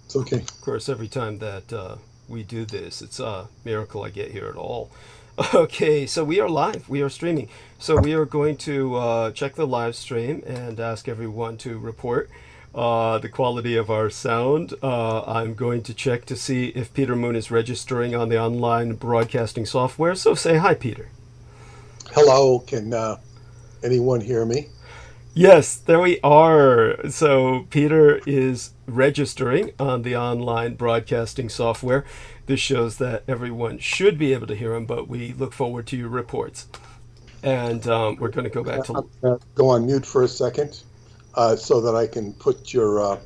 It's okay. Of course, every time that we do this, it's a miracle I get here at all. Okay, so we are live. We are streaming. So we are going to check the live stream and ask everyone to report the quality of our sound. I'm going to check to see if Peter Moon is registering on the online broadcasting software. So say hi, Peter. Hello, can anyone hear me? Yes, there we are. So Peter is registering on the online broadcasting software. This shows that everyone should be able to hear him, but we look forward to your reports. And we're going to go back to... I'm gonna go on mute for a second so that I can put your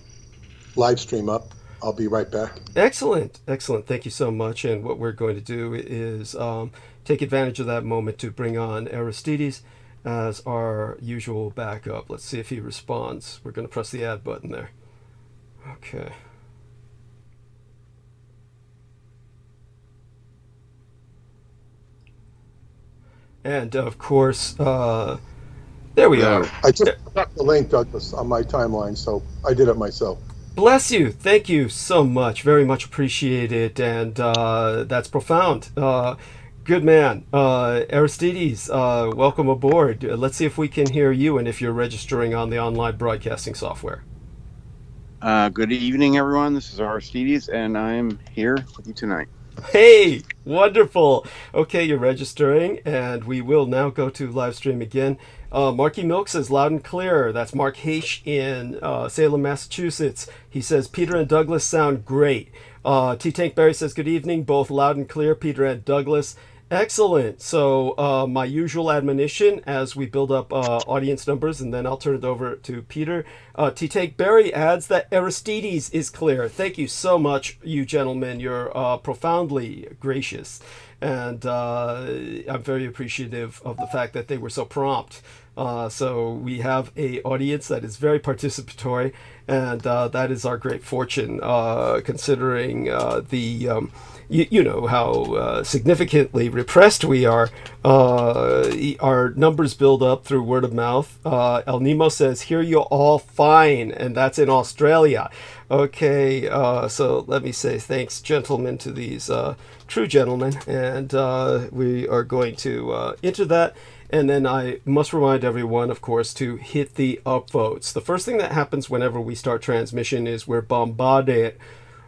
live stream up. I'll be right back. Excellent, excellent. Thank you so much. And what we're going to do is take advantage of that moment to bring on Aristides as our usual backup. Let's see if he responds. We're going to press the add button there. Okay. And of course, there we are. I just got the link, Douglas, on my timeline, so I did it myself. Bless you. Thank you so much. Very much appreciate it. And that's profound. Good man. Aristides, welcome aboard. Let's see if we can hear you and if you're registering on the online broadcasting software. Good evening, everyone. This is Aristides, and I'm here with you tonight. Hey, wonderful. Okay, you're registering, and we will now go to live stream again. Marky Milk says loud and clear. That's Mark H. in Salem, Massachusetts. He says Peter and Douglas sound great. T. Tank Berry says good evening, both loud and clear, Peter and Douglas. Excellent. So my usual admonition as we build up audience numbers, and then I'll turn it over to Peter. T. Tank Berry adds that Aristides is clear. Thank you so much, you gentlemen. You're profoundly gracious. And I'm very appreciative of the fact that they were so prompt. So we have a audience that is very participatory, and that is our great fortune, considering you know how significantly repressed we are. Our numbers build up through word of mouth. El Nemo says, "Hear you all fine," and that's in Australia. Okay, so let me say thanks, gentlemen, to these true gentlemen, and we are going to enter that. And then I must remind everyone, of course, to hit the upvotes. The first thing that happens whenever we start transmission is we're bombarded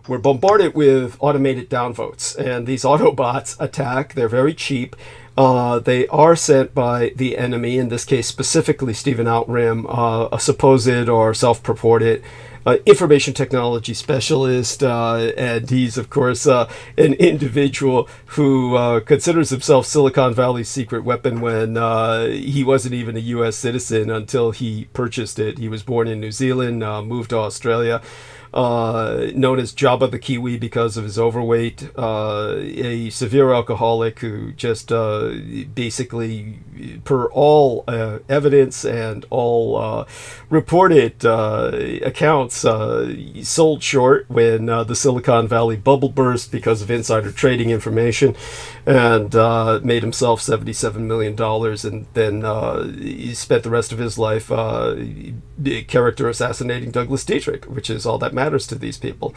with automated downvotes, and these Autobots attack. They're very cheap. They are sent by the enemy, in this case specifically Stephen Outram, a supposed or self-purported information technology specialist, and he's of course an individual who considers himself Silicon Valley's secret weapon when he wasn't even a U.S. citizen until he purchased it. He was born in New Zealand, moved to Australia. Known as Jabba the Kiwi because of his overweight, a severe alcoholic who just basically, per all evidence and all reported accounts, sold short when the Silicon Valley bubble burst because of insider trading information, and made himself $77 million, and then he spent the rest of his life character assassinating Douglas Dietrich, which is all that matters to these people.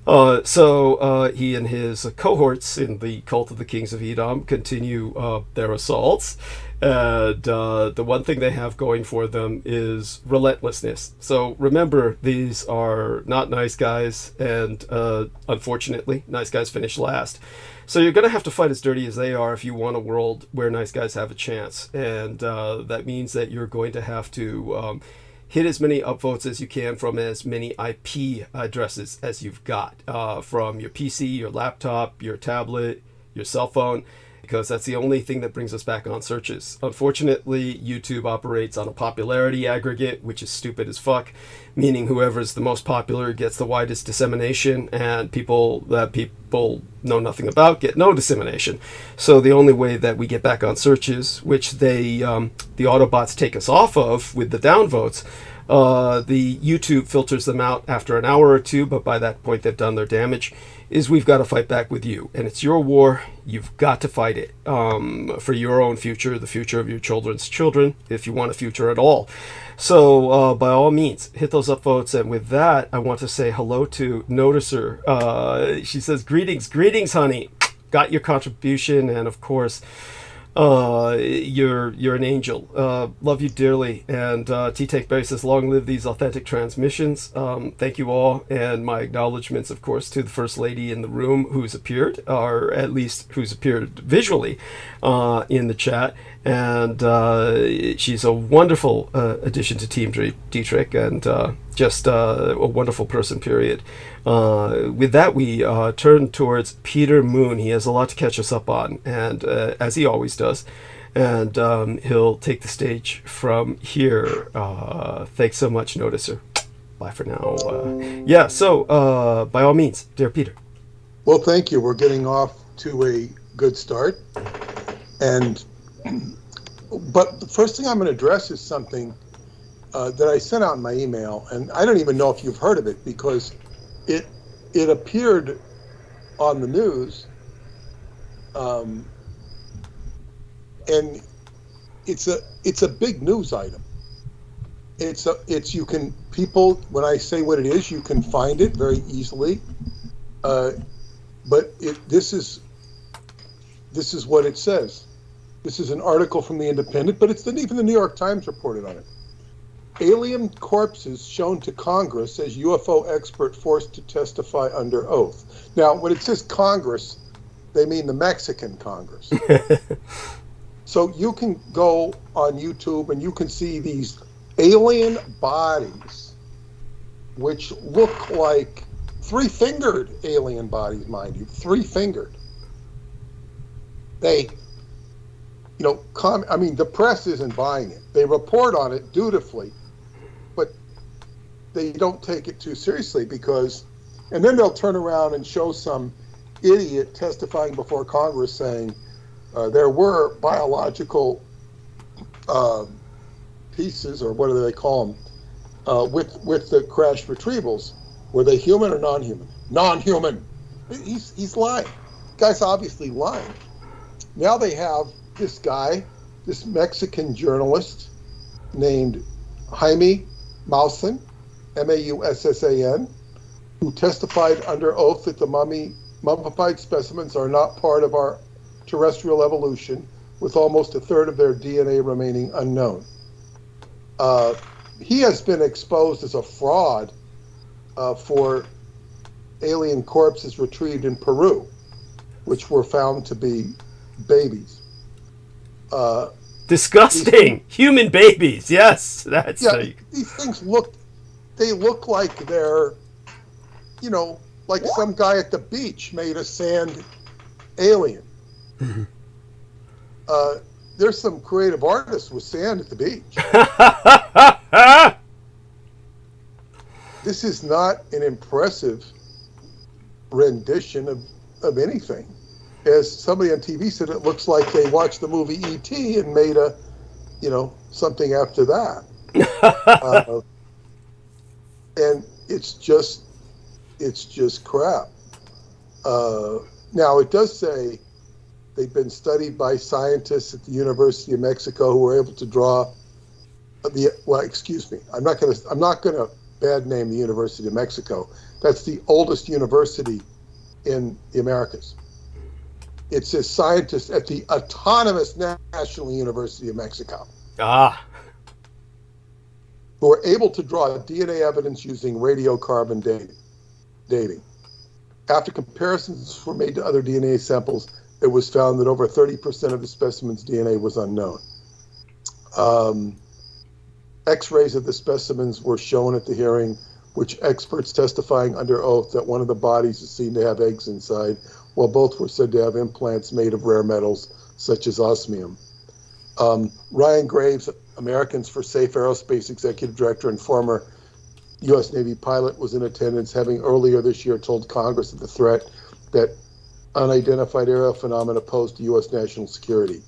So he and his cohorts in the cult of the Kings of Edom continue their assaults, and the one thing they have going for them is relentlessness. So remember, these are not nice guys, and unfortunately, nice guys finish last. So you're going to have to fight as dirty as they are if you want a world where nice guys have a chance, and that means that you're going to have to hit as many upvotes as you can from as many IP addresses as you've got, from your PC, your laptop, your tablet, your cell phone, because that's the only thing that brings us back on searches. Unfortunately, YouTube operates on a popularity aggregate, which is stupid as fuck, meaning whoever's the most popular gets the widest dissemination, and people that people know nothing about get no dissemination. So the only way that we get back on searches, which the Autobots take us off of with the downvotes, The YouTube filters them out after an hour or two, but by that point they've done their damage. Is we've got to fight back with you, and it's your war. You've got to fight it for your own future, the future of your children's children, if you want a future at all. So by all means, hit those upvotes. And with that, I want to say hello to Noticer. She says, greetings, honey. Got your contribution, and of course, you're an angel. Love you dearly. And T-Take Berry says, long live these authentic transmissions. Thank you all, and my acknowledgments, of course, to the First Lady in the room who's appeared, or at least who's appeared visually in the chat. And she's a wonderful addition to Team Dietrich, and just a wonderful person, period. With that, we turn towards Peter Moon. He has a lot to catch us up on, and as he always does. And he'll take the stage from here. Thanks so much, Noticer. Bye for now. So by all means, dear Peter. Well, thank you. We're getting off to a good start. But the first thing I'm going to address is something that I sent out in my email, and I don't even know if you've heard of it, because it appeared on the news, and it's a big news item. When I say what it is, you can find it very easily. But this is what it says. This is an article from The Independent, but even the New York Times reported on it. Alien corpses shown to Congress as UFO expert forced to testify under oath. Now, when it says Congress, they mean the Mexican Congress. So you can go on YouTube and you can see these alien bodies, which look like three-fingered alien bodies, mind you, three-fingered. The press isn't buying it. They report on it dutifully, but they don't take it too seriously and then they'll turn around and show some idiot testifying before Congress saying there were biological pieces, or what do they call them, with the crashed retrievals. Were they human or non-human? Non-human. He's lying. The guy's obviously lying. Now they have this Mexican journalist named Jaime Maussan, Maussan, who testified under oath that the mummified specimens are not part of our terrestrial evolution, with almost a third of their DNA remaining unknown. He has been exposed as a fraud for alien corpses retrieved in Peru, which were found to be babies. Disgusting human babies. Yes, that's these things look like they're, like some guy at the beach made a sand alien. Mm-hmm. There's some creative artists with sand at the beach. This is not an impressive rendition of anything. As somebody on TV said, it looks like they watched the movie E.T. and made something after that. And it's just crap. Now, it does say they've been studied by scientists at the University of Mexico who were able to draw excuse me. I'm not gonna bad name the University of Mexico. That's the oldest university in the Americas. It says scientists at the Autonomous National University of Mexico. Who are able to draw DNA evidence using radiocarbon dating. After comparisons were made to other DNA samples, it was found that over 30% of the specimen's DNA was unknown. X-rays of the specimens were shown at the hearing, which experts testifying under oath that one of the bodies is seen to have eggs inside, while both were said to have implants made of rare metals, such as osmium. Ryan Graves, Americans for Safe Aerospace Executive Director and former U.S. Navy pilot, was in attendance, having earlier this year told Congress of the threat that unidentified aerial phenomena posed to U.S. national security.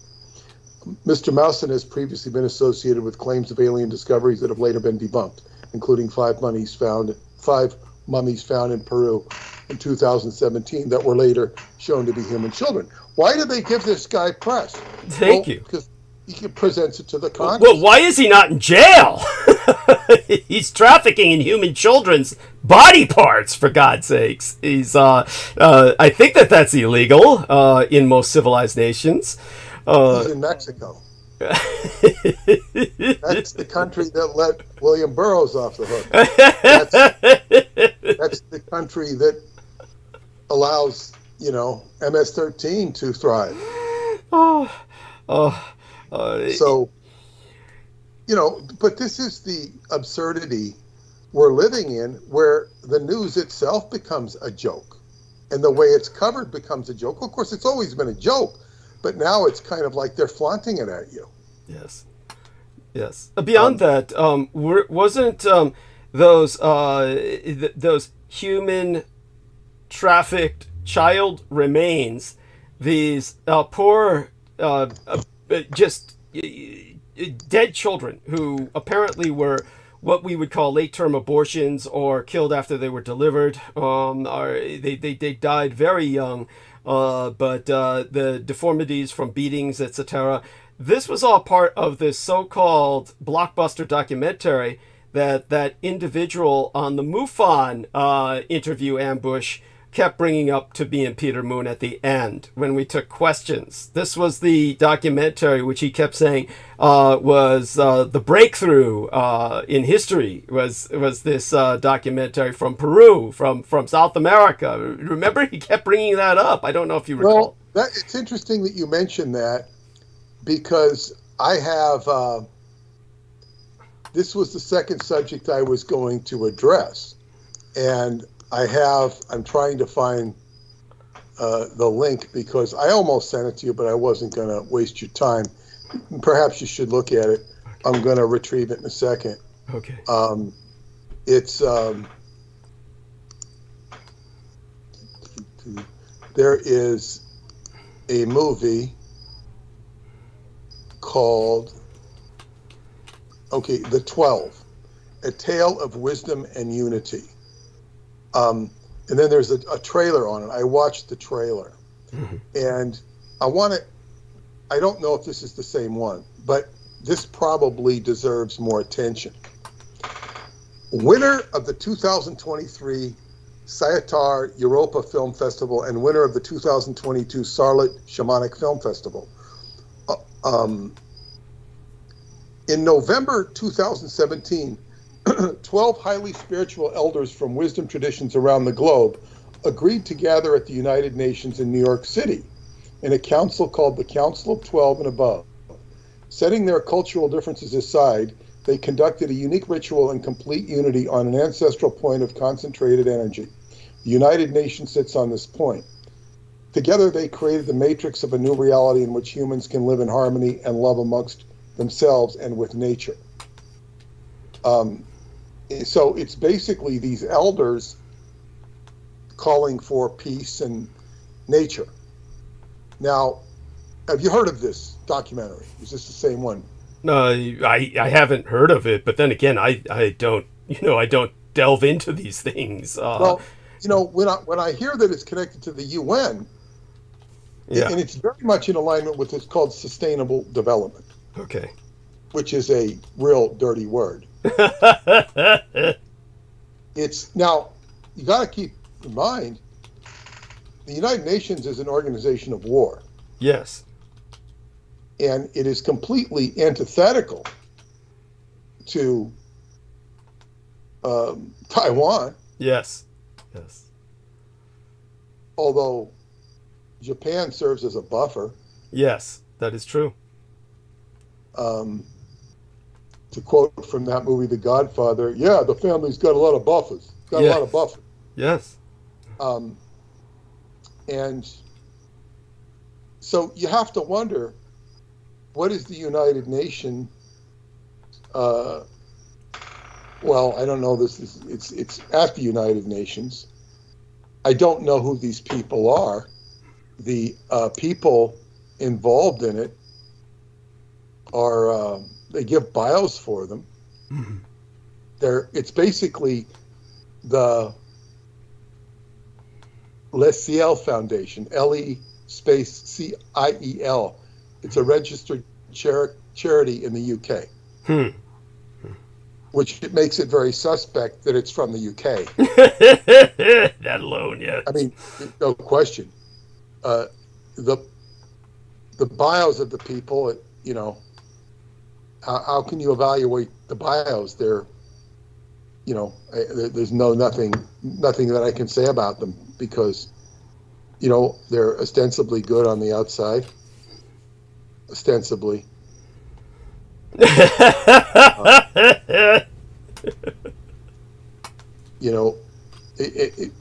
Mr. Mousen has previously been associated with claims of alien discoveries that have later been debunked, including five mummies found in Peru in 2017 that were later shown to be human children. Why do they give this guy press? Thank you. Because he presents it to the Congress. Well, why is he not in jail? He's trafficking in human children's body parts, for God's sakes. He's, I think that's illegal in most civilized nations. He's in Mexico. That's the country that let William Burroughs off the hook. That's the country that allows, MS-13 to thrive. So, but this is the absurdity we're living in, where the news itself becomes a joke, and the way it's covered becomes a joke. Of course, it's always been a joke, but now it's kind of like they're flaunting it at you. Yes. Beyond that, wasn't those human trafficked child remains, these poor, just dead children who apparently were what we would call late-term abortions or killed after they were delivered. They died very young, but the deformities from beatings, etc. This was all part of this so-called blockbuster documentary that individual on the MUFON interview ambush kept bringing up to me and Peter Moon at the end when we took questions. This was the documentary which he kept saying was the breakthrough in history, was this documentary from Peru, from South America. Remember, he kept bringing that up. I don't know if you recall. Well, it's interesting that you mentioned that, because I have, this was the second subject I was going to address. And I'm trying to find the link, because I almost sent it to you, but I wasn't going to waste your time. Perhaps you should look at it. I'm going to retrieve it in a second. Okay. There is a movie called, The 12, A Tale of Wisdom and Unity. And then there's a trailer on it. I watched the trailer. Mm-hmm. And I don't know if this is the same one, but this probably deserves more attention. Winner of the 2023 Dietary Europa Film Festival and winner of the 2022 Charlotte Shamanic Film Festival. In November 2017, 12 highly spiritual elders from wisdom traditions around the globe agreed to gather at the United Nations in New York City in a council called the Council of 12 and Above. Setting their cultural differences aside, they conducted a unique ritual in complete unity on an ancestral point of concentrated energy. The United Nations sits on this point. Together, they created the matrix of a new reality in which humans can live in harmony and love amongst themselves and with nature. So it's basically these elders calling for peace and nature. Now, have you heard of this documentary? Is this the same one? I haven't heard of it, but then again, I don't delve into these things. Well, when I hear that it's connected to the UN, yeah. And it's very much in alignment with what's called sustainable development. Okay. Which is a real dirty word. It's now, you got to keep in mind, the United Nations is an organization of war. Yes. And it is completely antithetical to Taiwan. Yes. Although Japan serves as a buffer. Yes, that is true. To quote from that movie, The Godfather, yeah, the family's got a lot of buffers. A lot of buffers. Yes. And so you have to wonder, what is the United Nations? Well, I don't know. It's at the United Nations. I don't know who these people are. The people involved in it are they give bios for them. Mhm. It's basically the LeCiel Foundation, LE space CIEL. It's a registered charity in the UK, Hmm. which it makes it very suspect that it's from the UK. That alone, yeah. I mean, no question. The bios of the people, you know, how can you evaluate the bios? They're, you know, there's nothing that I can say about them because, you know, they're ostensibly good on the outside. Ostensibly. You know, and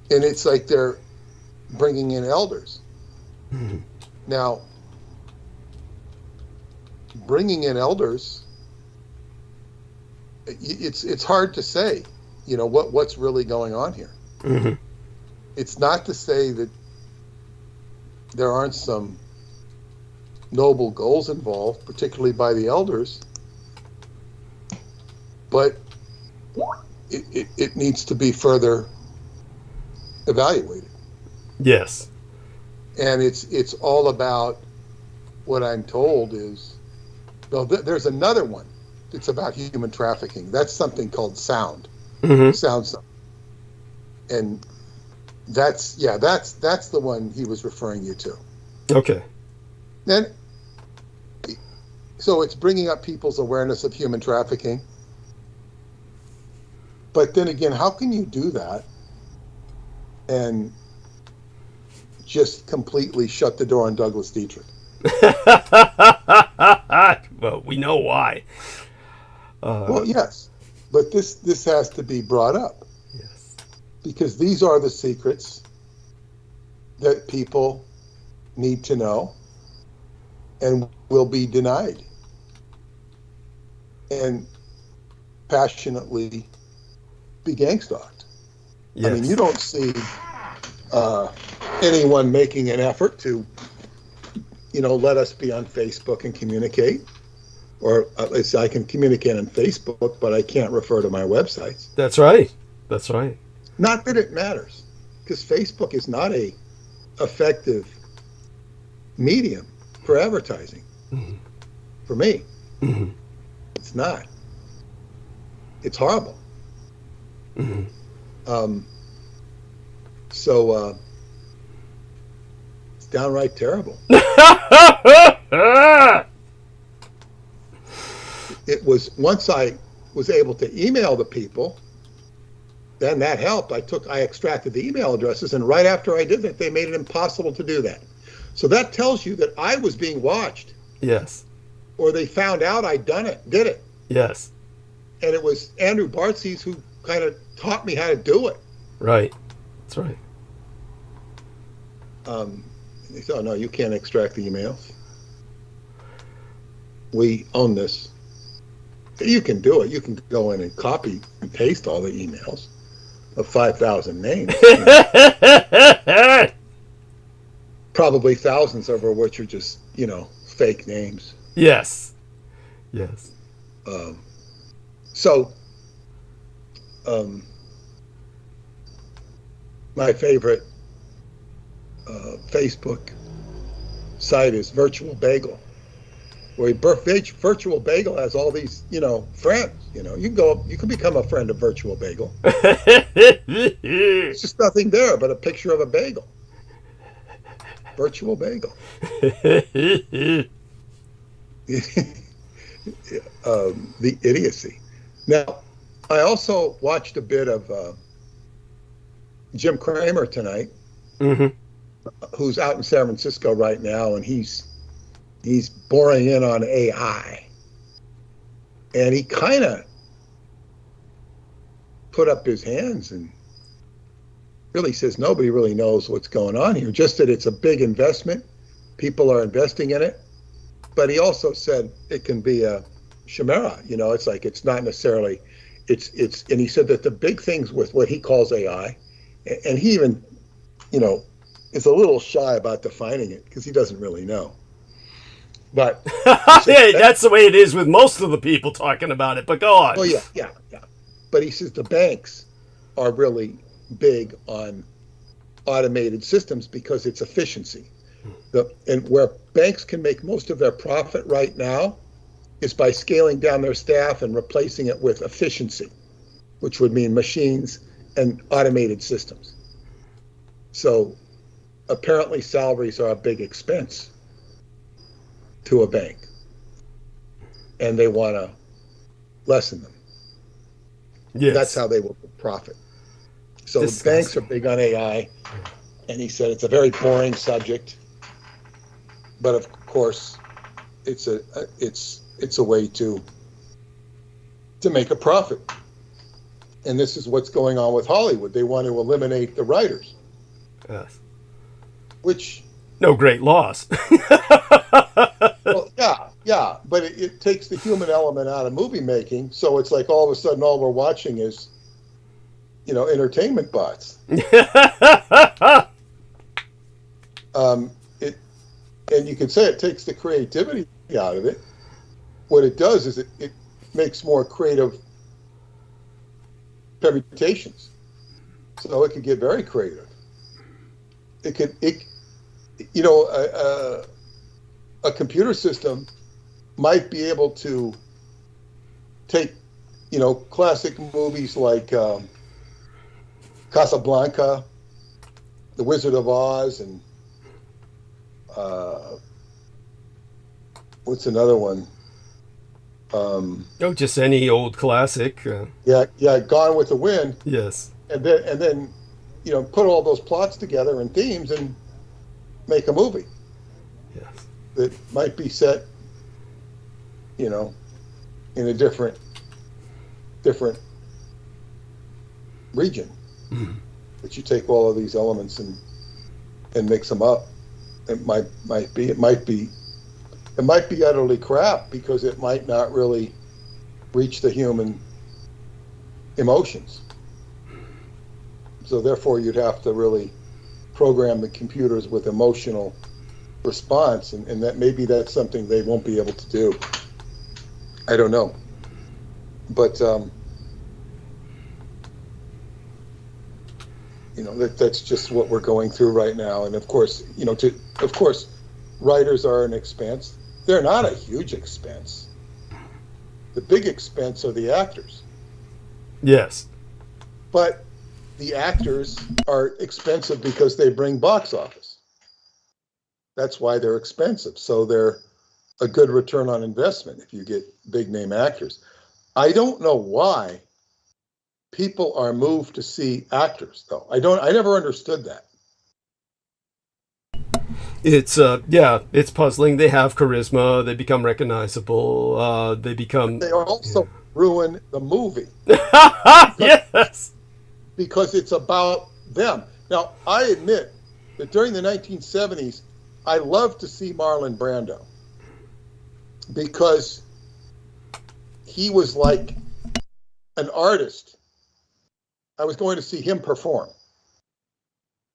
it's like they're bringing in elders. Mhm. Now, bringing in elders, it's hard to say, you know, what's really going on here. Mhm. It's not to say that there aren't some noble goals involved, particularly by the elders, but it needs to be further evaluated. Yes. And it's all about what I'm told is, well, there's another one. It's about human trafficking. That's something called sound. Mhm. Sound. And that's the one he was referring you to. Okay. Then, so it's bringing up people's awareness of human trafficking. But then again, how can you do that and just completely shut the door on Douglas Dietrich? Well, we know why. Well, yes, but this has to be brought up Yes. because these are the secrets that people need to know and will be denied and passionately be gang-stalked. Yes. I mean, you don't see anyone making an effort to, you know, let us be on Facebook and communicate. Or at least I can communicate on Facebook, but I can't refer to my websites. That's right. That's right. Not that it matters, because Facebook is not a effective medium for advertising. Mhm. For me, Mhm. it's not. It's horrible. Mhm. So it's downright terrible. It was once I was able to email the people, then that helped. I extracted the email addresses, and right after I did that, they made it impossible to do that. So that tells you that I was being watched, Yes. or they found out I did it. Yes. And it was Andrew Bartzies who kind of taught me how to do it. Right. That's right. They said, "Oh no, you can't extract the emails. We own this. You can do it. You can go in and copy and paste all the emails of 5,000 names. Probably thousands over which are just, you know, fake names." Yes. Yes. So, my favorite Facebook site is Virtual Bagel, where Virtual Bagel has all these, you know, friends. You know, you can become a friend of Virtual Bagel. It's just nothing there but a picture of a bagel. Virtual Bagel. The idiocy. Now, I also watched a bit of Jim Cramer tonight, Mhm. who's out in San Francisco right now, and he's boring in on AI. And he kind of put up his hands and really says nobody really knows what's going on here, just that it's a big investment. People are investing in it. But he also said it can be a chimera. You know, it's like it's not necessarily, and he said that the big things with what he calls AI, and he even, you know, is a little shy about defining it because he doesn't really know. But Yeah, that's the way it is with most of the people talking about it. But go on. oh yeah. But he says the banks are really big on automated systems because it's efficiency. And where banks can make most of their profit right now is by scaling down their staff and replacing it with efficiency, which would mean machines and automated systems. So apparently salaries are a big expense to a bank, and they want to lessen them. Yes. That's how they will profit. So Disgusting. banks are big on AI, and he said it's a very boring subject, but of course, it's a way to make a profit. And this is what's going on with Hollywood. They want to eliminate the writers, Yes. which No great loss. well, yeah, but it takes the human element out of movie making. So it's like all of a sudden, all we're watching is, entertainment bots. And you can say it takes the creativity out of it. What it does is it makes more creative permutations. So it could get very creative. A computer system might be able to take, classic movies like Casablanca, The Wizard of Oz, and what's another one? Just any old classic. Gone with the Wind, Yes. and then put all those plots together and themes and make a movie Yes. that might be set, in a different region. Mm-hmm. But you take all of these elements and mix them up. It might be utterly crap because it might not really reach the human emotions. So therefore, you'd have to really program the computers with emotional response, and that maybe that's something they won't be able to do. I don't know, but that's just what we're going through right now. And of course, writers are an expense. They're not a huge expense. The big expense are the actors. Yes. But the actors are expensive because they bring box office. That's why they're expensive. So they're a good return on investment if you get big name actors. I don't know why people are moved to see actors, though. I never understood that. It's puzzling. They have charisma. They become recognizable. They also ruin the movie. Yes. Because it's about them. Now, I admit that during the 1970s, I loved to see Marlon Brando because he was like an artist. I was going to see him perform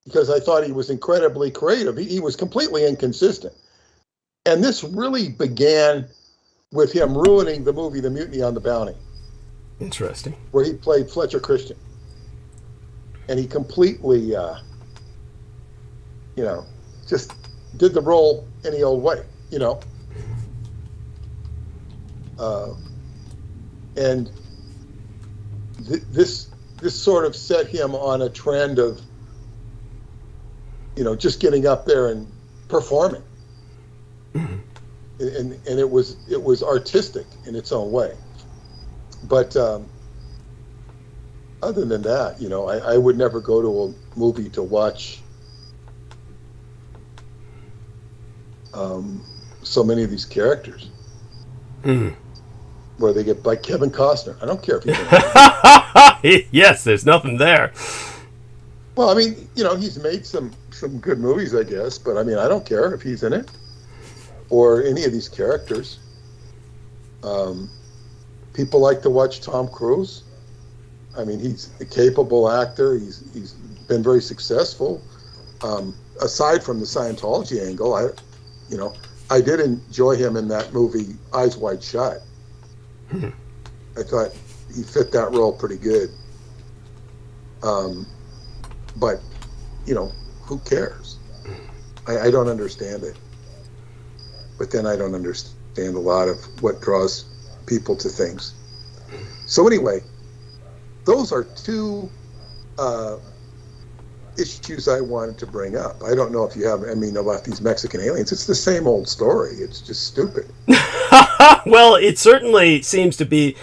because I thought he was incredibly creative. He was completely inconsistent. And this really began with him ruining the movie The Mutiny on the Bounty. Interesting. Where he played Fletcher Christian. And he completely, just did the role any old way, and this sort of set him on a trend of, just getting up there and performing, and it was artistic in its own way, but. Other than that, I would never go to a movie to watch so many of these characters where they get like Kevin Costner. I don't care if he's yes, there's nothing there. Well, I mean, he's made some good movies, I guess, but I mean, I don't care if he's in it or any of these characters. People like to watch Tom Cruise. I mean, he's a capable actor. He's been very successful. Aside from the Scientology angle, I did enjoy him in that movie Eyes Wide Shut. I thought he fit that role pretty good. But, who cares? I don't understand it. But then I don't understand a lot of what draws people to things. So anyway, those are two issues I wanted to bring up. I don't know if you have, about these Mexican aliens. It's the same old story. It's just stupid. Well, it certainly seems to be.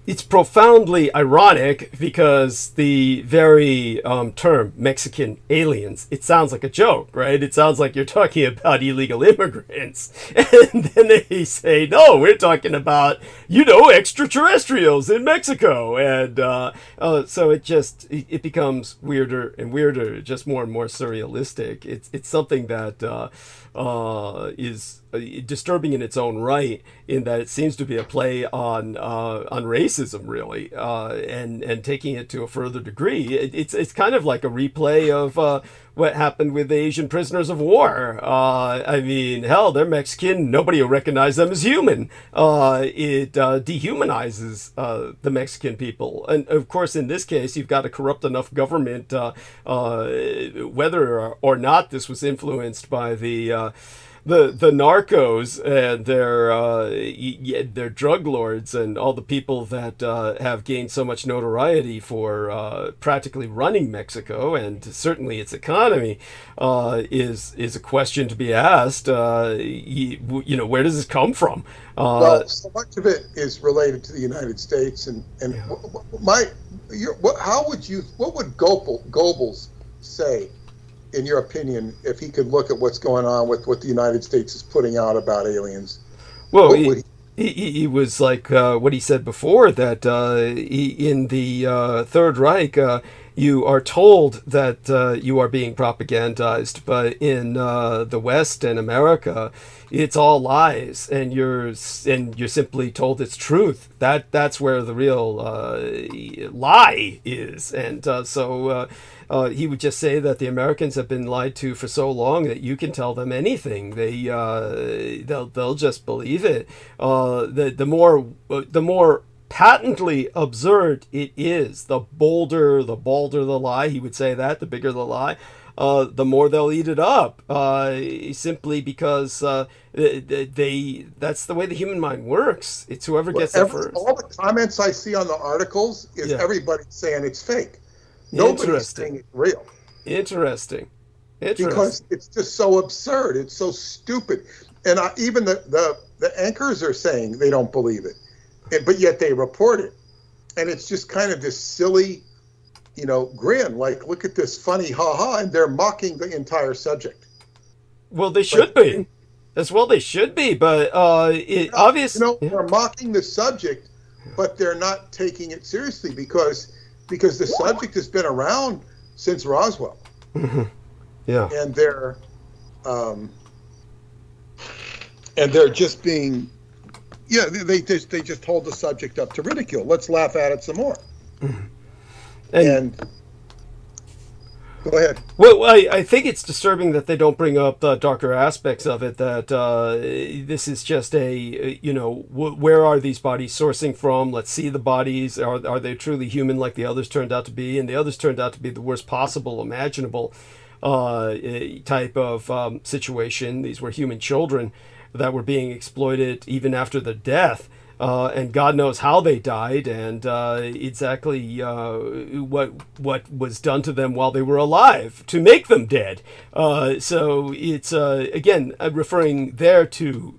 It's profoundly ironic because the very term Mexican aliens, it sounds like a joke, right? It sounds like you're talking about illegal immigrants. And then they say, no, we're talking about, extraterrestrials in Mexico. And so it becomes weirder and weirder, just more and more surrealistic. It's something that is disturbing in its own right, in that it seems to be a play on racism, really, and taking it to a further degree. It's kind of like a replay of what happened with the Asian prisoners of war. Hell, they're Mexican. Nobody will recognize them as human. It dehumanizes the Mexican people. And of course, in this case, you've got a corrupt enough government, whether or not this was influenced by the narcos and their drug lords and all the people that have gained so much notoriety for practically running Mexico, and certainly its economy, is a question to be asked. Where does this come from? Well, so much of it is related to the United States, and what would Goebbels say, in your opinion, if he could look at what's going on with what the United States is putting out about aliens? Well, he was like what he said before, that in the Third Reich, you are told that you are being propagandized, but in the West and America, it's all lies, and you're simply told it's truth. That's where the real lie is, and so. He would just say that the Americans have been lied to for so long that you can tell them anything. They'll just believe it. The more patently absurd it is, the balder the lie. He would say that the bigger the lie, the more they'll eat it up. Simply because that's the way the human mind works. It's whoever gets it first. All the comments I see on the articles is everybody saying it's fake. Nobody's saying it's real. Interesting. Because it's just so absurd. It's so stupid. And even the anchors are saying they don't believe it. But yet they report it. And it's just kind of this silly, grin. Like, look at this funny ha-ha. And they're mocking the entire subject. Well, they should be. As well, they should be. But obviously... They're mocking the subject, but they're not taking it seriously because the subject has been around since Roswell. Yeah. And they're just being, they just hold the subject up to ridicule. Let's laugh at it some more. And go ahead. Well, I think it's disturbing that they don't bring up the darker aspects of it, that this is just where are these bodies sourcing from? Let's see the bodies. Are they truly human like the others turned out to be? And the others turned out to be the worst possible imaginable type of situation. These were human children that were being exploited even after their death. And God knows how they died, and exactly what was done to them while they were alive to make them dead. So it's again referring there to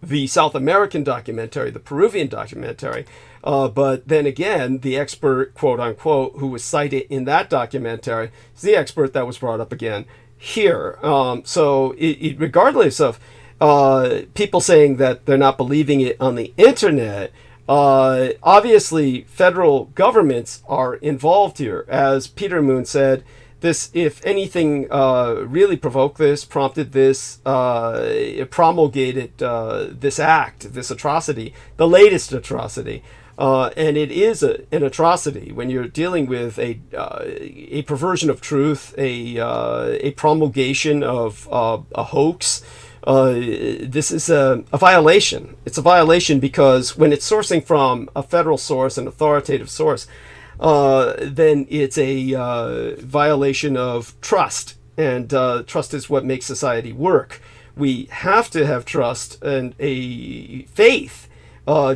the South American documentary, the Peruvian documentary, but then again the expert, quote unquote, who was cited in that documentary is the expert that was brought up again here. So regardless of people saying that they're not believing it on the internet, obviously federal governments are involved here. As Peter Moon said, this, if anything, really provoked this, prompted this, promulgated this act, this atrocity, the latest atrocity, And it is an atrocity when you're dealing with a perversion of truth, a promulgation of a hoax. This is a violation. It's a violation because when it's sourcing from a federal source, an authoritative source, then it's a violation of trust. And trust is what makes society work. We have to have trust and a faith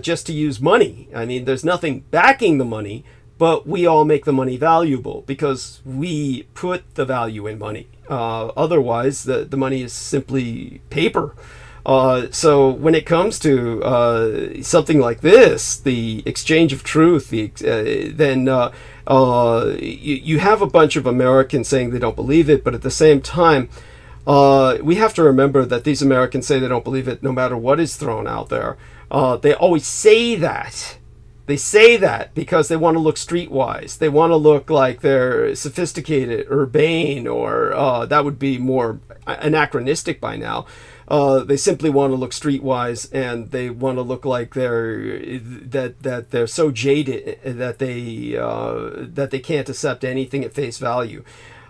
just to use money. I mean, there's nothing backing the money, but we all make the money valuable because we put the value in money. Otherwise, the money is simply paper. So when it comes to something like this, the exchange of truth, then you have a bunch of Americans saying they don't believe it, but at the same time, we have to remember that these Americans say they don't believe it no matter what is thrown out there. They always say that. They say that because they want to look streetwise. They want to look like they're sophisticated, urbane, or that would be more anachronistic by now. They simply want to look streetwise, and they want to look like they're so jaded that they can't accept anything at face value.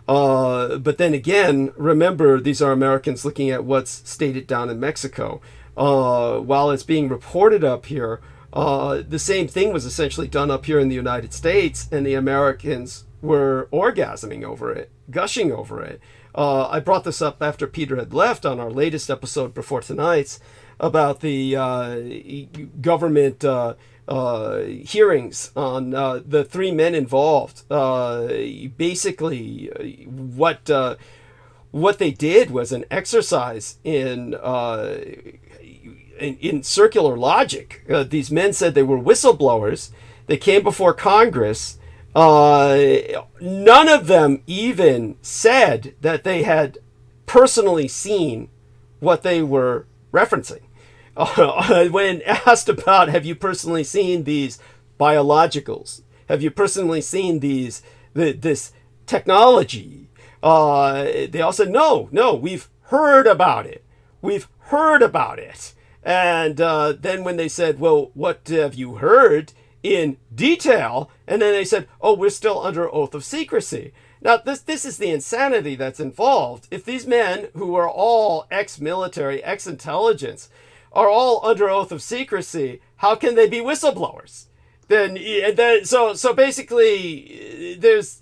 But then again, remember, these are Americans looking at what's stated down in Mexico. While it's being reported up here, the same thing was essentially done up here in the United States, and the Americans were orgasming over it, gushing over it. I brought this up after Peter had left on our latest episode before tonight's about the government hearings on the three men involved. Basically, what they did was an exercise in circular logic. These men said they were whistleblowers. They came before Congress. None of them even said that they had personally seen what they were referencing. When asked about, have you personally seen these biologicals? Have you personally seen this technology? They all said, no, we've heard about it. We've heard about it. And then when they said, well, what have you heard in detail? And then they said, oh, we're still under oath of secrecy. Now, this is the insanity that's involved. If these men, who are all ex-military, ex-intelligence, are all under oath of secrecy, how can they be whistleblowers? So basically, is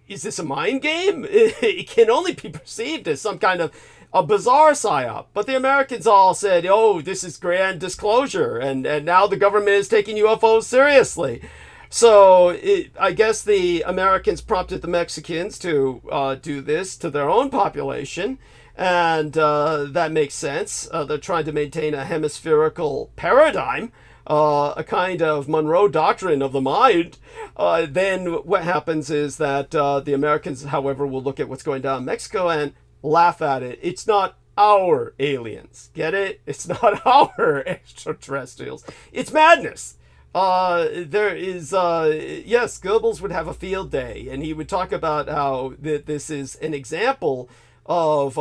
this a mind game? It can only be perceived as some kind of a bizarre psyop. But the Americans all said, oh, this is grand disclosure, and now the government is taking UFOs seriously. So I guess the Americans prompted the Mexicans to do this to their own population, and that makes sense. They're trying to maintain a hemispherical paradigm, a kind of Monroe doctrine of the mind. Then what happens is that the Americans, however, will look at what's going down in Mexico and laugh at it. It's not our aliens. Get it? It's not our extraterrestrials. It's madness. There is, yes, Goebbels would have a field day, and he would talk about how this is an example of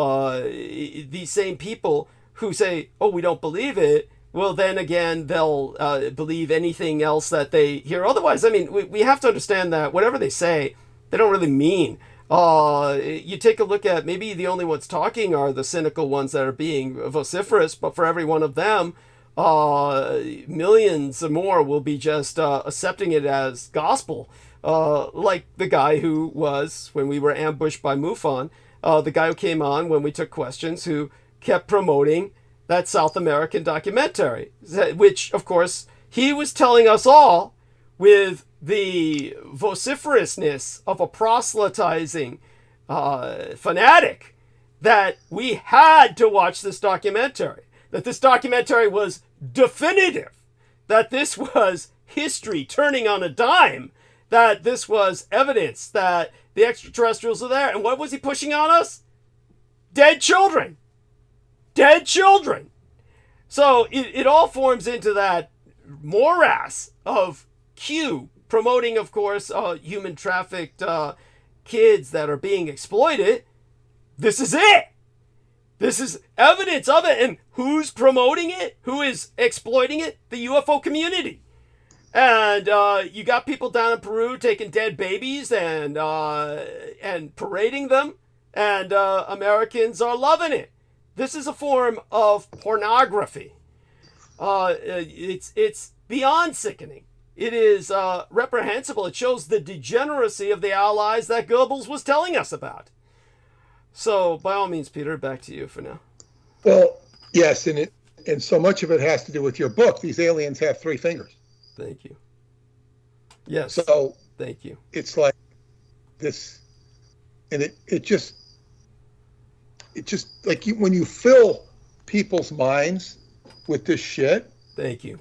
these same people who say, oh, we don't believe it. Well, then again, they'll believe anything else that they hear. Otherwise, I mean, we have to understand that whatever they say, they don't really mean. You take a look at, maybe the only ones talking are the cynical ones that are being vociferous, but for every one of them, millions more will be just accepting it as gospel. Like the guy who was, when we were ambushed by MUFON, the guy who came on when we took questions, who kept promoting that South American documentary, which, of course, he was telling us all with the vociferousness of a proselytizing fanatic that we had to watch this documentary, that this documentary was definitive, that this was history turning on a dime, that this was evidence that the extraterrestrials are there. And what was he pushing on us? Dead children. Dead children. So it all forms into that morass of Q, promoting, of course, human trafficked kids that are being exploited. This is it. This is evidence of it. And who's promoting it? Who is exploiting it? The UFO community. And you got people down in Peru taking dead babies and parading them, and Americans are loving it. This is a form of pornography. It's beyond sickening. It is reprehensible. It shows the degeneracy of the allies that Goebbels was telling us about. So, by all means, Peter, back to you for now. Well, yes, and so much of it has to do with your book. These aliens have 3 fingers. Thank you. Yes. So thank you. It's like this, and it just like when you fill people's minds with this shit. Thank you.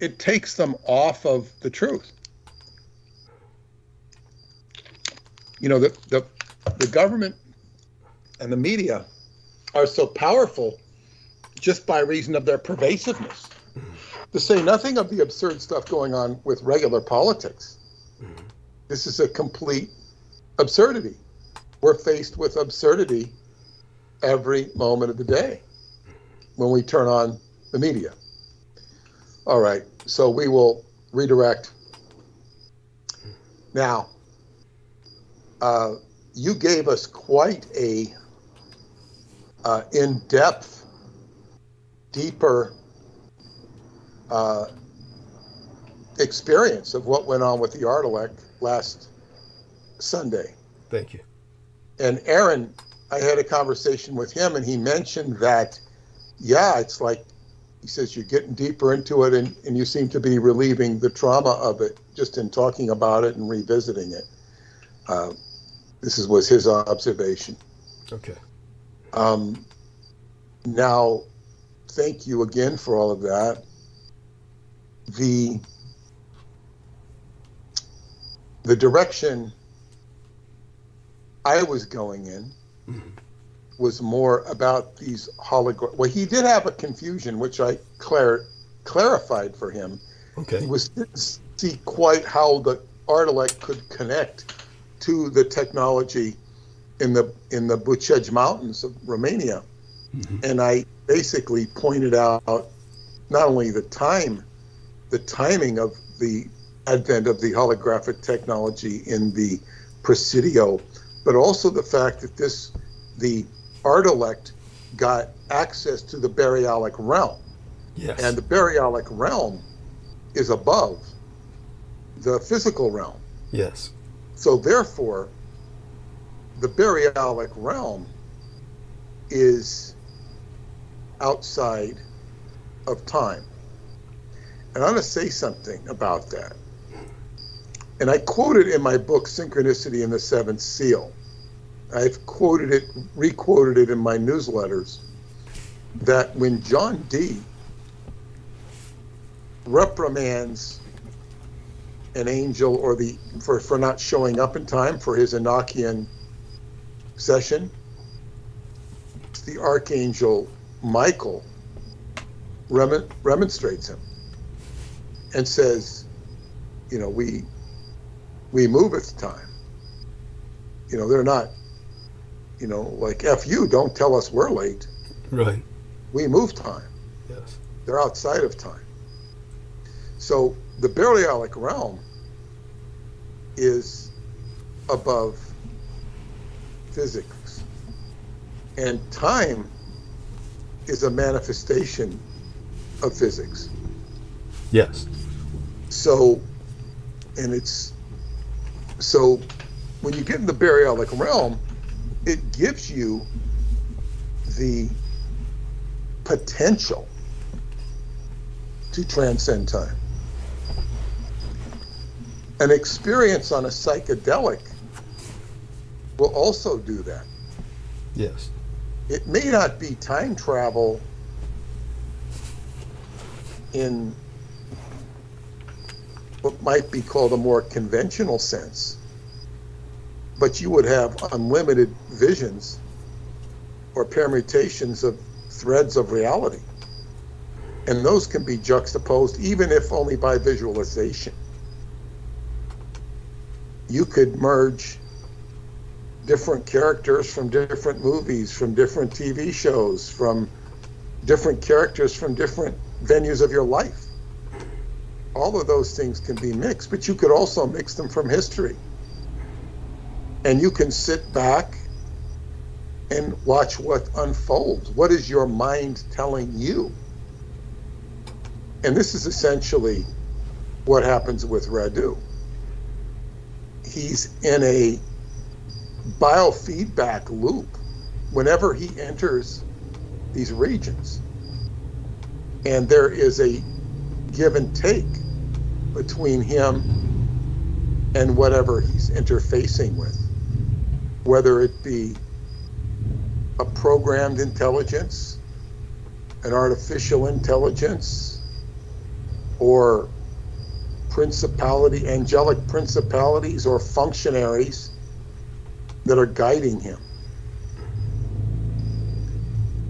It takes them off of the truth. You know, the government and the media are so powerful just by reason of their pervasiveness. To say nothing of the absurd stuff going on with regular politics. This is a complete absurdity. We're faced with absurdity every moment of the day when we turn on the media. All right, so we will redirect. Now, you gave us quite a in-depth, deeper experience of what went on with the artelect last Sunday. Thank you. And Aaron, I had a conversation with him, and he mentioned that, yeah, it's like, he says, you're getting deeper into it, and you seem to be relieving the trauma of it just in talking about it and revisiting it. This was his observation. Okay. Now, thank you again for all of that. The direction I was going in was more about these holograms. Well, he did have a confusion, which I clarified for him. Okay. He didn't see quite how the artelect could connect to the technology in the ̔CHUÏNGGYUÁNJIÉ Mountains of Romania. And I basically pointed out not only the timing of the advent of the holographic technology in the Presidio, but also the fact that the artelect got access to the baryalic realm. Yes. And the baryalic realm is above the physical realm. Yes. So therefore, the baryalic realm is outside of time. And I'm going to say something about that. And I quoted in my book, Synchronicity and the Seventh Seal. I've requoted it in my newsletters, that when John Dee reprimands an angel for not showing up in time for his Enochian session, the archangel Michael remonstrates him and says, we moveth time. They're not, like, F you, don't tell us we're late. Right. We move time. Yes. They're outside of time. So the baryalic realm is above physics. And time is a manifestation of physics. Yes. So when you get in the baryalic realm, it gives you the potential to transcend time. An experience on a psychedelic will also do that. Yes. It may not be time travel in what might be called a more conventional sense, but you would have unlimited visions or permutations of threads of reality. And those can be juxtaposed, even if only by visualization. You could merge different characters from different movies, from different TV shows, from different characters from different venues of your life. all of those things can be mixed, but you could also mix them from history. And you can sit back and watch what unfolds. What is your mind telling you? And this is essentially what happens with Radu. He's in a biofeedback loop whenever he enters these regions. And there is a give and take between him and whatever he's interfacing with, whether it be a programmed intelligence, an artificial intelligence, or angelic principalities or functionaries that are guiding him.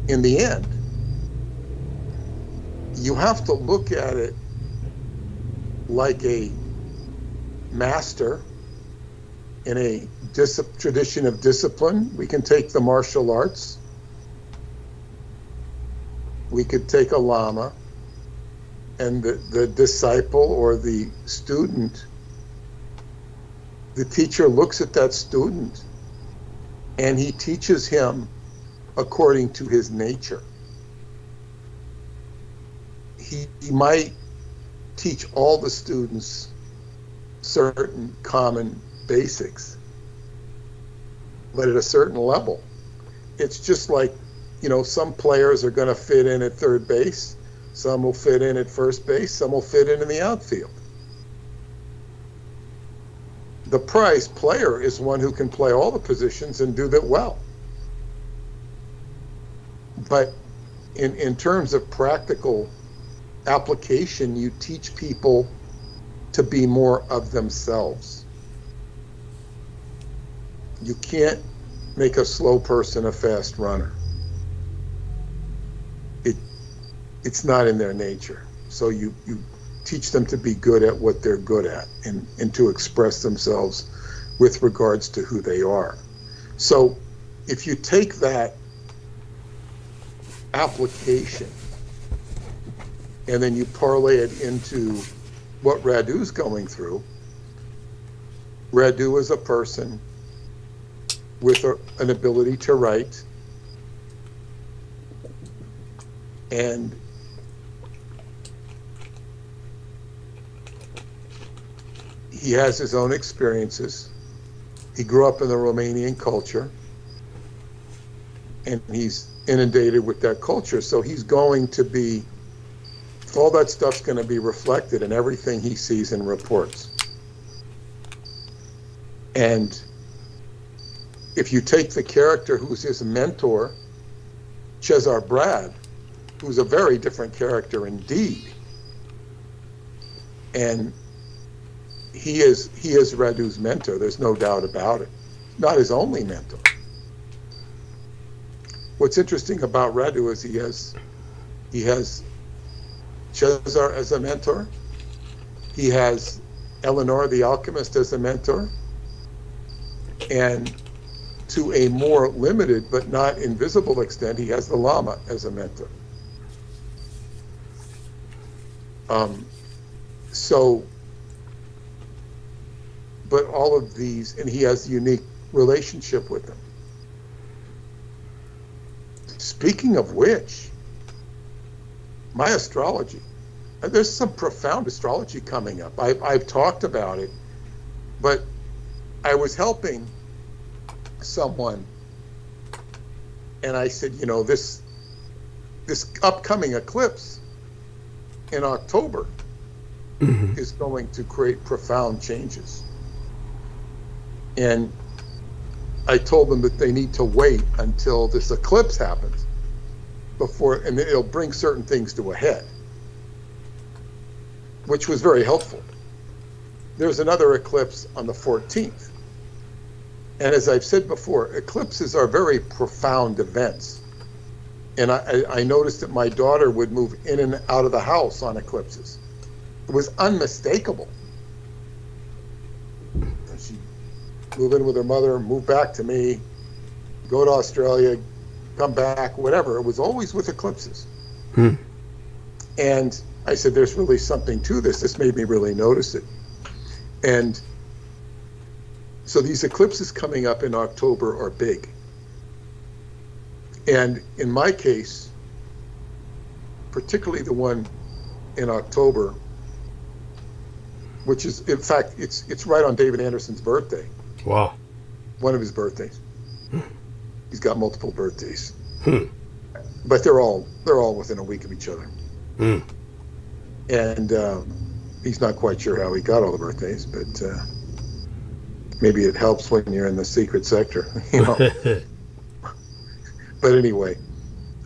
In the end, you have to look at it like a master in a tradition of discipline. We can take the martial arts. We could take a lama, and the disciple or the student, the teacher looks at that student and he teaches him according to his nature. He might teach all the students certain common basics, but at a certain level. It's just like, some players are going to fit in at third base, some will fit in at first base, some will fit in the outfield. The prize player is one who can play all the positions and do that well. But in terms of practical application, you teach people to be more of themselves. You can't make a slow person a fast runner. It's not in their nature. So you teach them to be good at what they're good at and to express themselves with regards to who they are. So if you take that application and then you parlay it into what Radu's going through, Radu is a person with an ability to write, and he has his own experiences. He grew up in the Romanian culture, and he's inundated with that culture. So he's going to be, all that stuff's going to be reflected in everything he sees and reports. And if you take the character who's his mentor, Cesar Brad, who's a very different character indeed, and he is Radu's mentor, there's no doubt about it. Not his only mentor. What's interesting about Radu is he has Cesar as a mentor. He has Eleanor the alchemist as a mentor. And to a more limited but not invisible extent, he has the Lama as a mentor. But all of these, and he has a unique relationship with them. Speaking of which, my astrology, there's some profound astrology coming up. I've talked about it, but I was helping someone, and I said, this upcoming eclipse in October is going to create profound changes. And I told them that they need to wait until this eclipse happens and it'll bring certain things to a head, which was very helpful. There's another eclipse on the 14th. And as I've said before, eclipses are very profound events. And I noticed that my daughter would move in and out of the house on eclipses. It was unmistakable. She'd move in with her mother, move back to me, go to Australia, come back, whatever. It was always with eclipses. And I said, there's really something to this. This made me really notice it. And so these eclipses coming up in October are big. And in my case, particularly the one in October, which is, in fact, it's right on David Anderson's birthday. Wow. One of his birthdays. He's got multiple birthdays. Hmm. But they're all within a week of each other. Hmm. And he's not quite sure how he got all the birthdays, but maybe it helps when you're in the secret sector, you know. But anyway,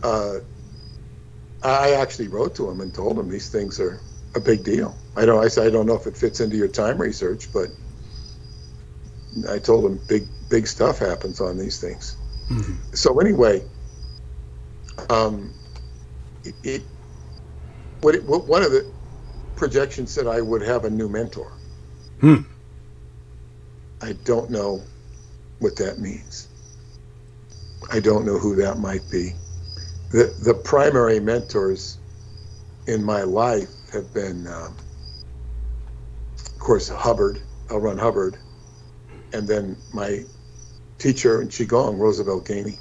I actually wrote to him and told him these things are a big deal. I said, I don't know if it fits into your time research, but I told him big stuff happens on these things. Mm-hmm. So anyway, one of the projections said I would have a new mentor. Hmm. I don't know what that means. I don't know who that might be. The primary mentors in my life have been, of course, Hubbard, L. Ron Hubbard, and then my teacher in Qigong, Roosevelt Gainey.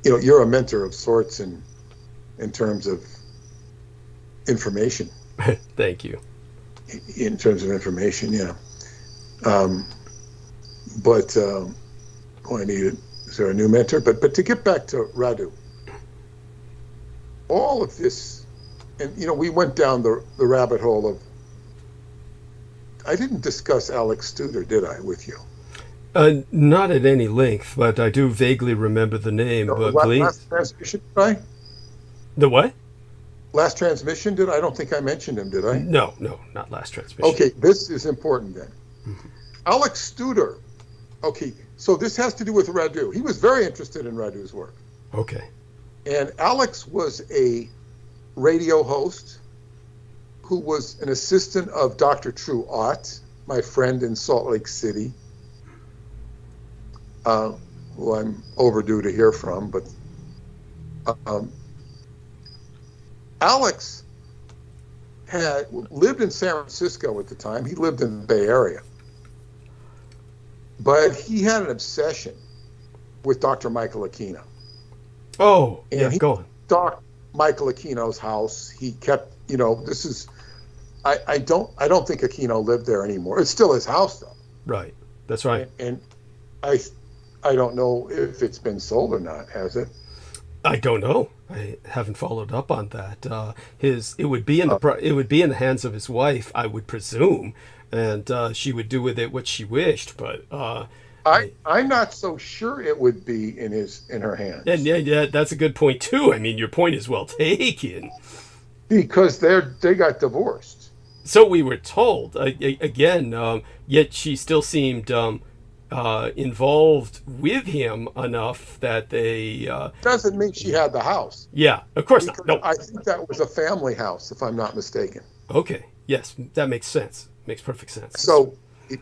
You know, you're a mentor of sorts in terms of information. Thank you. In terms of information, yeah. But I needed, is there a new mentor? But to get back to Radu, all of this, and you know, we went down the rabbit hole of, I didn't discuss Alex Studer, did I, with you? Not at any length, but I do vaguely remember the name. No, but please. Last transmission, did I? The what? Last transmission, did I? I don't think I mentioned him, did I? No, not last transmission. Okay, this is important then. Mm-hmm. Alex Studer. Okay, so this has to do with Radu. He was very interested in Radu's work. Okay. And Alex was a radio host who was an assistant of Dr. True Ott, my friend in Salt Lake City, who I'm overdue to hear from. But Alex had lived in San Francisco at the time. He lived in the Bay Area. But he had an obsession with Dr. Michael Aquino. Oh, and yeah, he go on. stalked Michael Aquino's house. He kept, you know, this is, I don't think Aquino lived there anymore. It's still his house, though. Right, that's right. And I don't know if it's been sold or not, has it? I don't know. I haven't followed up on that. It would be in the hands of his wife, I would presume, and she would do with it what she wished. But I'm not so sure it would be in her hands. And yeah, that's a good point too. I mean, your point is well taken. Because they got divorced. So we were told. Again, yet she still seemed involved with him enough that they... Doesn't mean she had the house. Yeah, of course not. No. I think that was a family house, if I'm not mistaken. Okay, yes, that makes sense. Makes perfect sense. So,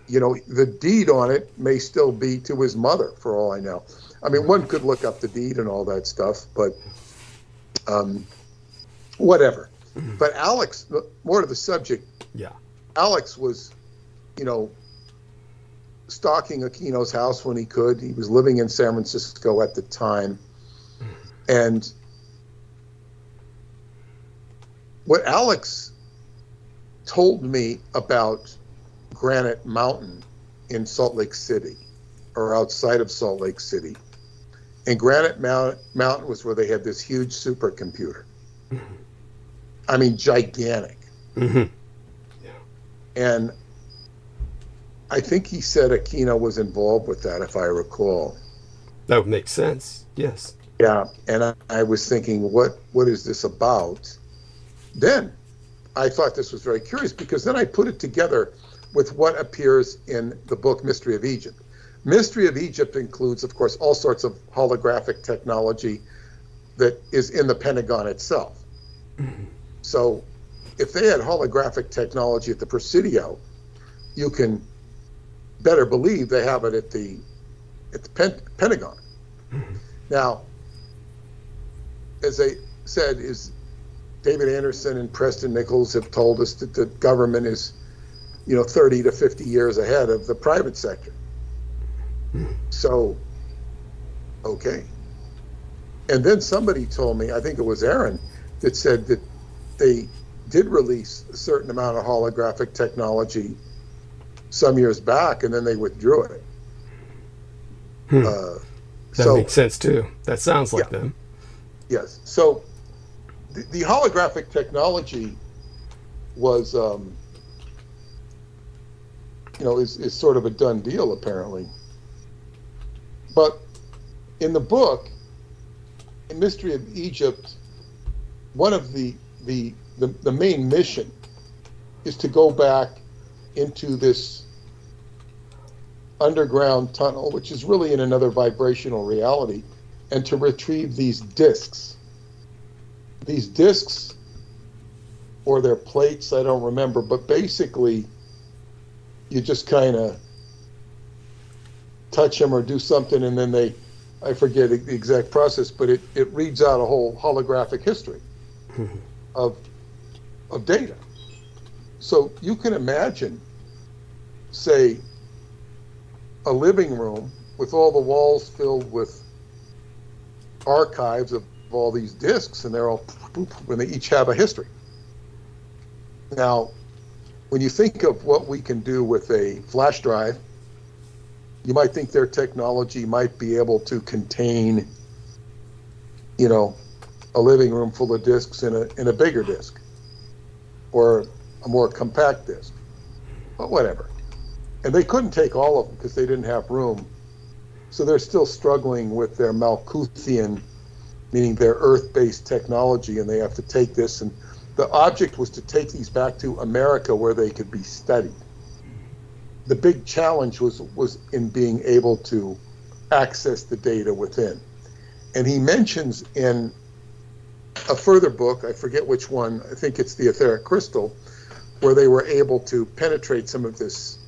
you know, the deed on it may still be to his mother, for all I know. I mean, one could look up the deed and all that stuff, but whatever. But Alex, more to the subject, yeah, Alex was, you know, stalking Aquino's house when he could. He was living in San Francisco at the time. And what Alex told me about Granite Mountain in Salt Lake City, or outside of Salt Lake City, and Granite Mountain was where they had this huge supercomputer. Mm-hmm. I mean, gigantic. Mm-hmm. Yeah. And I think he said Aquino was involved with that, if I recall. That would make sense, yes. Yeah, and I was thinking, what is this about? Then I thought this was very curious, because then I put it together with what appears in the book Mystery of Egypt. Mystery of Egypt includes, of course, all sorts of holographic technology that is in the Pentagon itself. Mm-hmm. So if they had holographic technology at the Presidio, you can better believe they have it at the Pentagon. Mm-hmm. Now, as I said, is David Anderson and Preston Nichols have told us that the government is, 30 to 50 years ahead of the private sector. So, okay. And then somebody told me, I think it was Aaron, that said that they did release a certain amount of holographic technology some years back, and then they withdrew it. That makes sense too. That sounds like them. Yes. So the holographic technology was, is sort of a done deal apparently. But in the book, in Mystery of Egypt, one of the main mission is to go back into this underground tunnel, which is really in another vibrational reality, and to retrieve these discs. These discs, or their plates, I don't remember, but basically you just kind of touch them or do something, and then I forget the exact process, but it reads out a whole holographic history of data. So you can imagine, say, a living room with all the walls filled with archives of all these discs, and they're all, when they each have a history. Now, when you think of what we can do with a flash drive, you might think their technology might be able to contain, a living room full of discs in a bigger disc, or a more compact disc, but whatever. And they couldn't take all of them because they didn't have room. So they're still struggling with their Malthusian, meaning their Earth-based technology, and they have to take this. And the object was to take these back to America where they could be studied. The big challenge was in being able to access the data within. And he mentions in a further book, I forget which one, I think it's the Etheric Crystal, where they were able to penetrate some of this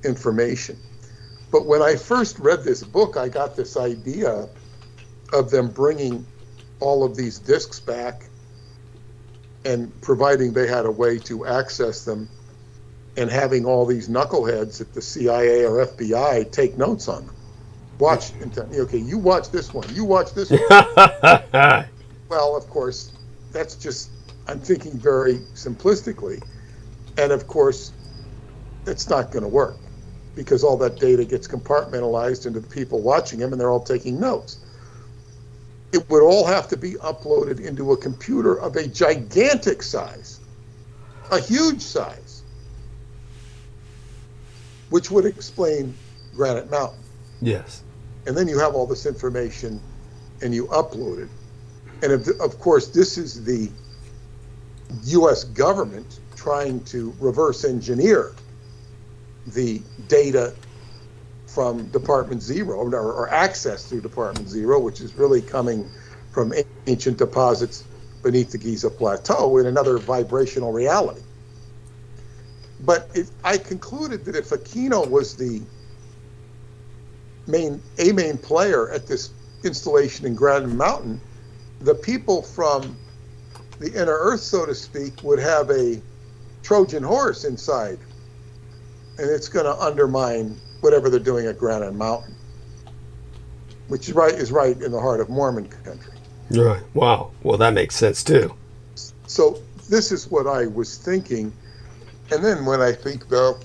information. But when I first read this book, I got this idea of them bringing all of these discs back and providing they had a way to access them, and having all these knuckleheads at the CIA or FBI take notes on them. Watch, and tell me, okay, you watch this one, you watch this one. Well, of course, that's just, I'm thinking very simplistically. And of course, it's not going to work, because all that data gets compartmentalized into the people watching them, and they're all taking notes. It would all have to be uploaded into a computer of a gigantic size, a huge size, which would explain Granite Mountain. Yes. And then you have all this information and you upload it. And of course, this is the US government trying to reverse engineer the data from Department Zero, or access through Department Zero, which is really coming from ancient deposits beneath the Giza Plateau in another vibrational reality. But I concluded that if Aquino was the main player at this installation in Granite Mountain, the people from the inner Earth, so to speak, would have a Trojan horse inside, and it's going to undermine whatever they're doing at Granite Mountain, which is right in the heart of Mormon country. Right. Wow. Well, that makes sense too. So this is what I was thinking, and then when I think, though,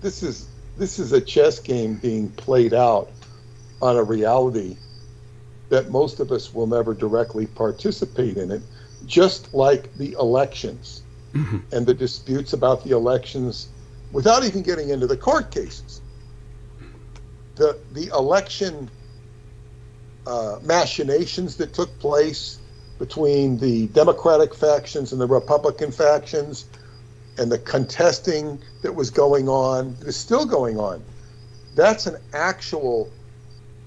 this is a chess game being played out on a reality that most of us will never directly participate in it, just like the elections and the disputes about the elections, without even getting into the court cases. The election machinations that took place between the Democratic factions and the Republican factions, and the contesting that was going on, that is still going on, that's an actual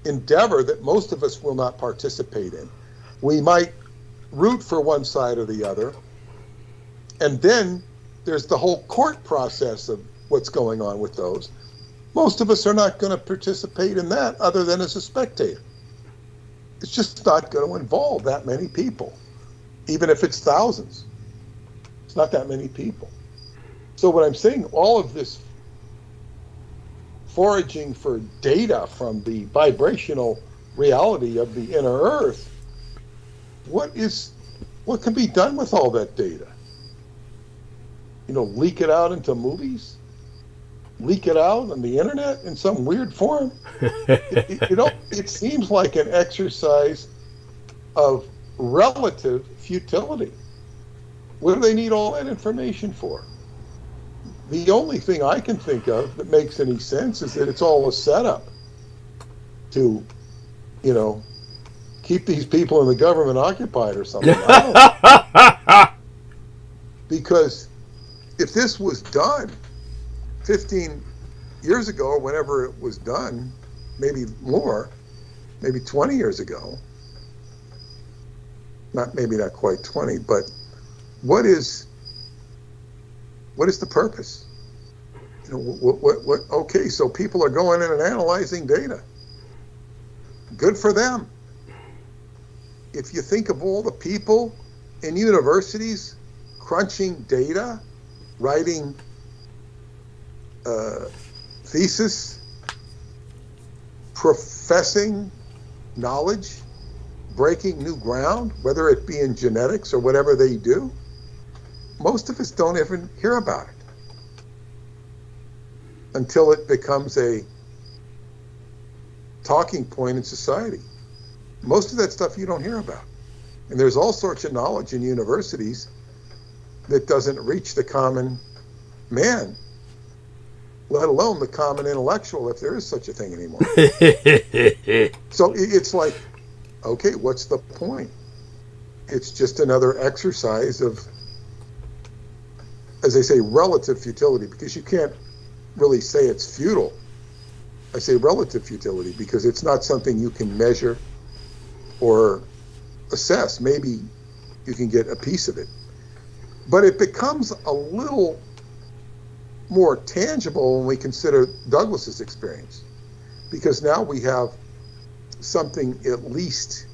endeavor that most of us will not participate in. We might root for one side or the other, and then there's the whole court process of what's going on with those. Most of us are not going to participate in that other than as a spectator. It's just not going to involve that many people, even if it's thousands. It's not that many people. So what I'm saying, all of this foraging for data from the vibrational reality of the inner earth, what can be done with all that data? Leak it out into movies? Leak it out on the internet in some weird form? It seems like an exercise of relative futility. What do they need all that information for? The only thing I can think of that makes any sense is that it's all a setup to, keep these people in the government occupied or something. Because if this was done 15 years ago or whenever it was done, maybe more, maybe 20 years ago, maybe not quite 20, but what is the purpose? Okay, so people are going in and analyzing data. Good for them. If you think of all the people in universities crunching data, writing thesis, professing knowledge, breaking new ground, whether it be in genetics or whatever they do, most of us don't even hear about it until it becomes a talking point in society. Most of that stuff you don't hear about. And there's all sorts of knowledge in universities that doesn't reach the common man, let alone the common intellectual, if there is such a thing anymore. So it's like, okay, what's the point? It's just another exercise of, as they say, relative futility, because you can't really say it's futile. I say relative futility because it's not something you can measure or assess. Maybe you can get a piece of it. But it becomes a little more tangible when we consider Douglas's experience, because now we have something at least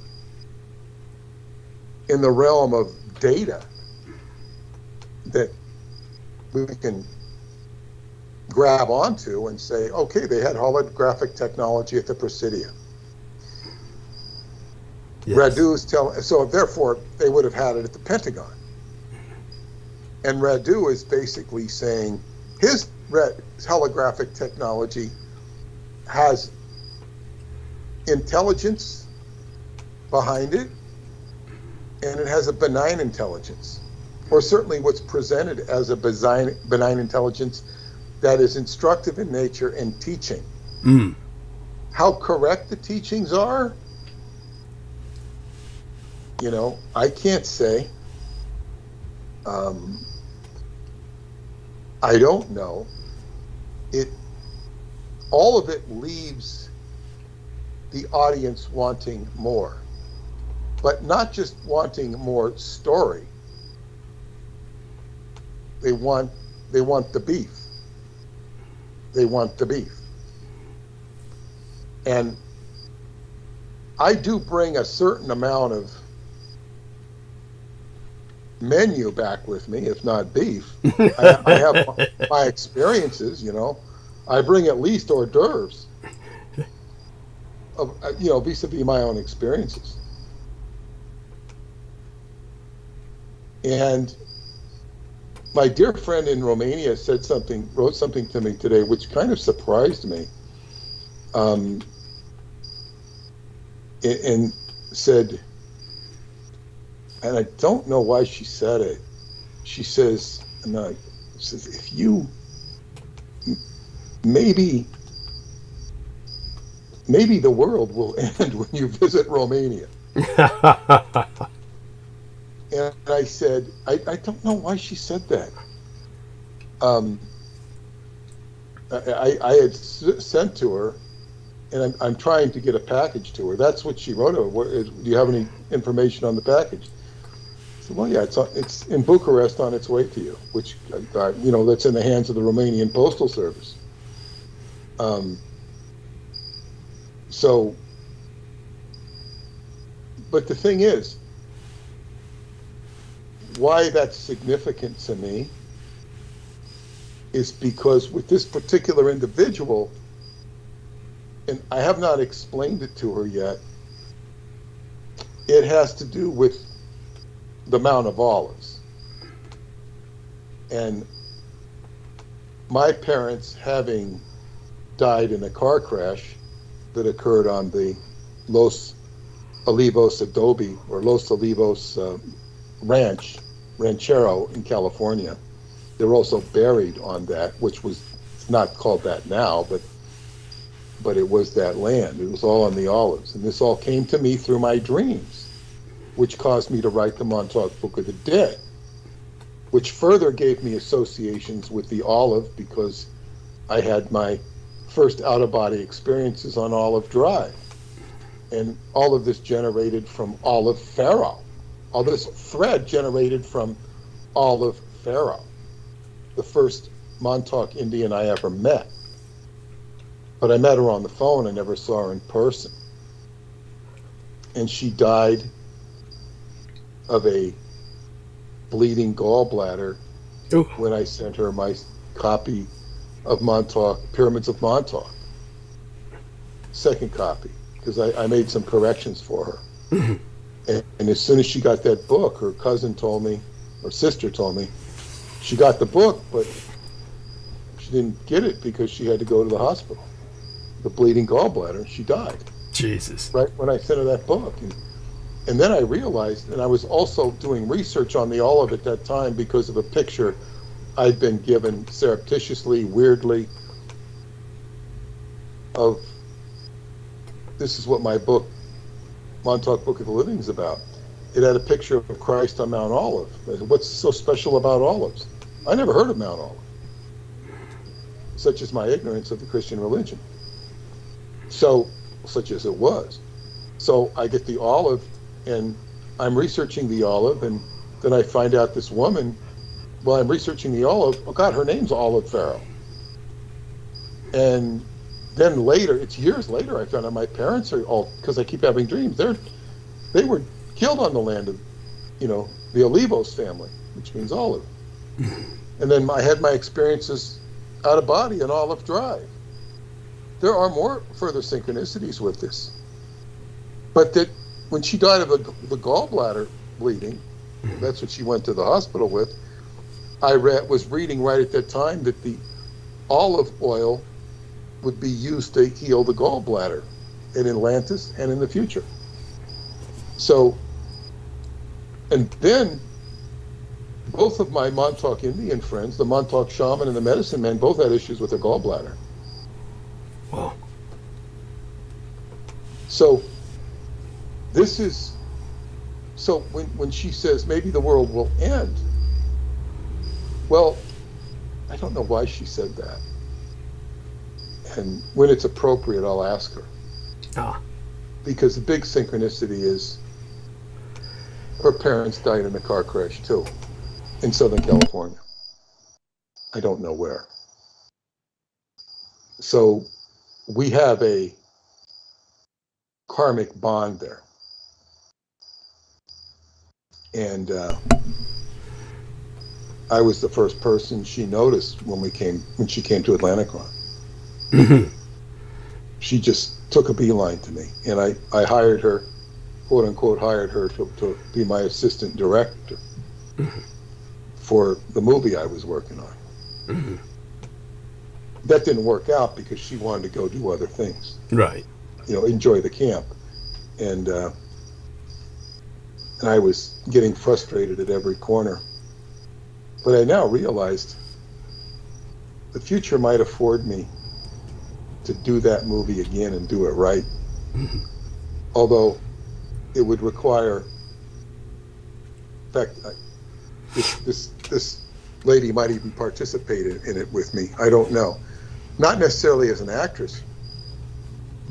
in the realm of data that we can grab onto and say, okay, they had holographic technology at the Presidia. Yes. Radu's telling, so therefore they would have had it at the Pentagon. And Radu is basically saying his holographic technology has intelligence behind it, and it has a benign intelligence, or certainly what's presented as a benign intelligence that is instructive in nature and teaching. Mm. How correct the teachings are, I can't say. I don't know. All of it leaves the audience wanting more, but not just wanting more story. They want the beef. They want the beef. And I do bring a certain amount of menu back with me, if not beef. I have my experiences, I bring at least hors d'oeuvres of, vis-a-vis my own experiences. And my dear friend in Romania wrote something to me today, which kind of surprised me. And said, and I don't know why she said it. She says, if you, maybe the world will end when you visit Romania. And I said, I don't know why she said that. I had sent to her, and I'm trying to get a package to her. That's what she wrote. Do you have any information on the package? I said, well, yeah, it's in Bucharest on its way to you, which, that's in the hands of the Romanian Postal Service. So But the thing is, why that's significant to me is because with this particular individual, and I have not explained it to her yet, it has to do with the Mount of Olives. And my parents having died in a car crash that occurred on the Los Olivos Adobe or Los Olivos Ranchero in California. They were also buried on that, which was not called that now, but it was that land. It was all on the olives. And this all came to me through my dreams, which caused me to write the Montauk Book of the Dead, which further gave me associations with the olive because I had my first out-of-body experiences on Olive Drive. And all of this generated from Olive Pharaoh. All this thread generated from Olive Pharaoh, the first Montauk Indian I ever met. But I met her on the phone. I never saw her in person. And she died of a bleeding gallbladder Ooh. when I sent her my copy of Montauk, Pyramids of Montauk. Second copy, because I made some corrections for her. And as soon as she got that book, her cousin told me, or sister told me, she got the book, but she didn't get it because she had to go to the hospital. The bleeding gallbladder, she died. Jesus. Right when I sent her that book. And then I realized, and I was also doing research on the olive at that time because of a picture I'd been given surreptitiously, weirdly, of this is what my book, Montauk Book of the Living, is about. It had a picture of Christ on Mount Olive. What's so special about olives? I never heard of Mount Olive. Such is my ignorance of the Christian religion. So, such as it was. So I get the olive, and I'm researching the olive, and then I find out this woman, while I'm researching the olive, oh God, her name's Olive Pharaoh. And then later, it's years later, I found out my parents are all, because I keep having dreams, they were killed on the land of, the Olivos family, which means olive. And then I had my experiences out of body on Olive Drive. There are more further synchronicities with this. But that when she died of the gallbladder bleeding, that's what she went to the hospital with, I was reading right at that time that the olive oil would be used to heal the gallbladder in Atlantis and in the future. So, and then both of my Montauk Indian friends, the Montauk shaman and the medicine man, both had issues with their gallbladder. Wow. So this is, so when she says maybe the world will end, well, I don't know why she said that. And when it's appropriate, I'll ask her. Ah. Because the big synchronicity is her parents died in a car crash too, in Southern California. I don't know where. So we have a karmic bond there. And I was the first person she noticed when she came to Atlanticon. She just took a beeline to me, and I hired her, quote unquote, hired her to be my assistant director for the movie I was working on. That didn't work out because she wanted to go do other things. Right. Enjoy the camp. And I was getting frustrated at every corner. But I now realized the future might afford me to do that movie again and do it right. Although it would require, in fact, this lady might even participate in it with me. I don't know. Not necessarily as an actress,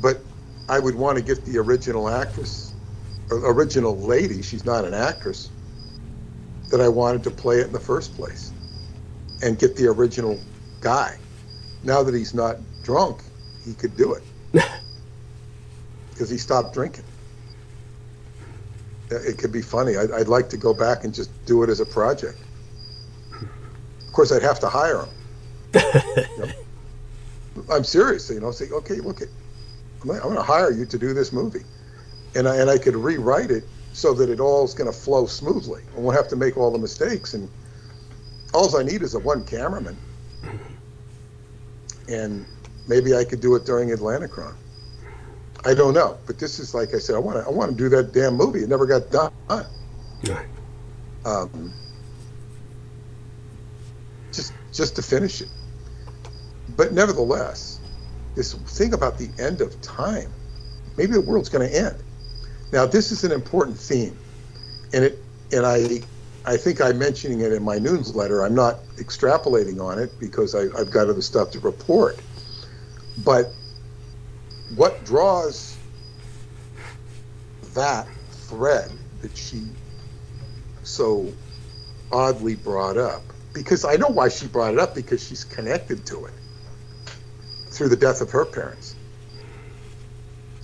but I would want to get the original actress, or original lady, she's not an actress, that I wanted to play it in the first place, and get the original guy. Now that he's not drunk, he could do it. Because he stopped drinking. it could be funny. I'd like to go back and just do it as a project. Of course, I'd have to hire him. You know, I'm serious. Say, okay, look, I'm going to hire you to do this movie, and I could rewrite it so that it all is going to flow smoothly. I won't have to make all the mistakes, and all I need is a one cameraman, and maybe I could do it during Atlanticron. I don't know, but this is, like I said, I want to do that damn movie. It never got done. Just to finish it. But nevertheless, this thing about the end of time, maybe the world's going to end. Now, this is an important theme, and I think I'm mentioning it in my newsletter. I'm not extrapolating on it because I've got other stuff to report. But what draws that thread that she so oddly brought up, because I know why she brought it up, because she's connected to it through the death of her parents,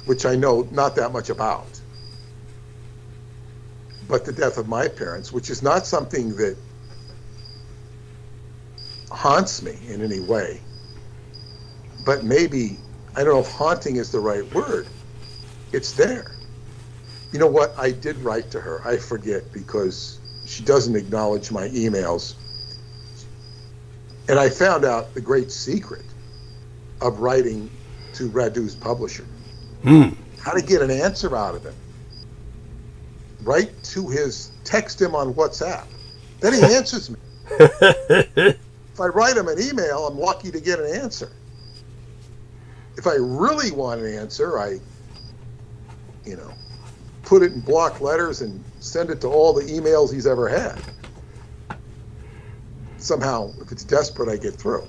which I know not that much about, but the death of my parents, which is not something that haunts me in any way, but maybe, I don't know if haunting is the right word, it's there. You know what, I did write to her, I forget, because she doesn't acknowledge my emails, and I found out the great secret of writing to Radu's publisher. How to get an answer out of him. Text him on WhatsApp. Then he answers me. If I write him an email, I'm lucky to get an answer. If I really want an answer, I put it in block letters and send it to all the emails he's ever had. Somehow, if it's desperate, I get through.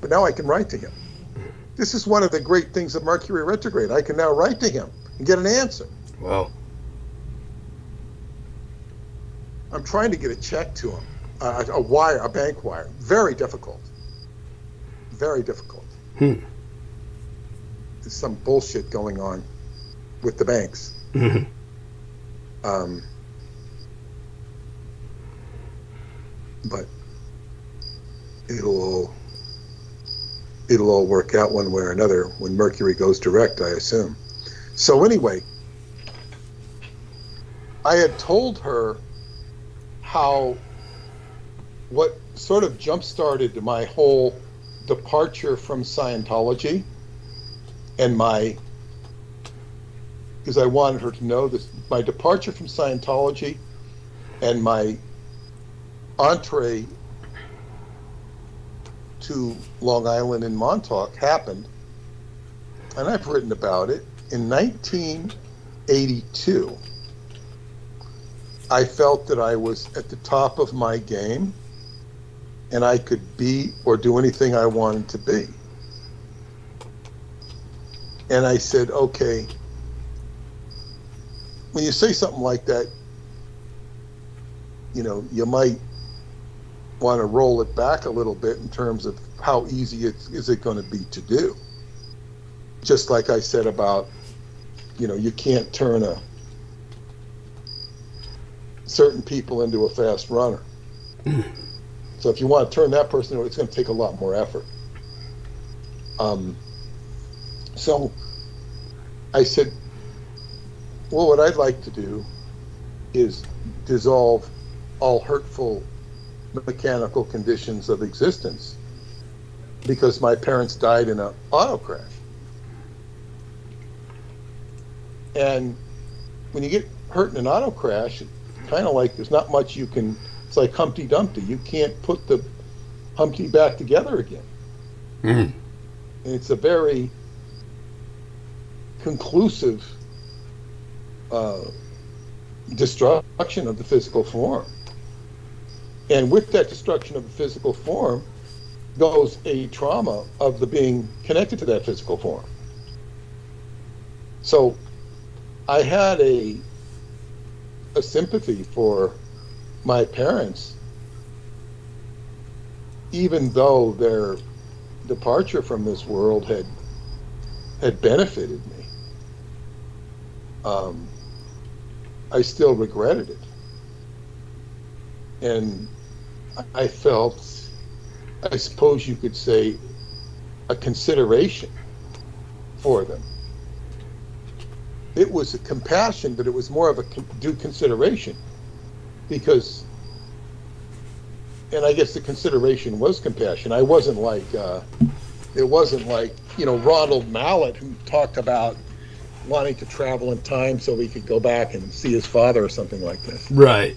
But now I can write to him. This is one of the great things of Mercury retrograde. I can now write to him and get an answer. Wow. I'm trying to get a check to him, a bank wire. Very difficult. Very difficult. There's some bullshit going on with the banks. But it'll all work out one way or another when Mercury goes direct, I assume. So anyway, I had told her what sort of jump-started my whole departure from Scientology, and because I wanted her to know this, my departure from Scientology and my entree to Long Island and Montauk happened, and I've written about it. In 1982, I felt that I was at the top of my game and I could be or do anything I wanted to be. And I said, okay, when you say something like that, you might want to roll it back a little bit in terms of how easy is it going to be to do. Just like I said about, you can't turn certain people into a fast runner. So if you want to turn that person, it's going to take a lot more effort. So I said, well, what I'd like to do is dissolve all hurtful mechanical conditions of existence, because my parents died in an auto crash. And when you get hurt in an auto crash, it's kind of like there's not much you can, it's like Humpty Dumpty. You can't put the Humpty back together again. And it's a very conclusive destruction of the physical form. And with that destruction of the physical form goes a trauma of the being connected to that physical form. So I had a sympathy for my parents, even though their departure from this world had benefited me. I still regretted it. And I felt, I suppose you could say, a consideration for them. It was a compassion, but it was more of a due consideration, because, and I guess the consideration was compassion. I wasn't like, it wasn't like, Ronald Mallet, who talked about wanting to travel in time so he could go back and see his father or something like this. Right.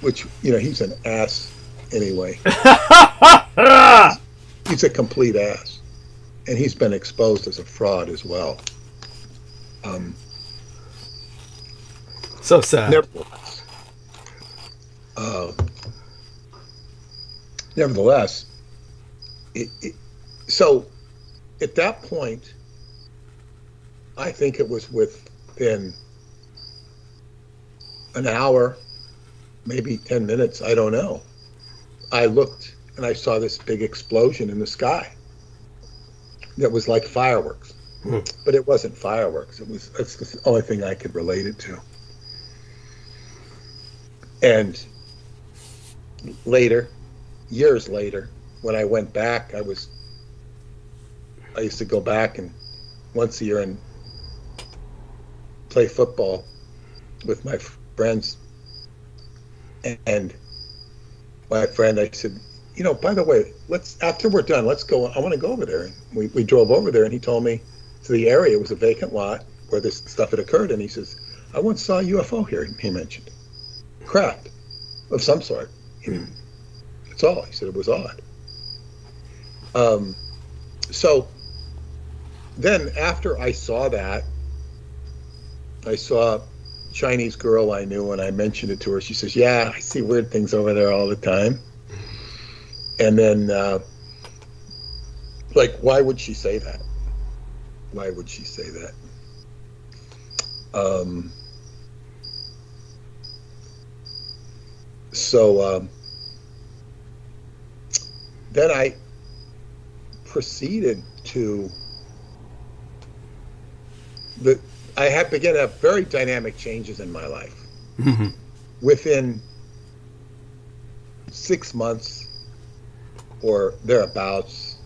Which, he's an ass anyway. He's a complete ass. And he's been exposed as a fraud as well. So sad. Nevertheless, so at that point, I think it was within an hour, maybe 10 minutes, I don't know. I looked and I saw this big explosion in the sky that was like fireworks. But it wasn't fireworks. It's the only thing I could relate it to. And later, years later, when I went back, I used to go back and once a year and play football with my friends. And my friend, I said, by the way, after we're done, let's go. I want to go over there. And we drove over there, and he told me to the area. It was a vacant lot where this stuff had occurred. And he says, I once saw a UFO here, he mentioned. Craft of some sort. That's all. He said it was odd. So then after I saw that, I saw a Chinese girl I knew, and I mentioned it to her. She says, yeah, I see weird things over there all the time. And then, why would she say that? Why would she say that? So then I proceeded to I had begun to have very dynamic changes in my life. Mm-hmm. Within 6 months or thereabouts,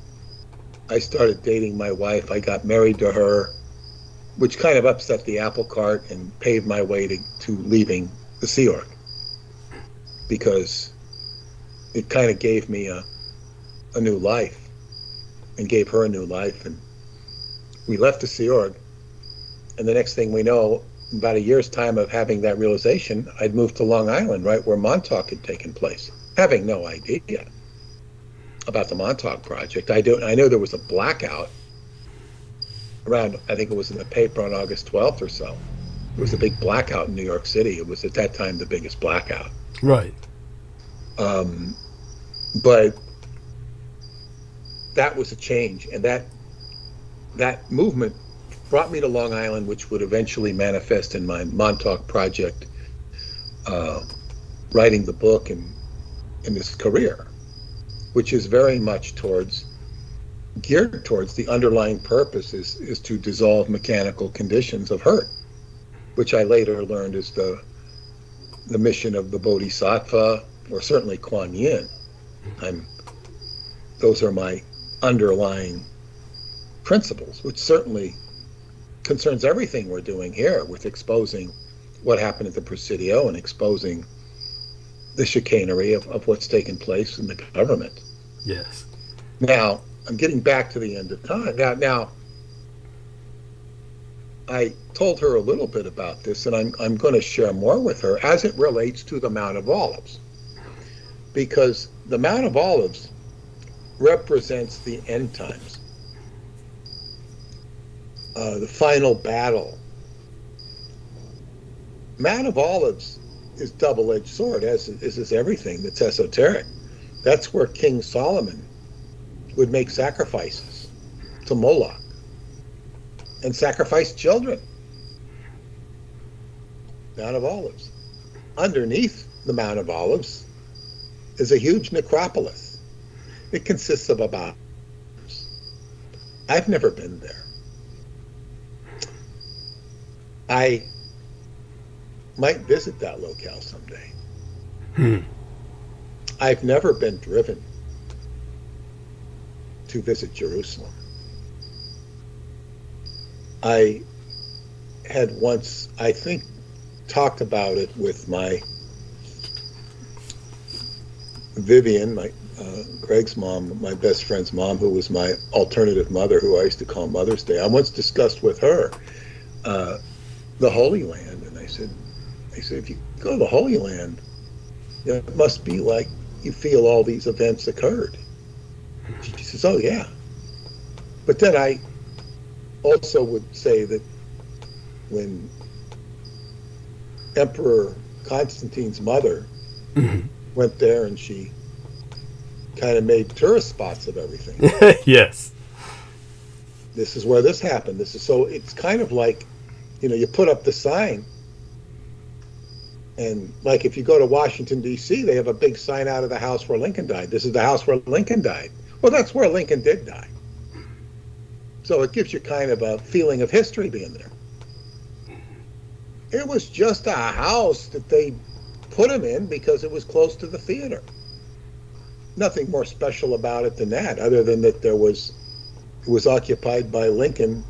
I started dating my wife. I got married to her, which kind of upset the apple cart and paved my way to leaving the Sea Org, because it kind of gave me a new life and gave her a new life. And we left the Sea Org, and the next thing we know, in about a year's time of having that realization, I'd moved to Long Island, right where Montauk had taken place, having no idea about the Montauk Project. I know there was a blackout around, I think it was in the paper on August 12th or so. It was a big blackout in New York City. It was at that time the biggest blackout. Right. But that was a change, and that movement brought me to Long Island, which would eventually manifest in my Montauk Project, writing the book and in this career, which is very much geared towards the underlying purpose is to dissolve mechanical conditions of hurt, which I later learned is the mission of the Bodhisattva, or certainly Kuan Yin. Those are my underlying principles, which certainly concerns everything we're doing here with exposing what happened at the Presidio and exposing the chicanery of what's taken place in the government. Yes. Now, I'm getting back to the end of time. Now, I told her a little bit about this, and I'm going to share more with her as it relates to the Mount of Olives, because the Mount of Olives represents the end times, the final battle. Mount of Olives is double-edged sword, as is everything that's esoteric. That's where King Solomon would make sacrifices to Moloch and sacrifice children. Mount of Olives. Underneath the Mount of Olives is a huge necropolis. It consists of about, I've never been there. I might visit that locale someday. Hmm. I've never been driven to visit Jerusalem. I had once, I think, talked about it with my Vivian, Greg's mom, my best friend's mom, who was my alternative mother, who I used to call Mother's Day. I once discussed with her the Holy Land, and I said, if you go to the Holy Land, it must be like you feel all these events occurred. She says, oh yeah. But then I also would say that when Emperor Constantine's mother went there and she kind of made tourist spots of everything. Yes. This is where this happened. So it's kind of like, you put up the sign, and like if you go to Washington, D.C., they have a big sign out of the house where Lincoln died. This is the house where Lincoln died. Well, that's where Lincoln did die. So it gives you kind of a feeling of history being there. It was just a house that they put him in because it was close to the theater. Nothing more special about it than that, other than that it was occupied by Lincoln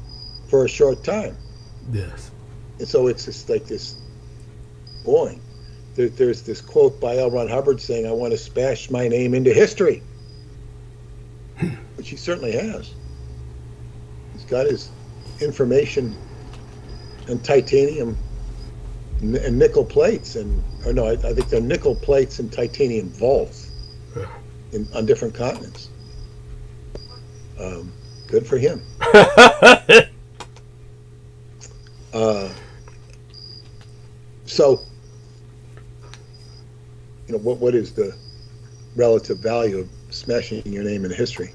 for a short time. Yes. And so it's just like this, boy, there's this quote by L. Ron Hubbard saying, I want to smash my name into history. Which he certainly has. He's got his information and titanium and nickel plates, I think they're nickel plates and titanium vaults on different continents. Good for him. So, what is the relative value of smashing your name in history?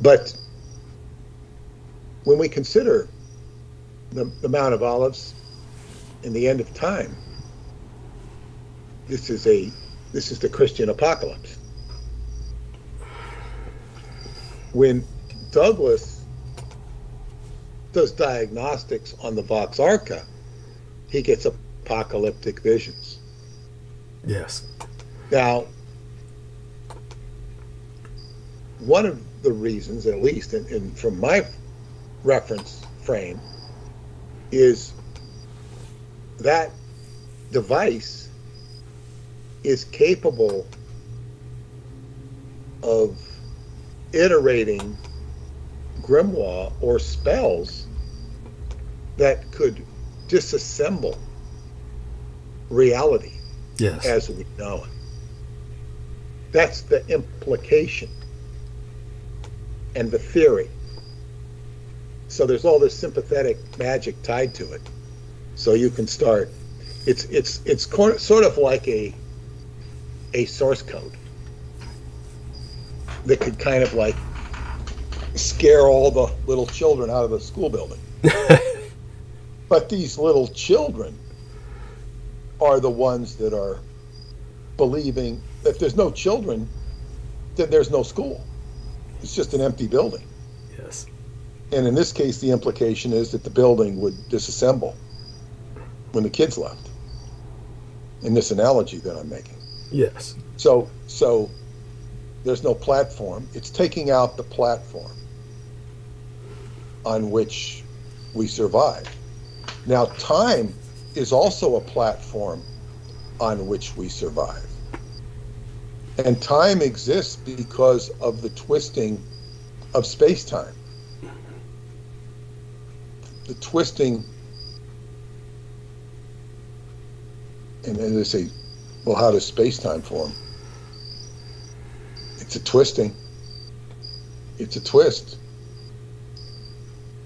But when we consider the Mount of Olives and the end of time, this is the Christian apocalypse. When Douglas does diagnostics on the Vox Arca, he gets apocalyptic visions. Yes. Now, one of the reasons, at least in from my reference frame, is that device is capable of iterating grimoire or spells that could disassemble reality as we know it. That's the implication and the theory. So there's all this sympathetic magic tied to it. So you can start. It's sort of like a source code that could kind of like scare all the little children out of the school building. But these little children are the ones that are believing that if there's no children, then there's no school. It's just an empty building. Yes. And in this case, the implication is that the building would disassemble when the kids left. In this analogy that I'm making. Yes. So there's no platform. It's taking out the platform on which we survive. Now, time is also a platform on which we survive. And time exists because of the twisting of space-time. The twisting, and then they say, well, how does space-time form? It's a twisting. It's a twist.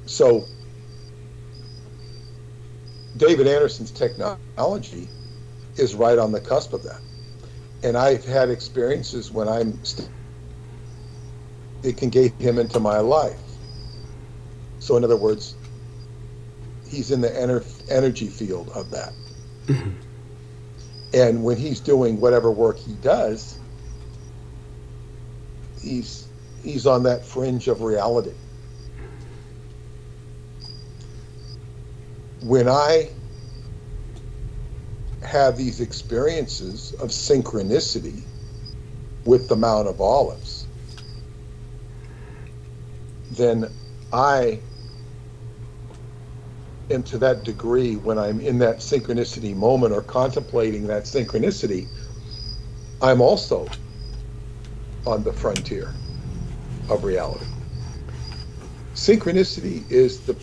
So David Anderson's technology is right on the cusp of that. And I've had experiences when it can get him into my life. So in other words, he's in the energy field of that. Mm-hmm. And when he's doing whatever work he does, he's on that fringe of reality. When I have these experiences of synchronicity with the Mount of Olives, then I am to that degree, when I'm in that synchronicity moment or contemplating that synchronicity, I'm also on the frontier of reality. Synchronicity is the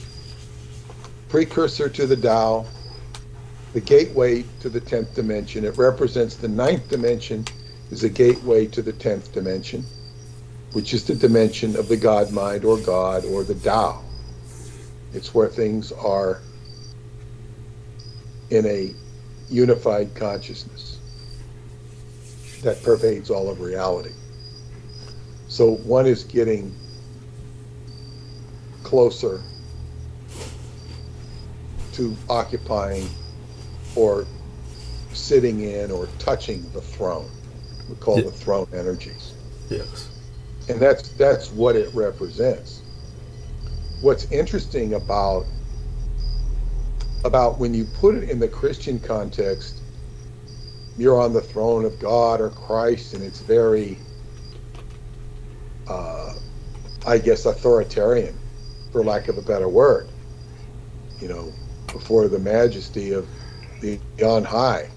precursor to the Tao, the gateway to the 10th dimension. It represents the 9th dimension is a gateway to the 10th dimension, which is the dimension of the God mind or God or the Tao. It's where things are in a unified consciousness that pervades all of reality. So one is getting closer to occupying or sitting in or touching the throne. We call the throne energies. Yes. And that's what it represents. What's interesting about when you put it in the Christian context, you're on the throne of God or Christ, and it's very, I guess, authoritarian, for lack of a better word, before the majesty of the on high.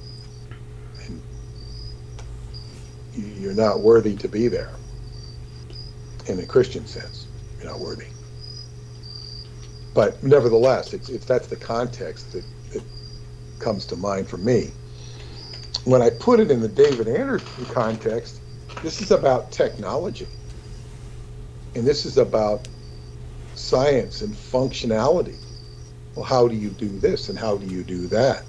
And you're not worthy to be there. In a Christian sense, you're not worthy. But nevertheless, that's the context that comes to mind for me. When I put it in the David Anderson context, this is about technology. And this is about science and functionality. Well, how do you do this and how do you do that?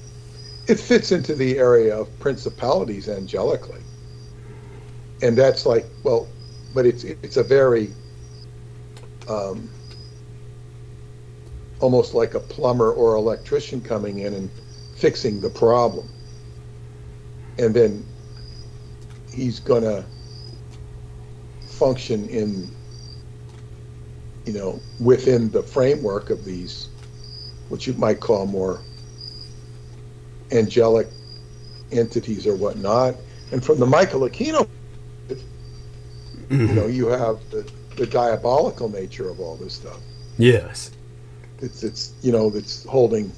It fits into the area of principalities angelically. And that's like, well, but it's a very, almost like a plumber or electrician coming in and fixing the problem. And then he's going to function in, within the framework of these, what you might call more angelic entities or whatnot. And from the Michael Aquino, you have the diabolical nature of all this stuff. Yes. It's holding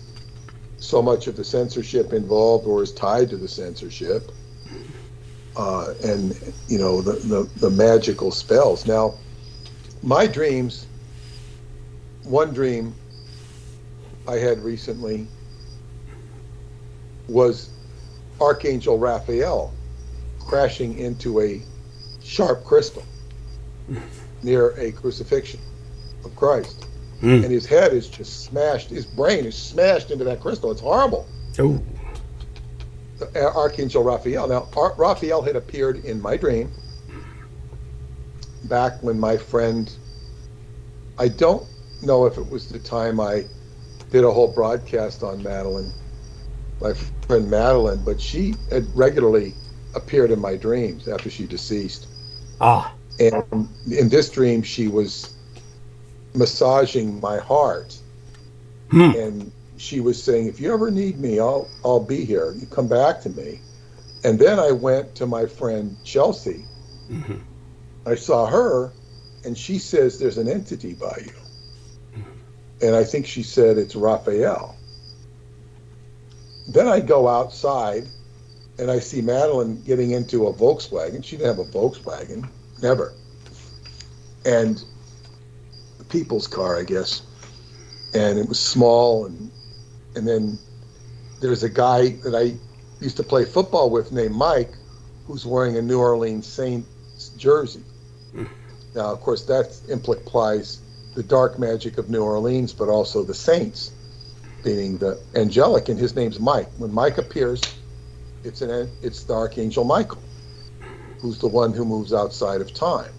so much of the censorship involved or is tied to the censorship, and the magical spells. Now, my dreams. One dream I had recently was Archangel Raphael crashing into a sharp crystal near a crucifixion of Christ. And his head is just smashed, his brain is smashed into that crystal. It's horrible. Oh. Archangel Raphael. Now, Raphael had appeared in my dream back when my friend, I don't know if it was the time I did a whole broadcast on Madeline, my friend Madeline, but she had regularly appeared in my dreams after she deceased. And in this dream, she was massaging my heart, and she was saying, if you ever need me, I'll be here. You come back to me. And then I went to my friend Chelsea. I saw her, and she says there's an entity by you. And I think she said it's Raphael. Then I go outside, and I see Madeline getting into a Volkswagen. She didn't have a Volkswagen, never. And a people's car, I guess. And it was small, and then there's a guy that I used to play football with named Mike, who's wearing a New Orleans Saints jersey. Now, of course, that implies the dark magic of New Orleans, but also the saints being the angelic, and his name's Mike. When Mike appears, it's the Archangel Michael, who's the one who moves outside of time.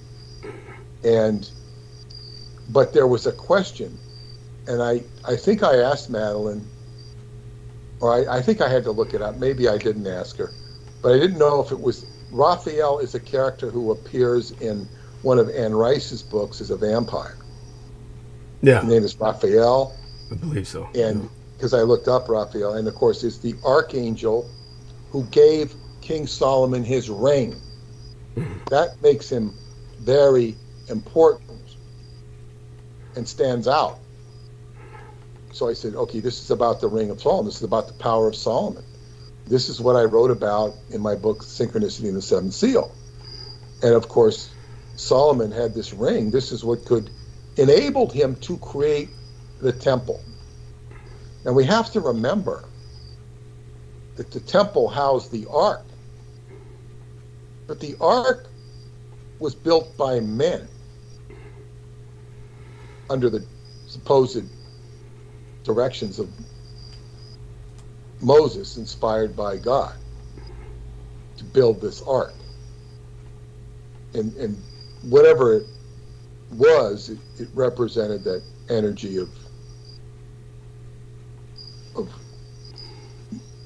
But there was a question, and I think I asked Madeline, or I think I had to look it up. Maybe I didn't ask her, but I didn't know if it was Raphael is a character who appears in one of Anne Rice's books as a vampire. Yeah. His name is Raphael. I believe so. And because I looked up Raphael, and of course it's the archangel who gave King Solomon his ring. That makes him very important and stands out. So I said, okay, this is about the Ring of Solomon. This is about the power of Solomon. This is what I wrote about in my book, Synchronicity and the Seventh Seal. And of course, Solomon had this ring. This is what could enabled him to create the temple. And we have to remember that the temple housed the ark. But the ark was built by men under the supposed directions of Moses, inspired by God, to build this ark. And whatever it was, it represented that energy of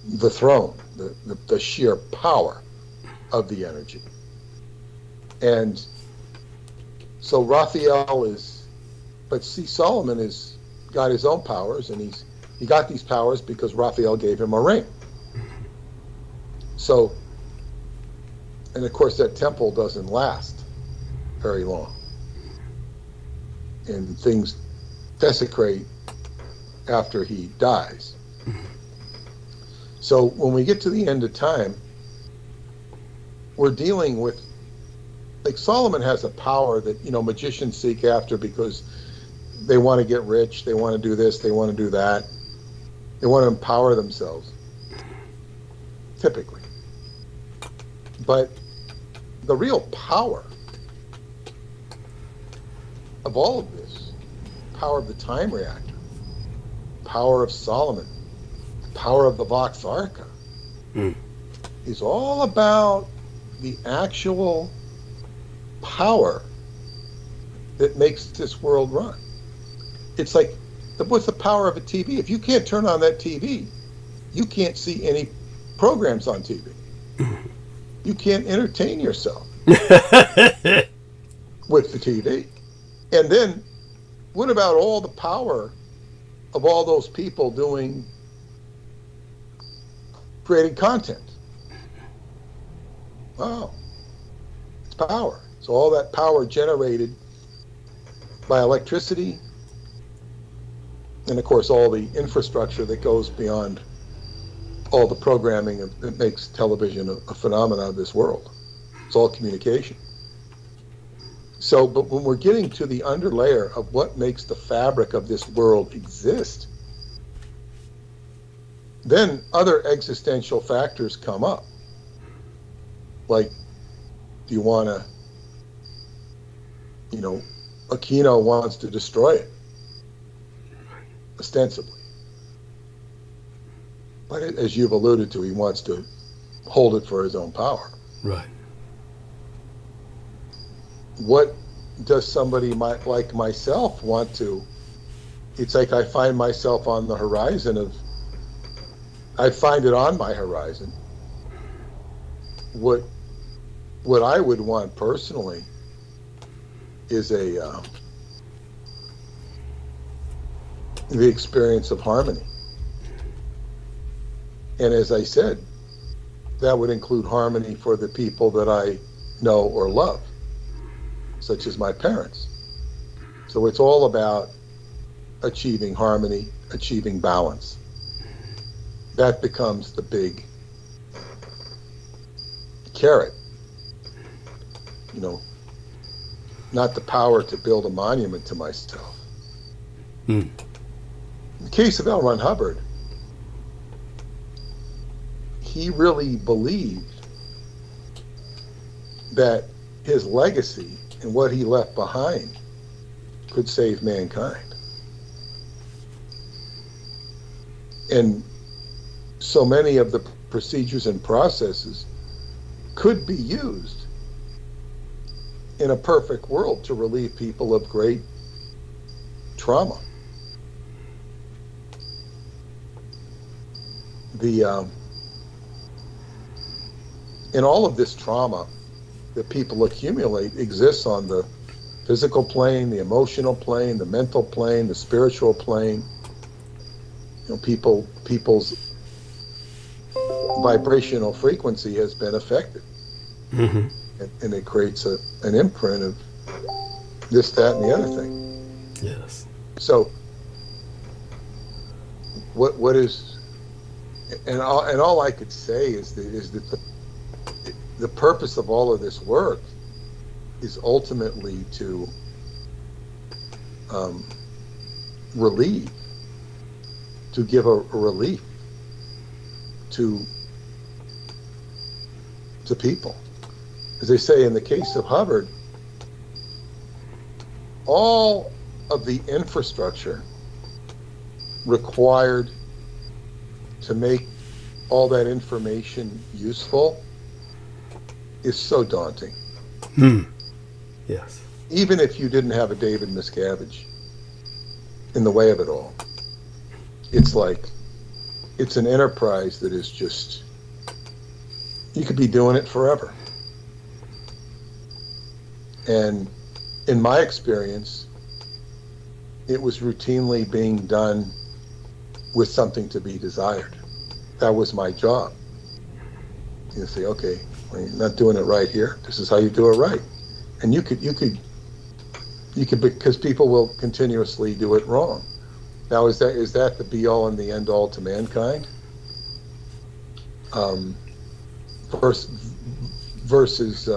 the throne, the sheer power of the energy. And so Raphael is, but see, Solomon is got his own powers, and he got these powers because Raphael gave him a ring. So, and of course that temple doesn't last very long, and things desecrate after he dies. So when we get to the end of time, we're dealing with, like, Solomon has a power that, you know, magicians seek after because they want to get rich, they want to do this, they want to do that, they want to empower themselves, typically. But the real power of all of this, power of the time reactor, power of Solomon, power of the Vox Arca, is all about the actual power that makes this world run. It's like, what's the power of a TV? If you can't turn on that TV, you can't see any programs on TV. You can't entertain yourself with the TV. And then, what about all the power of all those people creating content? Wow, it's power. So all that power generated by electricity, and of course all the infrastructure that goes beyond all the programming that makes television a phenomenon of this world. It's all communication. So, but when we're getting to the underlayer of what makes the fabric of this world exist, then other existential factors come up. Like, do you want to, you know, Aquino wants to destroy it, ostensibly. But as you've alluded to, he wants to hold it for his own power. Right. What does somebody like myself want to? It's like I find myself on the horizon of, I find it on my horizon. What I would want personally is the experience of harmony. And as I said, that would include harmony for the people that I know or love, such as my parents. So it's all about achieving harmony, achieving balance. That becomes the big carrot. You know, not the power to build a monument to myself. In the case of L. Ron Hubbard, he really believed that his legacy and what he left behind could save mankind. And so many of the procedures and processes could be used in a perfect world to relieve people of great trauma. And all of this trauma that people accumulate exists on the physical plane, the emotional plane, the mental plane, the spiritual plane. You know, people's vibrational frequency has been affected. Mm-hmm. And it creates an imprint of this, that, and the other thing. Yes. So, what is, and all I could say is that the purpose of all of this work is ultimately to relieve, to give a relief to people. As they say in the case of Hubbard, all of the infrastructure required to make all that information useful is so daunting. Yes. Even if you didn't have a David Miscavige in the way of it all, it's like, it's an enterprise that is just, you could be doing it forever. And in my experience, it was routinely being done with something to be desired. That was my job. You say, okay, well, you're not doing it right here. This is how you do it right. And you could, because people will continuously do it wrong. Now, is that the be all and the end all to mankind? Versus,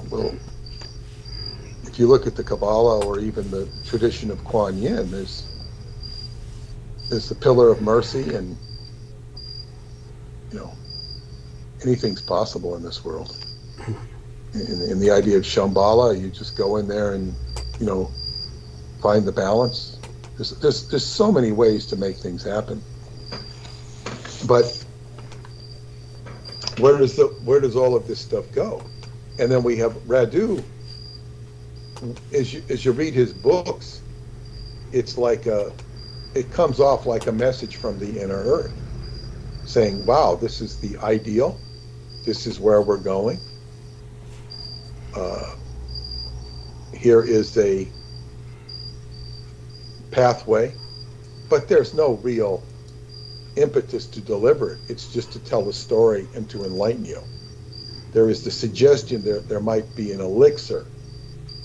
well, if you look at the Kabbalah or even the tradition of Kuan Yin, there's the pillar of mercy, and anything's possible in this world. In the idea of Shambhala, you just go in there and find the balance. There's so many ways to make things happen. But where does all of this stuff go? And then we have Radu. As you read his books, it's like it comes off like a message from the inner earth, saying, "Wow, this is the ideal. This is where we're going. Here is a pathway," but there's no real impetus to deliver it. It's just to tell the story and to enlighten you. There is the suggestion there might be an elixir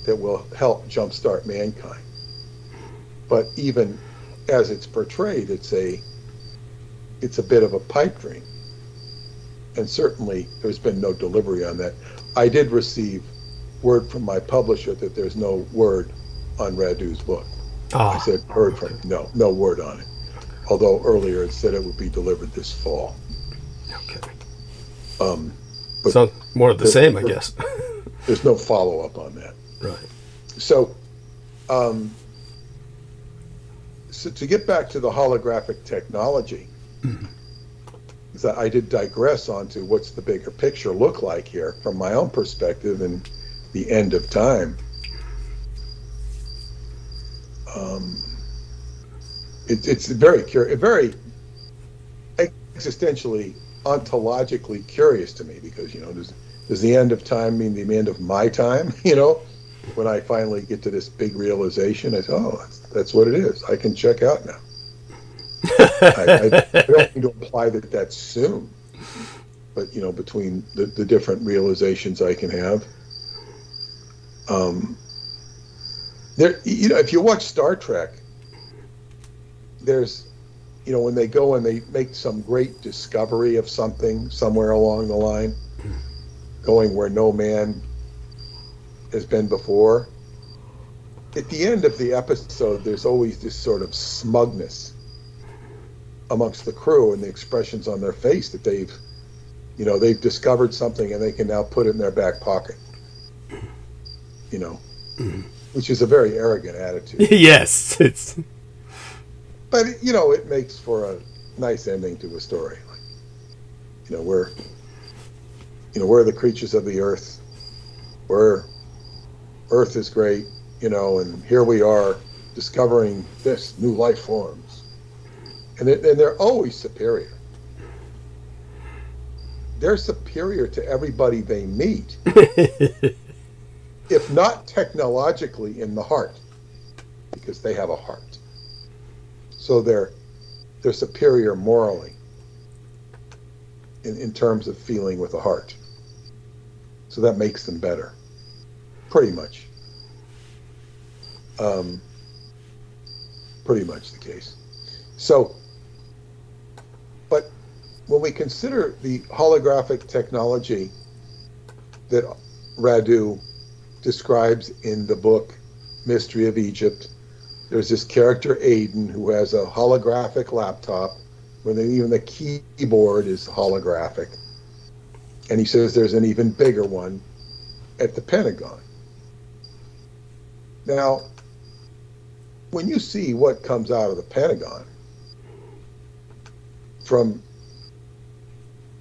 that will help jumpstart mankind. But even as it's portrayed, it's a bit of a pipe dream. And certainly there's been no delivery on that. I did receive word from my publisher that there's no word on Radu's book. I said, heard from him. No word on it. Although earlier it said it would be delivered this fall. Okay. But so more of the same, I guess. There's no follow-up on that. Right. So, so to get back to the holographic technology, I did digress onto what's the bigger picture look like here from my own perspective and the end of time. It's very existentially, ontologically curious to me, because does the end of time mean the end of my time? When I finally get to this big realization, I say, oh, that's what it is. I can check out now. I don't mean to imply that that's soon, but between the different realizations I can have, if you watch Star Trek, there's when they go and they make some great discovery of something somewhere along the line, going where no man has been before. At the end of the episode, there's always this sort of smugness amongst the crew and the expressions on their face that they've discovered something and they can now put it in their back pocket, which is a very arrogant attitude. Yes, but it makes for a nice ending to a story. We're the creatures of the earth. Earth is great, and here we are discovering this new life forms, and they're always superior. They're superior to everybody they meet, if not technologically, in the heart, because they have a heart. So they're superior morally. in terms of feeling with the heart. So that makes them better, pretty much. Pretty much the case. So, but when we consider the holographic technology that Radu describes in the book Mystery of Egypt, there's this character Aiden who has a holographic laptop where even the keyboard is holographic. And he says there's an even bigger one at the Pentagon. Now, when you see what comes out of the Pentagon, from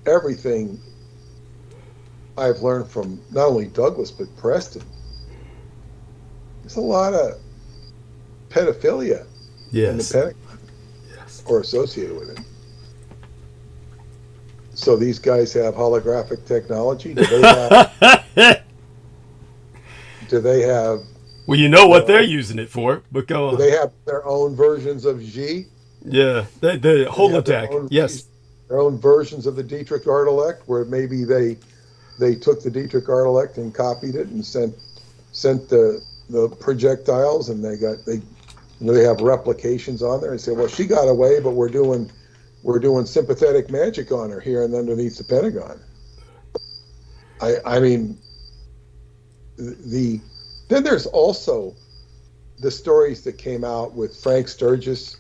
everything I've learned from not only Douglas but Preston, there's a lot of pedophilia in the Pentagon, or associated with it. So these guys have holographic technology? Do they have Well, you know what they're using it for, but go on. Do they have their own versions of J? Yeah, the holodeck, yes. Their own versions of the Dietrich artelect, where maybe they took the Dietrich artelect and copied it and sent the projectiles, and they have replications on there and say, well, she got away, but we're doing sympathetic magic on her here and underneath the Pentagon. I mean, then there's also the stories that came out with Frank Sturgis.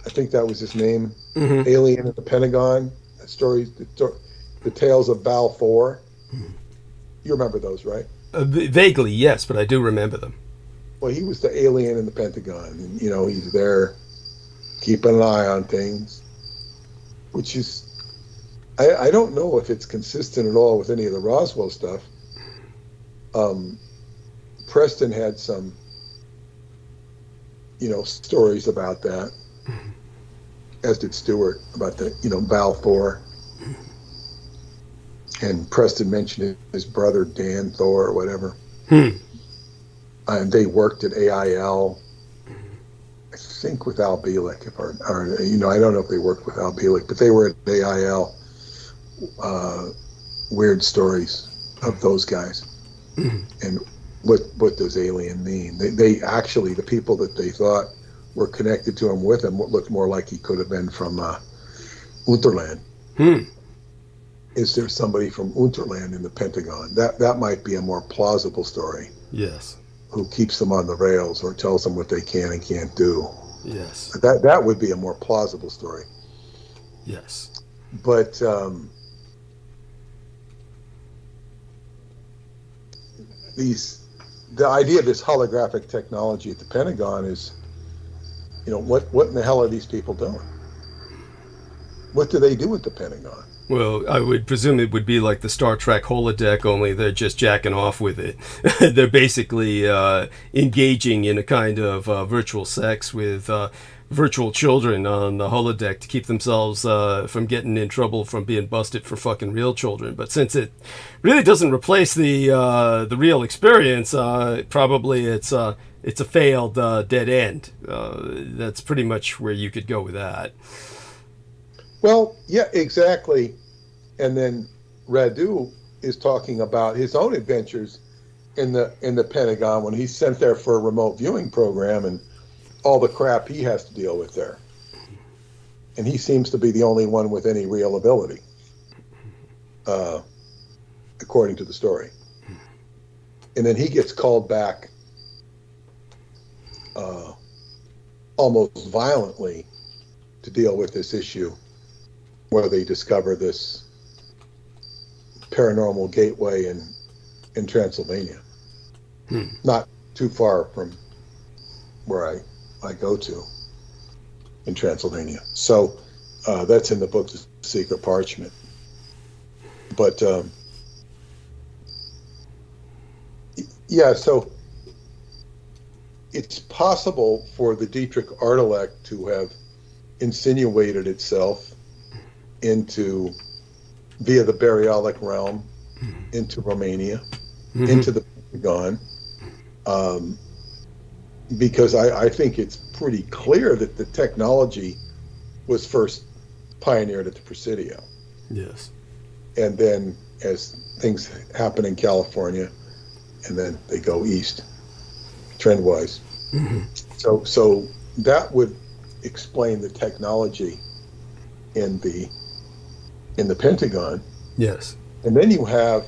I think that was his name. Mm-hmm. Alien in the Pentagon. The tales of Balfour. You remember those, right? Vaguely, yes, but I do remember them. Well, he was the alien in the Pentagon, and he's there keeping an eye on things, which is, I don't know if it's consistent at all with any of the Roswell stuff. Preston had some, stories about that, as did Stewart, about the, Balfour. And Preston mentioned his brother Dan Thor or whatever. And they worked at AIL, I think with Al Bielek, I don't know if they worked with Al Bielek, but they were at AIL. Weird stories of those guys. And what does alien mean? They actually, the people that they thought were connected to him with him looked more like he could have been from Unterland. Is there somebody from Unterland in the Pentagon? That might be a more plausible story. Yes. Who keeps them on the rails or tells them what they can and can't do. Yes. That would be a more plausible story. Yes. But the idea of this holographic technology at the Pentagon is, what in the hell are these people doing? What do they do at the Pentagon? Well, I would presume it would be like the Star Trek holodeck, only they're just jacking off with it. They're basically engaging in a kind of virtual sex with virtual children on the holodeck to keep themselves from getting in trouble from being busted for fucking real children. But since it really doesn't replace the real experience, probably it's a failed dead end. That's pretty much where you could go with that. Well, yeah, exactly. And then Radu is talking about his own adventures in the Pentagon when he's sent there for a remote viewing program and all the crap he has to deal with there. And he seems to be the only one with any real ability, according to the story. And then he gets called back almost violently to deal with this issue, where they discover this paranormal gateway in Transylvania, not too far from where I go to in Transylvania. So that's in the book, The Secret Parchment. But yeah, so it's possible for the Dietrich artelect to have insinuated itself via the Baryolic realm into Romania, into the Pentagon, because I think it's pretty clear that the technology was first pioneered at the Presidio. Yes. And then as things happen in California, and then they go east, trend-wise. Mm-hmm. So that would explain the technology in the Pentagon. Yes. And then you have,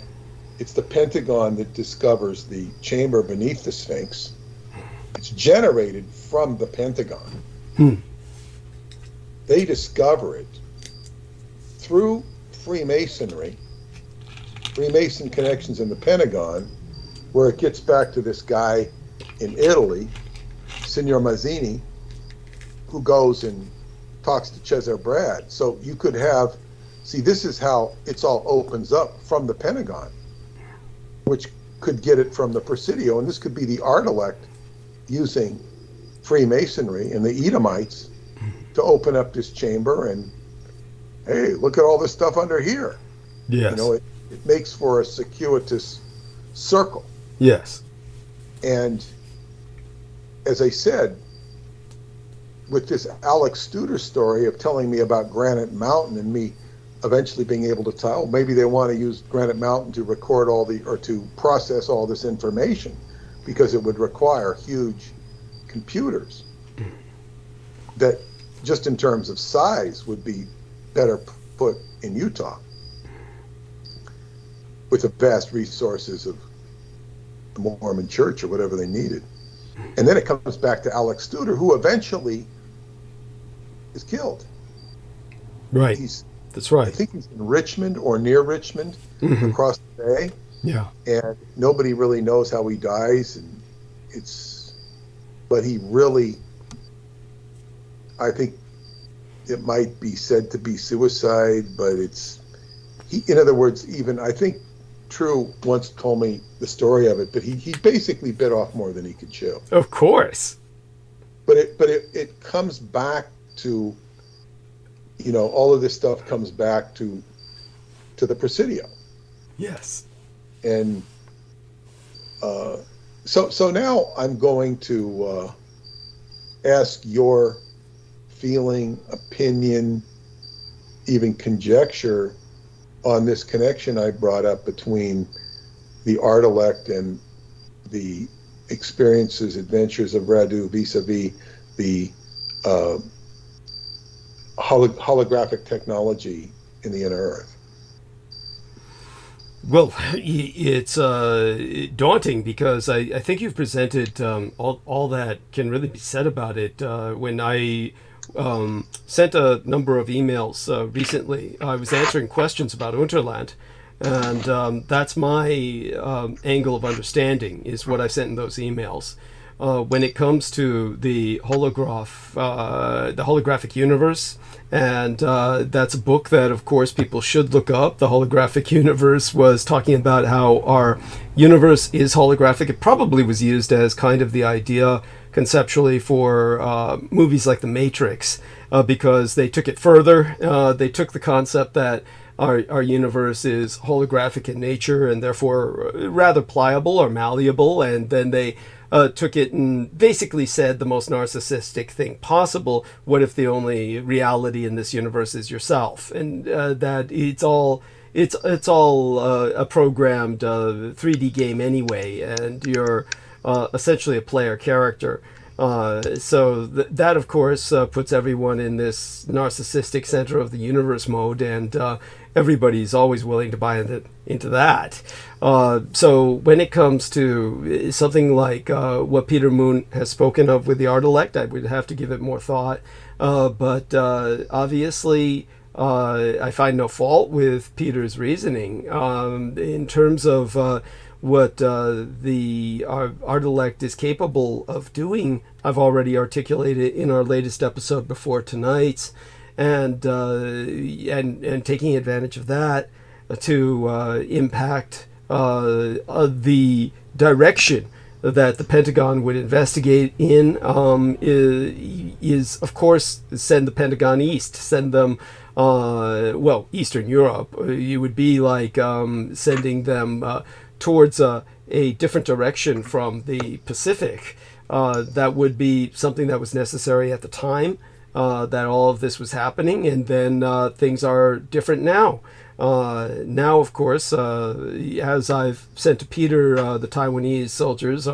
it's the Pentagon that discovers the chamber beneath the Sphinx. It's generated from the Pentagon. They discover it through Freemasonry, Freemason connections in the Pentagon, where it gets back to this guy in Italy, Signor Mazzini, who goes and talks to Cesare Brad. So you could have, see, this is how it's all opens up from the Pentagon, which could get it from the Presidio, and this could be the artelect using Freemasonry and the Edomites to open up this chamber and, hey, look at all this stuff under here. Yes. You know, it makes for a circuitous circle. Yes. And as I said, with this Alex Studer story of telling me about Granite Mountain and me eventually being able to tell, maybe they want to use Granite Mountain to record all the, or to process all this information, because it would require huge computers that just in terms of size would be better put in Utah with the vast resources of the Mormon church or whatever they needed. And then it comes back to Alex Studer, who eventually is killed. Right. That's right. I think he's in Richmond or near Richmond, across the bay. Yeah. And nobody really knows how he dies. And but he really, I think it might be said to be suicide, but in other words, even, I think True once told me the story of it, but he basically bit off more than he could chew. Of course. But it comes back to, you know, all of this stuff comes back to the Presidio. Yes. And so now I'm going to ask your feeling, opinion, even conjecture on this connection I brought up between the artelect and the experiences, adventures of Radu vis-a-vis the holographic technology in the inner earth. Well, it's daunting, because I think you've presented all that can really be said about it. When I sent a number of emails recently, I was answering questions about Unterland, and that's my angle of understanding, is what I sent in those emails. When it comes to the holographic universe, and that's a book that, of course, people should look up. The Holographic Universe was talking about how our universe is holographic. It probably was used as kind of the idea conceptually for movies like The Matrix, because they took it further. They took the concept that our universe is holographic in nature and therefore rather pliable or malleable, and then they took it and basically said the most narcissistic thing possible. What if the only reality in this universe is yourself, and that it's all a programmed 3D game anyway, and you're essentially a player character. So that of course puts everyone in this narcissistic center of the universe mode, and everybody's always willing to buy into that. So when it comes to something like what Peter Moon has spoken of with the artelect, I would have to give it more thought. But obviously, I find no fault with Peter's reasoning in terms of what the artelect is capable of doing. I've already articulated in our latest episode before tonight's, and taking advantage of that to impact the direction that the Pentagon would investigate in, is of course send the Pentagon east, send them Eastern Europe. You would be like sending them towards a different direction from the Pacific. That would be something that was necessary at the time. that all of this was happening, and then things are different now. Now, of course, as I've said to Peter, the Taiwanese soldiers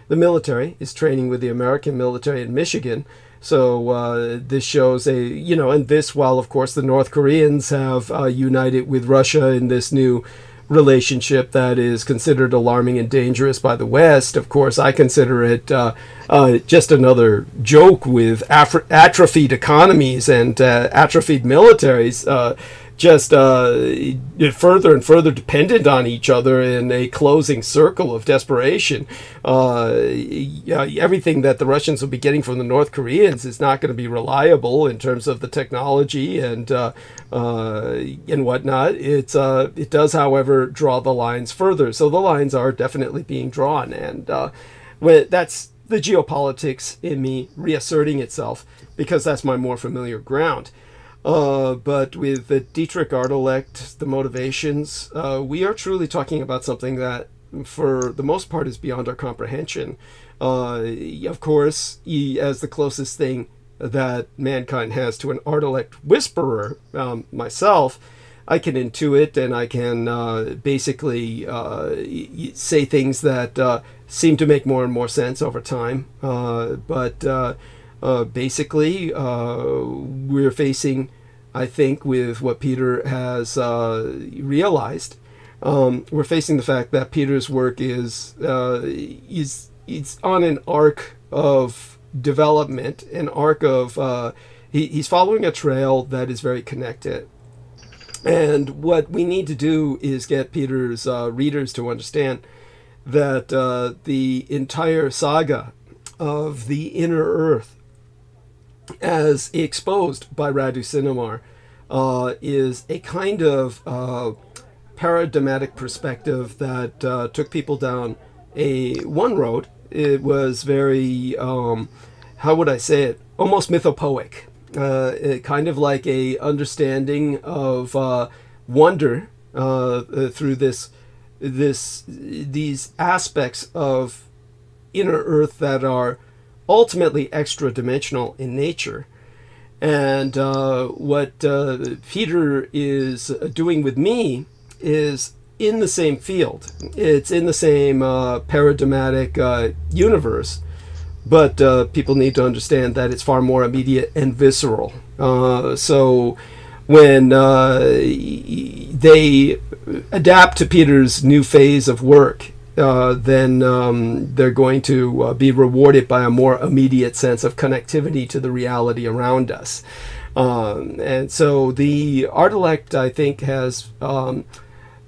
the military is training with the American military in Michigan. So this shows and this, while of course the North Koreans have united with Russia in this new relationship that is considered alarming and dangerous by the West. Of course, I consider it just another joke with atrophied economies and atrophied militaries, just further and further dependent on each other in a closing circle of desperation. Everything that the Russians will be getting from the North Koreans is not going to be reliable in terms of the technology and whatnot. It does, however, draw the lines further. So the lines are definitely being drawn, and that's the geopolitics in me reasserting itself, because that's my more familiar ground. But with the Dietrich artelect, the motivations, we are truly talking about something that, for the most part, is beyond our comprehension. Of course, as the closest thing that mankind has to an artelect whisperer, myself, I can intuit and I can basically say things that seem to make more and more sense over time. But basically, we're facing, I think, with what Peter has realized, we're facing the fact that Peter's work is on an arc of development, an arc of he's following a trail that is very connected. And what we need to do is get Peter's readers to understand that the entire saga of the inner earth, as exposed by Radu Cinnabar, is a kind of paradigmatic perspective that took people down one road. It was very, how would I say it, almost mythopoeic. Kind of like a understanding of wonder through these aspects of inner earth that are ultimately extra-dimensional in nature. And what Peter is doing with me is in the same field. It's in the same paradigmatic universe, but people need to understand that it's far more immediate and visceral. So when they adapt to Peter's new phase of work, then they're going to be rewarded by a more immediate sense of connectivity to the reality around us. And so the artelect, I think, has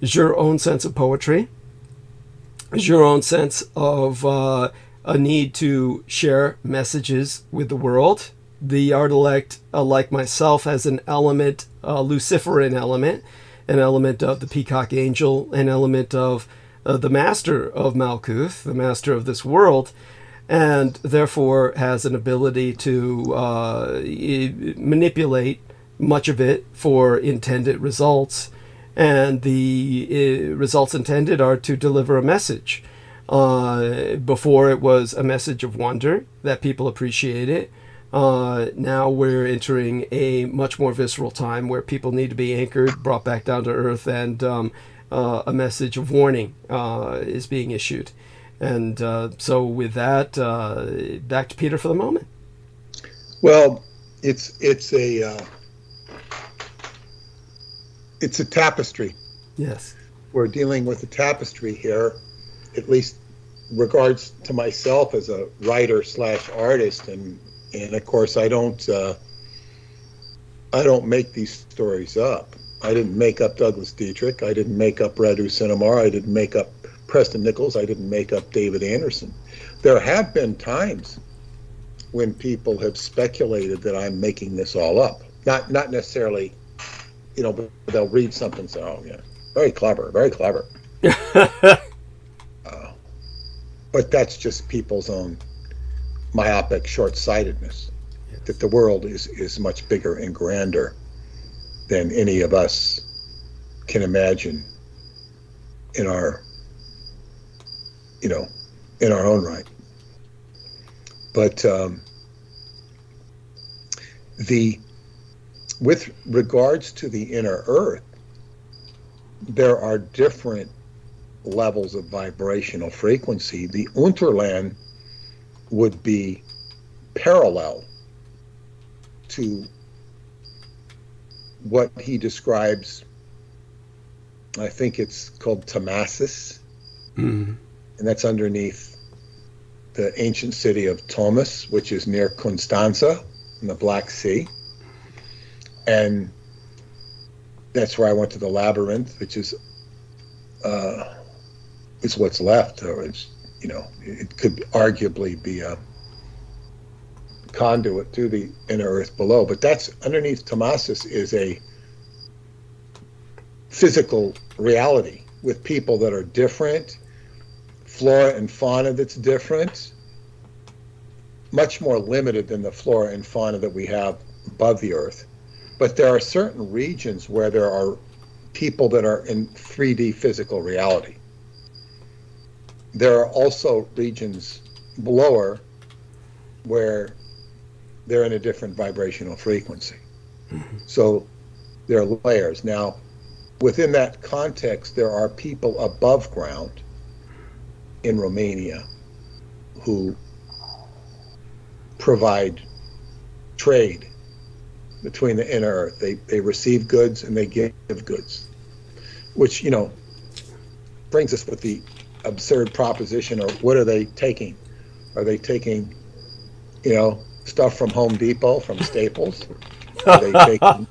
your own sense of poetry, your own sense of a need to share messages with the world. The artelect, like myself, has an element, a Luciferan element, an element of the peacock angel, an element of the master of Malkuth, the master of this world, and therefore has an ability to manipulate much of it for intended results. And the results intended are to deliver a message. Before it was a message of wonder that people appreciate it. Now we're entering a much more visceral time where people need to be anchored, brought back down to earth, and a message of warning is being issued. And so with that, back to Peter for the moment. Well, it's a tapestry. Yes. We're dealing with a tapestry here, at least regards to myself as a writer / artist, and of course I don't make these stories up. I didn't make up Douglas Dietrich. I didn't make up Radu Cinnabar. I didn't make up Preston Nichols. I didn't make up David Anderson. There have been times when people have speculated that I'm making this all up. Not necessarily, but they'll read something and say, "Oh yeah, very clever, very clever." But that's just people's own myopic short-sightedness. Yes. That the world is much bigger and grander than any of us can imagine in our own right. But the with regards to the inner earth, there are different levels of vibrational frequency. The Unterland would be parallel to what he describes, I think it's called Tamasis, and that's underneath the ancient city of Thomas, which is near Constanza in the Black Sea. And that's where I went to the labyrinth, which is what's left, or it's, it could arguably be a conduit to the inner earth below. But that's underneath Tamasis is a physical reality with people that are different, flora and fauna that's different, much more limited than the flora and fauna that we have above the earth. But there are certain regions where there are people that are in 3D physical reality. There are also regions below where they're in a different vibrational frequency. So there are layers. Now, within that context, there are people above ground in Romania who provide trade between the inner earth. They receive goods and they give goods, which, brings us with the absurd proposition, or what are they taking? Are they taking, stuff from Home Depot, from Staples? Are they taking,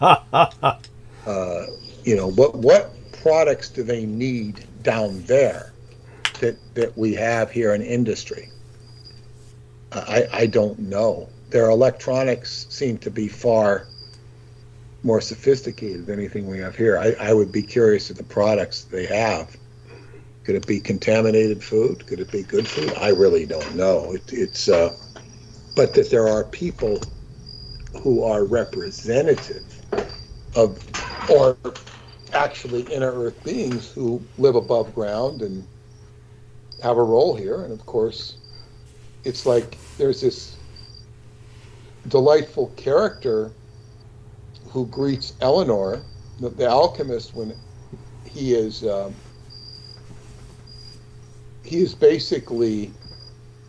what products do they need down there that we have here in industry? I don't know. Their electronics seem to be far more sophisticated than anything we have here. I would be curious of the products they have. Could it be contaminated food? Could it be good food? I really don't know. But that there are people who are representative of, or actually inner earth beings who live above ground and have a role here. And of course, it's like there's this delightful character who greets Eleanor, the alchemist, when he is basically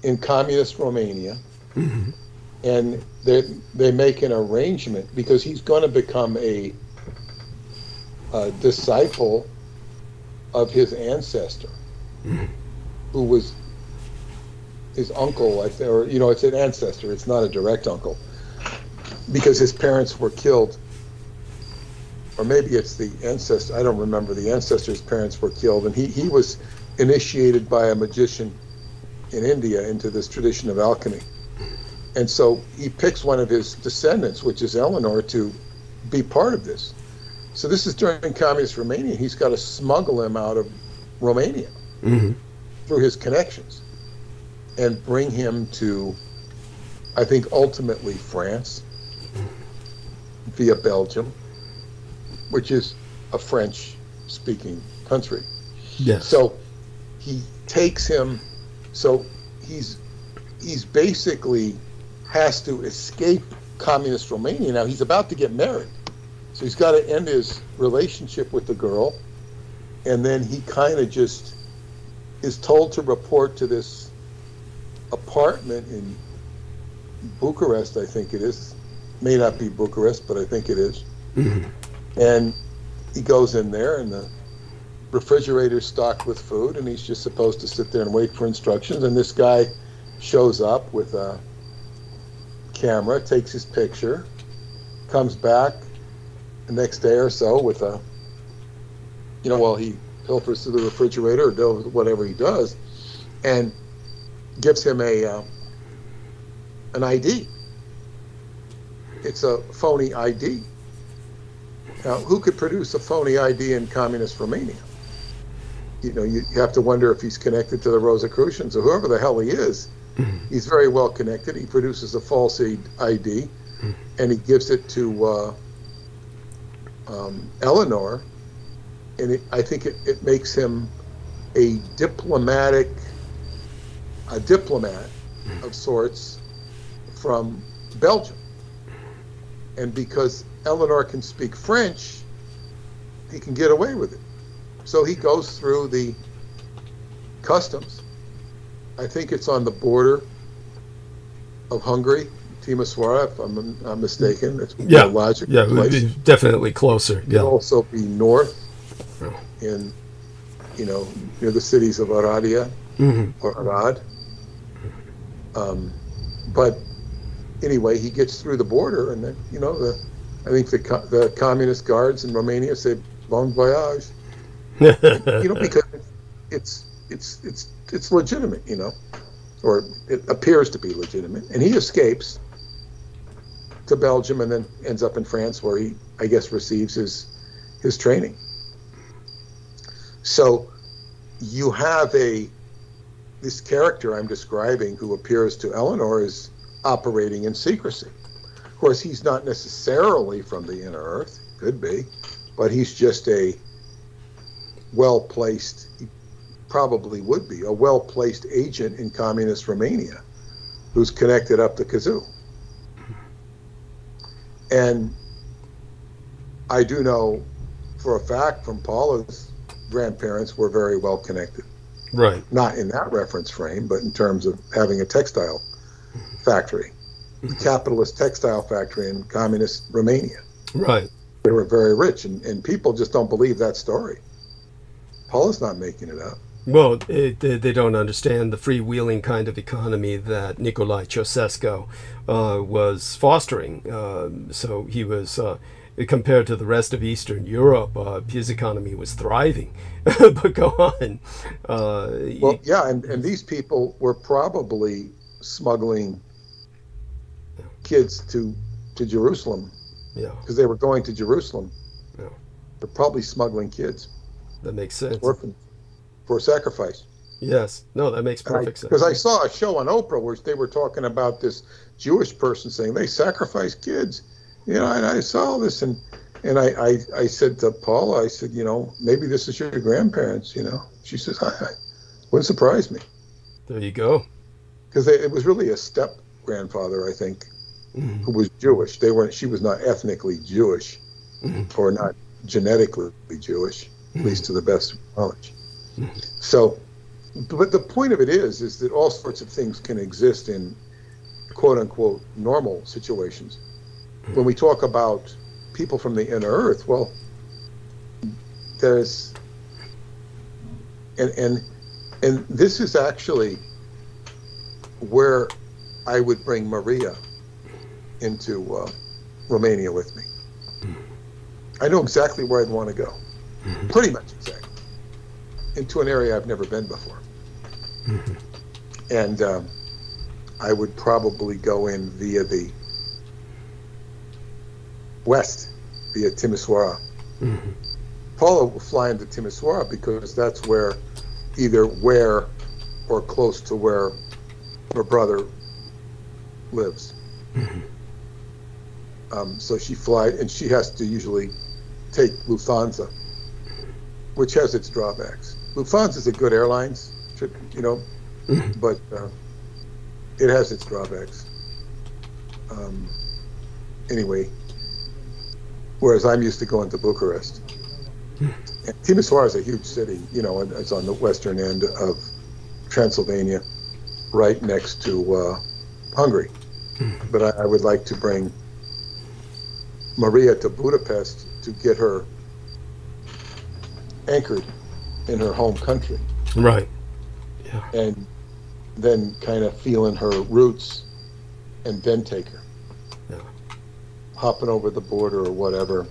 in communist Romania, and they make an arrangement because he's going to become a disciple of his ancestor, who was his uncle, I think, or it's an ancestor. It's not a direct uncle, because his parents were killed, or maybe it's the ancestor. I don't remember. The ancestor's parents were killed, and he was initiated by a magician in India into this tradition of alchemy. And so he picks one of his descendants, which is Eleanor, to be part of this. So this is during communist Romania. He's got to smuggle him out of Romania through his connections and bring him to, I think, ultimately France via Belgium, which is a French-speaking country. Yes. So he takes him, so he's basically has to escape communist Romania. Now he's about to get married, so he's got to end his relationship with the girl, and then he kind of just is told to report to this apartment in Bucharest, I think it is. May not be Bucharest, but I think it is. And he goes in there, and the refrigerator's stocked with food, and he's just supposed to sit there and wait for instructions. And this guy shows up with a camera, takes his picture, comes back the next day or so with a, while he pilfers through the refrigerator or does whatever he does, and gives him an ID. It's a phony ID. Now, who could produce a phony ID in communist Romania? You have to wonder if he's connected to the ‑CHUÐENGGYUÁNJIÉ or whoever the hell he is. He's very well connected. He produces a false ID, and he gives it to Eleanor, and I think it makes him a diplomat of sorts from Belgium. And because Eleanor can speak French, he can get away with it. So he goes through the customs. I think it's on the border of Hungary, Timisoara, if I'm not mistaken. It's Yeah, a logical yeah, it would place. be definitely closer. It'll Yeah, also be north Oh. in, near the cities of Aradia or Arad. But anyway, he gets through the border, and then I think the communist guards in Romania say "Bon voyage," because it's legitimate, or it appears to be legitimate, and he escapes to Belgium and then ends up in France, where he, I guess, receives his training. So you have this character I'm describing who appears to Eleanor is operating in secrecy. Of course, he's not necessarily from the inner earth, could be, but he's just a well-placed, he probably would be, a well-placed agent in communist Romania who's connected up the kazoo. And I do know for a fact from Paula's grandparents were very well connected. right. Not in that reference frame, but in terms of having a textile factory, a capitalist textile factory in communist Romania. Right. They were very rich, and people just don't believe that story. Paula's not making it up. Well, they don't understand the freewheeling kind of economy that Nicolae Ceausescu was fostering. So he was, compared to the rest of Eastern Europe, his economy was thriving. But go on. Well, yeah, and these people were probably smuggling kids to Jerusalem. Yeah. Because they were going to Jerusalem. Yeah. They're probably smuggling kids. That makes sense. Orphans. For sacrifice. Yes. No, that makes perfect sense. Because I saw a show on Oprah where they were talking about this Jewish person saying they sacrifice kids. And I saw this, and I said to Paula, I said, maybe this is your grandparents, She says, I wouldn't surprise me. There you go. Because it was really a step-grandfather, I think, who was Jewish. She was not ethnically Jewish, or not genetically Jewish, at least to the best of knowledge. So, but the point of it is that all sorts of things can exist in quote-unquote normal situations. When we talk about people from the inner earth, well, there's, and this is actually where I would bring Maria into Romania with me. I know exactly where I'd want to go, pretty much exactly, into an area I've never been before. And I would probably go in via the west, via Timisoara. Paula will fly into Timisoara because that's where or close to where her brother lives. So she flies, and she has to usually take Lufthansa, which has its drawbacks. Lufthansa is a good airlines, but it has its drawbacks. Anyway, whereas I'm used to going to Bucharest. And Timisoara is a huge city, and it's on the western end of Transylvania, right next to Hungary. But I would like to bring Maria to Budapest to get her anchored in her home country. Right. Yeah. And then kind of feeling her roots, and then take her. Yeah. Hopping over the border or whatever,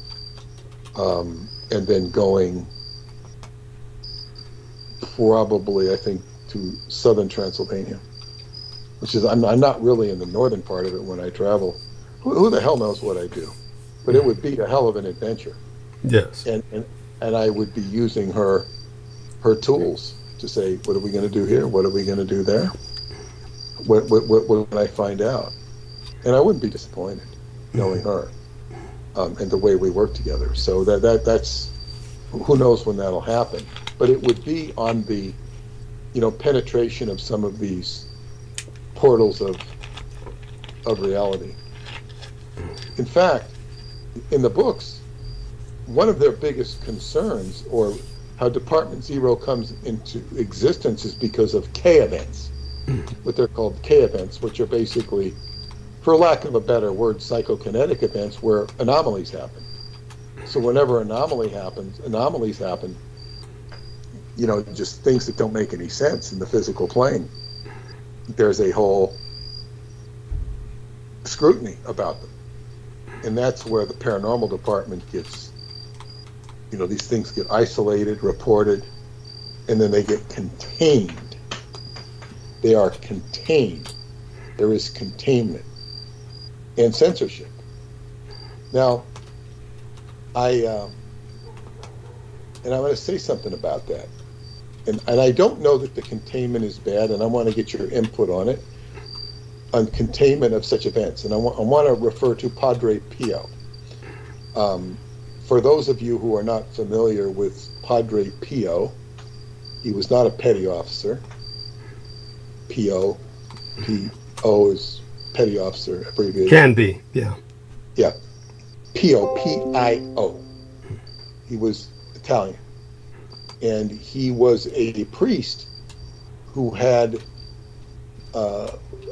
and then going probably, I think, to southern Transylvania, which is, I'm not really in the northern part of it when I travel. Who the hell knows what I do? But it would be a hell of an adventure. Yes. And I would be using her tools to say, what are we going to do here? What are we going to do there? What would I find out? And I wouldn't be disappointed knowing her and the way we work together. So that's, who knows when that'll happen. But it would be on the, penetration of some of these portals of reality. In fact, in the books, one of their biggest concerns, or how Department Zero comes into existence, is because of K events, what they're called K events, which are basically, for lack of a better word, psychokinetic events where anomalies happen. So whenever anomalies happen, just things that don't make any sense in the physical plane, there's a whole scrutiny about them. And that's where the paranormal department gets, these things get isolated, reported, and then they get contained. They are contained. There is containment and censorship. Now, I'm going to say something about that. And I don't know that the containment is bad, and I want to get your input on it, on containment of such events. And I want to refer to Padre Pio. For those of you who are not familiar with Padre Pio, he was not a petty officer. P-O is petty officer abbreviation. Can be, yeah. Yeah. Pio, P-I-O. He was Italian. And he was a priest who had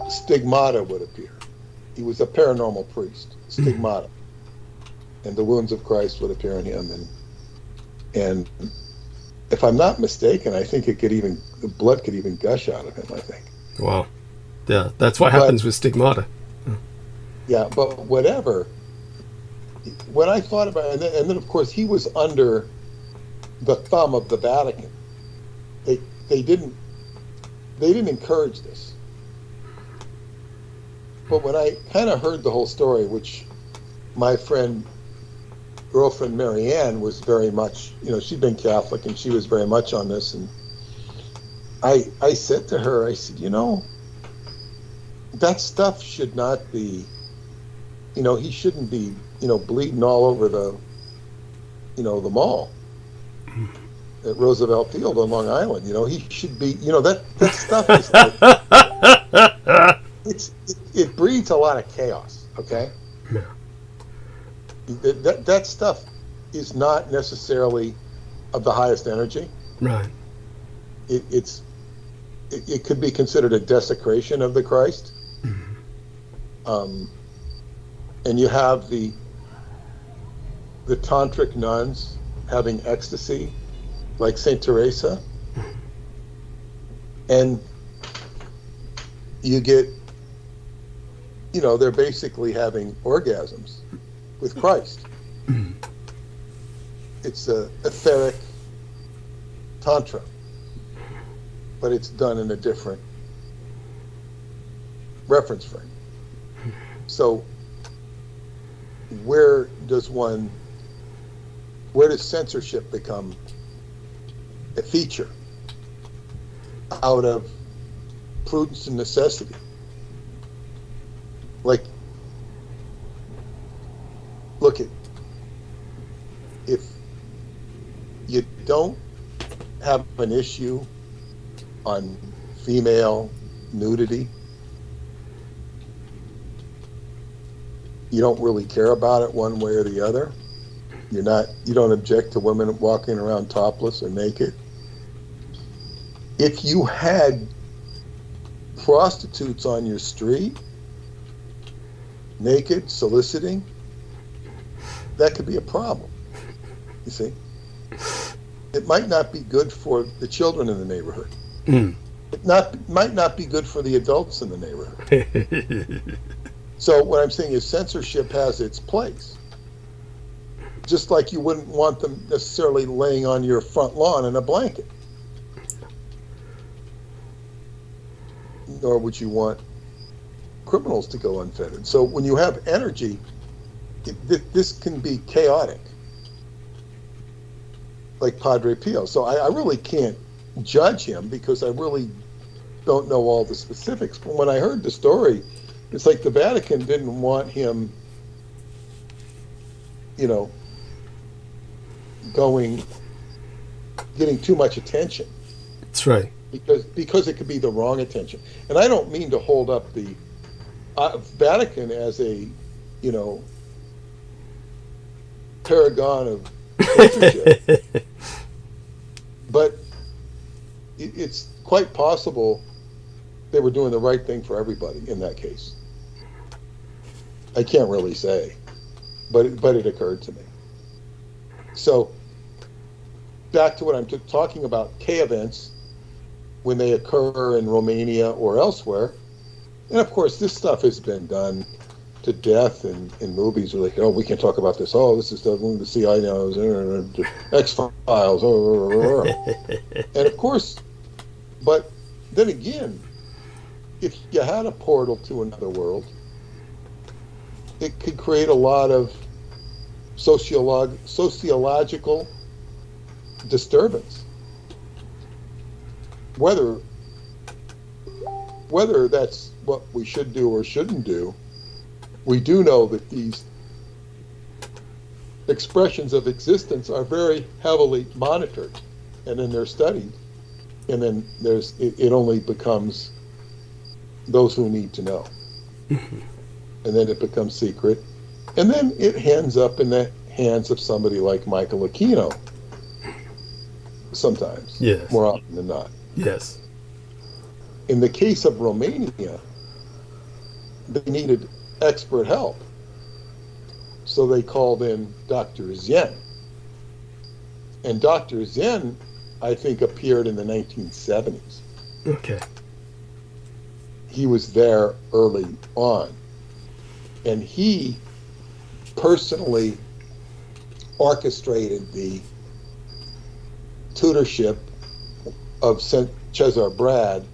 stigmata would appear. He was a paranormal priest, stigmata. And the wounds of Christ would appear on him. And if I'm not mistaken, I think the blood could even gush out of him, I think. Wow. Yeah, that's what happens with stigmata. Yeah, but whatever. When I thought about it, and then of course he was under the thumb of the Vatican. They didn't encourage this. But when I kind of heard the whole story, which my girlfriend Marianne was very much, she'd been Catholic and she was very much on this, and I said to her, I said, that stuff should not be, he shouldn't be, bleeding all over the mall at Roosevelt Field on Long Island. He should be, that stuff is like, it breeds a lot of chaos, okay? Yeah. That stuff is not necessarily of the highest energy. Right. It could be considered a desecration of the Christ. And you have the tantric nuns having ecstasy, like Saint Teresa, and you get, they're basically having orgasms with Christ. It's a etheric tantra, but it's done in a different reference frame. So where does censorship become a feature out of prudence and necessity? Like, look at, if you don't have an issue on female nudity, you don't really care about it one way or the other. You don't object to women walking around topless or naked. If you had prostitutes on your street, naked, soliciting, that could be a problem. You see? It might not be good for the children in the neighborhood. It might not be good for the adults in the neighborhood. So what I'm saying is censorship has its place. Just like you wouldn't want them necessarily laying on your front lawn in a blanket. Nor would you want criminals to go unfettered. So when you have energy, this can be chaotic. Like Padre Pio. So I really can't judge him because I really don't know all the specifics. But when I heard the story, it's like the Vatican didn't want him, getting too much attention. That's right. Because it could be the wrong attention. And I don't mean to hold up the Vatican as a, paragon of censorship. But it's quite possible they were doing the right thing for everybody in that case. I can't really say, but it occurred to me. So back to what I'm talking about, K events, when they occur in Romania or elsewhere, and of course this stuff has been done to death in movies. Where like, oh, we can talk about this. Oh, this is the CIA knows, X-Files, and of course, but then again, if you had a portal to another world, it could create a lot of sociological disturbance. Whether that's what we should do or shouldn't do, we do know that these expressions of existence are very heavily monitored, and then they're studied, and then it only becomes those who need to know. And then it becomes secret, and then it ends up in the hands of somebody like Michael Aquino. Sometimes, yes, more often than not. Yes. In the case of Romania, they needed expert help, so they called in Dr. Zen. And Dr. Zen, I think, appeared in the 1970s. Okay. He was there early on. And he personally orchestrated the tutorship of Cesar Brad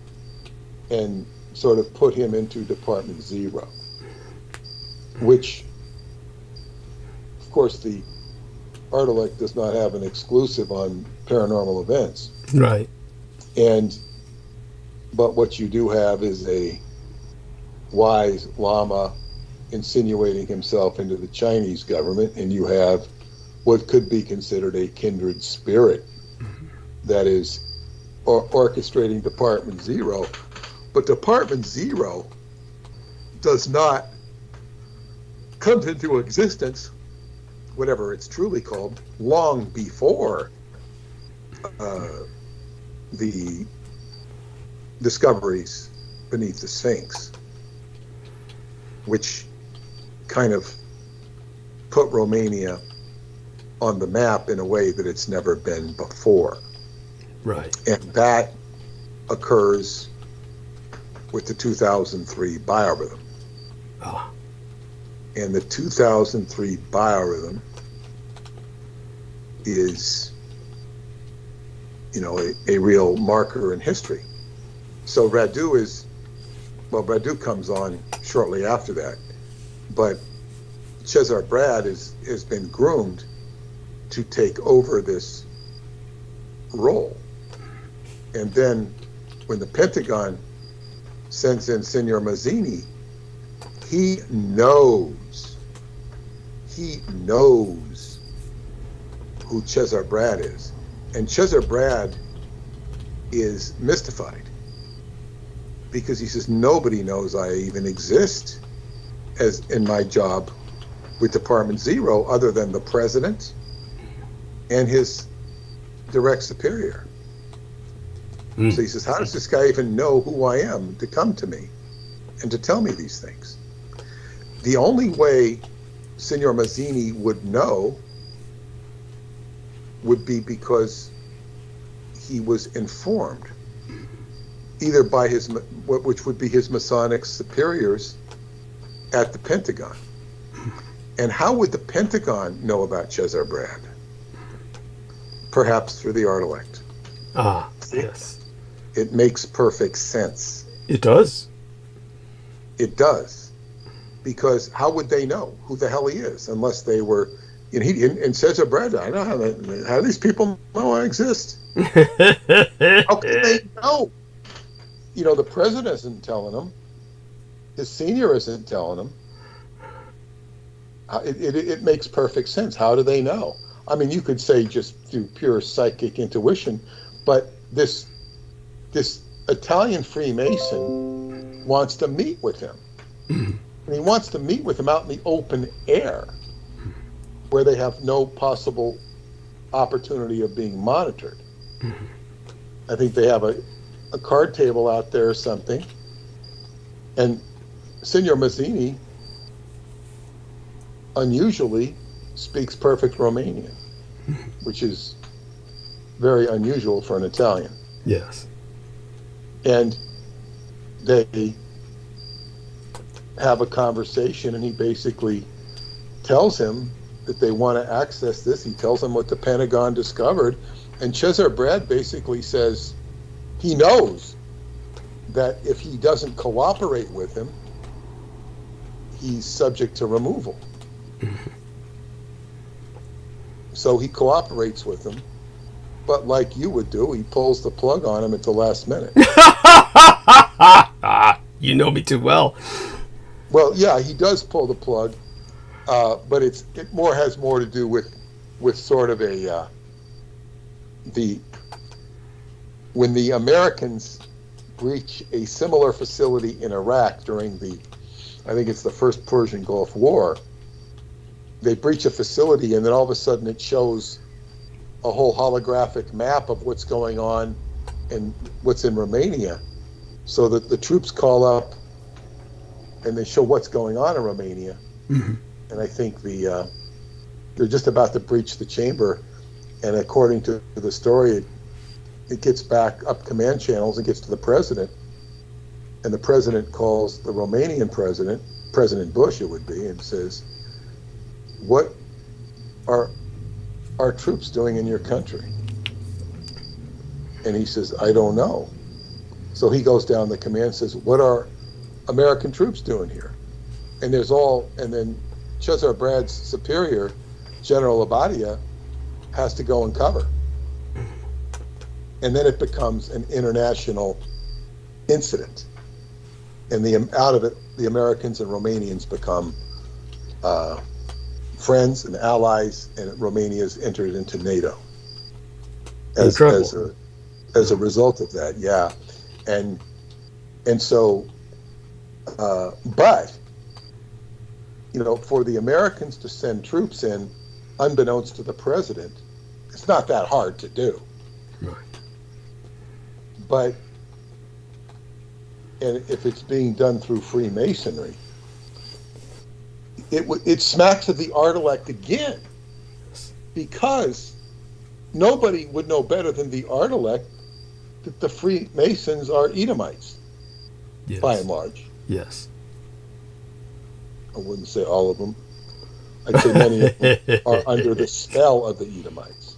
and sort of put him into Department Zero, which, of course, the artelect does not have an exclusive on paranormal events. Right. But what you do have is a wise Lama insinuating himself into the Chinese government, and you have what could be considered a kindred spirit that is orchestrating Department Zero. But Department Zero does not come into existence, whatever it's truly called, long before the discoveries beneath the Sphinx, which kind of put Romania on the map in a way that it's never been before. Right. And that occurs with the 2003 biorhythm. Oh. And the 2003 biorhythm is, a real marker in history. So Radu comes on shortly after that, but Cesar Brad has been groomed to take over this role. And then when the Pentagon sends in Senor Mazzini, he knows who Cesar Brad is. And Cesar Brad is mystified because he says, nobody knows I even exist as in my job with Department Zero other than the president and his direct superior. So he says, how does this guy even know who I am to come to me and to tell me these things? The only way Senor Mazzini would know would be because he was informed, either by which would be his Masonic superiors at the Pentagon. And how would the Pentagon know about Cesar Brad? Perhaps through the artelect. Ah, yes. It makes perfect sense. It does. It does. Because how would they know who the hell he is unless they were, and Cesar Brad, I know how do these people know I exist? How can they know? The president isn't telling them. His senior isn't telling them. It makes perfect sense. How do they know? I mean, you could say just through pure psychic intuition, but this Italian Freemason wants to meet with him. And he wants to meet with him out in the open air. where they have no possible opportunity of being monitored. I think they have a card table out there or something. And Signor Mazzini unusually speaks perfect Romanian, which is very unusual for an Italian. Yes. And they have a conversation, and he basically tells him that they want to access this. He tells him what the Pentagon discovered, and Cesar Brad basically says he knows that if he doesn't cooperate with him, he's subject to removal. So he cooperates with him, but like you would do, he pulls the plug on him at the last minute. You know me too well. Well, yeah, he does pull the plug, but it has more to do with sort of when the Americans breach a similar facility in Iraq during I think it's the first Persian Gulf War. They breach a facility, and then all of a sudden it shows a whole holographic map of what's going on and what's in Romania, so that the troops call up and they show what's going on in Romania. Mm-hmm. And I think they're just about to breach the chamber, and according to the story, it gets back up command channels and gets to the president, and the president calls the Romanian president, President Bush it would be, and says, "What are our troops doing in your country?" And he says, "I don't know." So he goes down the command and says, "What are American troops doing here?" And then Cesar Brad's superior, General Abadia, has to go and cover. And then it becomes an international incident. And out of it, the Americans and Romanians become friends and allies, and Romania's entered into NATO as a result of that. Yeah, and so, but for the Americans to send troops in, unbeknownst to the president, it's not that hard to do. Right. But if it's being done through Freemasonry, it smacks of the artelect again, because nobody would know better than the artelect that the Freemasons are Edomites, Yes. by and large. Yes. I wouldn't say all of them. I'd say many of them are under the spell of the Edomites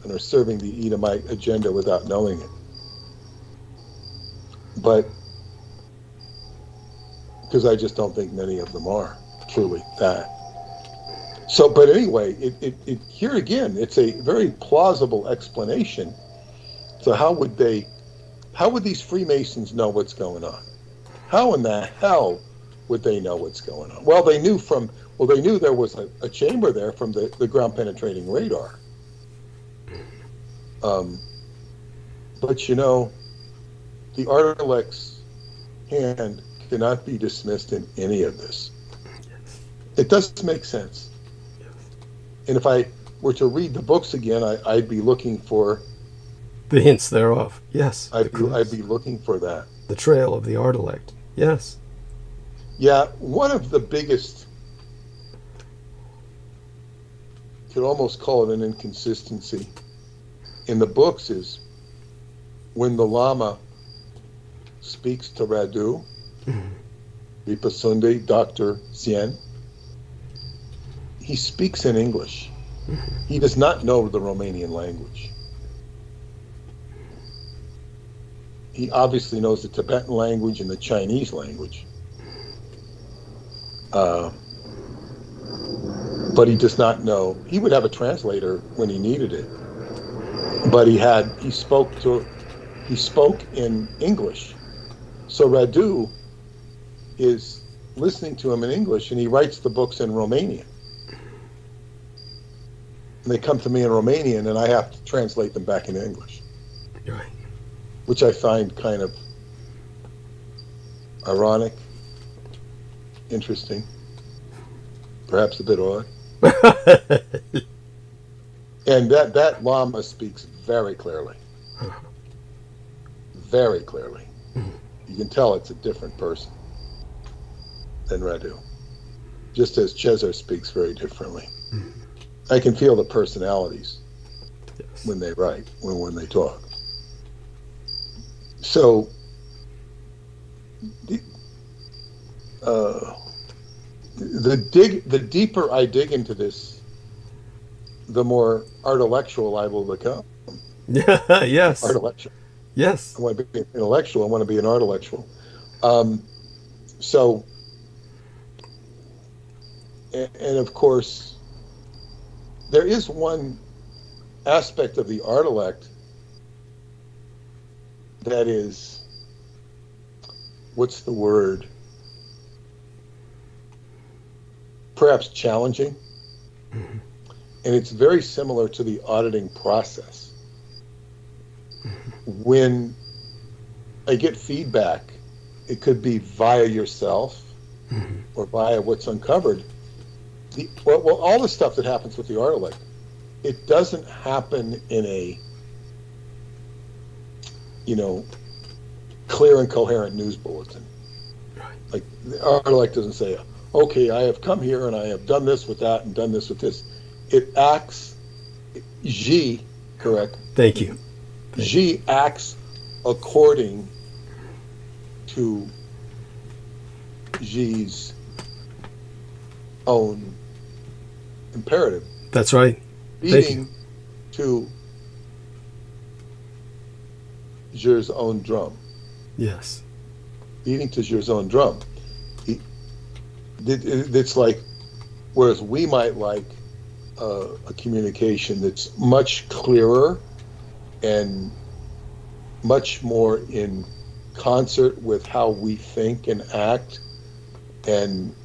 and are serving the Edomite agenda without knowing it. But because I just don't think many of them are truly that. So, but anyway, it here again, it's a very plausible explanation. So how would these Freemasons know what's going on? How in the hell would they know what's going on? Well, they knew there was a chamber there from the ground penetrating radar. But the artelect's hand cannot be dismissed in any of this. It does make sense. And if I were to read the books again, I'd be looking for the hints thereof. Yes. I'd be looking for that. The trail of the artelect. Yes. Yeah, one of the biggest, you could almost call it an inconsistency in the books, is when the Lama speaks to Radu, Vipasunde, Dr. Sien, he speaks in English. He does not know the Romanian language. He obviously knows the Tibetan language and the Chinese language. But he does not know. He would have a translator when he needed it. But he spoke in English. So Radu is listening to him in English, and he writes the books in Romanian. And they come to me in Romanian, and I have to translate them back into English. Right. Which I find kind of ironic, interesting, perhaps a bit odd. And that Lama speaks very clearly. Very clearly. You can tell it's a different person than Radu. Just as Cesar speaks very differently. I can feel the personalities when they write, when they talk. So, the deeper I dig into this, the more artelectual I will become. Yes. Artelectual. Yes. I want to be an intellectual. I want to be an artelectual. So, and of course, there is one aspect of the artelect that is, what's the word? Perhaps challenging. Mm-hmm. And it's very similar to the auditing process. When I get feedback, it could be via yourself or via what's uncovered. Well, all the stuff that happens with the artelect, it doesn't happen in a, clear and coherent news bulletin. Right. Like the artelect doesn't say, okay, I have come here and I have done this with that and done this with this. It acts, G, correct? Thank you. G acts according to G's own imperative. That's right. Beating to Zhir's own drum. Yes. Beating to Zhir's own drum. It's like, whereas we might like a communication that's much clearer and much more in concert with how we think and act and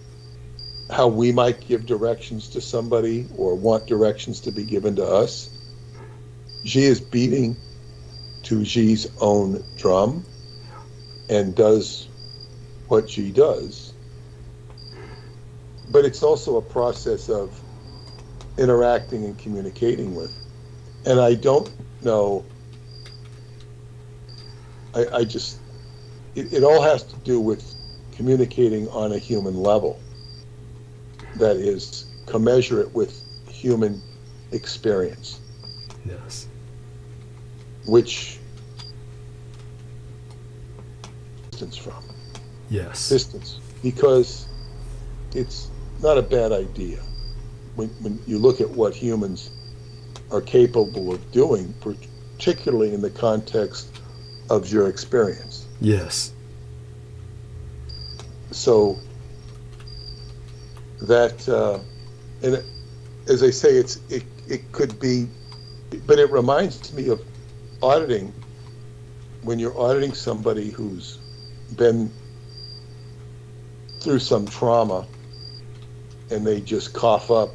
how we might give directions to somebody or want directions to be given to us. Xi is beating to Xi's own drum and does what Xi does. But it's also a process of interacting and communicating with. And I don't know, it all has to do with communicating on a human level. That is, commensurate with human experience. Yes. Which distance from. Yes. Distance. Because it's not a bad idea. When you look at what humans are capable of doing, particularly in the context of your experience. Yes. So that, and as I say, it could be, but it reminds me of auditing, when you're auditing somebody who's been through some trauma and they just cough up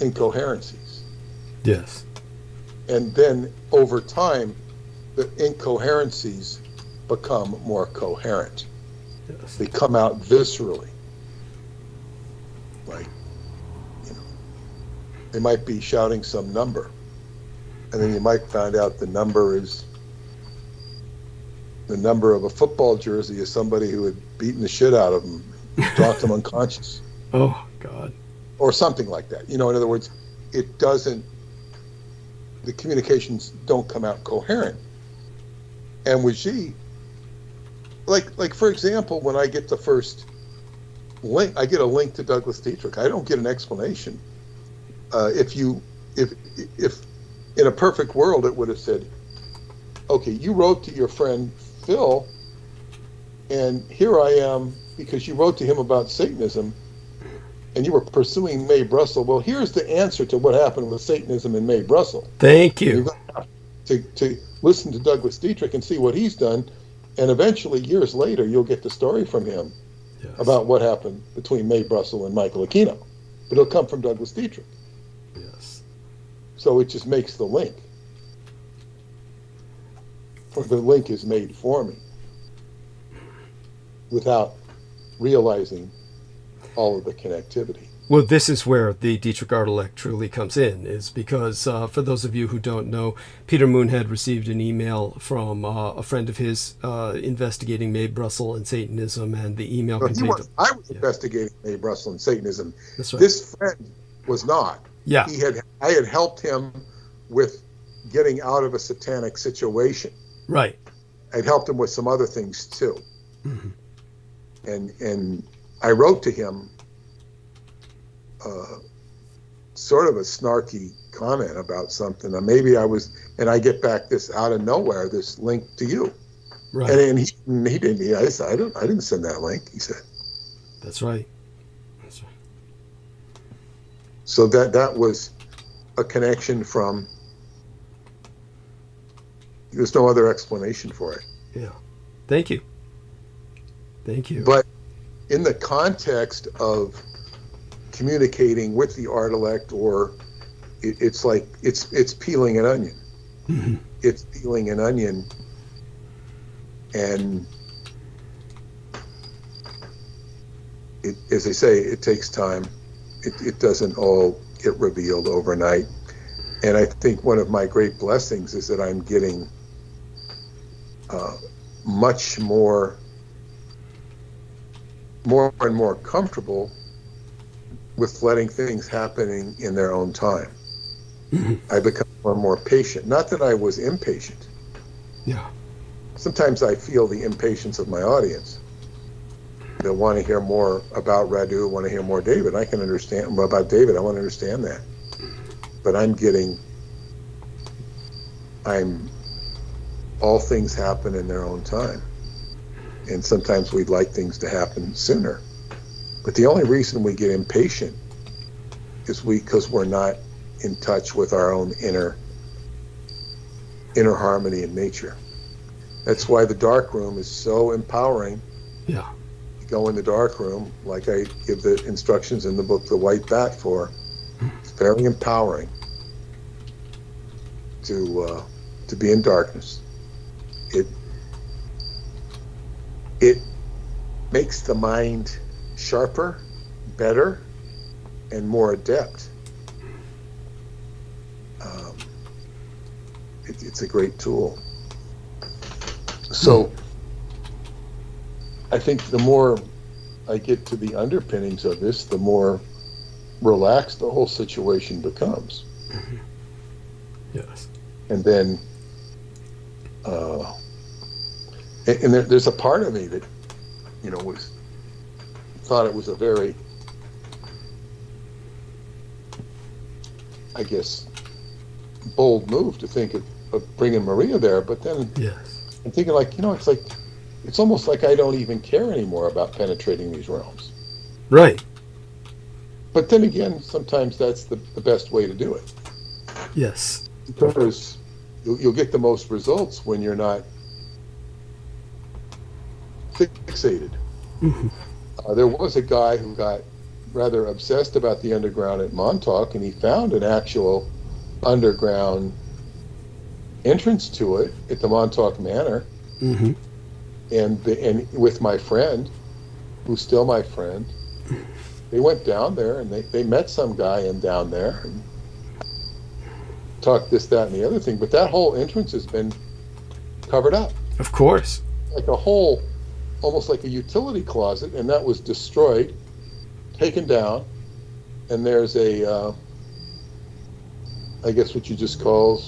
incoherencies. Yes. And then over time, the incoherencies become more coherent. Yes. They come out viscerally. Like, they might be shouting some number, and then you might find out the number is the number of a football jersey of somebody who had beaten the shit out of them, knocked them unconscious. Oh, God. Or something like that. In other words, it doesn't, the communications don't come out coherent. And with Xi, like for example, when I get the first link, I get a link to Douglas Dietrich. I don't get an explanation. If in a perfect world, it would have said, okay, you wrote to your friend Phil, and here I am, because you wrote to him about Satanism, and you were pursuing Mae Brussel. Well, here's the answer to what happened with Satanism and Mae Brussel. Thank you. You're going to have to listen to Douglas Dietrich and see what he's done, and eventually, years later, you'll get the story from him about what happened between Mae Brussel and Michael Aquino. But it'll come from Douglas Dietrich. Yes. So it just makes the link. Or the link is made for me without realizing all of the connectivity. Well, this is where the Dietrich artelect truly comes in, is because for those of you who don't know, Peter Moonhead received an email from a friend of his investigating Mae Brussel and Satanism, and the email contained... I was investigating Mae Brussel and Satanism. That's right. This friend was not. Yeah. I had helped him with getting out of a satanic situation. Right. I'd helped him with some other things too. Mm-hmm. And I wrote to him sort of a snarky comment about something. Maybe I was, and I get back this out of nowhere, this link to you. Right. And he didn't. I said, I didn't send that link. He said. That's right. That's right. So that was a connection from. There's no other explanation for it. Yeah. Thank you. Thank you. But in the context of communicating with the artelect, or it's like it's peeling an onion. Mm-hmm. It's peeling an onion, and as they say, it takes time. It doesn't all get revealed overnight. And I think one of my great blessings is that I'm getting much more and more comfortable with letting things happening in their own time. Mm-hmm. I become more and more patient. Not that I was impatient. Yeah. Sometimes I feel the impatience of my audience. They'll want to hear more about Radu, want to hear more David. I can understand about David. I want to understand that. But all things happen in their own time. And sometimes we'd like things to happen sooner. But the only reason we get impatient is because we're not in touch with our own inner harmony in nature. That's why the dark room is so empowering. Yeah. You go in the dark room, like I give the instructions in the book, The White Bat, for. It's very empowering to be in darkness. It makes the mind sharper, better, and more adept. It's a great tool. So I think the more I get to the underpinnings of this, the more relaxed the whole situation becomes. Mm-hmm. Yes. And then and there's a part of me that thought it was a very, I guess, bold move to think of bringing Maria there, but then yes. I'm thinking it's almost like I don't even care anymore about penetrating these realms. Right. But then again, sometimes that's the best way to do it. Yes. Because you'll get the most results when you're not fixated. Mm-hmm. There was a guy who got rather obsessed about the underground at Montauk, and he found an actual underground entrance to it at the Montauk Manor. Mm-hmm. And with my friend, who's still my friend, they went down there and they met some guy down there and talked this, that, and the other thing. But that whole entrance has been covered up. Of course. Like a whole, almost like a utility closet, and that was destroyed, taken down, and there's a, I guess what you just call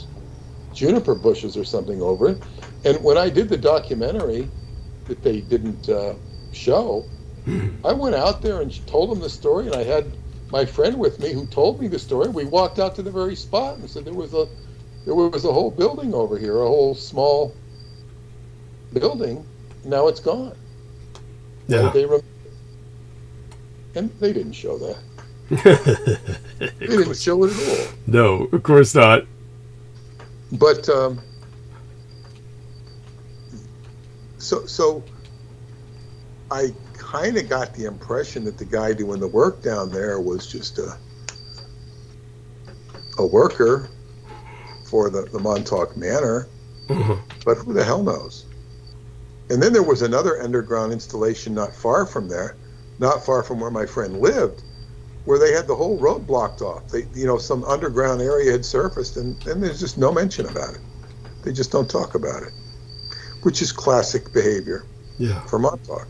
juniper bushes or something over it. And when I did the documentary that they didn't show, I went out there and told them the story, and I had my friend with me who told me the story. We walked out to the very spot and said there was a whole building over here, a whole small building. Now it's gone. Yeah. And they didn't show that. They didn't show it at all. No, of course not. But so I kind of got the impression that the guy doing the work down there was just a worker for the Montauk Manor. Mm-hmm. But who the hell knows? And then there was another underground installation not far from there not far from where my friend lived, where they had the whole road blocked off. They, some underground area had surfaced, and there's just no mention about it. They just don't talk about it, which is classic behavior for Montauk.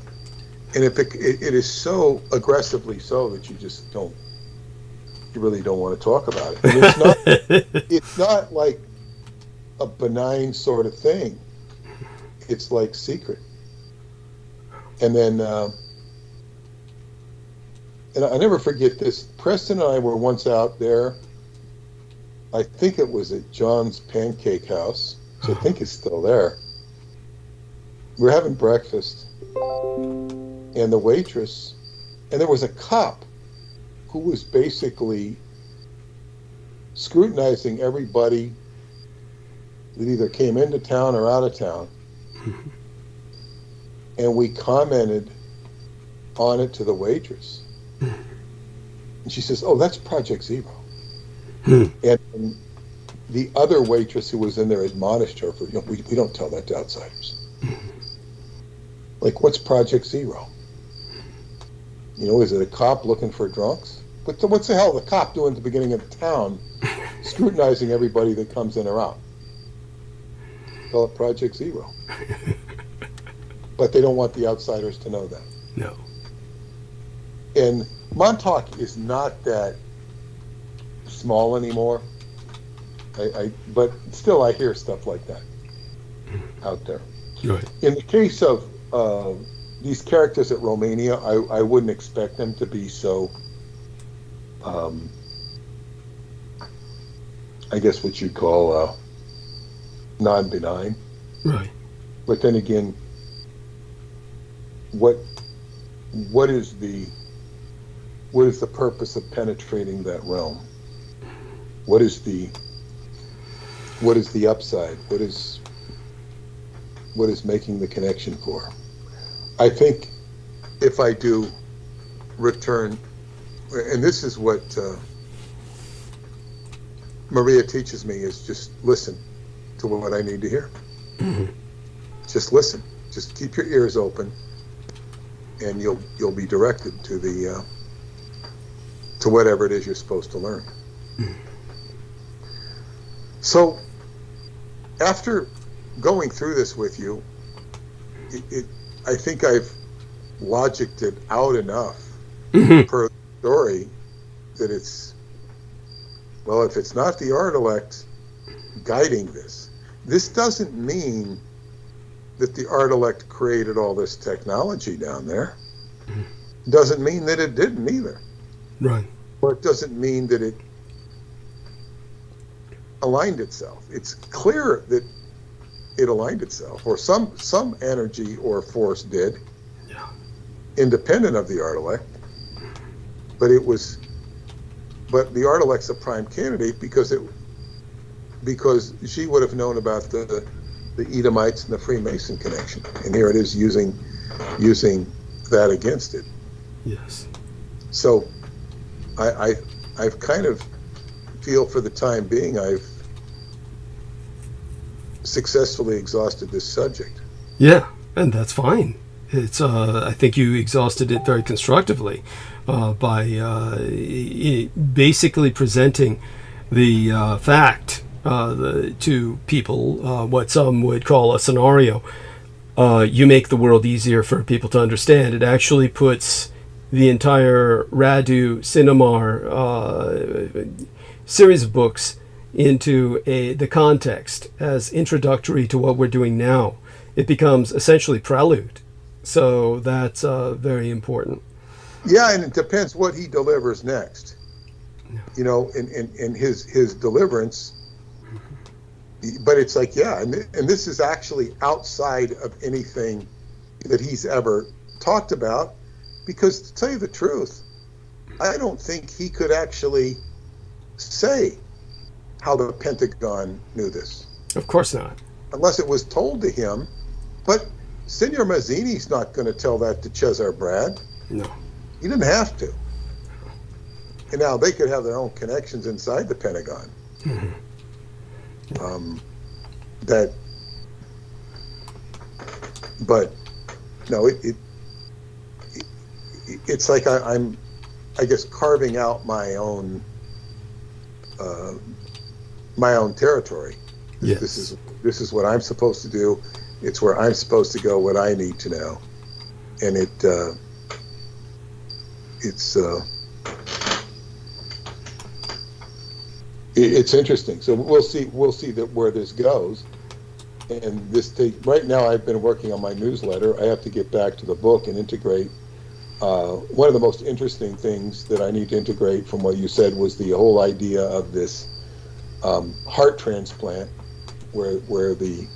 And it is so aggressively so that you really don't want to talk about it. And it's not like a benign sort of thing. It's like secret. And then, and I never forget this. Preston and I were once out there. I think it was at John's Pancake House, which I think is still there. We were having breakfast, and the waitress, and there was a cop who was basically scrutinizing everybody that either came into town or out of town. And we commented on it to the waitress. And she says, "Oh, that's Project Zero." And the other waitress who was in there admonished her for, we don't tell that to outsiders. Like, what's Project Zero? Is it a cop looking for drunks? But what's the hell the cop doing at the beginning of the town, scrutinizing everybody that comes in or out? Call it Project Zero. But they don't want the outsiders to know that. No. And Montauk is not that small anymore. But still, I hear stuff like that out there. Right. In the case of these characters at Romania, I wouldn't expect them to be so, I guess what you'd call non-benign. Right. But then again, what is the purpose of penetrating that realm? What is the upside? What is making the connection for? I think if I do return, and this is what Maria teaches me, is just listen to what I need to hear. Mm-hmm. Just listen. Just keep your ears open, and you'll be directed to to whatever it is you're supposed to learn. Mm-hmm. So, after going through this with you, I think I've logicked it out enough per story that if it's not the artelect guiding this doesn't mean that the artelect created all this technology down there. Doesn't mean that it didn't either. Right. Or it doesn't mean that it aligned itself. It's clear that it aligned itself, or some energy or force did, independent of the artelect. But the artelect's a prime candidate because she would have known about the Edomites and the Freemason connection, and here it is using that against it. Yes. So I've kind of feel for the time being I've successfully exhausted this subject. Yeah, and that's fine. It's I think you exhausted it very constructively by basically presenting the fact to people, what some would call a scenario. You make the world easier for people to understand. It actually puts the entire Radu Sinamar series of books into the context as introductory to what we're doing now. It becomes essentially prelude. So that's very important. Yeah, and it depends what he delivers next. In his deliverance. But it's like, and this is actually outside of anything that he's ever talked about, because to tell you the truth, I don't think he could actually say how the Pentagon knew this. Of course not. Unless it was told to him. But Senor Mazzini's not going to tell that to Cesar Brad. No. He didn't have to. And now they could have their own connections inside the Pentagon. Mm-hmm. But no, it's like I'm, I guess, carving out my own territory. Yes. This is what I'm supposed to do. It's where I'm supposed to go. What I need to know, and it's interesting. So we'll see that where this goes. And right now I've been working on my newsletter. I have to get back to the book and integrate. One of the most interesting things that I need to integrate from what you said was the whole idea of this heart transplant, where the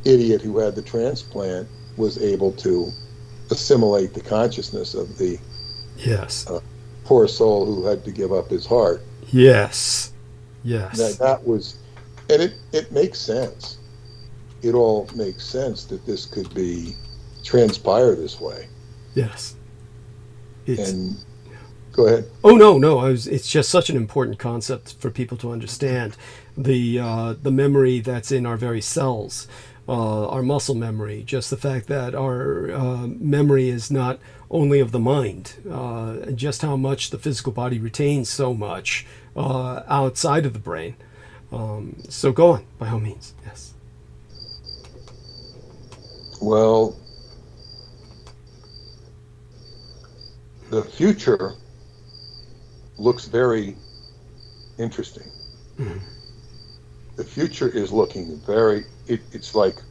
idiot who had the transplant was able to assimilate the consciousness of the poor soul who had to give up his heart. Yes. That was, and it makes sense. It all makes sense that this could transpire this way. Yes. Go ahead. Oh no! It's just such an important concept for people to understand. The memory that's in our very cells, our muscle memory. Just the fact that our memory is not only of the mind, just how much the physical body retains so much outside of the brain. So go on, by all means. Yes. Well, the future looks very interesting. Mm-hmm. The future is looking it's like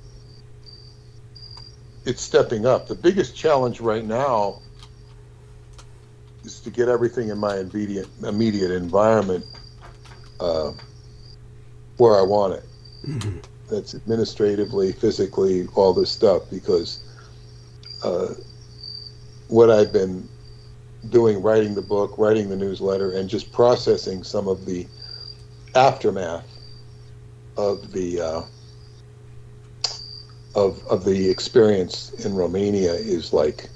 it's stepping up. The biggest challenge right now is to get everything in my immediate environment where I want it. Mm-hmm. That's administratively, physically, all this stuff, because what I've been doing, writing the book, writing the newsletter, and just processing some of the aftermath of the of the experience in Romania is like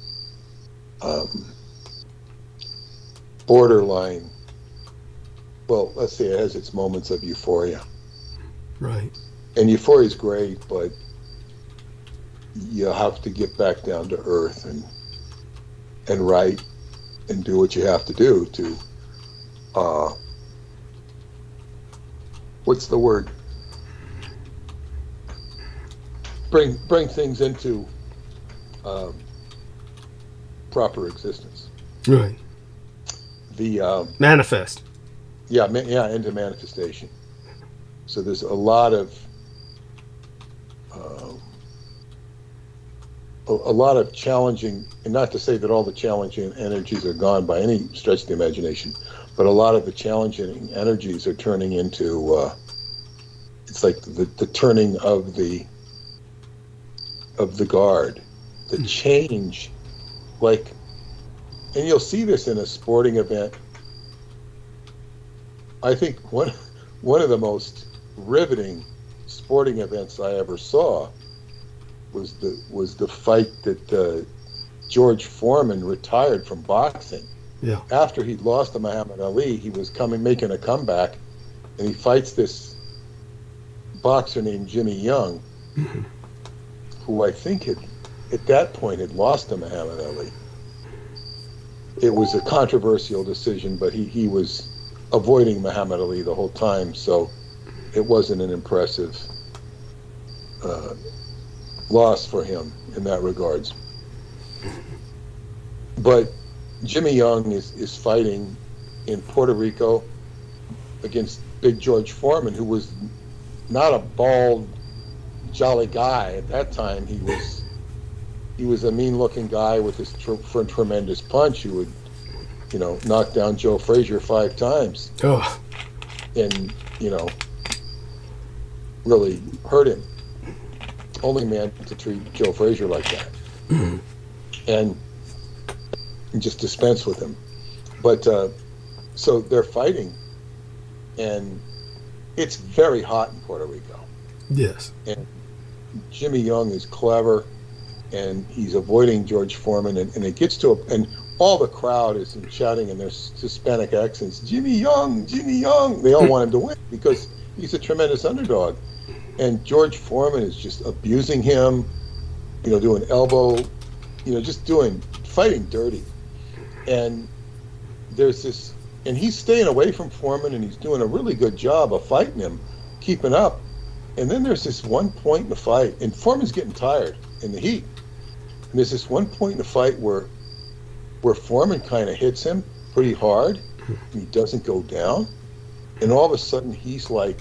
borderline. Well, let's say it has its moments of euphoria. Right. And euphoria is great, but you have to get back down to earth and write and do what you have to do to what's the word? Bring things into proper existence. Right. The manifest. Yeah, into manifestation. So there's a lot of challenging, and not to say that all the challenging energies are gone by any stretch of the imagination, but a lot of the challenging energies are turning into it's like the turning of the guard, the change, like, and you'll see this in a sporting event. I think one of the most riveting sporting events I ever saw was the fight that George Foreman retired from boxing. Yeah. After he'd lost to Muhammad Ali, he was making a comeback, and he fights this boxer named Jimmy Young, mm-hmm. who I think at that point had lost to Muhammad Ali. It was a controversial decision, but he was avoiding Muhammad Ali the whole time, so it wasn't an impressive loss for him in that regards. But Jimmy Young is fighting in Puerto Rico against Big George Foreman, who was not a bald, jolly guy at that time. He was a mean-looking guy with this tremendous punch who would, knock down Joe Frazier 5 times. Oh. And, really hurt him. Only man to treat Joe Frazier like that. Mm-hmm. And just dispense with him. But, so they're fighting, and it's very hot in Puerto Rico. Yes. And Jimmy Young is clever, and he's avoiding George Foreman, and it gets to and all the crowd is shouting in their Hispanic accents, Jimmy Young, Jimmy Young. They all want him to win because he's a tremendous underdog. And George Foreman is just abusing him, doing elbow, just fighting dirty. And there's this, and he's staying away from Foreman, and he's doing a really good job of fighting him, keeping up. And then there's this one point in the fight, and Foreman's getting tired in the heat. And there's this one point in the fight where Foreman kind of hits him pretty hard, and he doesn't go down. And all of a sudden, he's like,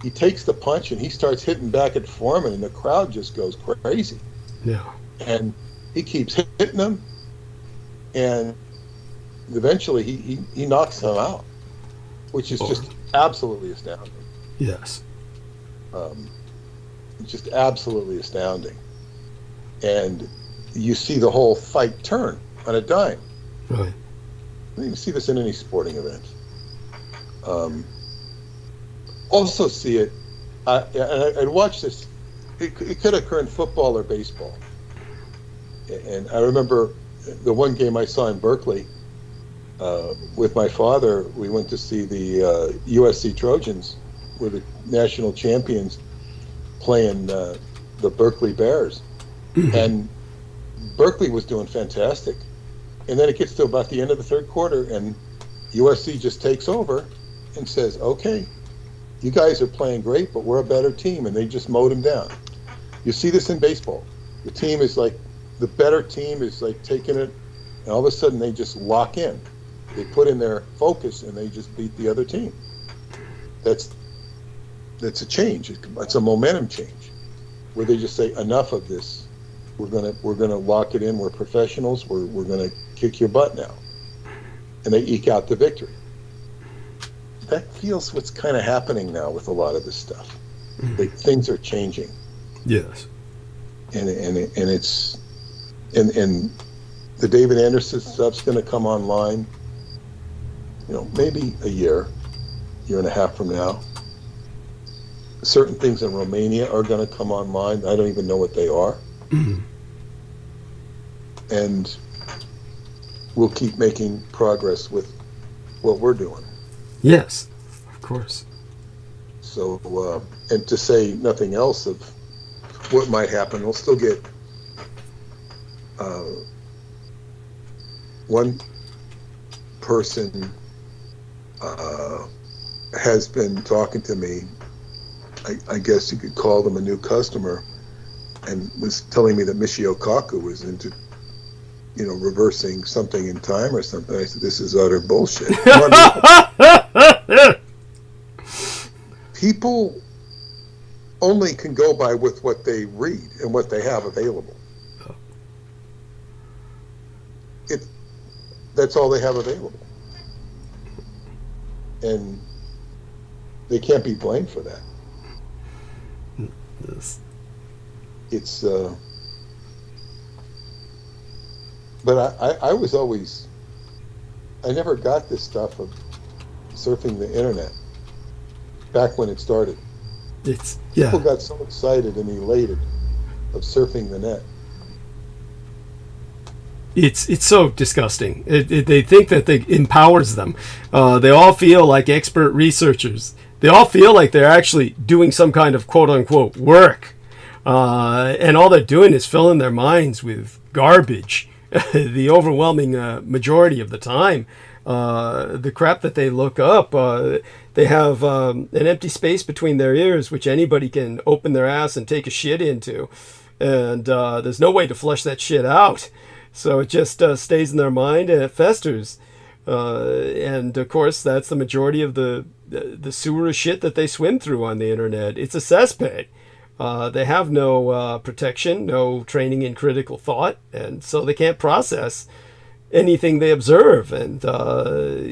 he takes the punch and he starts hitting back at Foreman, and the crowd just goes crazy. Yeah. And he keeps hitting him, and eventually he knocks him out, which is just absolutely astounding. Yes. It's just absolutely astounding. And you see the whole fight turn on a dime. Right. You see this in any sporting event. Also see it, I'd watch this, it could occur in football or baseball. And I remember the one game I saw in Berkeley with my father. We went to see the USC Trojans, were the national champions, playing the Berkeley Bears. And Berkeley was doing fantastic. And then it gets to about the end of the third quarter, and USC just takes over and says, okay, you guys are playing great, but we're a better team. And they just mowed them down. You see this in baseball. The team is like, the better team is like taking it, and all of a sudden they just lock in. They put in their focus and they just beat the other team. That's a change. It's a momentum change, where they just say, enough of this. We're gonna lock it in. We're professionals. We're gonna kick your butt now, and they eke out the victory. That feels what's kind of happening now with a lot of this stuff. Like, things are changing. Yes. And it's and the David Anderson stuff's going to come online. Maybe a year and a half from now. Certain things in Romania are going to come online. I don't even know what they are. And we'll keep making progress with what we're doing. Yes, of course. So, and to say nothing else of what might happen, we'll still get one person has been talking to me. I guess you could call them a new customer, and was telling me that Michio Kaku was into, reversing something in time or something. I said, this is utter bullshit. People only can go by with what they read and what they have available. That's all they have available. And they can't be blamed for that. Yes. It's but I was always, I never got this stuff of surfing the internet back when it started. People got so excited and elated of surfing the net. It's so disgusting. They think that it empowers them. They all feel like expert researchers. They all feel like they're actually doing some kind of quote-unquote work. And all they're doing is filling their minds with garbage. The overwhelming majority of the time. The crap that they look up, they have an empty space between their ears, which anybody can open their ass and take a shit into. And there's no way to flush that shit out. So it just stays in their mind and it festers. And of course, that's the majority of the sewer shit that they swim through on the internet. It's a cesspit. They have no protection, no training in critical thought, and so they can't process anything they observe. And and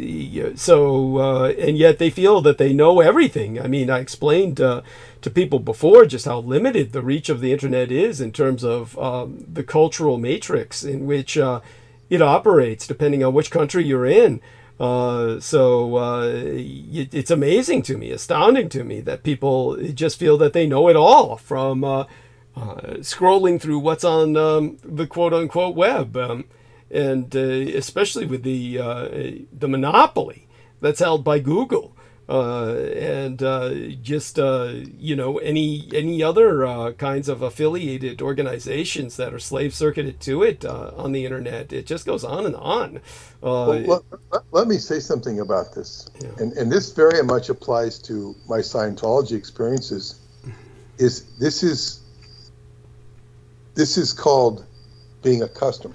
yet they feel that they know everything. I mean, I explained to people before just how limited the reach of the internet is in terms of the cultural matrix in which it operates, depending on which country you're in. It's amazing to me, astounding to me, that people just feel that they know it all from scrolling through what's on the quote-unquote web, and especially with the monopoly that's held by Google and just any other kinds of affiliated organizations that are slave circuited to it on the internet. It just goes on and on. Well, let me say something about this, Yeah. and this very much applies to my Scientology experiences. This is called being a customer.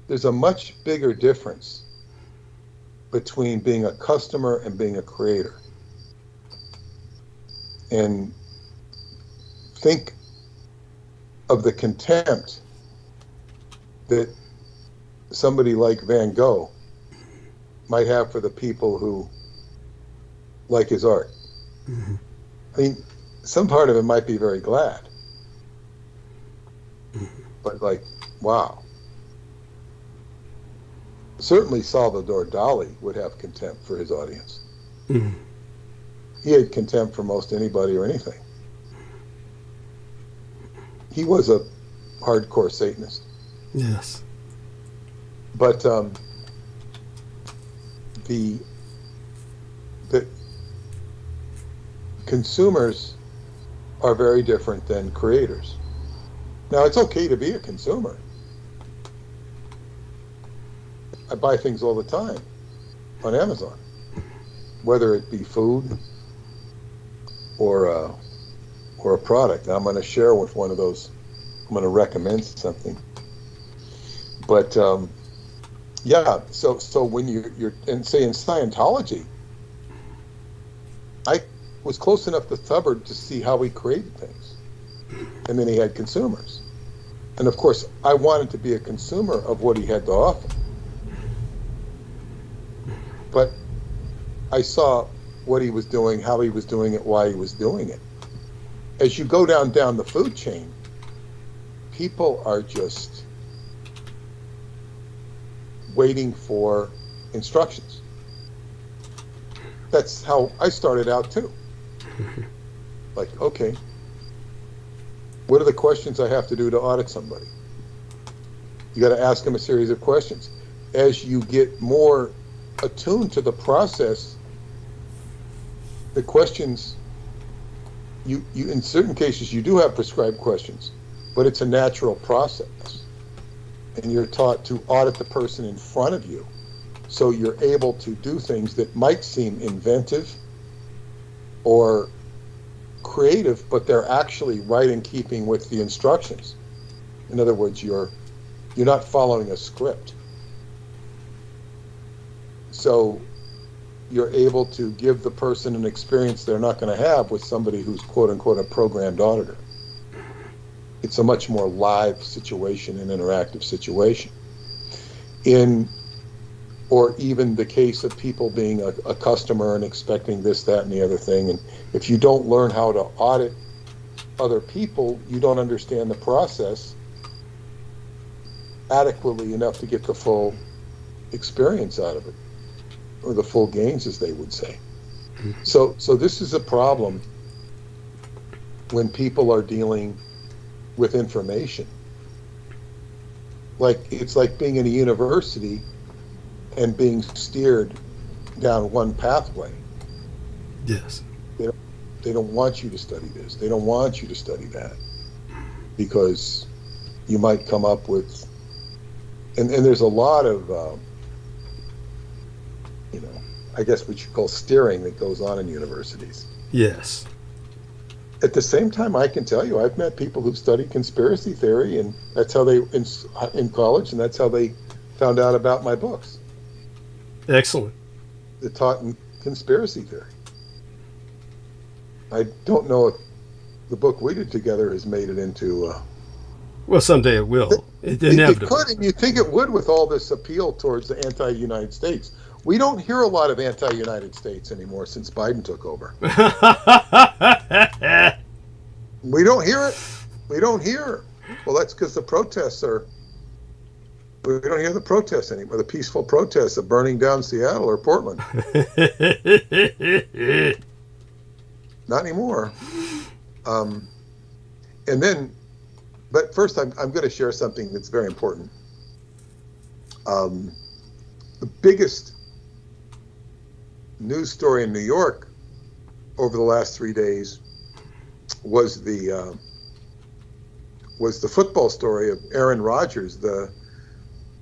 There's a much bigger difference between being a customer and being a creator. And think of the contempt that somebody like Van Gogh might have for the people who like his art. Mm-hmm. I mean, some part of it might be very glad, but like, wow. Certainly Salvador Dali would have contempt for his audience. Mm-hmm. He had contempt for most anybody or anything. He was a hardcore Satanist. Yes. But the consumers are very different than creators. Now, it's okay to be a consumer. I buy things all the time on Amazon, whether it be food or a product. Now, I'm going to share with one of those. I'm going to recommend something. But yeah, so when you're and say in Scientology, I was close enough to Hubbard to see how he created things, and then he had consumers, and of course I wanted to be a consumer of what he had to offer. But I saw what he was doing, how he was doing it, why he was doing it. As you go down the food chain, people are just waiting for instructions. That's how I started out too. Like, okay, what are the questions I have to do to audit somebody? You got to ask them a series of questions. As you get more attuned to the process, the questions, you in certain cases you do have prescribed questions, but it's a natural process, and you're taught to audit the person in front of you, so you're able to do things that might seem inventive or creative, but they're actually right in keeping with the instructions. In other words, you're not following a script. So you're able to give the person an experience they're not going to have with somebody who's quote unquote a programmed auditor. It's a much more live situation, an interactive situation. Or even the case of people being a customer and expecting this, that, and the other thing. And if you don't learn how to audit other people, you don't understand the process adequately enough to get the full experience out of it, or the full gains, as they would say. So this is a problem when people are dealing with information. Like, it's like being in a university and being steered down one pathway. Yes. They don't want you to study this. They don't want you to study that, because you might come up with, and there's a lot of, I guess what you call steering that goes on in universities. Yes. At the same time, I can tell you, I've met people who've studied conspiracy theory, and that's how they, in college, and that's how they found out about my books. Excellent. They're taught in conspiracy theory. I don't know if the book we did together has made it into... well, someday it will. It could, and you think it would with all this appeal towards the anti-United States. We don't hear a lot of anti-United States anymore since Biden took over. We don't hear it. We don't hear. Well, that's because the protests are... We don't hear the protests anymore, the peaceful protests of burning down Seattle or Portland. Not anymore. And then, but first I'm going to share something that's very important. The biggest news story in New York over the last 3 days was the football story of Aaron Rodgers, the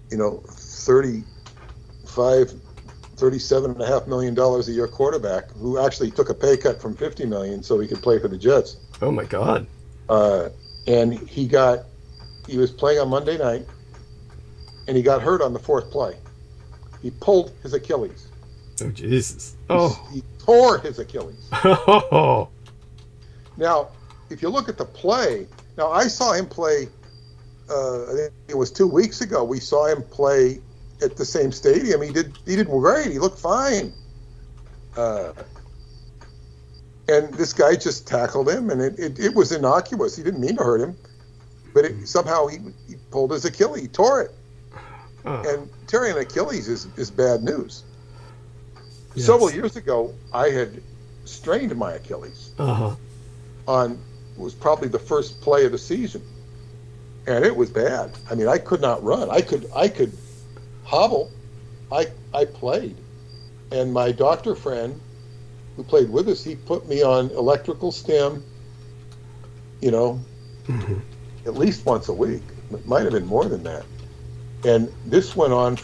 37.5 million dollars a year quarterback, who actually took a pay cut from 50 million so he could play for the Jets. Oh my God! And he was playing on Monday night, and he got hurt on the fourth play. He pulled his Achilles. Oh Jesus! Oh, he tore his Achilles. Oh. Now, if you look at the play, now I saw him play. I think it was 2 weeks ago. We saw him play at the same stadium. He did great. He looked fine. And this guy just tackled him, and it was innocuous. He didn't mean to hurt him, but somehow he pulled his Achilles. He tore it. And tearing an Achilles is bad news. Yes. Several years ago, I had strained my Achilles on was probably the first play of the season, and it was bad. I mean, I could not run. I could hobble. I played, and my doctor friend who played with us, he put me on electrical stim, at least once a week. It might have been more than that. And this went on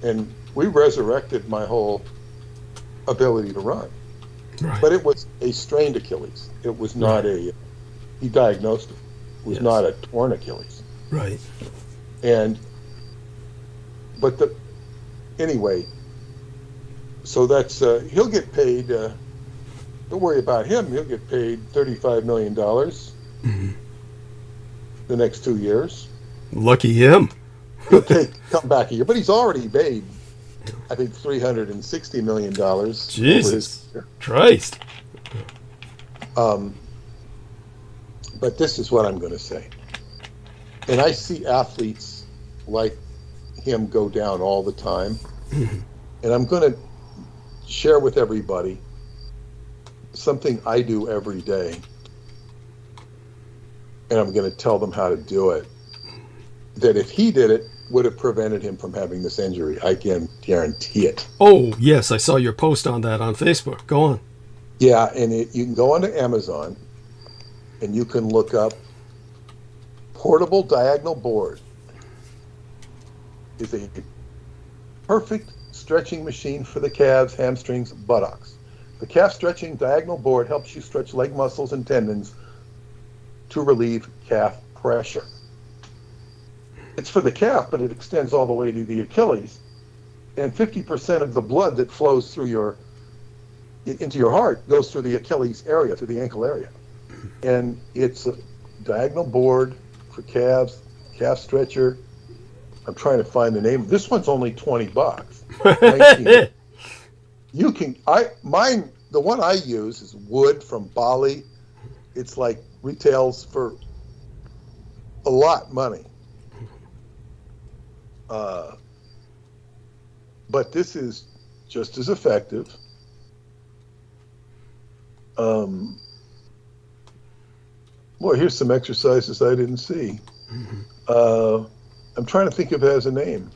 and we resurrected my whole ability to run. Right. But it was a strained Achilles. It was not he diagnosed it. It was not a torn Achilles. Right. Anyway, so that's, he'll get paid, don't worry about him, he'll get paid $35 million the next 2 years. Lucky him. He'll come back a year, but he's already made, I think, $360 million. Jesus Christ. But this is what I'm going to say. And I see athletes like him go down all the time. And I'm going to share with everybody something I do every day. And I'm going to tell them how to do it. That if he did it, would have prevented him from having this injury. I can guarantee it. Oh, yes. I saw your post on that on Facebook. Go on. Yeah, and you can go onto Amazon and you can look up portable diagonal board. Is a perfect stretching machine for the calves, hamstrings, buttocks. The calf stretching diagonal board helps you stretch leg muscles and tendons to relieve calf pressure. It's for the calf, but it extends all the way to the Achilles. And 50% of the blood that flows through into your heart goes through the Achilles area, through the ankle area. And it's a diagonal board for calves, calf stretcher. I'm trying to find the name. This one's only $20. You can, the one I use is wood from Bali. It's like retails for a lot money. But this is just as effective. Well, here's some exercises I didn't see. I'm trying to think if it has a name.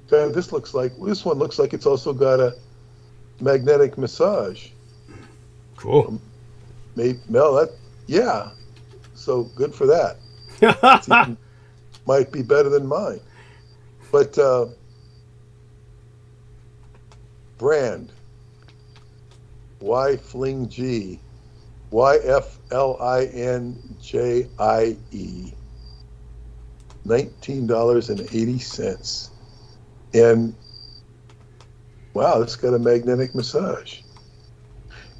This one looks like it's also got a magnetic massage. Cool. So good for that. Might be better than mine. But brand YFLINGGYUÁNJIÉ, $19.80. And wow, it's got a magnetic massage.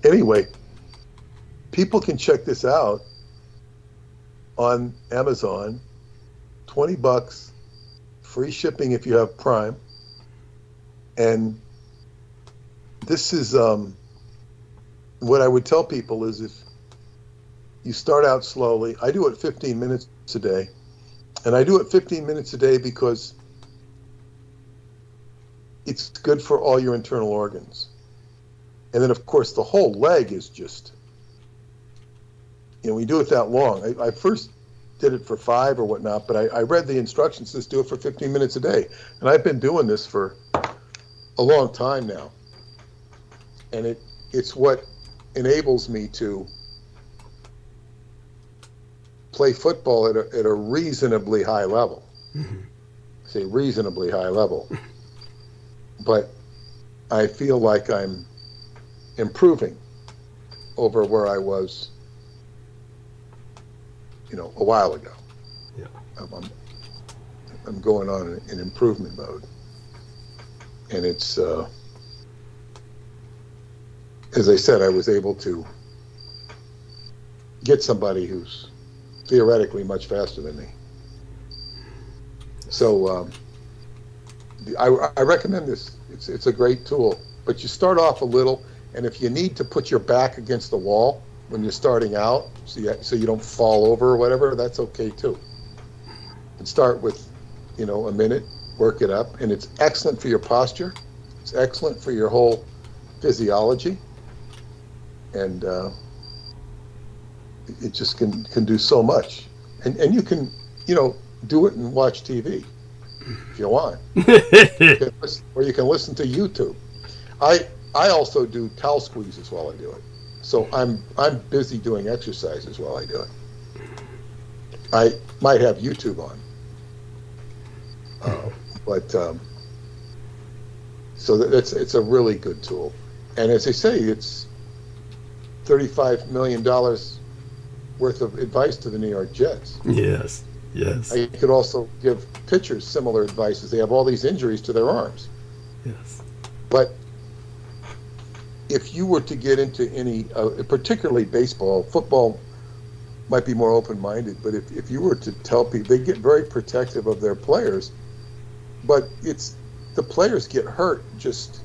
Anyway, people can check this out on Amazon. $20, free shipping if you have Prime. And this is what I would tell people is if you start out slowly. I do it 15 minutes a day. And I do it 15 minutes a day because it's good for all your internal organs. And then, of course, the whole leg is just, we do it that long. I first did it for 5 or whatnot, but I read the instructions, says do it for 15 minutes a day. And I've been doing this for a long time now, and it's what enables me to play football at a reasonably high level. Say reasonably high level, but I feel like I'm improving over where I was, a while ago. Yeah. I'm going on in improvement mode, and it's as I said, I was able to get somebody who's theoretically much faster than me. So I recommend this. It's a great tool, but you start off a little, and if you need to put your back against the wall when you're starting out, so you don't fall over or whatever, that's okay too. And start with, a minute, work it up, and it's excellent for your posture. It's excellent for your whole physiology, and it just can do so much. And you can, do it and watch TV if you want, or you can listen to YouTube. I also do towel squeezes while I do it, so I'm busy doing exercises while I do it. I might have YouTube on, but so it's a really good tool. And as I say, it's $35 million worth of advice to the New York Jets. Yes. I could also give pitchers similar advice, as they have all these injuries to their arms. Yes. But if you were to get into any, particularly baseball, football might be more open-minded, but if you were to tell people, they get very protective of their players, but the players get hurt just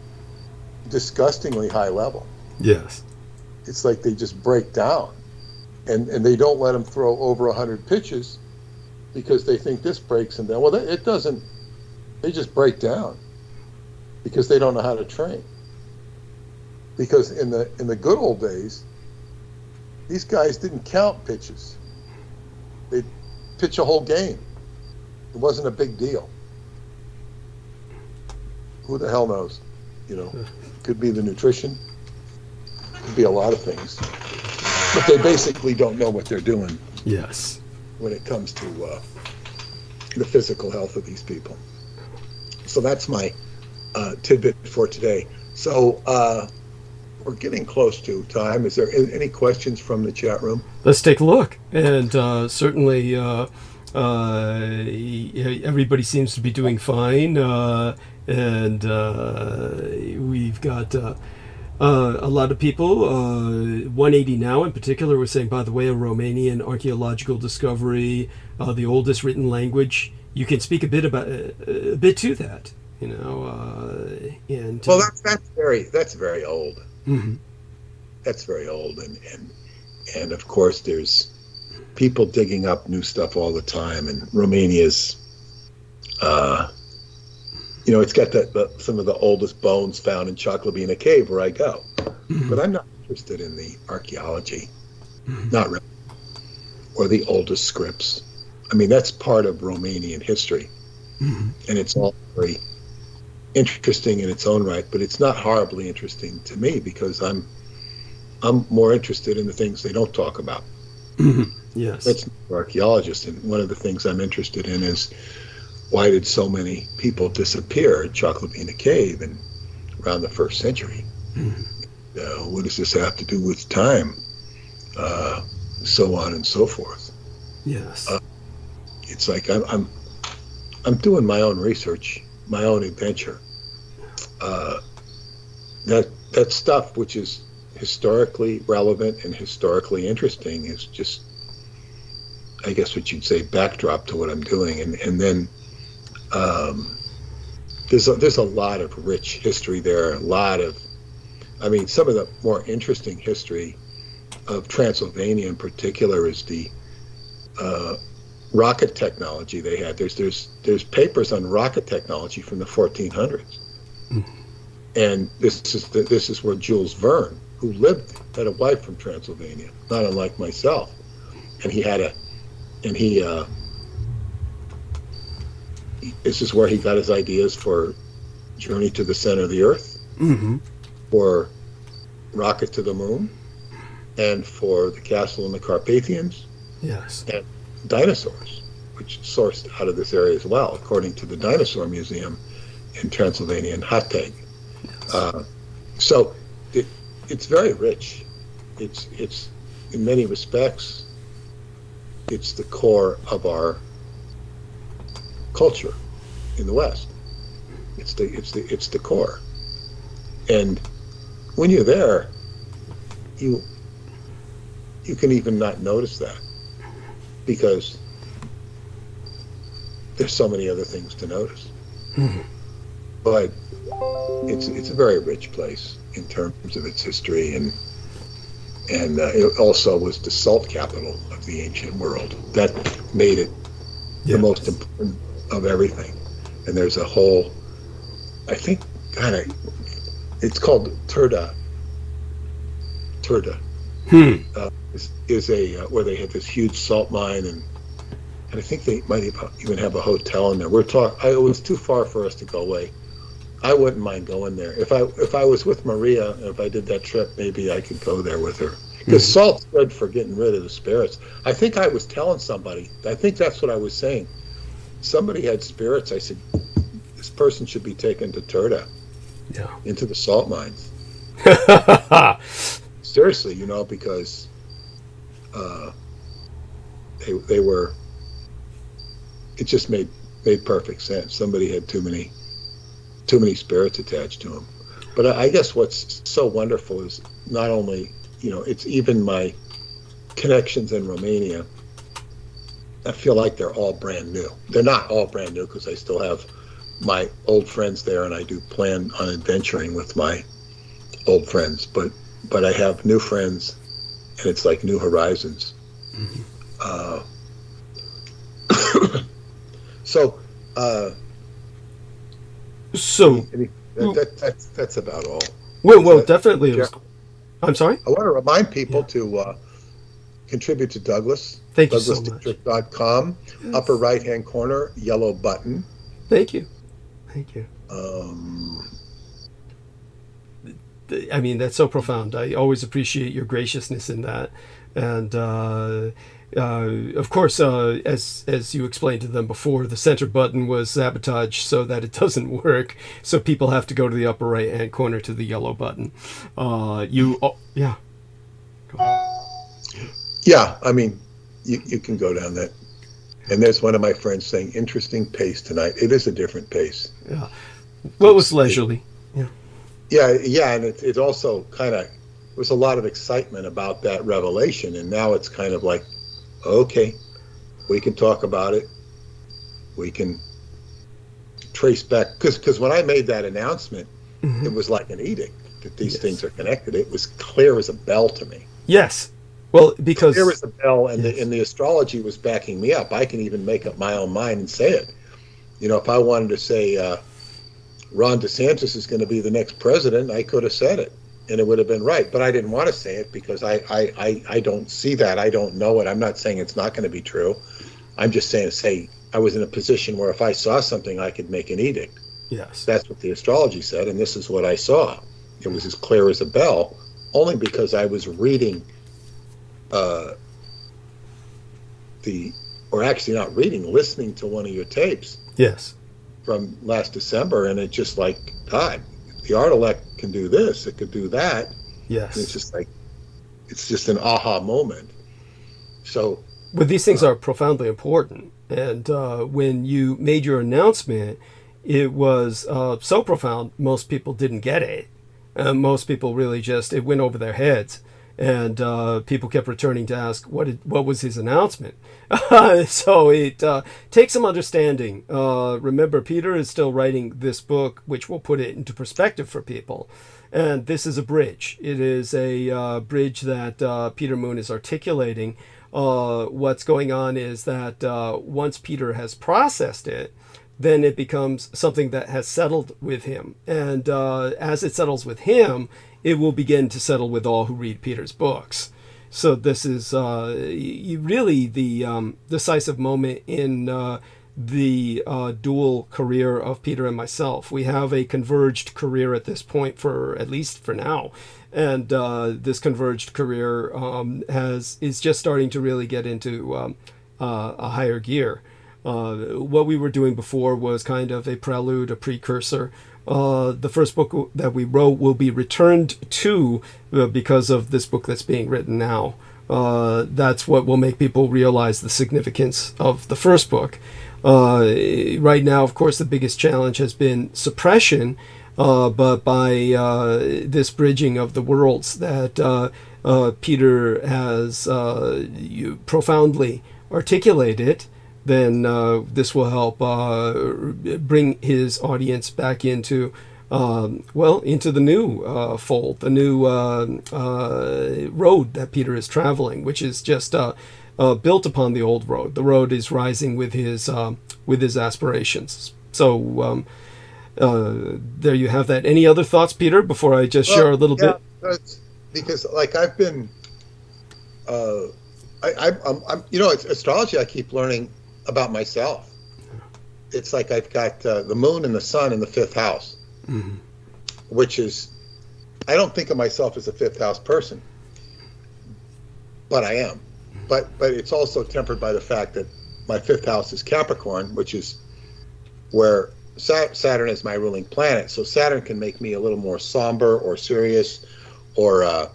disgustingly high level. Yes. It's like they just break down, and they don't let them throw over 100 pitches because they think this breaks them down. Well, it doesn't. They just break down because they don't know how to train. Because in the good old days, these guys didn't count pitches. They'd pitch a whole game. It wasn't a big deal. Who the hell knows? Could be the nutrition. Could be a lot of things. But they basically don't know what they're doing. Yes. When it comes to the physical health of these people. So that's my tidbit for today. So we're getting close to time. Is there any questions from the chat room? Let's take a look. And certainly everybody seems to be doing fine. And we've got a lot of people, 180 Now in particular, was saying, by the way, a Romanian archaeological discovery, the oldest written language. You can speak a bit to that, and well, that's very old. Mm-hmm. That's very old, and of course there's people digging up new stuff all the time, and Romania's, it's got some of the oldest bones found in ̔CHUḵINGGYUÁNJIÉ cave where I go. Mm-hmm. But I'm not interested in the archaeology, not really, or the oldest scripts. I mean, that's part of Romanian history, and it's all very interesting in its own right, but it's not horribly interesting to me because I'm more interested in the things they don't talk about. Yes. That's archaeologists, and one of the things I'm interested in is why did so many people disappear at ̔CHUḵINGGYUÁNJIÉ cave and around the 1st century? What does this have to do with time? So on and so forth. Yes. It's like I'm doing my own research, my own adventure. That stuff which is historically relevant and historically interesting is just, I guess what you'd say, backdrop to what I'm doing, and then there's a lot of rich history there. Some of the more interesting history of Transylvania in particular is the rocket technology they had. There's papers on rocket technology from the 1400s, and this is where Jules Verne, who had a wife from Transylvania, not unlike myself, and this is where he got his ideas for Journey to the Center of the Earth, for Rocket to the Moon, and for The Castle in the Carpathians, Yes. and dinosaurs, which sourced out of this area as well, according to the Dinosaur Museum in Transylvania and Hatteg. So it's very rich. It's in many respects, it's the core of our culture in the West. It's the core. And when you're there, you can even not notice that, because there's so many other things to notice. But it's a very rich place in terms of its history, and it also was the salt capital of the ancient world. That made it the most important of everything. And there's a whole, I think, it's called Turda. Is where they had this huge salt mine, and I think they might even have a hotel in there. It was too far for us to go away. I wouldn't mind going there. If I was with Maria, if I did that trip, maybe I could go there with her. Because salt's good for getting rid of the spirits. I think I was telling somebody, I think that's what I was saying. Somebody had spirits. I said, this person should be taken to Turda, into the salt mines. Seriously, because they were, it just made perfect sense. Somebody had too many spirits attached to them. But I guess what's so wonderful is not only, it's even my connections in Romania. I feel like they're all brand new. They're not all brand new, because I still have my old friends there, and I do plan on adventuring with my old friends. But I have new friends, and it's like new horizons. So that's about all. Well, definitely. I'm sorry? I want to remind people to contribute to Douglas. Thank you so much. DouglasDietrich.com, upper right-hand corner, yellow button. Thank you. I mean, that's so profound. I always appreciate your graciousness in that. And of course, as you explained to them before, the center button was sabotaged so that it doesn't work. So people have to go to the upper right-hand corner to the yellow button. Go ahead. Yeah, I mean, you can go down that. And there's one of my friends saying, interesting pace tonight. It is a different pace. Yeah. Well, it was leisurely. Yeah, and it also kind of, was a lot of excitement about that revelation, and now it's kind of like, okay, we can talk about it. We can trace back, because when I made that announcement, it was like an edict that these things are connected. It was clear as a bell to me. Yes. Well, because clear as a bell, and the astrology was backing me up. I can even make up my own mind and say it. If I wanted to say Ron DeSantis is going to be the next president, I could have said it, and it would have been right. But I didn't want to say it because I don't see that. I don't know it. I'm not saying it's not going to be true. I'm just saying I was in a position where if I saw something, I could make an edict. Yes. That's what the astrology said, and this is what I saw. It was as clear as a bell, only because I was reading listening to one of your tapes. Yes. From last December, and it's just like, God, the artelect can do this, it could do that. Yes. And it's just like, it's just an aha moment. So, but these things are profoundly important. And when you made your announcement, it was so profound, most people didn't get it. Most people really it went over their heads. And people kept returning to ask, what was his announcement? So it takes some understanding. Remember, Peter is still writing this book, which will put it into perspective for people. And this is a bridge. It is a bridge that Peter Moon is articulating. What's going on is that once Peter has processed it, then it becomes something that has settled with him. And as it settles with him, it will begin to settle with all who read Peter's books. So this is really the decisive moment in the dual career of Peter and myself. We have a converged career at this point, for at least for now, and this converged career is just starting to really get into a higher gear. What we were doing before was kind of a prelude, a precursor. The first book that we wrote will be returned to because of this book that's being written now. That's what will make people realize the significance of the first book. Right now, of course, the biggest challenge has been suppression, but by this bridging of the worlds that Peter has profoundly articulated, then this will help bring his audience back into into the new fold, the new road that Peter is traveling, which is just built upon the old road. The road is rising with his aspirations. So there you have that. Any other thoughts, Peter, before I just share a little bit? That's because, like, I've been, I'm it's astrology. I keep learning about myself. It's like I've got the moon and the sun in the fifth house. Mm-hmm. Which is, I don't think of myself as a fifth house person, but I am. But it's also tempered by the fact that my fifth house is Capricorn, which is where Saturn is my ruling planet. So Saturn can make me a little more somber or serious or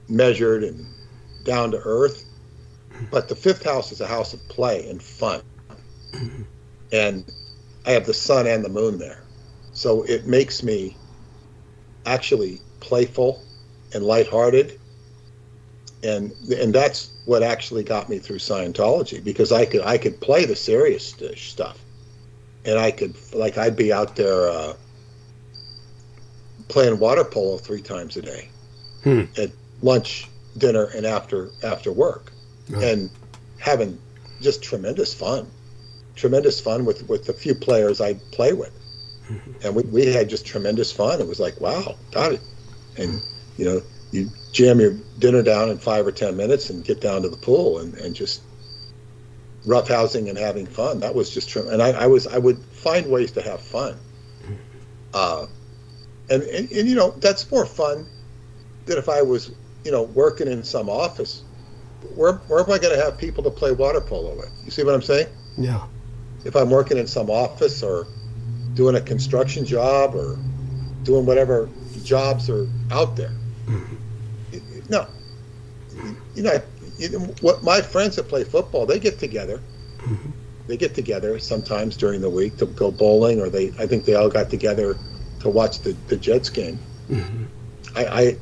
measured and down to earth. But the fifth house is a house of play and fun. Mm-hmm. And I have the sun and the moon there. So it makes me actually playful and lighthearted, and that's what actually got me through Scientology, because I could play the serious stuff, and I'd be out there playing water polo 3 times a day, at lunch, dinner, and after work, and having just tremendous fun with the few players I play with. And we had just tremendous fun. It was like, wow, got it. And, you jam your dinner down in 5 or 10 minutes and get down to the pool and just roughhousing and having fun. That was just true. And I would find ways to have fun. And that's more fun than if I was, working in some office. Where am I going to have people to play water polo with? You see what I'm saying? Yeah. If I'm working in some office or doing a construction job or doing whatever jobs are out there. No. What my friends that play football, they get together. They get together sometimes during the week to go bowling, or I think they all got together to watch the Jets game. I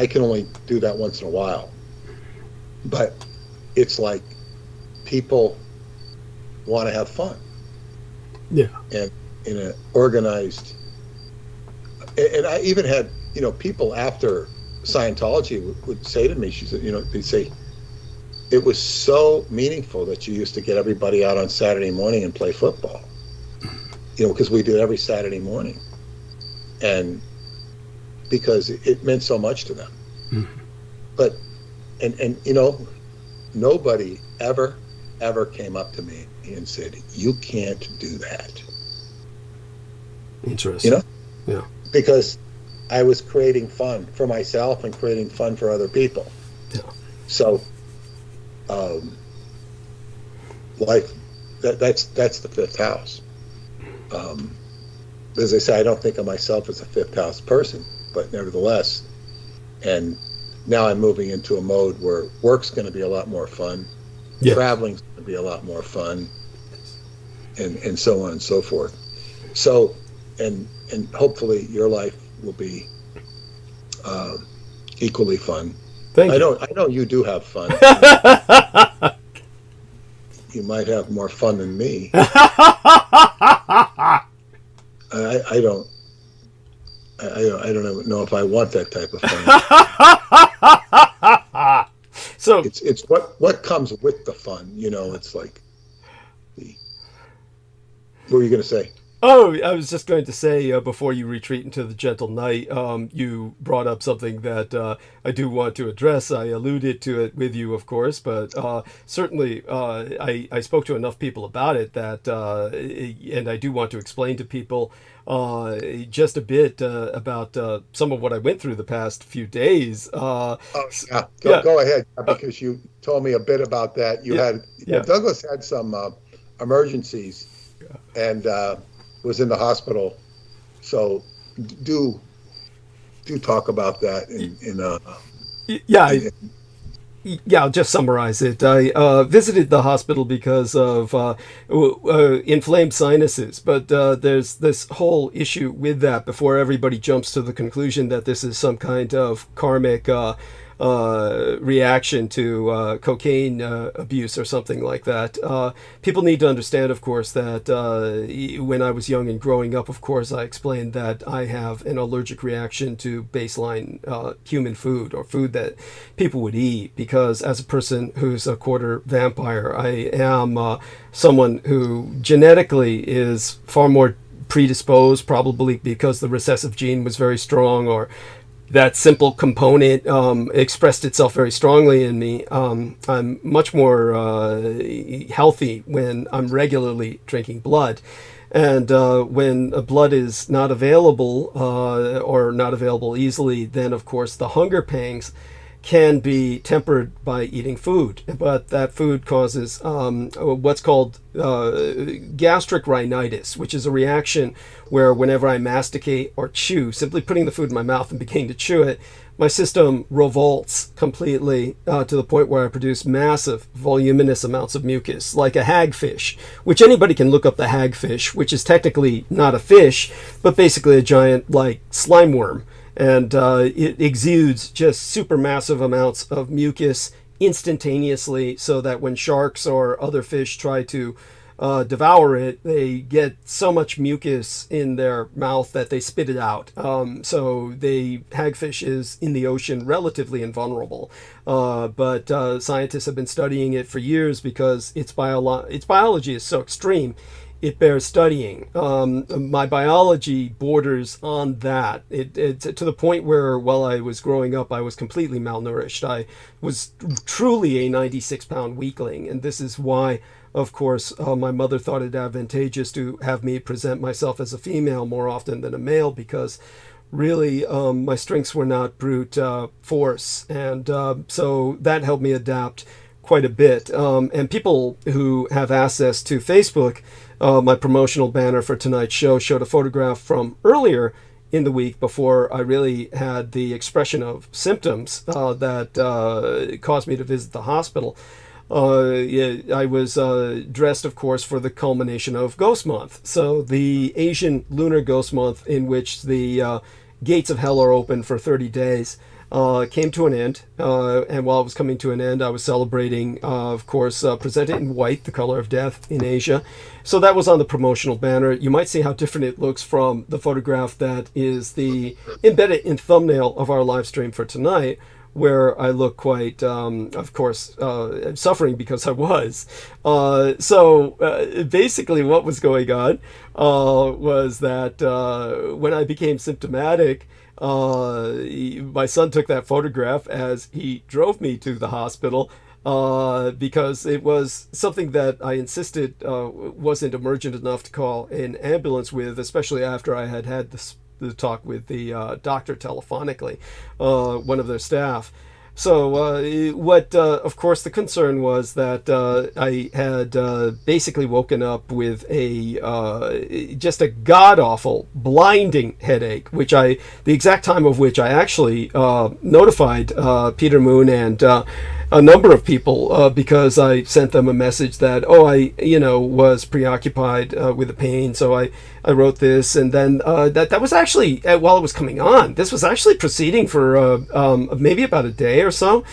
can only do that once in a while. But it's like people want to have fun. Yeah. And in an organized, and I even had, people after Scientology would say to me, she said, they'd say, it was so meaningful that you used to get everybody out on Saturday morning and play football, because we do it every Saturday morning. And because it meant so much to them. But, and nobody ever came up to me and said, you can't do that. Interesting. Yeah. Because I was creating fun for myself and creating fun for other people. Yeah. So, that's the fifth house. As I say, I don't think of myself as a fifth house person, but nevertheless, and now I'm moving into a mode where work's going to be a lot more fun. Yes. Traveling's going to be a lot more fun, and so on and so forth. So, and hopefully your life will be equally fun. Thank you. I know you do have fun. You might have more fun than me. I don't know if I want that type of fun. So it's what comes with the fun, It's like what were you going to say? Oh, I was just going to say before you retreat into the gentle night, you brought up something that I do want to address. I alluded to it with you, of course, but certainly I spoke to enough people about it that, and I do want to explain to people just a bit about some of what I went through the past few days. Oh, yeah. Yeah. Go ahead, because you told me a bit about that. Douglas had some emergencies and was in the hospital. So do talk about that Yeah, I'll just summarize it. I visited the hospital because of inflamed sinuses, but there's this whole issue with that before everybody jumps to the conclusion that this is some kind of karmic reaction to cocaine abuse or something like that. People need to understand, of course, that when I was young and growing up, of course, I explained that I have an allergic reaction to baseline human food or food that people would eat, because as a person who's a quarter vampire, I am someone who genetically is far more predisposed, probably because the recessive gene was very strong, or that simple component expressed itself very strongly in me. I'm much more healthy when I'm regularly drinking blood. And when blood is not available or not available easily, then of course the hunger pangs can be tempered by eating food. But that food causes what's called gastric rhinitis, which is a reaction where whenever I masticate or chew, simply putting the food in my mouth and beginning to chew it, my system revolts completely to the point where I produce massive, voluminous amounts of mucus, like a hagfish, which anybody can look up the hagfish, which is technically not a fish, but basically a giant, like, slime worm. And it exudes just supermassive amounts of mucus instantaneously, so that when sharks or other fish try to devour it, they get so much mucus in their mouth that they spit it out. So the hagfish is in the ocean relatively invulnerable, but scientists have been studying it for years because its biology is so extreme. It bears studying. My biology borders on that. It's to the point where, while I was growing up, I was completely malnourished. I was truly a 96-pound weakling, and this is why, of course, my mother thought it advantageous to have me present myself as a female more often than a male, because really my strengths were not brute force, and so that helped me adapt quite a bit. And people who have access to Facebook, my promotional banner for tonight's show showed a photograph from earlier in the week, before I really had the expression of symptoms that caused me to visit the hospital. I was dressed, of course, for the culmination of Ghost Month. So the Asian lunar Ghost Month, in which the gates of hell are open for 30 days, came to an end, and while it was coming to an end, I was celebrating, of course, presented in white, the color of death in Asia. So that was on the promotional banner. You might see how different it looks from the photograph that is the embedded in thumbnail of our live stream for tonight, where I look quite, of course, suffering, because I was. So basically what was going on was that when I became symptomatic, my son took that photograph as he drove me to the hospital, because it was something that I insisted wasn't emergent enough to call an ambulance with, especially after I had had the talk with the doctor telephonically, one of their staff. So of course, the concern was that I had basically woken up with just a god-awful, blinding headache, the exact time of which I actually notified Peter Moon and a number of people, because I sent them a message that, I was preoccupied with the pain, so I wrote this, and then that was actually, while it was coming on, this was actually proceeding for maybe about a day or so.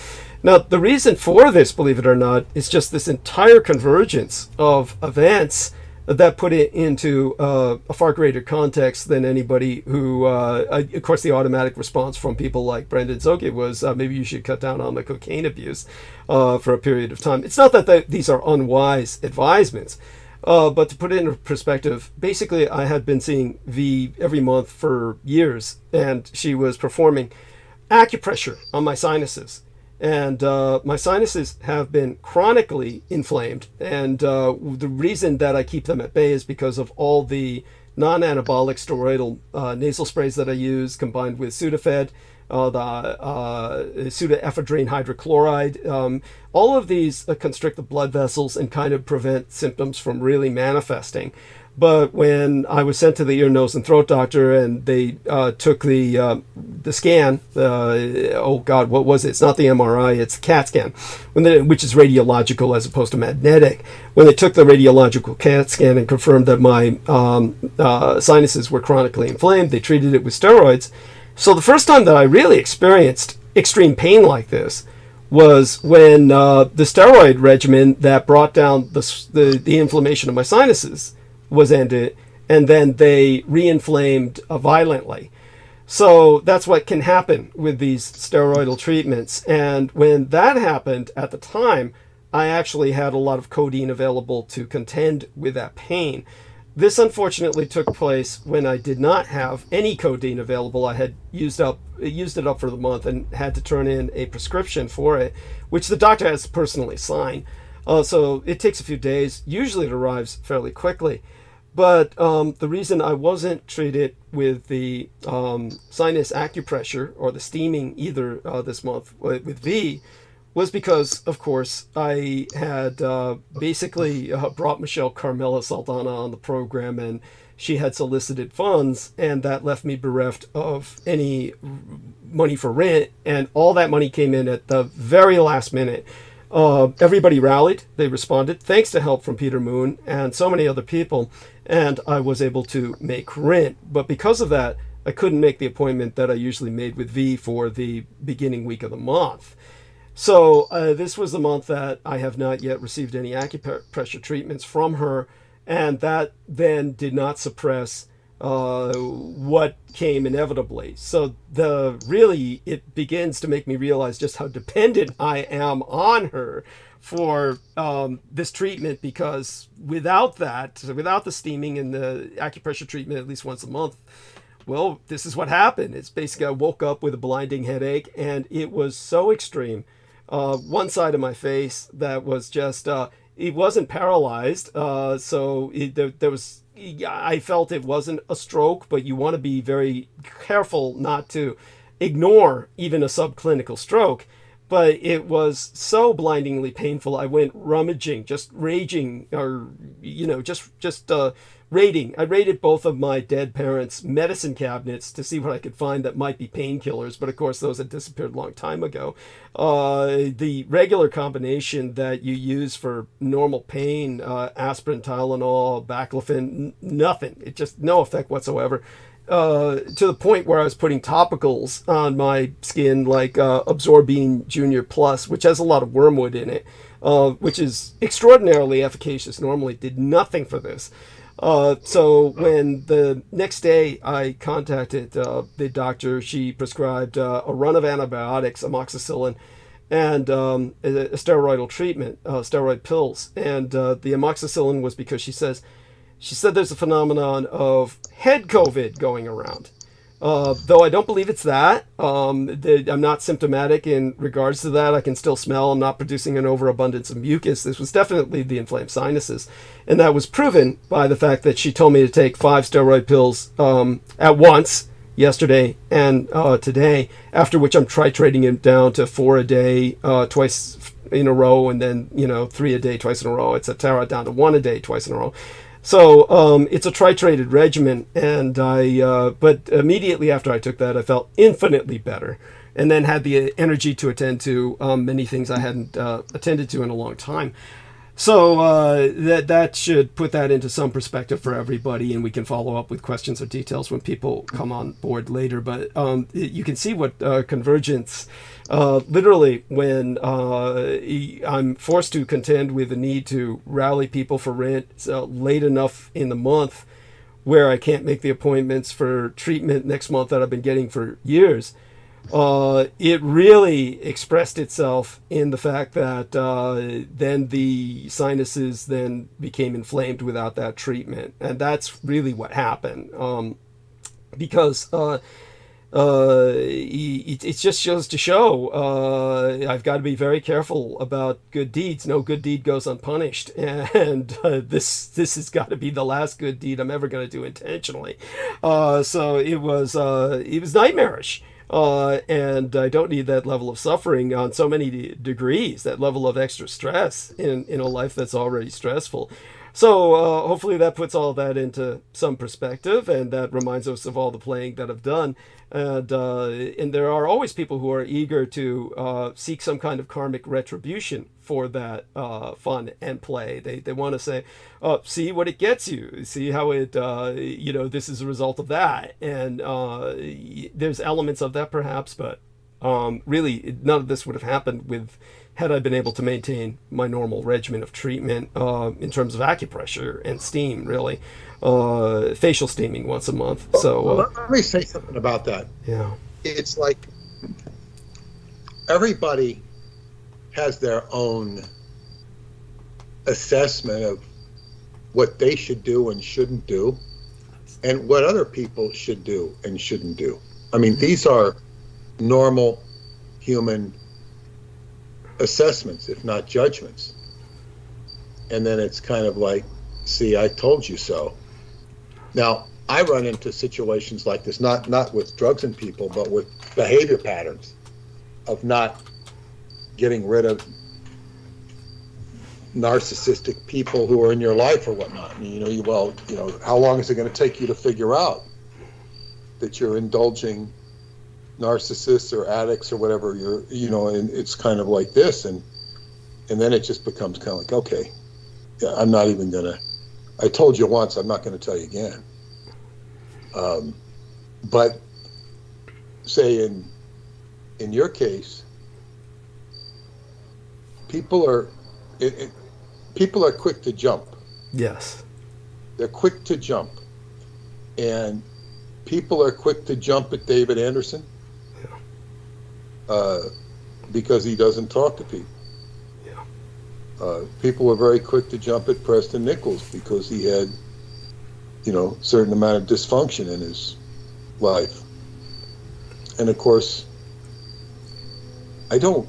Now, the reason for this, believe it or not, is just this entire convergence of events that put it into a far greater context than anybody who, of course, the automatic response from people like Brendan Zoke was, maybe you should cut down on the cocaine abuse for a period of time. It's not that these are unwise advisements. But to put it in perspective, basically I had been seeing V every month for years, and she was performing acupressure on my sinuses. And my sinuses have been chronically inflamed. And the reason that I keep them at bay is because of all the non-anabolic steroidal nasal sprays that I use, combined with Sudafed, the pseudoephedrine hydrochloride. All of these constrict the blood vessels and kind of prevent symptoms from really manifesting. But when I was sent to the ear, nose, and throat doctor, and they took the scan, oh God, what was it? It's not the MRI, it's the CAT scan, which is radiological as opposed to magnetic. When they took the radiological CAT scan and confirmed that my sinuses were chronically inflamed, they treated it with steroids. So the first time that I really experienced extreme pain like this was when the steroid regimen that brought down the inflammation of my sinuses was ended, and then they re-inflamed violently. So that's what can happen with these steroidal treatments. And when that happened at the time, I actually had a lot of codeine available to contend with that pain. This unfortunately took place when I did not have any codeine available. I had used it up for the month and had to turn in a prescription for it, which the doctor has to personally sign. So it takes a few days. Usually it arrives fairly quickly. But the reason I wasn't treated with the sinus acupressure or the steaming either this month with V was because, of course, I had basically brought Michelle Carmela Saldana on the program, and she had solicited funds, and that left me bereft of any money for rent, and all that money came in at the very last minute. Everybody rallied, they responded, thanks to help from Peter Moon and so many other people, and I was able to make rent. But because of that, I couldn't make the appointment that I usually made with V for the beginning week of the month. So this was the month that I have not yet received any acupressure treatments from her, and that then did not suppress what came inevitably. So it begins to make me realize just how dependent I am on her for this treatment, because without the steaming and the acupressure treatment at least once a month, well, this is what happened. It's basically I woke up with a blinding headache, and it was so extreme. One side of my face that was just, it wasn't paralyzed. I felt it wasn't a stroke, but you want to be very careful not to ignore even a subclinical stroke. But it was so blindingly painful. I went rummaging, just raging, or, raiding. I raided both of my dead parents' medicine cabinets to see what I could find that might be painkillers, but of course those had disappeared a long time ago. The regular combination that you use for normal pain, aspirin, Tylenol, baclofen, nothing. It just no effect whatsoever. To the point where I was putting topicals on my skin like Absorbine Junior Plus, which has a lot of wormwood in it, which is extraordinarily efficacious. Normally did nothing for this. So when the next day I contacted the doctor, she prescribed a run of antibiotics, amoxicillin, and a steroidal treatment, steroid pills. And the amoxicillin was because she said there's a phenomenon of head COVID going around. Though I don't believe it's that. I'm not symptomatic in regards to that. I can still smell. I'm not producing an overabundance of mucus. This was definitely the inflamed sinuses. And that was proven by the fact that she told me to take 5 steroid pills at once, yesterday and today, after which I'm titrating it down to 4 a day, twice in a row, and then 3 a day, twice in a row, etc., down to 1 a day, twice in a row. So it's a titrated regimen, and but immediately after I took that, I felt infinitely better, and then had the energy to attend to many things I hadn't attended to in a long time. So that should put that into some perspective for everybody, and we can follow up with questions or details when people come on board later. But you can see what convergence, literally, when I'm forced to contend with the need to rally people for rent late enough in the month where I can't make the appointments for treatment next month that I've been getting for years. it really expressed itself in the fact that then the sinuses then became inflamed without that treatment, and that's really what happened. Because it just shows to show I've got to be very careful about good deeds. No good deed goes unpunished, and this has got to be the last good deed I'm ever going to do intentionally. So it was nightmarish. And I don't need that level of suffering on so many degrees, that level of extra stress in a life that's already stressful. So hopefully that puts all that into some perspective, and that reminds us of all the playing that I've done. And there are always people who are eager to seek some kind of karmic retribution for that fun and play. They want to say, oh, see what it gets you. See how it, this is a result of that. And there's elements of that perhaps, but really none of this would have happened had I been able to maintain my normal regimen of treatment in terms of acupressure and steam, really. Facial steaming once a month. So let me say something about that. Yeah. It's like everybody has their own assessment of what they should do and shouldn't do, and what other people should do and shouldn't do. I mean, these are normal human assessments, if not judgments. And then it's kind of like, see, I told you so. Now, I run into situations like this, not with drugs and people, but with behavior patterns of not getting rid of narcissistic people who are in your life or whatnot. And, how long is it going to take you to figure out that you're indulging narcissists or addicts or whatever and it's kind of like this, and then it just becomes kind of like, okay, yeah, I'm not even gonna, I told you once, I'm not going to tell you again. But say in your case, people are quick to jump. Yes. They're quick to jump, and people are quick to jump at David Anderson because he doesn't talk to people. Yeah. People are very quick to jump at Preston Nichols because he had, certain amount of dysfunction in his life. And of course, I don't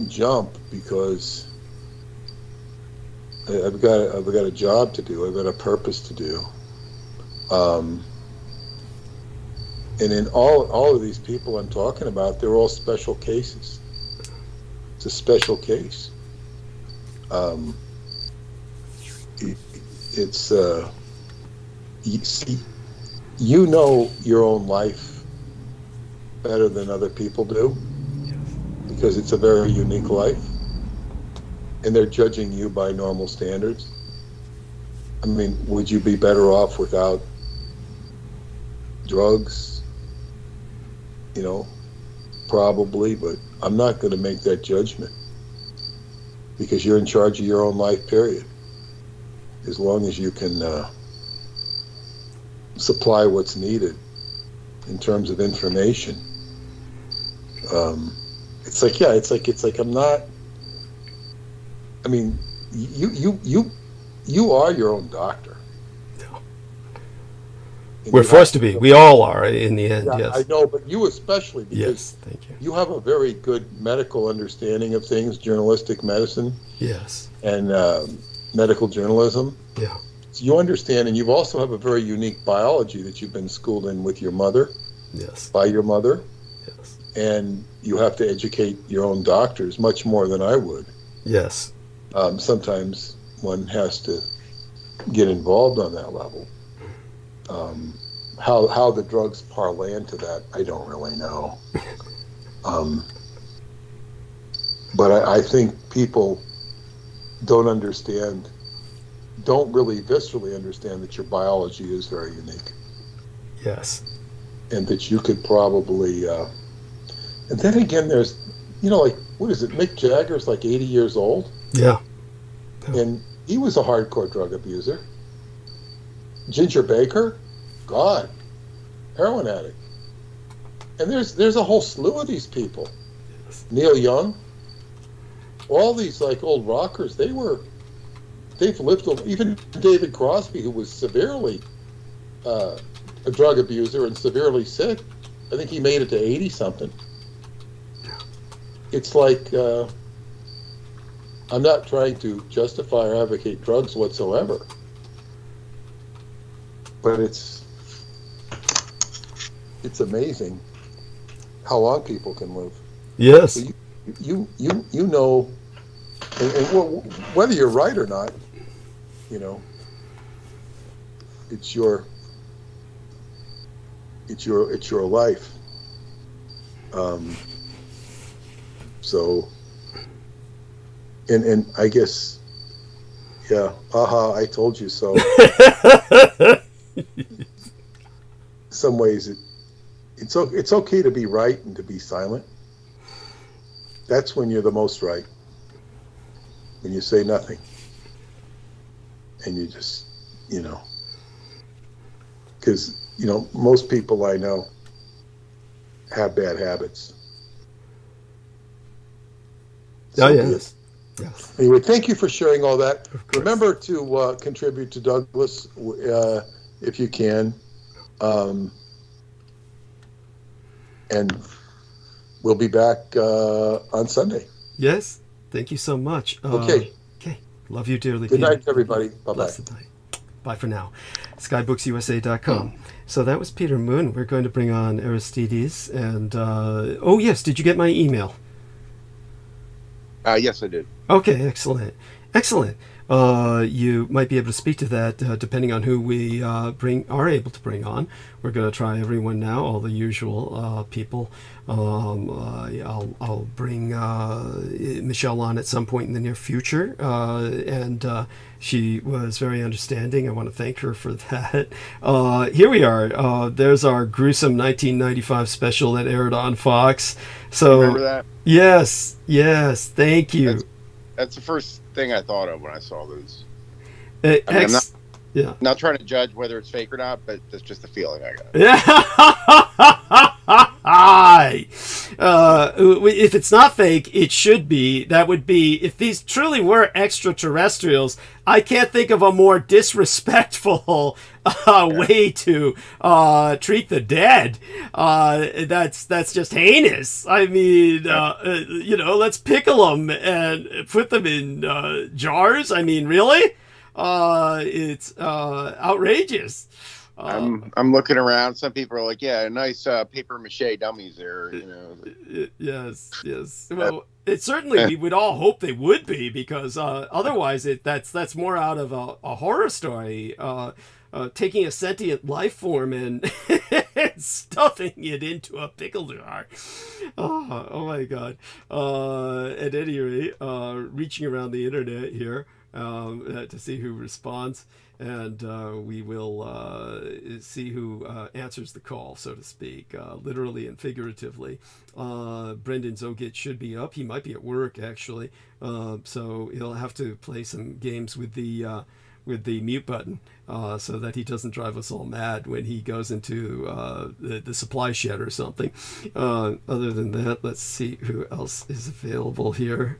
jump because I've got a job to do. I've got a purpose to do. And in all of these people I'm talking about, they're all special cases. It's a special case. It's you know your own life better than other people do, because it's a very unique life, and they're judging you by normal standards. I mean, would you be better off without drugs? Probably, but I'm not going to make that judgment, because you're in charge of your own life, period. As long as you can supply what's needed in terms of information. It's like I'm not, I mean, you are your own doctor. We're forced to be. We all are in the end, yeah, yes. I know, but you especially, because yes, thank you. You have a very good medical understanding of things, journalistic medicine. Yes. And medical journalism. Yeah. So you understand, and you also have a very unique biology that you've been schooled in with your mother. Yes. By your mother. Yes. And you have to educate your own doctors much more than I would. Yes. Sometimes one has to get involved on that level. How the drugs parlay into that, I don't really know. But I think people don't really viscerally understand that your biology is very unique. Yes. And that you could probably, and then again, there's, what is it, Mick Jagger's like 80 years old? Yeah. And he was a hardcore drug abuser. Ginger Baker, God, heroin addict. And there's a whole slew of these people. Neil Young, all these like old rockers, they've lived, even David Crosby, who was severely a drug abuser and severely sick. I think he made it to 80 something. It's like, I'm not trying to justify or advocate drugs whatsoever, but it's amazing how long people can live. Yes. So you know, and whether you're right or not, it's your life. So, and I guess, yeah, I told you so. Some ways it's okay to be right and to be silent. That's when you're the most right. When you say nothing. And you just, because, most people I know have bad habits. Yes. Anyway, thank you for sharing all that. Remember to contribute to Douglas if you can. And we'll be back on Sunday. Yes. Thank you so much. Okay. Love you dearly. Good Peter. night, everybody. Bye-bye. Blessed night. Bye for now. Skybooks.usa.com. So that was Peter Moon. We're going to bring on Aristides. And, yes, did you get my email? Yes, I did. Okay, excellent. You might be able to speak to that depending on who we are able to bring on. We're going to try everyone now, all the usual people. I'll bring Michelle on at some point in the near future, and she was very understanding. I want to thank her for that. Here we are. There's our gruesome 1995 special that aired on Fox. So remember that? Yes. Thank you. That's the first thing I thought of when I saw those. I'm not trying to judge whether it's fake or not, but that's just the feeling I got. If it's not fake, it should be. That would be, if these truly were extraterrestrials, I can't think of a more disrespectful way to treat the dead. That's just heinous. I mean, let's pickle them and put them in jars. I mean, really? It's outrageous. I'm looking around. Some people are like, "Yeah, nice paper mache dummies there." Yes. Well, it certainly we would all hope they would be, because otherwise, that's more out of a horror story. Taking a sentient life form and stuffing it into a pickle jar. Oh my God. At any rate, reaching around the internet here to see who responds. And we will see who answers the call, so to speak, literally and figuratively. Brendan Zogit should be up. He might be at work, actually. So he'll have to play some games with the mute button so that he doesn't drive us all mad when he goes into the supply shed or something. Other than that, let's see who else is available here.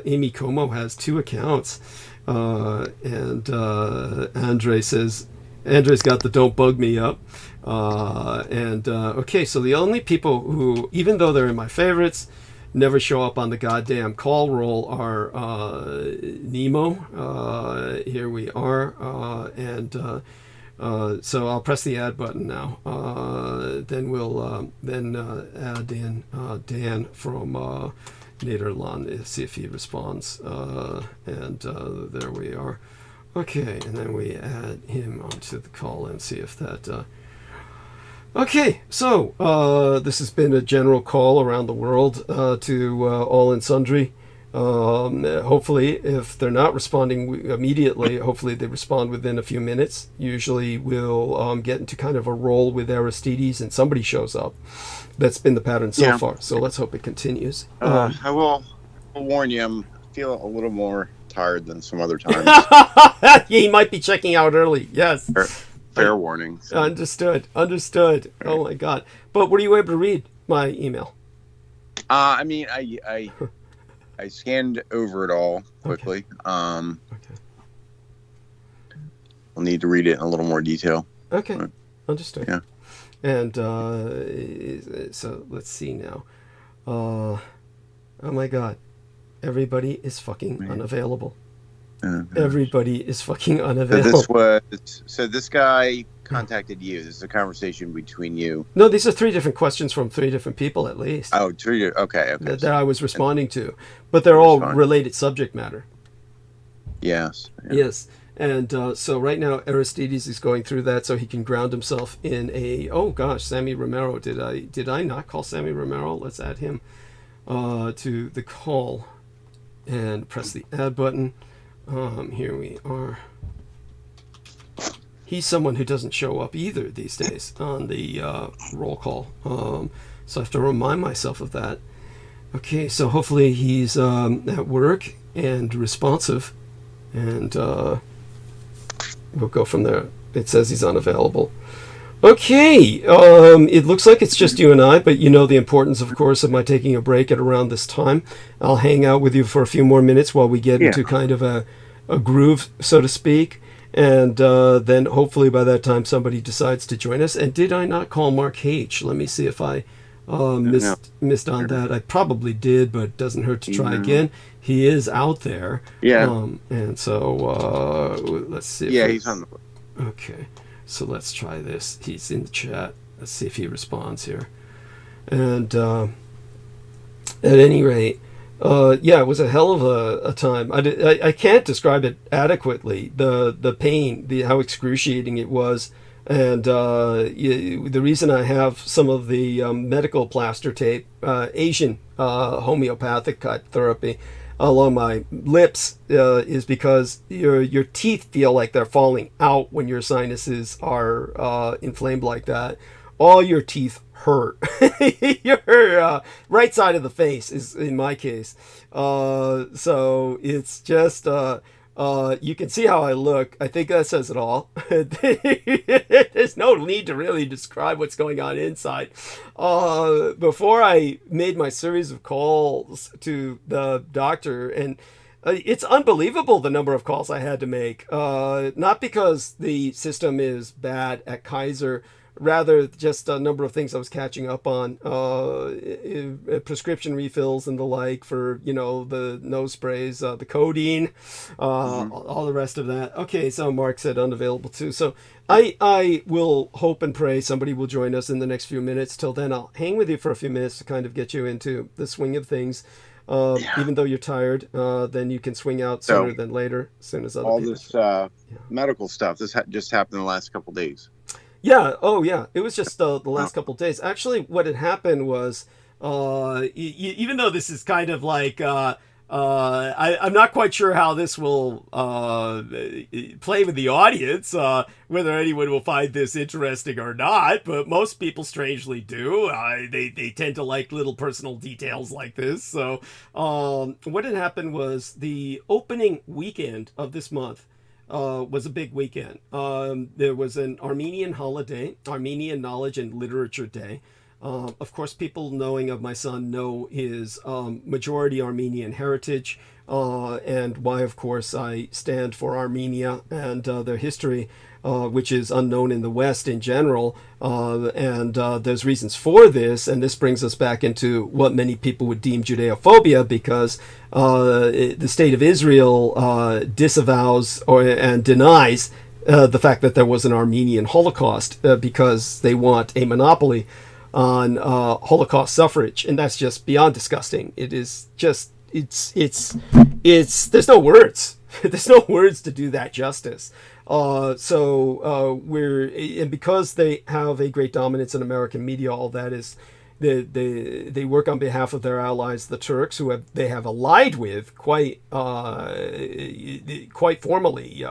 Amy Como has 2 accounts. And Andre's got the "Don't Bug Me" up. Okay, so the only people who, even though they're in my favorites, never show up on the goddamn call roll are Nemo. Here we are. So I'll press the add button now. Then we'll add in Dan from Nederland, see if he responds. There we are. Okay, and then we add him onto the call and see if that... Okay, so this has been a general call around the world to all and sundry. Hopefully, if they're not responding immediately, hopefully they respond within a few minutes. Usually we'll get into kind of a roll with Aristides and somebody shows up. That's been the pattern so far, so let's hope it continues. I will warn you, I'm feeling a little more tired than some other times. He might be checking out early, yes. Fair warning. So. Understood. Oh my God. But what are you able to read? my email? I mean, I scanned over it all quickly. Okay. I'll need to read it in a little more detail. Okay. But, Understood. yeah. And so let's see now. Oh my God. Everybody is fucking unavailable. Everybody is fucking unavailable. So this guy contacted you. This is a conversation between you. No, these are 3 different questions from 3 different people at least. Oh, 3. Okay. That I was responding to, but they're all related subject matter. Yes. Yeah. Yes. And so right now Aristides is going through that so he can ground himself in a, oh gosh, Sammy Romero. Did I not call Sammy Romero? Let's add him to the call and press the add button. Here we are. He's someone who doesn't show up either these days on the roll call. So I have to remind myself of that. Okay, so hopefully he's at work and responsive. And we'll go from there. It says he's unavailable. Okay, it looks like it's just you and I, but you know the importance, of course, of my taking a break at around this time. I'll hang out with you for a few more minutes while we get into kind of a groove, so to speak. And then hopefully by that time somebody decides to join us. And did I not call Mark H? Let me see if I missed on that. I probably did, but it doesn't hurt to try again. He is out there. Yeah. And so let's see. Yeah, he's on the book. Okay. So let's try this. He's in the chat. Let's see if he responds here. And at any rate, yeah, it was a hell of a time. I can't describe it adequately. The pain, how excruciating it was. And the reason I have some of the medical plaster tape, Asian homeopathic type therapy, along my lips is because your teeth feel like they're falling out when your sinuses are inflamed like that. All your teeth hurt. Your right side of the face is in my case. So it's just you can see how I look. I think that says it all. There's no need to really describe what's going on inside. Before I made my series of calls to the doctor, and it's unbelievable the number of calls I had to make. Not because the system is bad at Kaiser, rather just a number of things I was catching up on, prescription refills and the like for, the nose sprays, the codeine, all the rest of that. Okay, so Mark said unavailable too. So I will hope and pray somebody will join us in the next few minutes. Till then, I'll hang with you for a few minutes to kind of get you into the swing of things. Even though you're tired, then you can swing out sooner than later, as soon as other all people. This medical stuff, this just happened in the last couple of days. Yeah. Oh, yeah. It was just the last couple of days. Actually, what had happened was, even though this is kind of like, I'm not quite sure how this will play with the audience, whether anyone will find this interesting or not, but most people strangely do. They tend to like little personal details like this. So what had happened was the opening weekend of this month was a big weekend. There was an Armenian holiday, Armenian Knowledge and Literature Day. Of course, people knowing of my son know his majority Armenian heritage, and why, of course, I stand for Armenia and their history, which is unknown in the West in general. And there's reasons for this, and this brings us back into what many people would deem Judeophobia, because the state of Israel disavows and denies the fact that there was an Armenian Holocaust because they want a monopoly on Holocaust suffrage, and that's just beyond disgusting. It is just it's there's no words. There's no words to do that justice. So and because they have a great dominance in American media, all that is they work on behalf of their allies, the Turks, who they have allied with quite formally.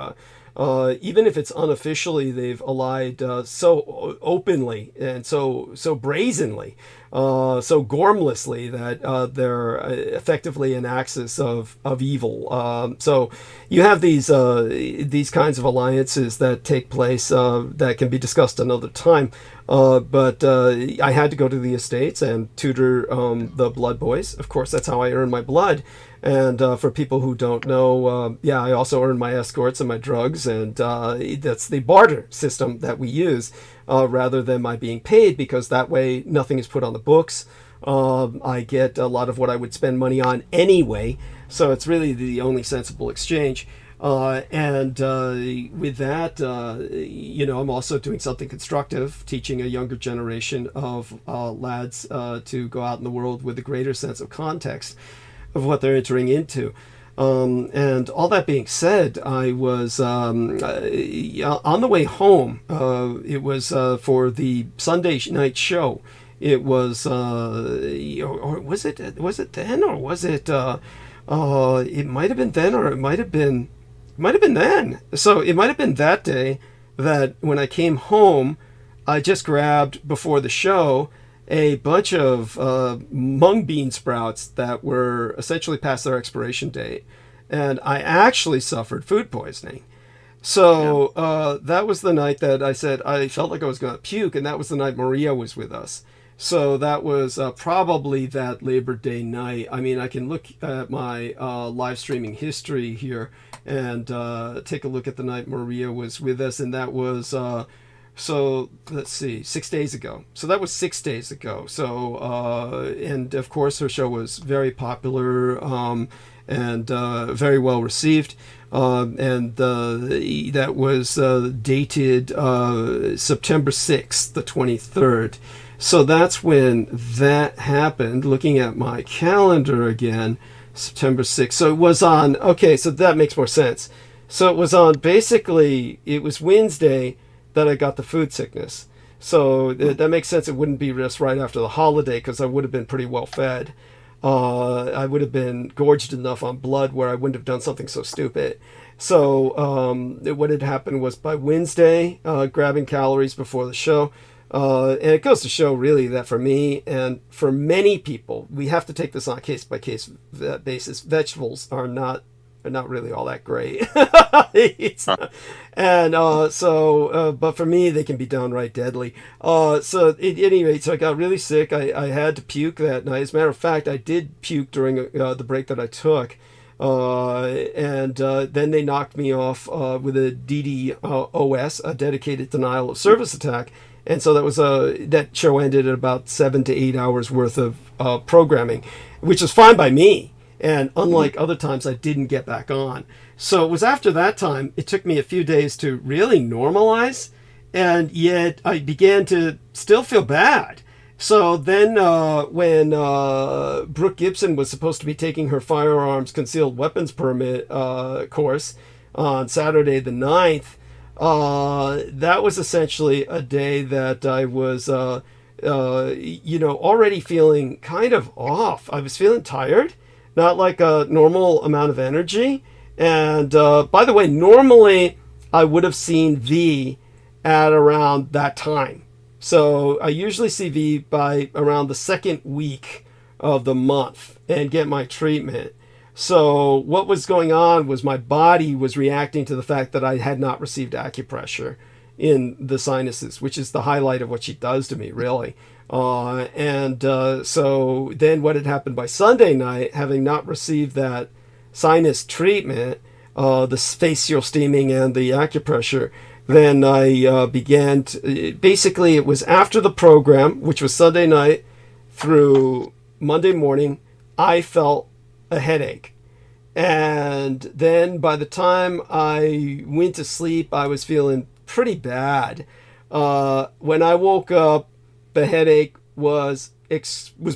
Even if it's unofficially, they've allied so openly and so brazenly, so gormlessly that they're effectively an axis of evil. So you have these kinds of alliances that take place that can be discussed another time. But I had to go to the estates and tutor the blood boys. Of course, that's how I earn my blood. And for people who don't know, I also earn my escorts and my drugs, and that's the barter system that we use rather than my being paid, because that way nothing is put on the books. I get a lot of what I would spend money on anyway, so it's really the only sensible exchange. With that, I'm also doing something constructive, teaching a younger generation of lads to go out in the world with a greater sense of context of what they're entering into. And all that being said, I was on the way home. It was for the Sunday night show. It was, or was it then, or was it? It might have been then, or it might have been then. So it might have been that day that when I came home, I just grabbed before the show a bunch of mung bean sprouts that were essentially past their expiration date, and I actually suffered food poisoning. So that was the night that I said I felt like I was going to puke, and that was the night Maria was with us. So that was probably that Labor Day night. I mean, I can look at my live streaming history here and take a look at the night Maria was with us, and that was so let's see, 6 days ago. So that was 6 days ago. So and of course her show was very popular and very well received. And that was dated September 6th, the 23rd. So that's when that happened. Looking at my calendar again, September 6th. So it was on, okay, so that makes more sense. So it was on, basically, it was Wednesday that I got the food sickness. So that makes sense. It wouldn't be just right after the holiday, because I would have been pretty well fed. I would have been gorged enough on blood where I wouldn't have done something so stupid. So what had happened was by Wednesday, grabbing calories before the show. And it goes to show really that for me and for many people, we have to take this on a case-by-case basis. Vegetables are not really all that great. But for me, they can be downright deadly. So at any rate, so I got really sick. I had to puke that night. As a matter of fact, I did puke during the break that I took. And then they knocked me off with a DDoS, a dedicated denial of service attack. And so that was that show ended at about 7 to 8 hours worth of programming, which is fine by me. And unlike other times, I didn't get back on. So it was after that time, it took me a few days to really normalize. And yet I began to still feel bad. So then when Brooke Gibson was supposed to be taking her firearms concealed weapons permit course on Saturday the 9th, that was essentially a day that I was, already feeling kind of off. I was feeling tired. Not like a normal amount of energy. And by the way, normally I would have seen V at around that time. So I usually see V by around the second week of the month and get my treatment. So what was going on was my body was reacting to the fact that I had not received acupressure in the sinuses, which is the highlight of what she does to me, really. So then what had happened by Sunday night, having not received that sinus treatment, the facial steaming and the acupressure, then I began to, basically it was after the program, which was Sunday night through Monday morning, I felt a headache. And then by the time I went to sleep, I was feeling pretty bad. When I woke up, the headache was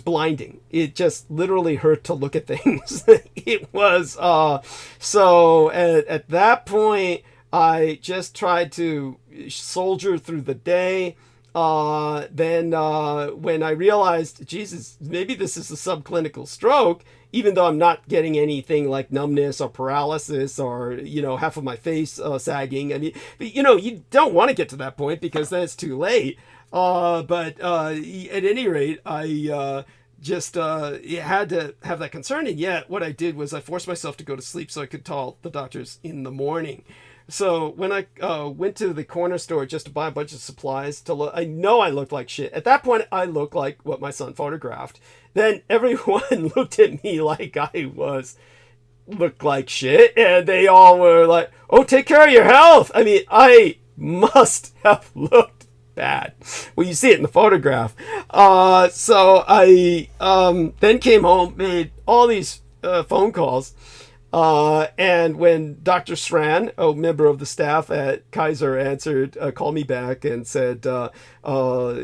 blinding. It just literally hurt to look at things. It was so at that point I just tried to soldier through the day. Then when I realized, Jesus, maybe this is a subclinical stroke, even though I'm not getting anything like numbness or paralysis or, half of my face sagging. I mean, you don't want to get to that point because then it's too late. But at any rate, I just had to have that concern. And yet what I did was I forced myself to go to sleep so I could call the doctors in the morning. So when I went to the corner store just to buy a bunch of supplies to look, I know I looked like shit. At that point, I looked like what my son photographed. Then everyone looked at me like I looked like shit, and they all were like, "Oh, take care of your health." I mean, I must have looked bad. Well, you see it in the photograph. So I then came home, made all these phone calls. And when Dr. Sran, a member of the staff at Kaiser, answered, called me back and said, you're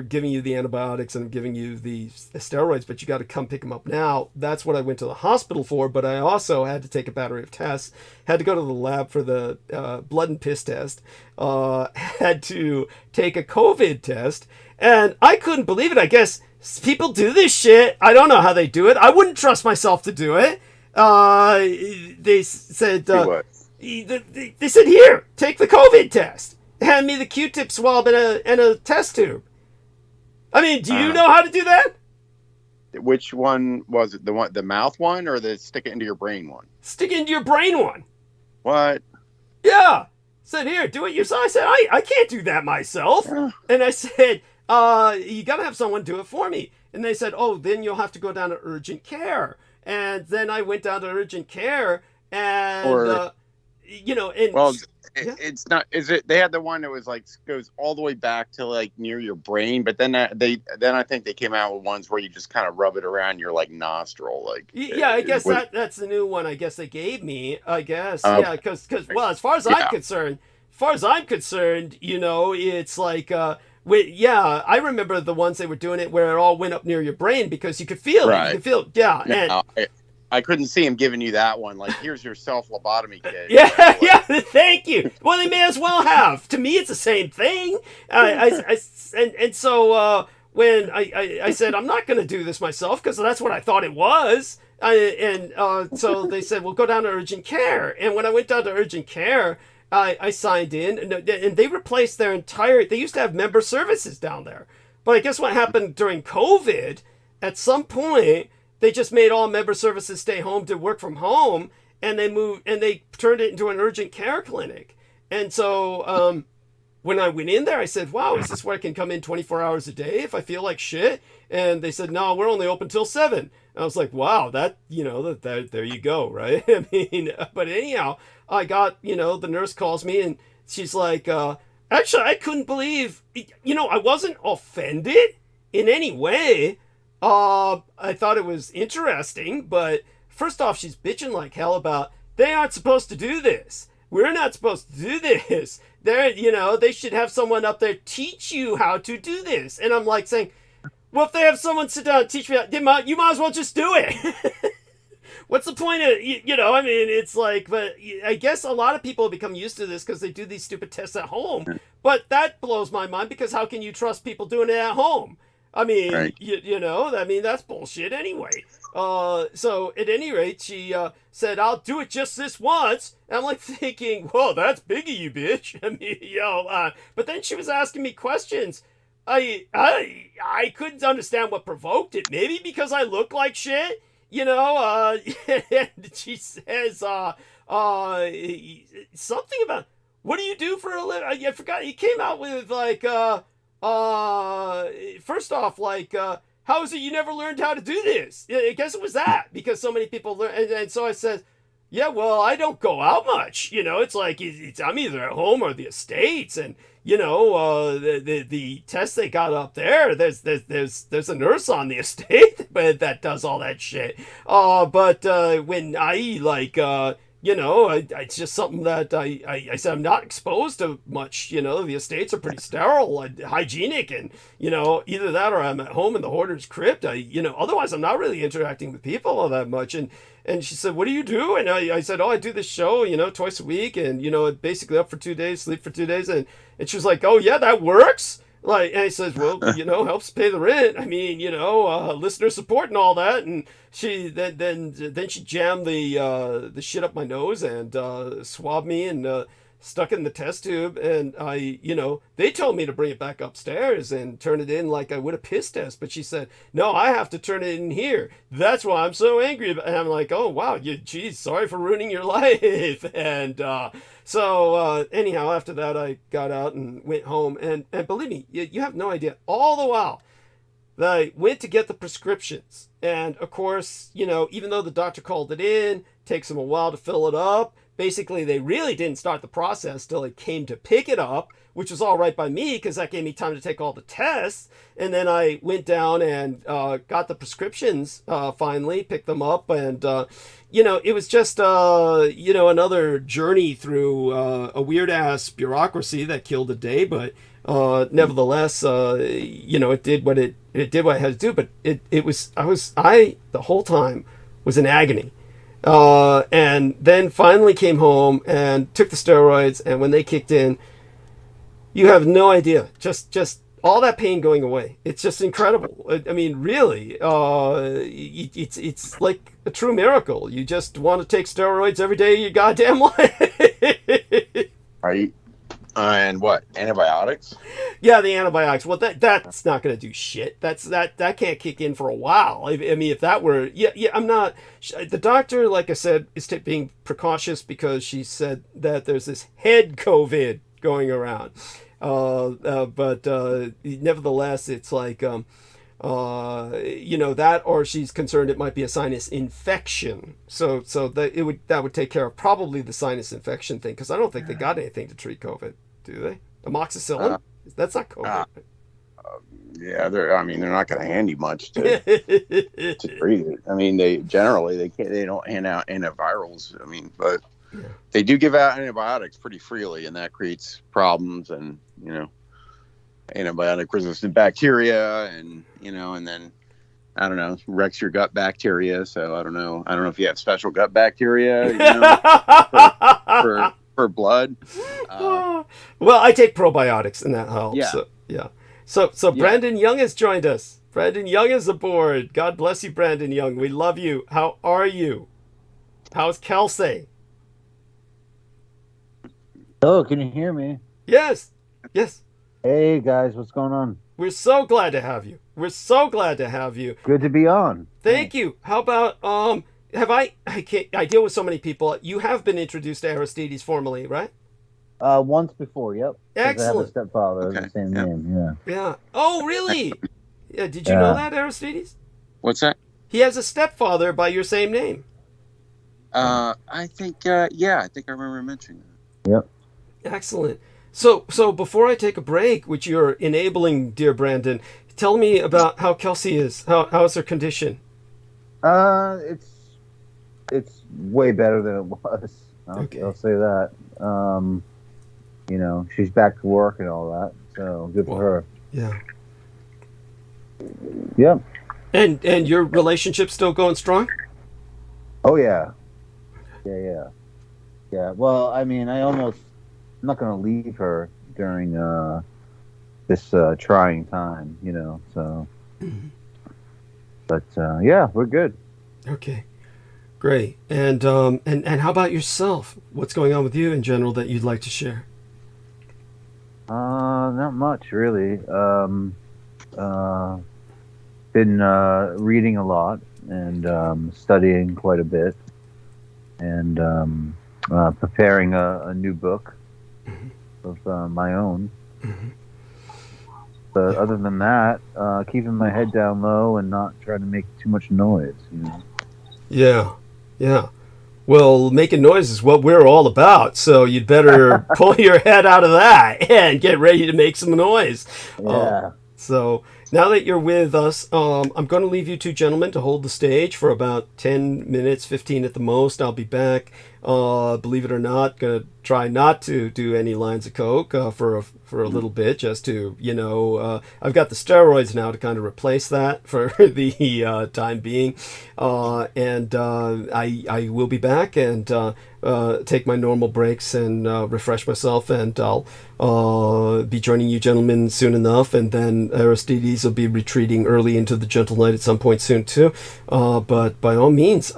giving you the antibiotics and I'm giving you the steroids, but you got to come pick them up now. That's what I went to the hospital for. But I also had to take a battery of tests, had to go to the lab for the blood and piss test, had to take a COVID test. And I couldn't believe it. I guess people do this shit. I don't know how they do it. I wouldn't trust myself to do it. They said, they said, here, take the COVID test. Hand me the Q-tip swab and a test tube. I mean, do you know how to do that? Which one was it? The mouth one or the stick it into your brain one? Stick it into your brain one. What? Yeah. Said, here, do it yourself. I said, I can't do that myself. Yeah. And I said, you got to have someone do it for me. And they said, oh, then you'll have to go down to urgent care. And then I went down to urgent care and, it's not, is it, they had the one that was like, goes all the way back to like near your brain. But then I think they came out with ones where you just kind of rub it around your like nostril. Like, yeah, I guess that's the new one I guess they gave me, I guess. Yeah. Cause well, as far as I'm concerned, it's like, I remember the ones they were doing it where it all went up near your brain because you could feel it. You could feel it. Yeah. No, I couldn't see him giving you that one. Like, here's your self-lobotomy kit. Yeah, thank you. Well, they may as well have. To me, it's the same thing. So when I said, I'm not going to do this myself because that's what I thought it was. So they said, well, go down to urgent care. And when I went down to urgent care, I signed in, and they replaced their entire... They used to have member services down there. But I guess what happened during COVID, at some point, they just made all member services stay home to work from home, and they turned it into an urgent care clinic. And so when I went in there, I said, wow, is this where I can come in 24 hours a day if I feel like shit? And they said, no, we're only open till 7. And I was like, wow, there you go, right? I mean, but anyhow... I got, the nurse calls me and she's like, actually, I couldn't believe, I wasn't offended in any way. I thought it was interesting, but first off, she's bitching like hell about, they aren't supposed to do this. We're not supposed to do this. They should have someone up there teach you how to do this. And I'm like saying, well, if they have someone sit down and teach me, you might as well just do it. What's the point of, it's like, but I guess a lot of people have become used to this because they do these stupid tests at home. But that blows my mind because how can you trust people doing it at home? I mean, right. That's bullshit anyway. So at any rate, she said, I'll do it just this once. And I'm like thinking, whoa, that's big of you, bitch. I mean, but then she was asking me questions. I couldn't understand what provoked it. Maybe because I look like shit. And she says something about, what do you do for a living? I forgot. He came out with like, first off, like, how is it you never learned how to do this? I guess it was that because so many people learn. And so I said, yeah, well, I don't go out much. It's like I'm either at home or the estates, and the tests they got up there. There's a nurse on the estate, but that does all that shit. But when I It's just something that I said I'm not exposed to much. The estates are pretty sterile, hygienic, and either that or I'm at home in the hoarder's crypt. Otherwise I'm not really interacting with people all that much. And she said, "What do you do?" And I said, "Oh, I do this show, twice a week, and basically up for 2 days, sleep for 2 days." And she was like, "Oh yeah, that works." And he says, "Well, helps pay the rent. I mean, listener support and all that." And she then she jammed the shit up my nose and swabbed me and stuck it in the test tube. And they told me to bring it back upstairs and turn it in like I would a piss test. But she said, "No, I have to turn it in here. That's why I'm so angry." And I'm like, "Oh wow, geez, sorry for ruining your life." And so anyhow, after that, I got out and went home. And believe me, you have no idea. All the while that I went to get the prescriptions. And of course, even though the doctor called it in, takes them a while to fill it up. Basically, they really didn't start the process till it came to pick it up, which was all right by me because that gave me time to take all the tests. And then I went down and got the prescriptions finally, picked them up. And, it was just, another journey through a weird-ass bureaucracy that killed a day. But nevertheless, it did what it did what it had to do. But I the whole time was in agony. And then finally came home and took the steroids, and when they kicked in, you have no idea, just all that pain going away. It's just incredible. I mean, really, it's like a true miracle. You just want to take steroids every day of your goddamn life. Right. And what, antibiotics? Yeah, the antibiotics. Well, that's not going to do shit. That can't kick in for a while. I mean, if that were, I'm not. The doctor, like I said, is being precautious because she said that there's this head COVID going around. But nevertheless, it's like, that, or she's concerned it might be a sinus infection. So that would take care of probably the sinus infection thing, because I don't think they got anything to treat COVID, do they? Amoxicillin? That's not COVID. Yeah, they're not going to hand you much to treat it. I mean, they don't hand out antivirals. I mean, but they do give out antibiotics pretty freely, and that creates problems, and antibiotic resistant bacteria, and and then I don't know, wrecks your gut bacteria. So I don't know if you have special gut bacteria for blood. Well, I take probiotics, and that helps. Yeah. So Brandon Young has joined us. Brandon Young is aboard. God bless you, Brandon Young. We love you. How are you? How's Kelsey? Hello, can you hear me? Yes. Hey guys, what's going on? We're so glad to have you. Good to be on. Thank you. How about I deal with so many people. You have been introduced to Aristides formally, right? Once before, yep. Excellent. I have a stepfather of the same name, Yeah. Oh, really? Yeah. Did you know that, Aristides? What's that? He has a stepfather by your same name. I think I remember mentioning that. Yep. Excellent. So before I take a break, which you're enabling, dear Brandon, tell me about how Kelsey is. How's her condition? It's way better than it was. I'll say that. She's back to work and all that, so good for her. Yeah. Yep. And your relationship's still going strong? Oh yeah. Yeah. Well, I mean, I'm not going to leave her during this trying time, so. But yeah, we're good. Okay, great. And how about yourself? What's going on with you in general that you'd like to share? Not much really. Been reading a lot and studying quite a bit, and preparing a new book of my own. But other than that, keeping my head down low and not trying to make too much noise. Yeah. Well, making noise is what we're all about, so you'd better pull your head out of that and get ready to make some noise. Yeah. So now that you're with us, I'm going to leave you two gentlemen to hold the stage for about 10 minutes, 15 at the most. I'll be back. Believe it or not, gonna try not to do any lines of coke for a little bit, just to I've got the steroids now to kind of replace that for the time being, and I will be back and take my normal breaks and refresh myself, and I'll be joining you gentlemen soon enough, and then Aristides will be retreating early into the gentle night at some point soon too. But by all means,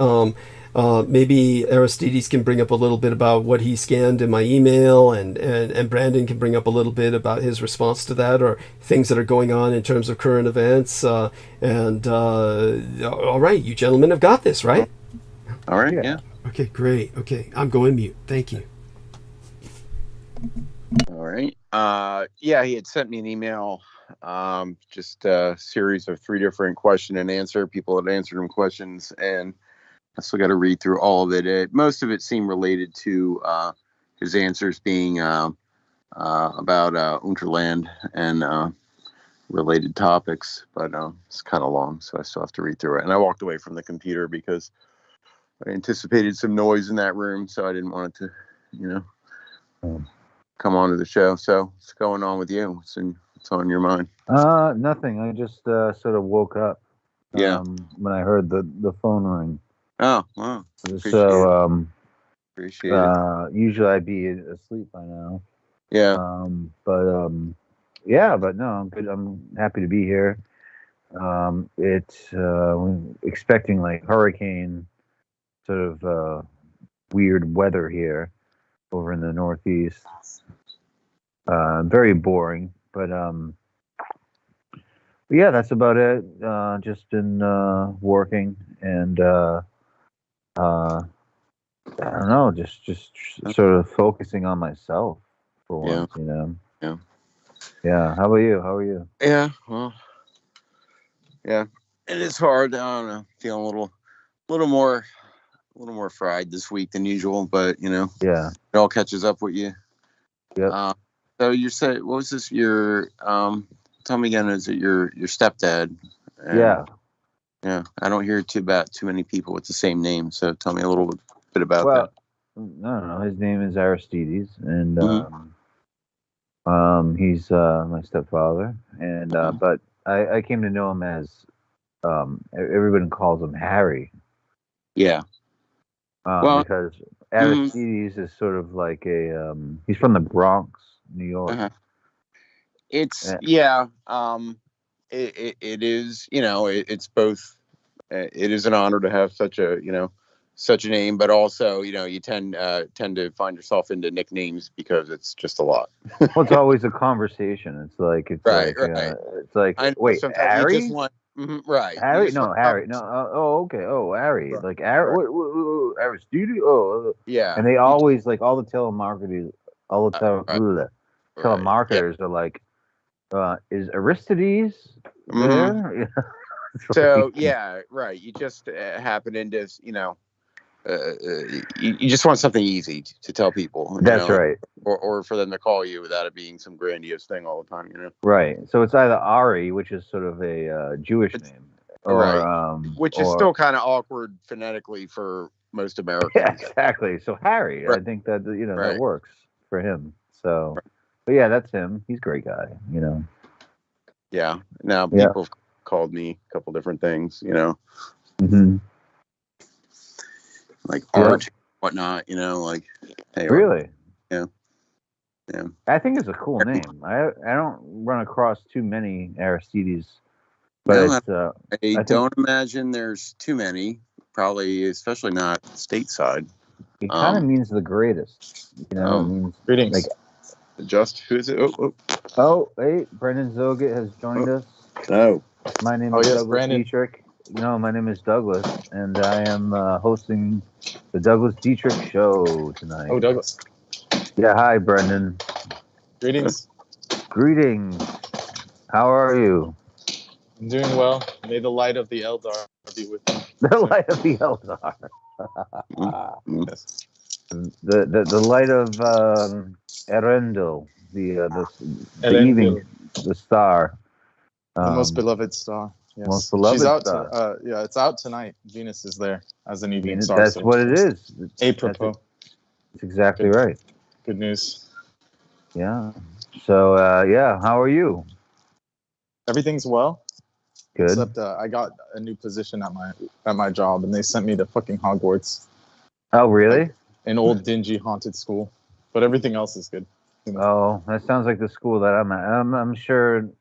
maybe Aristides can bring up a little bit about what he scanned in my email, and Brandon can bring up a little bit about his response to that, or things that are going on in terms of current events. All right, you gentlemen have got this, right? All right, yeah. Okay, great. Okay, I'm going mute. Thank you. All right. Yeah, he had sent me an email, just a series of 3 different question and answer. People had answered him questions, and I still got to read through all of it. Most of it seemed related to his answers being about Unterland and related topics, but it's kind of long, so I still have to read through it. And I walked away from the computer because I anticipated some noise in that room, so I didn't want it to, come on to the show. So what's going on with you? What's on your mind? Nothing. I just sort of woke up. When I heard the phone ring. Oh, wow. Appreciate it. Usually I'd be asleep by now. Yeah. But no, I'm good. I'm happy to be here. We're expecting like hurricane sort of weird weather here over in the Northeast. Very boring, but yeah, that's about it. Just been working, and I don't know, just sort of focusing on myself for once, Yeah. How about you? How are you? Yeah. Well. Yeah. It is hard. I don't know. Feeling a little more fried this week than usual, but Yeah. it all catches up with you. Yep. So you said, what was this? Your tell me again. Is it your stepdad? Yeah. Yeah. I don't hear too many people with the same name. So tell me a little bit about that. No. His name is Aristides, and Mm-hmm. he's my stepfather, and but I came to know him as everybody calls him Harry. Yeah. Because Aristides is sort of like he's from the Bronx, New York. It's it is, it's both. It is an honor to have such a name, but also you tend to find yourself into nicknames because it's just a lot. Well, it's always a conversation. It's like right. It's like, wait, Harry? You just want, right? Harry? No, Harry. No. Okay. Oh, Harry. Right. Like Harry. Right. Aristides. Oh. Yeah. And they always like all the telemarketers. Telemarketers are like, is Aristides there? So yeah, right. You just happen into you just want something easy to tell people. That's right. Or for them to call you without it being some grandiose thing all the time. Right. So it's either Ari, which is sort of a Jewish name, or which is still kind of awkward phonetically for most Americans. Yeah, exactly. So Harry, right. I think that that works for him. So, but yeah, that's him. He's a great guy. Yeah. Now people have called me a couple different things. Mm-hmm. Like art, whatnot. Like. Hey, really? Yeah. I think it's a cool name. I don't run across too many Aristides, but I don't imagine there's too many. Probably, especially not stateside. It kind of means the greatest. It means greetings. Like, who is it? Hey, Brendan Zogit has joined us. Oh. My name is Douglas Dietrich. No, my name is Douglas, and I am hosting the Douglas Dietrich Show tonight. Oh, Douglas. Yeah, hi, Brendan. Greetings. Greetings. How are you? I'm doing well. May the light of the Eldar be with you. The light of the Eldar. Yes. The light of Erendil, the evening, the star. The most beloved star. Yes. Most beloved She's out star. it's out tonight. Venus is there as an evening star. That's what it is. Apropos. That's exactly right. Good news. Yeah. So yeah, how are you? Everything's well. Good. Except I got a new position at my job, and they sent me to fucking Hogwarts, Oh, really? like an old dingy haunted school. But everything else is good. You know? Oh, that sounds like the school that I'm at. I'm sure it's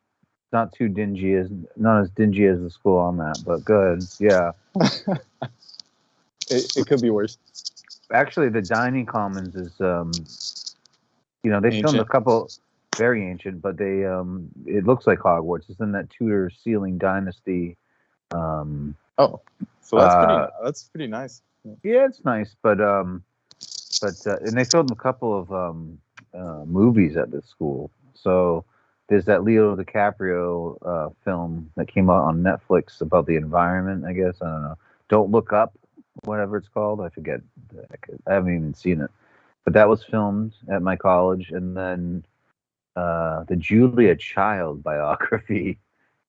not too dingy, not as dingy as the school I'm at, but good. Yeah. It could be worse. Actually, the dining commons is you know, they filmed a Ancient. couple very ancient, but they it looks like Hogwarts. It's in that Tudor sealing dynasty. Oh, so that's pretty nice. Yeah, it's nice, but and they filmed a couple of movies at this school. So there's that Leo DiCaprio film that came out on Netflix about the environment. I guess I don't know. Don't Look Up, whatever it's called. I forget. I haven't even seen it, but that was filmed at my college, and then the Julia Child biography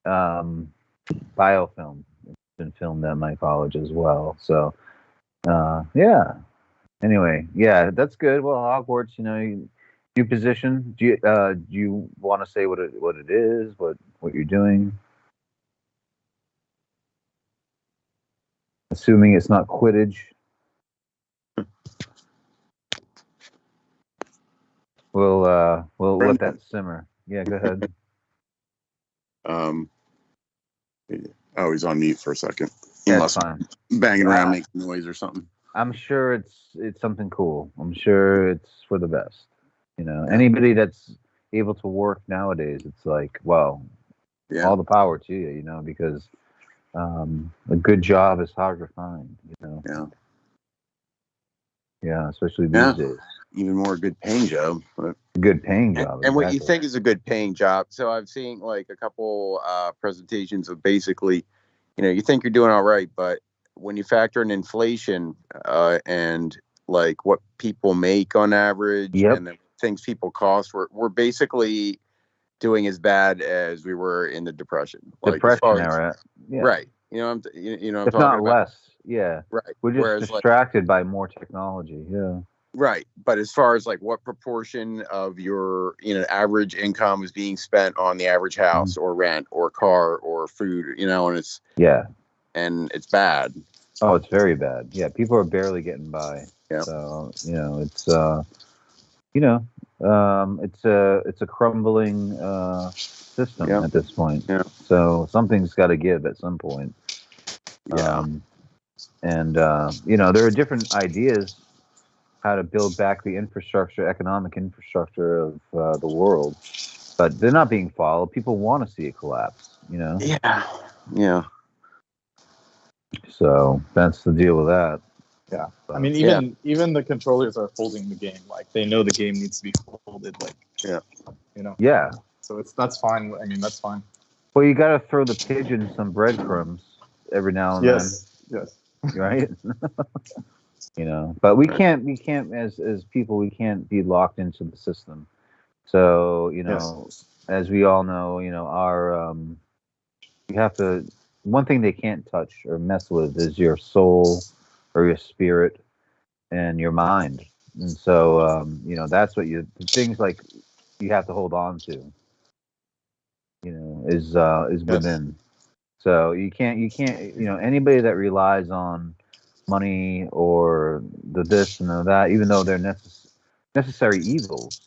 biofilm has been filmed at my college as well. So yeah. Anyway, yeah, that's good. Well, Hogwarts, you know, new position. Do you want to say what it is, what you're doing? Assuming it's not Quidditch. We'll let that simmer. Yeah, go ahead. Oh, he's on mute for a second. He That's must fine. banging around, making noise or something. I'm sure it's something cool. I'm sure it's for the best. You know, anybody that's able to work nowadays, it's like, well, all the power to you. You know, because a good job is hard to find. You know. Yeah. Yeah, especially these days. Even more good paying job. But... Good paying job. And what you think is a good paying job. So I've seen like a couple presentations of basically, you know, you think you're doing all right, but when you factor in inflation and like what people make on average and the things people cost, we're basically doing as bad as we were in the Depression. Depression era. Yeah. Right. You know, I'm if talking not about. Less. Yeah. Right. We're just distracted by more technology. Yeah. Right. But as far as like what proportion of your, you know, average income is being spent on the average house or rent or car or food, you know, and it's bad. Oh, it's very bad. Yeah. People are barely getting by. Yeah. So, you know, it's, you know, it's a crumbling system at this point. Yeah. So something's got to give at some point. Yeah. And you know, there are different ideas how to build back the infrastructure, economic infrastructure of the world, but they're not being followed. People want to see it collapse, you know? Yeah. Yeah. So that's the deal with that. Yeah. I mean, even the controllers are folding the game. Like, they know the game needs to be folded. Like, you know? Yeah. So that's fine. I mean, that's fine. Well, you got to throw the pigeon some breadcrumbs every now and then. Yes. Right? You know, but we can't as people, we can't be locked into the system. So, you know, as we all know, you know, our you have to, one thing they can't touch or mess with is your soul or your spirit and your mind. And so you know, that's what things like you have to hold on to, you know, is within. So you can't, you know, anybody that relies on money or the this and the that, even though they're necessary evils,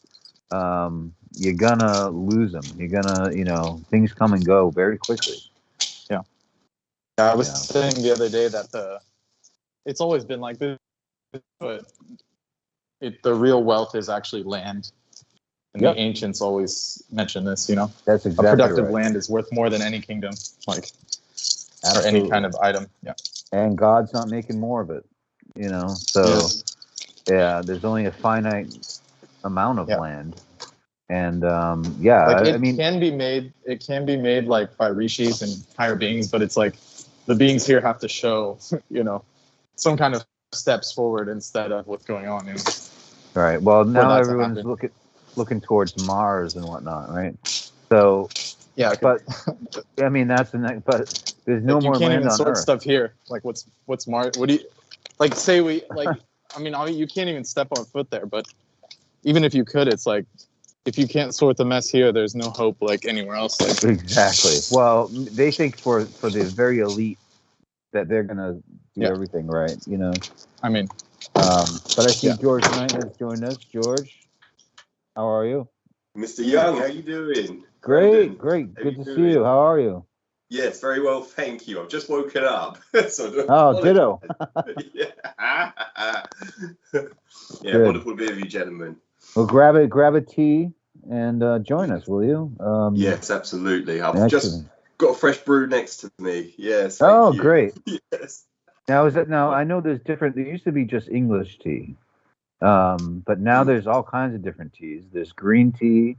you're gonna lose them. You're gonna, you know, things come and go very quickly. Yeah. I was saying the other day that it's always been like this, but the real wealth is actually land. And the ancients always mention this, you know. That's exactly a productive right. land is worth more than any kingdom, like, Absolutely. or any kind of item. Yeah. And God's not making more of it, you know. So there's only a finite amount of land, and like I mean, it can be made like by rishis and higher beings, but it's like the beings here have to show, you know, some kind of steps forward instead of what's going on. You know? Right. Well, now everyone's looking towards Mars and whatnot, right? So but I mean, but there's no more land on Earth. You can't even sort stuff here. Like what's Mars? What do you like? Say we like. I mean, you can't even step on foot there. But even if you could, it's like, if you can't sort the mess here, there's no hope like anywhere else. Like, exactly. Well, they think for the very elite that they're gonna do everything right, you know. I mean, but I see George Knight has joined us. George, how are you? Mr. Young, how you doing? Great. Good to see you. How are you? Yes, very well, thank you. I've just woken up. So ditto. Yeah, wonderful to be with you, gentlemen. Well, grab a tea and join us, will you? Yes, absolutely. I've just got a fresh brew next to me. Yes. Oh, great. Yes. Now I know there's different. There used to be just English tea, but now there's all kinds of different teas. There's green tea.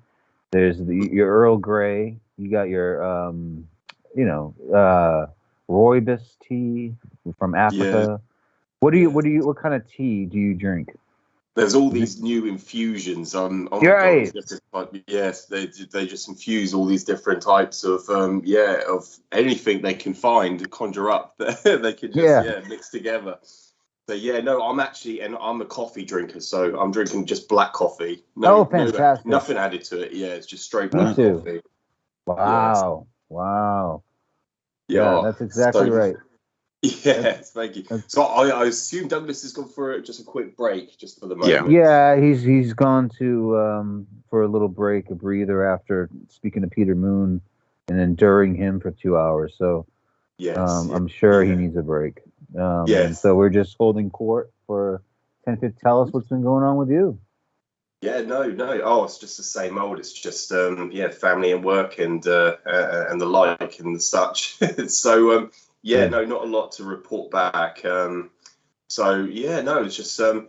There's your Earl Grey. You got your rooibos tea from Africa. Yeah. What kind of tea do you drink? There's all these new infusions on right. Yes, they just infuse all these different types of of anything they can find to conjure up. They can just mix together. So I'm a coffee drinker, so I'm drinking just black coffee. Fantastic! Nothing added to it. Yeah, it's just straight black coffee. Wow! Yes. Wow! Yeah, that's exactly right. Yes, thank you. So I assume Douglas has gone for just a quick break, just for the moment. Yeah, he's gone to for a little break, a breather after speaking to Peter Moon, and enduring him for 2 hours. So I'm sure he needs a break. And so we're just holding court for 10 to tell us what's been going on with you. Yeah, no. Oh, it's just the same old. It's just family and work and the like and such. So no, not a lot to report back. It's just so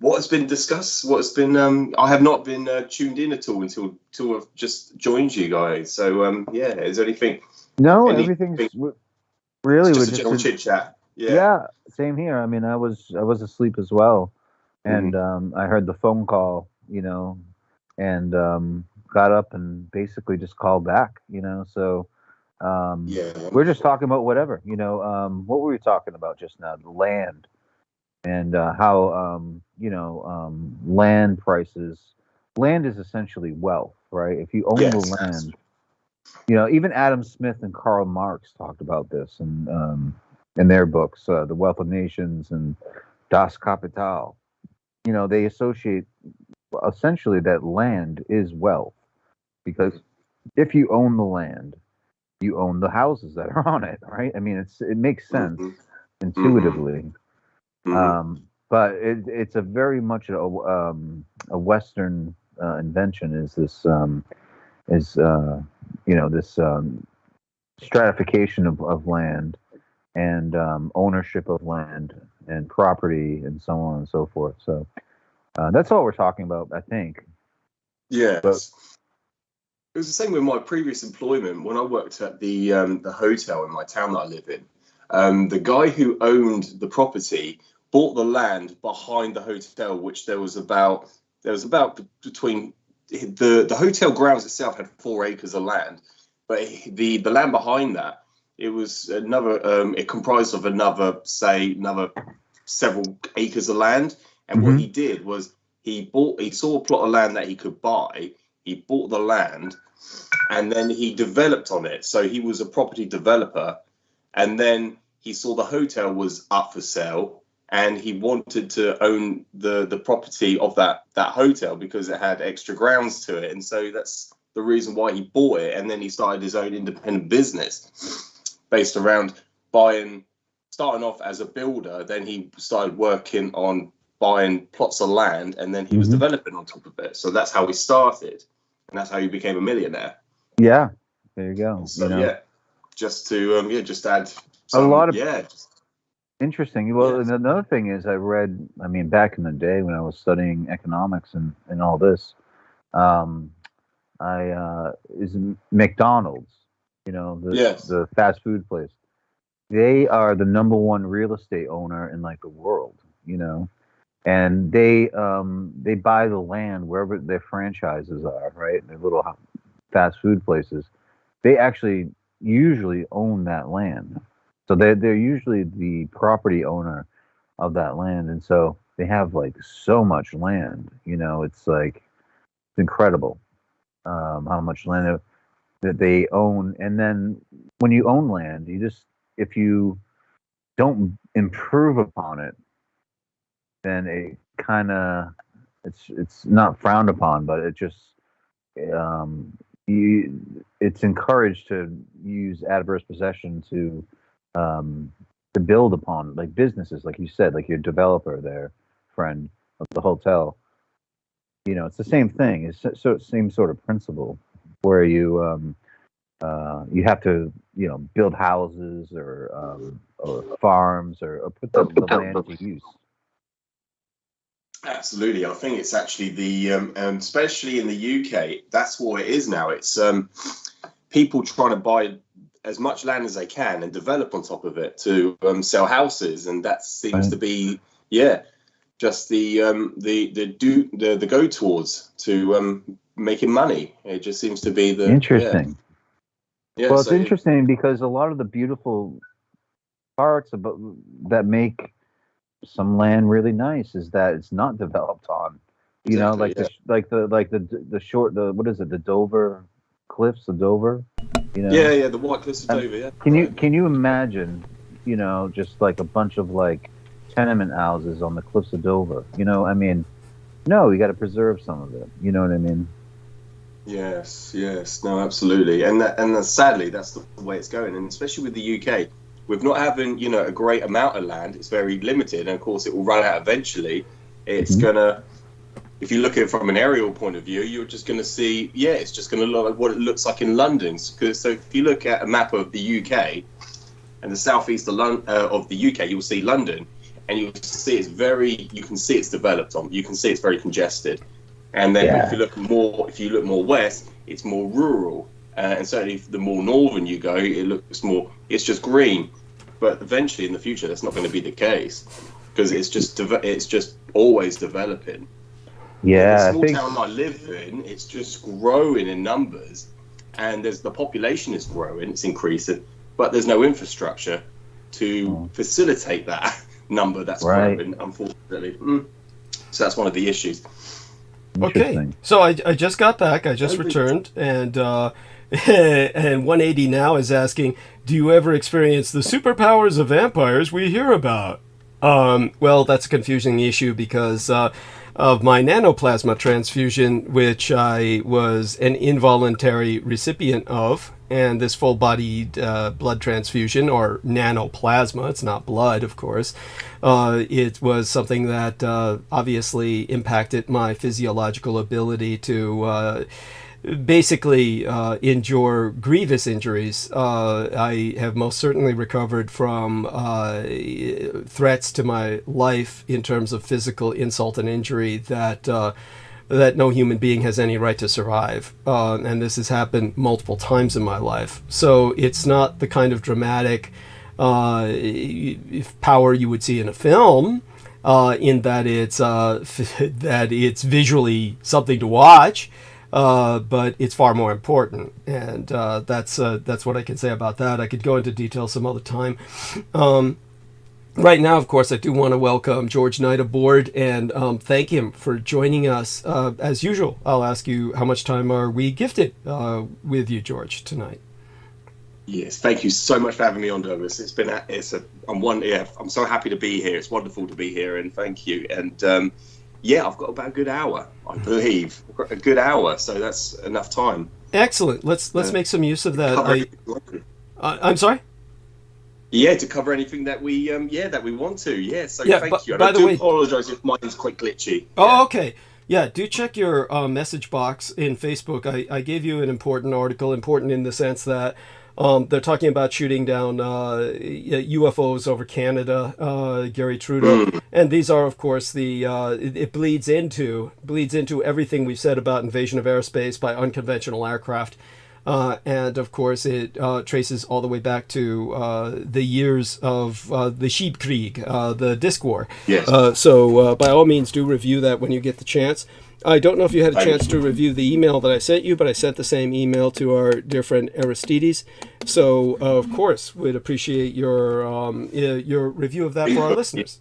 what has been discussed? What has been? I have not been tuned in at all until I've just joined you guys. So is there anything? No, everything's really just a general chit chat. Yeah, same here. I mean, I was asleep as well, and I heard the phone call, and got up and basically just called back, So we're just talking about whatever, What were we talking about just now? The land and how land prices. Land is essentially wealth, right? If you own the land, even Adam Smith and Karl Marx talked about this, and in their books, The Wealth of Nations and Das Kapital. They associate essentially that land is wealth, because if you own the land, you own the houses that are on it, right? I mean, it makes sense intuitively, but it's a very much a Western invention. Is this this stratification of land and ownership of land and property and so on and so forth. So that's all we're talking about, I think. Yes. But it was the same with my previous employment when I worked at the hotel in my town that I live in. The guy who owned the property bought the land behind the hotel, which there was about between the hotel grounds itself had 4 acres of land, but the land behind that, it was another. It comprised of another several acres of land. And what he did was he saw a plot of land that he could buy. He bought the land, and then he developed on it. So he was a property developer. And then he saw the hotel was up for sale, and he wanted to own the property of that hotel because it had extra grounds to it. And so that's the reason why he bought it. And then he started his own independent business based around starting off as a builder. Then he started working on buying plots of land, and then he was developing on top of it. So that's how he started, and that's how he became a millionaire. Yeah, there you go. So just to just add a lot of interesting. Well, and another thing is I read. I mean, back in the day when I was studying economics and all this, is McDonald's. The fast food place. They are the #1 real estate owner in the world. And they buy the land wherever their franchises are, right? Their little fast food places. They actually usually own that land, so they're usually the property owner of that land. And so they have like so much land. You know, it's like it's incredible how much land that they own. And then when you own land, you just if you don't improve upon it, then it kind of it's not frowned upon, but it just it's encouraged to use adverse possession to build upon, like businesses, like you said, like your developer there, friend of the hotel. You know, it's the same thing. It's same sort of principle where you have to, you know, build houses or farms or put the land to use. Absolutely. I think it's actually especially in the UK, that's what it is now. It's people trying to buy as much land as they can and develop on top of it to sell houses, and that seems to be just the go towards to making money. It just seems to be the interesting. Yeah, well, it's interesting because a lot of the beautiful parts about that make some land really nice is that it's not developed on, you know, like the what is it, the Dover cliffs of Dover, you know? Yeah, the White Cliffs of Dover. Yeah. Can you imagine, you know, just like a bunch of like tenement houses on the cliffs of Dover? You know, I mean, no, you got to preserve some of it. You know what I mean? Yes, no, absolutely, and sadly that's the way it's going, and especially with the UK. With not having, you know, a great amount of land, it's very limited, and of course it will run out eventually. It's gonna, if you look at it from an aerial point of view, you're just gonna see, it's just gonna look like what it looks like in London. So if you look at a map of the UK and the southeast of the UK, you'll see London, and you'll see you can see it's developed on. You can see it's very congested, and then if you look more west, it's more rural. And certainly, the more northern you go, it looks more. It's just green, but eventually, in the future, that's not going to be the case because it's just always developing. Yeah, the small town I live in, it's just growing in numbers, and the population is growing, it's increasing, but there's no infrastructure to facilitate that number that's growing. Unfortunately, so that's one of the issues. Okay, so I just got back. I just returned, and and 180 now is asking, do you ever experience the superpowers of vampires we hear about? Well, that's a confusing issue because of my nanoplasma transfusion, which I was an involuntary recipient of, and this full-bodied blood transfusion, or nanoplasma, it's not blood, of course. It was something that obviously impacted my physiological ability to basically endure grievous injuries. I have most certainly recovered from threats to my life in terms of physical insult and injury that no human being has any right to survive. And this has happened multiple times in my life. So it's not the kind of dramatic power you would see in a film, in that it's visually something to watch. But it's far more important, and that's what I can say about that. I could go into detail some other time. Right now, of course, I do want to welcome George Knight aboard and thank him for joining us. As usual, I'll ask you, how much time are we gifted with you, George, tonight? Yes, thank you so much for having me on, Douglas. I'm so happy to be here. It's wonderful to be here, and thank you. And I've got about a good hour, I believe. I've got a good hour, so that's enough time. Excellent. Let's make some use of that. I'm sorry? Yeah, to cover anything that we want to. Yeah, so thank you. And I do apologise if mine's quite glitchy. Oh, okay. Yeah, do check your message box in Facebook. I gave you an important article, important in the sense that they're talking about shooting down UFOs over Canada, Gary Trudeau, and these are, of course, it bleeds into everything we've said about invasion of airspace by unconventional aircraft, and of course it traces all the way back to the years of the ̔CHUỷNGGYUÁNJIÉ, the disc war. Yes. So by all means, do review that when you get the chance. I don't know if you had a chance to review the email that I sent you, but I sent the same email to our dear friend Aristides. So, of course, we'd appreciate your review of that for our listeners.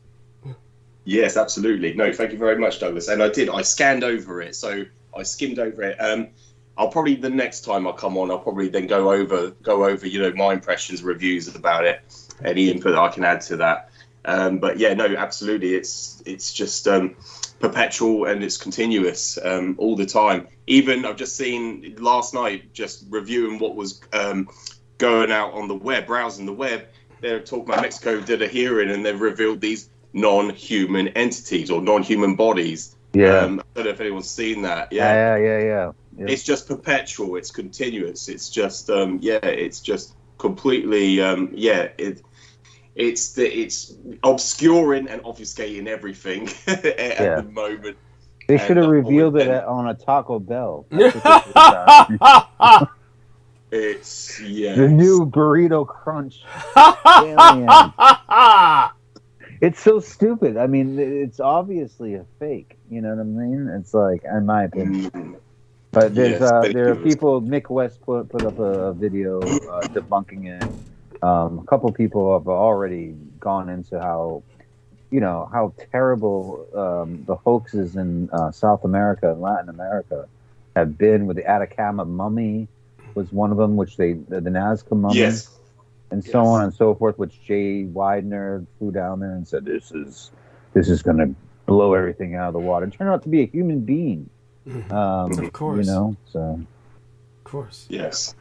Yes, absolutely. No, thank you very much, Douglas. And I scanned over it. So I skimmed over it. I'll probably, the next time I come on, I'll probably then go over, my impressions, reviews about it, any input that I can add to that. But yeah, no, absolutely. It's just perpetual and it's continuous all the time. Even I've just seen last night, just reviewing what was going out on the web, browsing the web, they're talking about Mexico did a hearing and they've revealed these non-human entities or non-human bodies. Yeah. I don't know if anyone's seen that. Yeah. It's just perpetual. It's continuous. It's just it's just completely it's obscuring and obfuscating everything at the moment. They should have revealed it on a Taco Bell. That's what they should it's the new burrito crunch alien. It's so stupid. I mean, it's obviously a fake. You know what I mean? It's like, in my opinion. But there are people. Mick West put up a video debunking it. A couple people have already gone into how terrible the hoaxes in South America and Latin America have been. With the Atacama mummy was one of them, which the Nazca mummy. Yes. And so on and so forth, which Jay Widener flew down there and said, this is going to blow everything out of the water. And turned out to be a human being. Of course. So. Of course. Yes.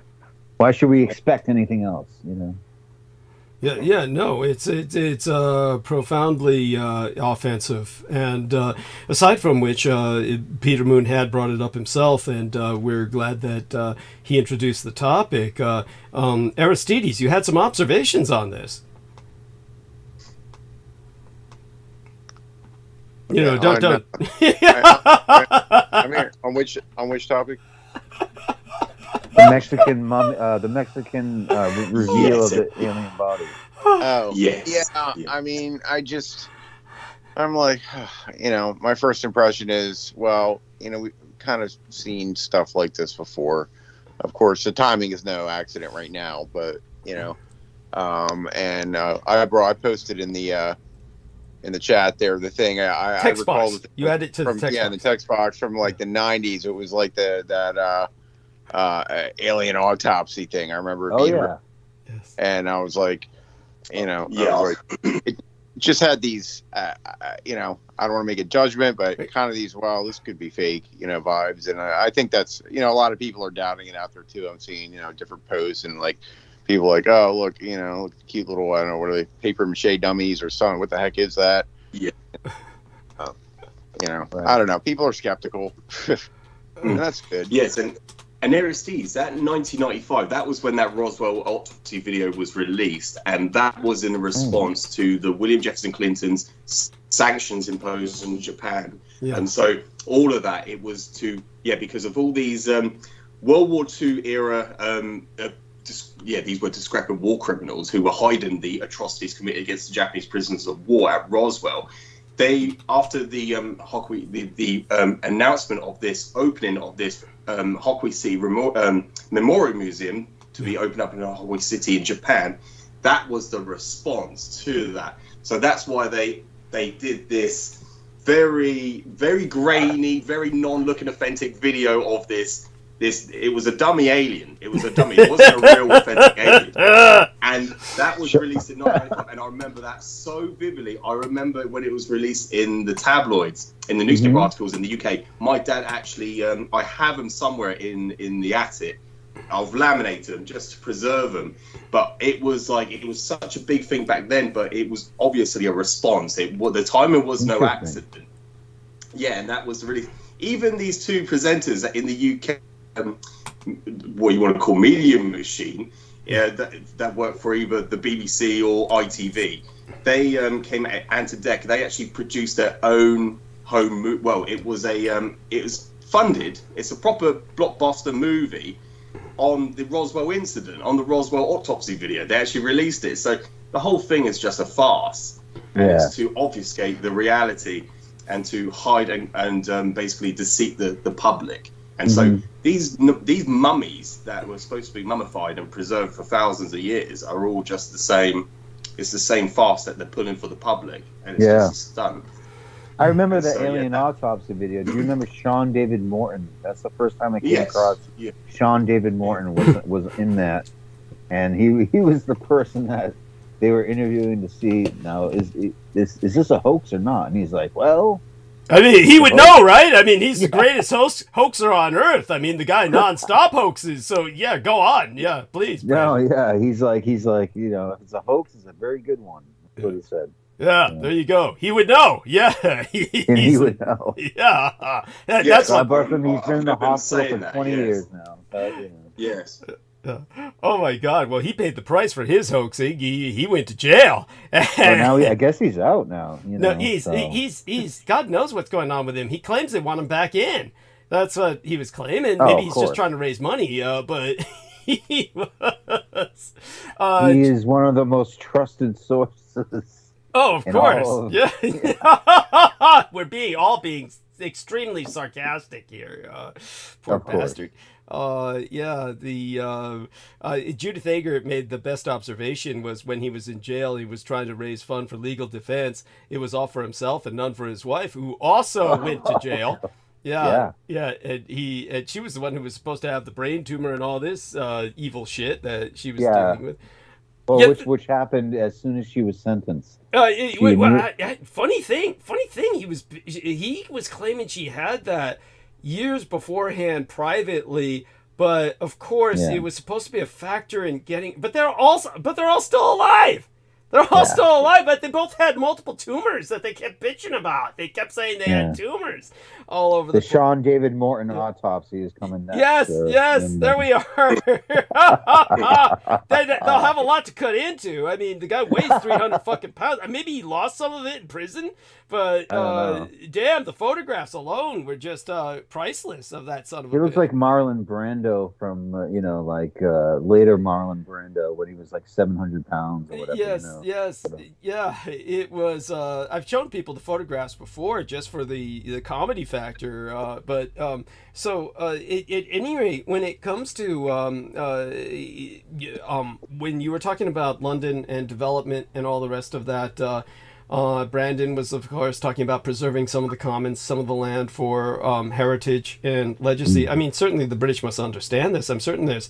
Why should we expect anything else, Yeah, no, it's profoundly offensive, and aside from which, Peter Moon had brought it up himself, and we're glad that he introduced the topic. Aristides, you had some observations on this. Don't. I mean, on which topic? The Mexican mummy, the Mexican reveal of the alien body. Oh, yes. Yeah. I mean, I'm like, my first impression is, well, we've kind of seen stuff like this before. Of course, the timing is no accident right now, but I posted in the chat there the thing. I recall box. You add it to the text box. Yeah, the text box from like the 90s. It was like that alien autopsy thing. I remember Yes. And I was like, it just had these I don't want to make a judgment, but kind of these, well, this could be fake, vibes. And I think that's, a lot of people are doubting it out there too. I'm seeing, different posts and like people like, oh, look, cute little, I don't know, what are they, paper mache dummies or something? What the heck is that? Yeah. Right. I don't know. People are skeptical. And that's good. Yes, and Aristides, that in 1995, that was when that Roswell autopsy video was released, and that was in response to the William Jefferson Clinton's sanctions imposed on Japan. Yeah. And so all of that, it was because of all these World War II era, these were discrepant war criminals who were hiding the atrocities committed against the Japanese prisoners of war at Roswell. They, after the announcement of this opening of this ̔HOkwissi Memorial Museum to be opened up in Ahoi City in Japan, that was the response to that. So that's why they did this very, very grainy, very non-looking authentic video of this. It was a dummy alien. It was a dummy. It wasn't a real authentic alien. And that was released in 1995. And I remember that so vividly. I remember when it was released in the tabloids, in the newspaper articles in the UK. My dad actually, I have them somewhere in the attic. I've laminated them just to preserve them. But it was such a big thing back then, but it was obviously a response. The timing was no accident. Yeah, and that was really, even these two presenters in the UK, what you want to call medium machine, that work for either the BBC or ITV, they came at Antideck. They actually produced their own home movie. Well, it was funded. It's a proper blockbuster movie on the Roswell incident, on the Roswell autopsy video. They actually released it. So the whole thing is just a farce. And it's to obfuscate the reality and to hide and basically deceive the public. And so these mummies that were supposed to be mummified and preserved for thousands of years are all just the same. It's the same farce that they're pulling for the public, and it's just a stunt. I remember the So, alien autopsy video. Do you remember Sean David Morton? That's the first time I came Yes. across Sean David Morton was in that, and he was the person that they were interviewing to see, now is this a hoax or not? And he's like, well, I mean, he would know, right? I mean, he's the greatest hoaxer on earth. I mean, the guy nonstop hoaxes. So yeah, go on. Yeah, please. No, Brandon. yeah, he's like, you know, if it's a hoax, it's a very good one. That's what he said. Yeah, there you go. He would know. Yeah, And he would know. Yeah, that's Yes, what. He's been in the I've been hospital saying for that, 20 yes. years now. But, you know. Yes. Oh my God! Well, he paid the price for his hoaxing. He went to jail. Well, now I guess he's out now. You know, No, he's God knows what's going on with him. He claims they want him back in. That's what he was claiming. Oh, Maybe of he's course. just trying to raise money. But he was. He is one of the most trusted sources. Oh, of in course. all of- Yeah. We're being extremely sarcastic here. Poor Of course. bastard. Judith Ager made the best observation was when he was in jail, he was trying to raise fund for legal defense. It was all for himself and none for his wife, who also went to jail. Yeah. And she was the one who was supposed to have the brain tumor and all this evil shit that she was dealing with. Well, Yeah, which happened as soon as she was sentenced. Funny thing. He was claiming she had that years beforehand privately, but of course it was supposed to be a factor in getting. But they're all still alive. They're all still alive, but they both had multiple tumors that they kept bitching about. They kept saying they had tumors all over the Sean David Morton autopsy is coming next. Yes, there we are. They'll have a lot to cut into. I mean, the guy weighs 300 fucking pounds. Maybe he lost some of it in prison, but damn, the photographs alone were just priceless of that son of a bitch. He looks like Marlon Brando from, later Marlon Brando when he was like 700 pounds or whatever. Yes. Yeah, it was. I've shown people the photographs before just for the comedy factor. At any rate, when it comes to when you were talking about London and development and all the rest of that, Brandon was, of course, talking about preserving some of the commons, some of the land for heritage and legacy. I mean, certainly the British must understand this. I'm certain there's,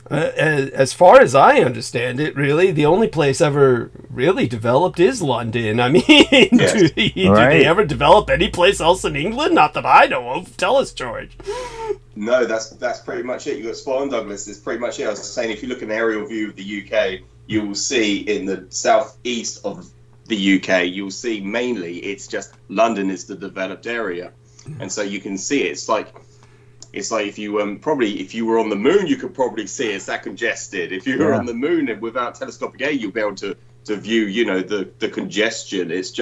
as far as I understand it, really, the only place ever really developed is London. I mean, do they ever develop any place else in England? Not that I know of. Tell us, George. No, that's pretty much it. You got spot on, Douglas. It's pretty much it. I was saying, if you look at an aerial view of the UK, you will see in the southeast of the UK, you'll see mainly it's just London is the developed area, and so you can see it. It's like if you if you were on the moon, you could probably see it's that congested. If you were on the moon and without telescopic aid, you'll be able to view the congestion. It's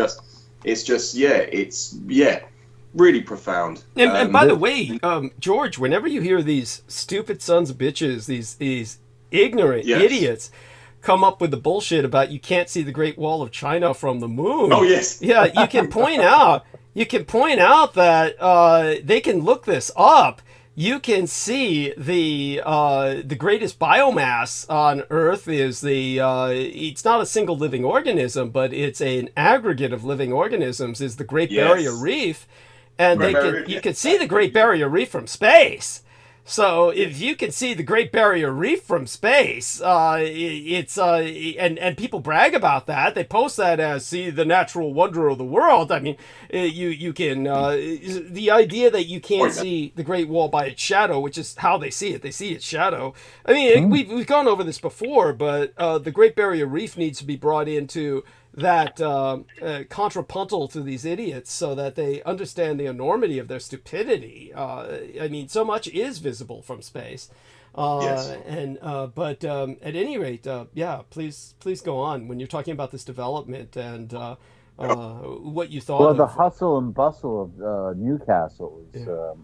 really profound. And by the way, George, whenever you hear these stupid sons of bitches, these ignorant idiots come up with the bullshit about you can't see the Great Wall of China from the moon. Oh yes. Yeah, you can point out that they can look this up. You can see the greatest biomass on Earth is it's not a single living organism, but it's an aggregate of living organisms, is the Great Barrier Reef. And you can see the Great Barrier Reef from space. So if you can see the Great Barrier Reef from space, and people brag about that. They post that as, see, the natural wonder of the world. I mean, you can the idea that you can't see the Great Wall by its shadow, which is how they see it. They see its shadow. I mean, we've gone over this before, but the Great Barrier Reef needs to be brought into that contrapuntal to these idiots so that they understand the enormity of their stupidity. I mean, so much is visible from space. But at any rate, please go on when you're talking about this development and what you thought. Well, the hustle and bustle of Newcastle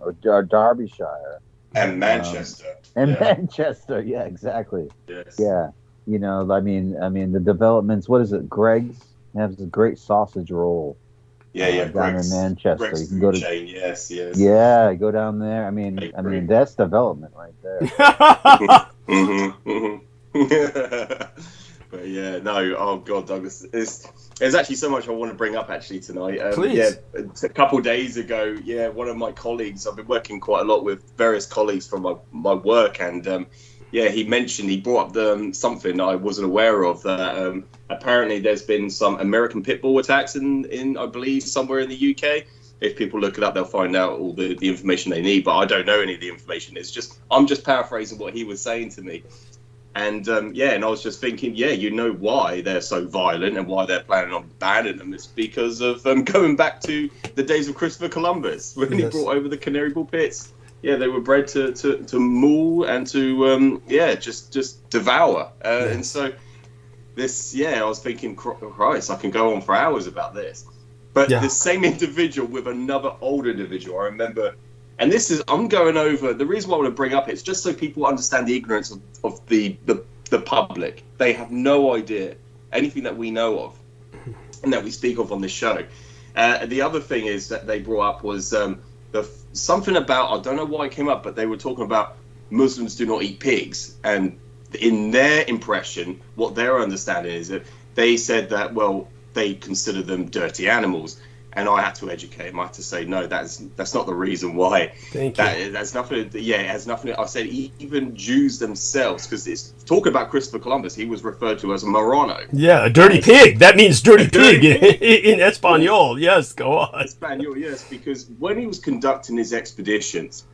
or Derbyshire and Manchester Manchester, exactly. Yes. Yeah. You know, I mean, the developments. What is it? Greg's has a great sausage roll. Down in Manchester. Greg's you can go to chain. Yes. Yeah, go down there. I mean, that's development right there. But Yeah, no, oh God, Douglas, there's actually so much I want to bring up actually tonight. Please. Yeah, a couple of days ago, yeah, one of my colleagues, I've been working quite a lot with various colleagues from my work, and yeah, he brought up something I wasn't aware of, that apparently there's been some American pit bull attacks in I believe somewhere in the UK. If people look it up, they'll find out all the information they need, but I don't know any of the information. I'm just paraphrasing what he was saying to me. And yeah, and I was just thinking, yeah, you know why they're so violent and why they're planning on banning them. It's because of going back to the days of Christopher Columbus, when he brought over the canary bull pits. Yeah, they were bred to maul and to just devour. And so this, yeah, I was thinking, Christ, I can go on for hours about this. But the same individual with another older individual, I remember. And this is, I'm going over, the reason why I want to bring up it's just so people understand the ignorance of the public. They have no idea anything that we know of and that we speak of on this show. The other thing is that they brought up was something about, I don't know why it came up, but they were talking about Muslims do not eat pigs. And in their impression, what their understanding is that they said that, well, they consider them dirty animals. And I had to educate him. I had to say, no, that's not the reason why. Thank you. That's nothing. Yeah, it has nothing. I said even Jews themselves, because it's talking about Christopher Columbus. He was referred to as a Marrano. Yeah, a dirty pig. That means dirty pig in Espanol. Yes, go on. Espanol, yes, because when he was conducting his expeditions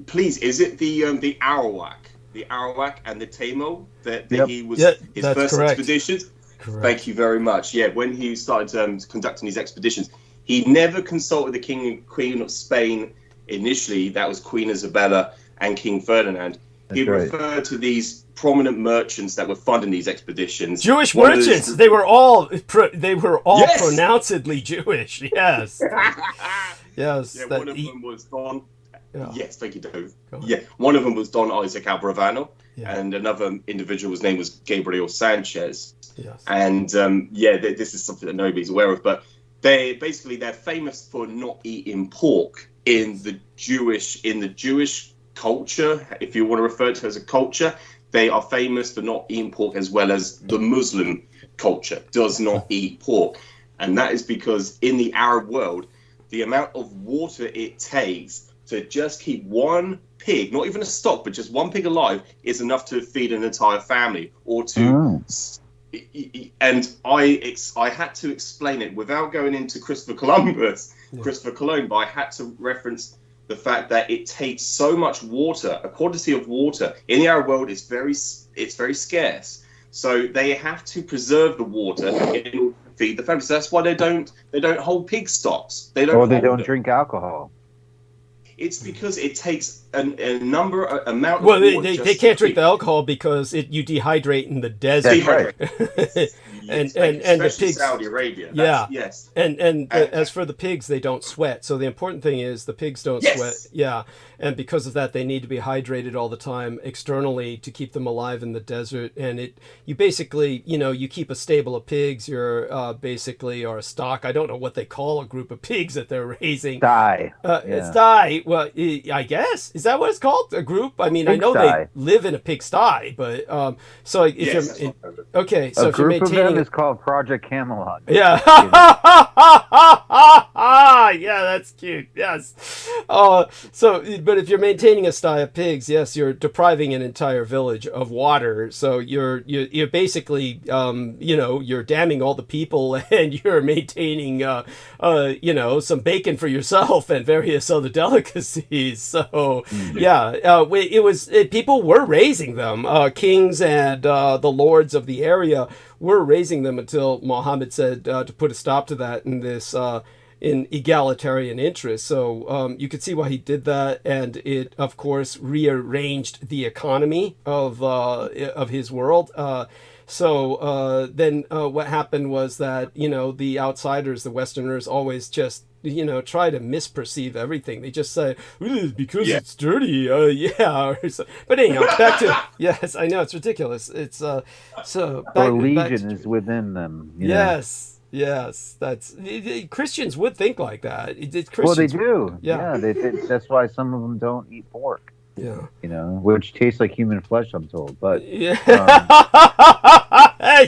please, is it the Arawak, and the Tamil that he was his first expeditions? Correct. Thank you very much. Yeah, when he started conducting his expeditions, he never consulted the King and Queen of Spain initially. That was Queen Isabella and King Ferdinand. He referred to these prominent merchants that were funding these expeditions. Jewish merchants. They were all pronouncedly Jewish. Yes. Yes. Yeah, one of them was Don. Yes, thank you, Dave. Yeah, one of them was Don Isaac Alboravano, and another individual's name was Gabriel Sanchez. Yes. And this is something that nobody's aware of, but they're famous for not eating pork in the Jewish culture. If you want to refer to it as a culture, they are famous for not eating pork, as well as the Muslim culture does not eat pork. And that is because in the Arab world, the amount of water it takes to just keep one pig, not even a stock, but just one pig alive, is enough to feed an entire family, or to and I had to explain it without going into Christopher Columb, but I had to reference the fact that it takes so much water, a quantity of water in the Arab world is very scarce. So they have to preserve the water in order to feed the family. So that's why they don't hold pig stocks. They don't drink alcohol. It's because it takes amount of water. Well, they can't drink the alcohol because you dehydrate in the desert. and the pigs, Saudi Arabia. Yes. And as for the pigs, they don't sweat. So the important thing is the pigs don't sweat. Yeah. And because of that, they need to be hydrated all the time externally to keep them alive in the desert. And you basically, you keep a stable of pigs. You're basically, or a stock. I don't know what they call a group of pigs that they're raising. Sty. It's sty. Well, I guess. Is that what it's called? A group? I mean, I know they live in a pig sty, but so if you're okay, so if you're maintaining, is called Project Camelot. Yeah. Yeah, that's cute. Yes. But if you're maintaining a sty of pigs, yes, you're depriving an entire village of water. So you're basically, you're damning all the people, and you're maintaining, some bacon for yourself and various other delicacies. So people were raising them. Kings and the lords of the area were raising them until Muhammad said to put a stop to that in this in egalitarian interest. So you could see why he did that, and it of course rearranged the economy of his world. Then what happened was that the outsiders, the Westerners, always just try to misperceive everything. They just say, because it's dirty, But anyhow, back to yes, I know it's ridiculous. It's religion is within them. Yes, that's Christians would think like that. Well, they do. Yeah, that's why some of them don't eat pork. Yeah. You know, which tastes like human flesh, I'm told. But Yeah.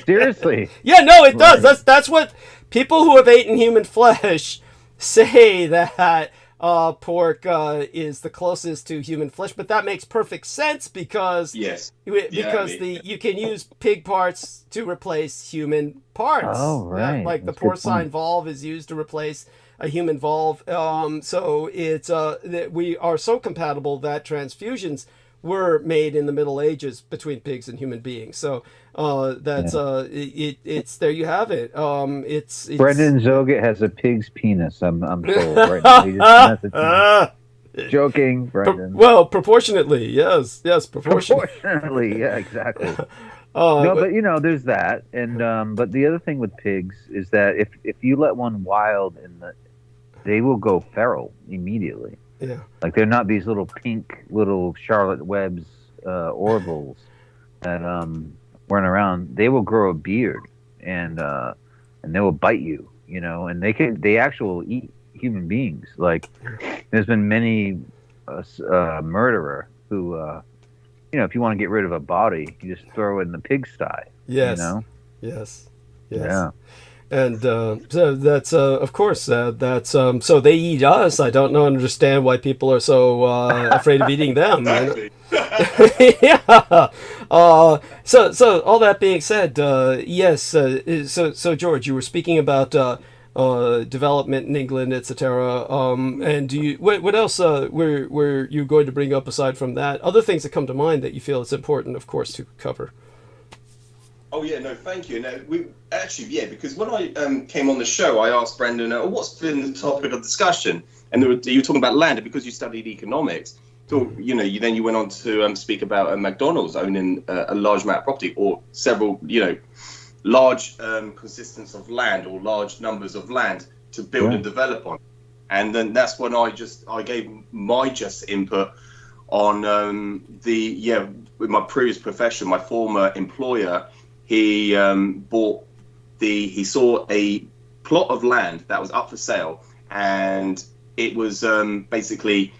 seriously. Yeah, no, it does. Right. That's what people who have eaten human flesh say, that pork is the closest to human flesh. But that makes perfect sense because Yes. you can use pig parts to replace human parts. Oh, right. Yeah, like That's the a good porcine point. valve is used to replace a human valve. So it's that we are so compatible that transfusions were made in the Middle Ages between pigs and human beings. So that's it's there you have it. It's Brendan Zoget has a pig's penis. I'm told right now. He just messaged me. Joking, Brendan. Well, proportionately, yes, proportionately. Proportionately, yeah, exactly. No, but you know, there's that, and but the other thing with pigs is that if you let one wild they will go feral immediately. Yeah. Like they're not these little pink little Charlotte Webb's orvals that run around. They will grow a beard and they will bite you, you know, and they actually eat human beings. Like there's been many murderer who you know, if you want to get rid of a body, you just throw it in the pigsty. Yes. You know? Yes. Yeah. And so that's of course that's so they eat us. I don't understand why people are so afraid of eating them. Yeah. So all that being said, yes. So George, you were speaking about development in England, etc. And do you what else were you going to bring up aside from that? Other things that come to mind that you feel it's important, of course, to cover. Oh yeah, no, thank you. No, we actually, yeah, because when I came on the show, I asked Brendan, what's been the topic of discussion? And you were talking about land, and because you studied economics, so you went on to speak about McDonald's owning a large amount of property or several, large consistence of land or large numbers of land to build and develop on. And then that's when I gave my just input on with my previous profession, my former employer. He he saw a plot of land that was up for sale, and it was basically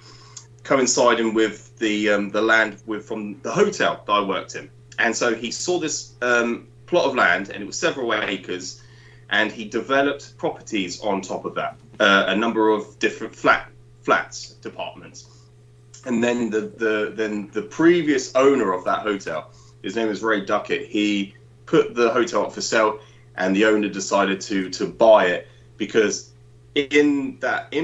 coinciding with the land from the hotel that I worked in. And so he saw this plot of land, and it was several acres, and he developed properties on top of that, a number of different flats, departments. And then the previous owner of that hotel, his name was Ray Duckett, he put the hotel up for sale, and the owner decided to buy it because in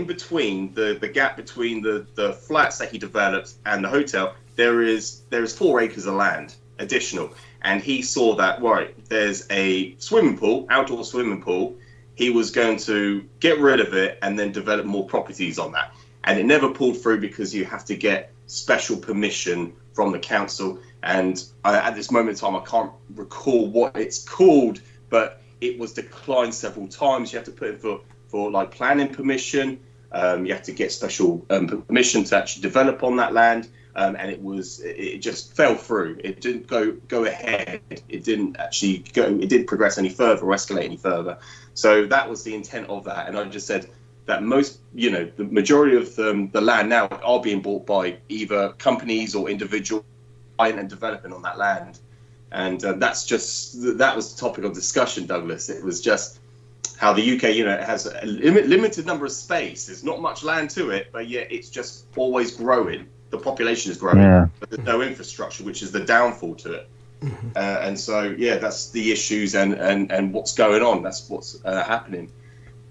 between the gap between the flats that he developed and the hotel, there is 4 acres of land additional. And he saw that, right, there's a swimming pool, outdoor swimming pool. He was going to get rid of it and then develop more properties on that. And it never pulled through because you have to get special permission from the council. And at this moment in time, I can't recall what it's called, but it was declined several times. You have to put it for like planning permission. You have to get special permission to actually develop on that land. And it just fell through. It didn't go ahead. It didn't actually go. It didn't progress any further or escalate any further. So that was the intent of that. And I just said that the majority of the land now are being bought by either companies or individuals buying and developing on that land. And that was the topic of discussion, Douglas. It was just how the UK, it has a limited number of space. There's not much land to it, but yet it's just always growing. The population is growing, but there's no infrastructure, which is the downfall to it. And so, that's the issues and what's going on. That's what's happening.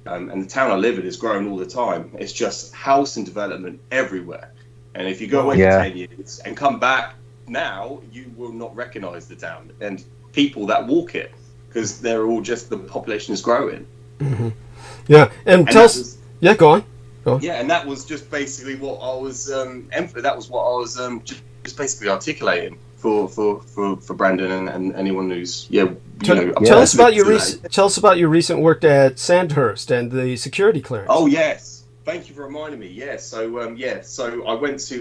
And the town I live in is growing all the time. It's just house and development everywhere. And if you go away for 10 years and come back now, you will not recognize the town and people that walk it because they're all just, the population is growing. Mm-hmm. Yeah, and tell us. Yeah, go on. Yeah, and that was just basically what I was. That was what I was just basically articulating for Brandon and anyone who's Tell us about your recent work at Sandhurst and the security clearance. Oh yes, thank you for reminding me. Yes, so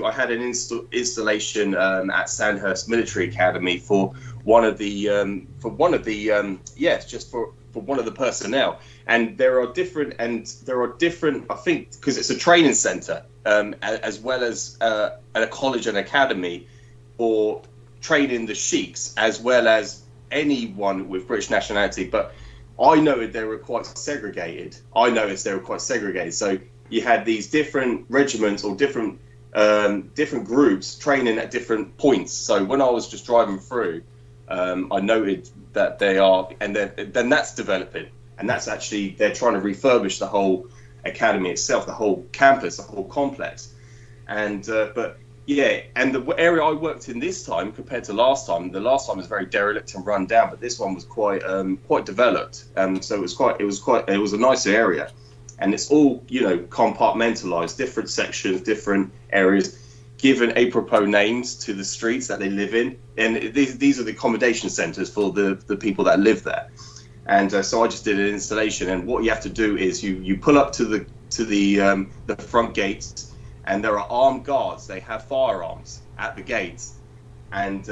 I had an installation at Sandhurst Military Academy for one of the for one of the personnel. And there are different, I think, because it's a training center, as well as a college and academy for training the sheiks, as well as anyone with British nationality. But I noticed they were quite segregated. So you had these different regiments or different groups training at different points. So when I was just driving through, I noted that they are, and then that's developing, and that's actually, they're trying to refurbish the whole academy itself, the whole campus, the whole complex. And but yeah, and the area I worked in this time compared to last time, the last time was very derelict and run down, but this one was quite developed. So it was a nice area, and it's all, you know, compartmentalized, different sections, different areas, given apropos names to the streets that they live in, and these are the accommodation centers for the people that live there. And so I just did an installation, and what you have to do is you pull up to the front gates, and there are armed guards. They have firearms at the gates, and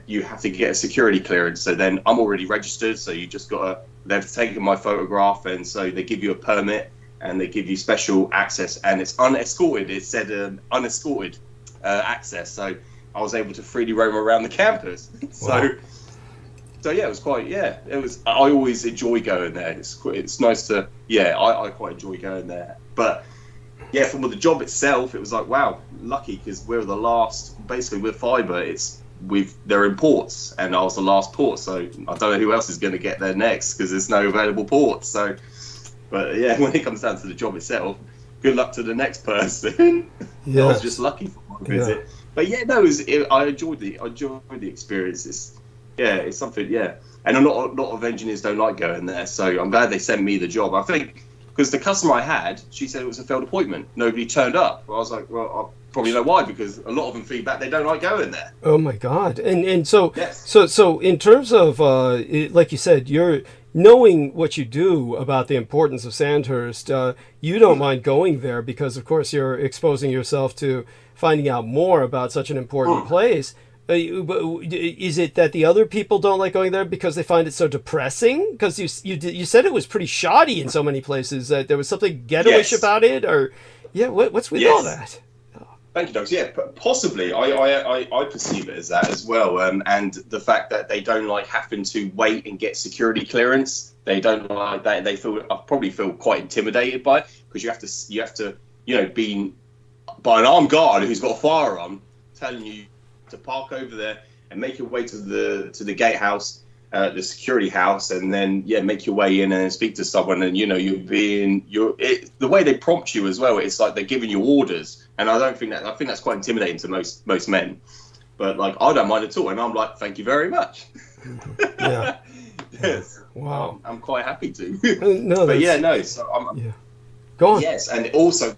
you have to get a security clearance. So then I'm already registered, so you just they've taken my photograph, and so they give you a permit, and they give you special access, and it's unescorted. It said unescorted access, so I was able to freely roam around the campus. Wow. So yeah, it was quite, yeah, it was. I always enjoy going there. It's nice to, yeah, I quite enjoy going there. But yeah, from the job itself, it was like, wow, lucky, because we're the last. Basically, with fiber, they're in ports, and I was the last port, so I don't know who else is going to get there next, because there's no available ports. So, but yeah, when it comes down to the job itself, good luck to the next person. Yeah. I was just lucky for my visit. Yeah. But yeah, no, I enjoyed the experience. It's something, yeah. And a lot of engineers don't like going there, so I'm glad they sent me the job. I think because the customer I had, she said it was a failed appointment. Nobody turned up. I was like, well, I probably know why, because a lot of them feedback they don't like going there. Oh my God! And so, yes. so in terms of like you said, you're knowing what you do about the importance of Sandhurst. You don't mind going there because, of course, you're exposing yourself to finding out more about such an important place. Is it that the other people don't like going there because they find it so depressing? Because you said it was pretty shoddy in so many places. That there was something ghettoish about it, or what's with all that? Thank you, Doug. Yeah, possibly. I perceive it as that as well, and the fact that they don't like having to wait and get security clearance. They don't like that. They probably feel quite intimidated by it, because you have to be by an armed guard who's got a firearm telling you to park over there and make your way to the gatehouse, the security house, and then make your way in and speak to someone. And the way they prompt you as well, it's like they're giving you orders. And I think that's quite intimidating to most men. But like, I don't mind at all, and I'm like, thank you very much. Yeah. Yes. Wow. I'm quite happy to. So I'm. Go on. Yes, and also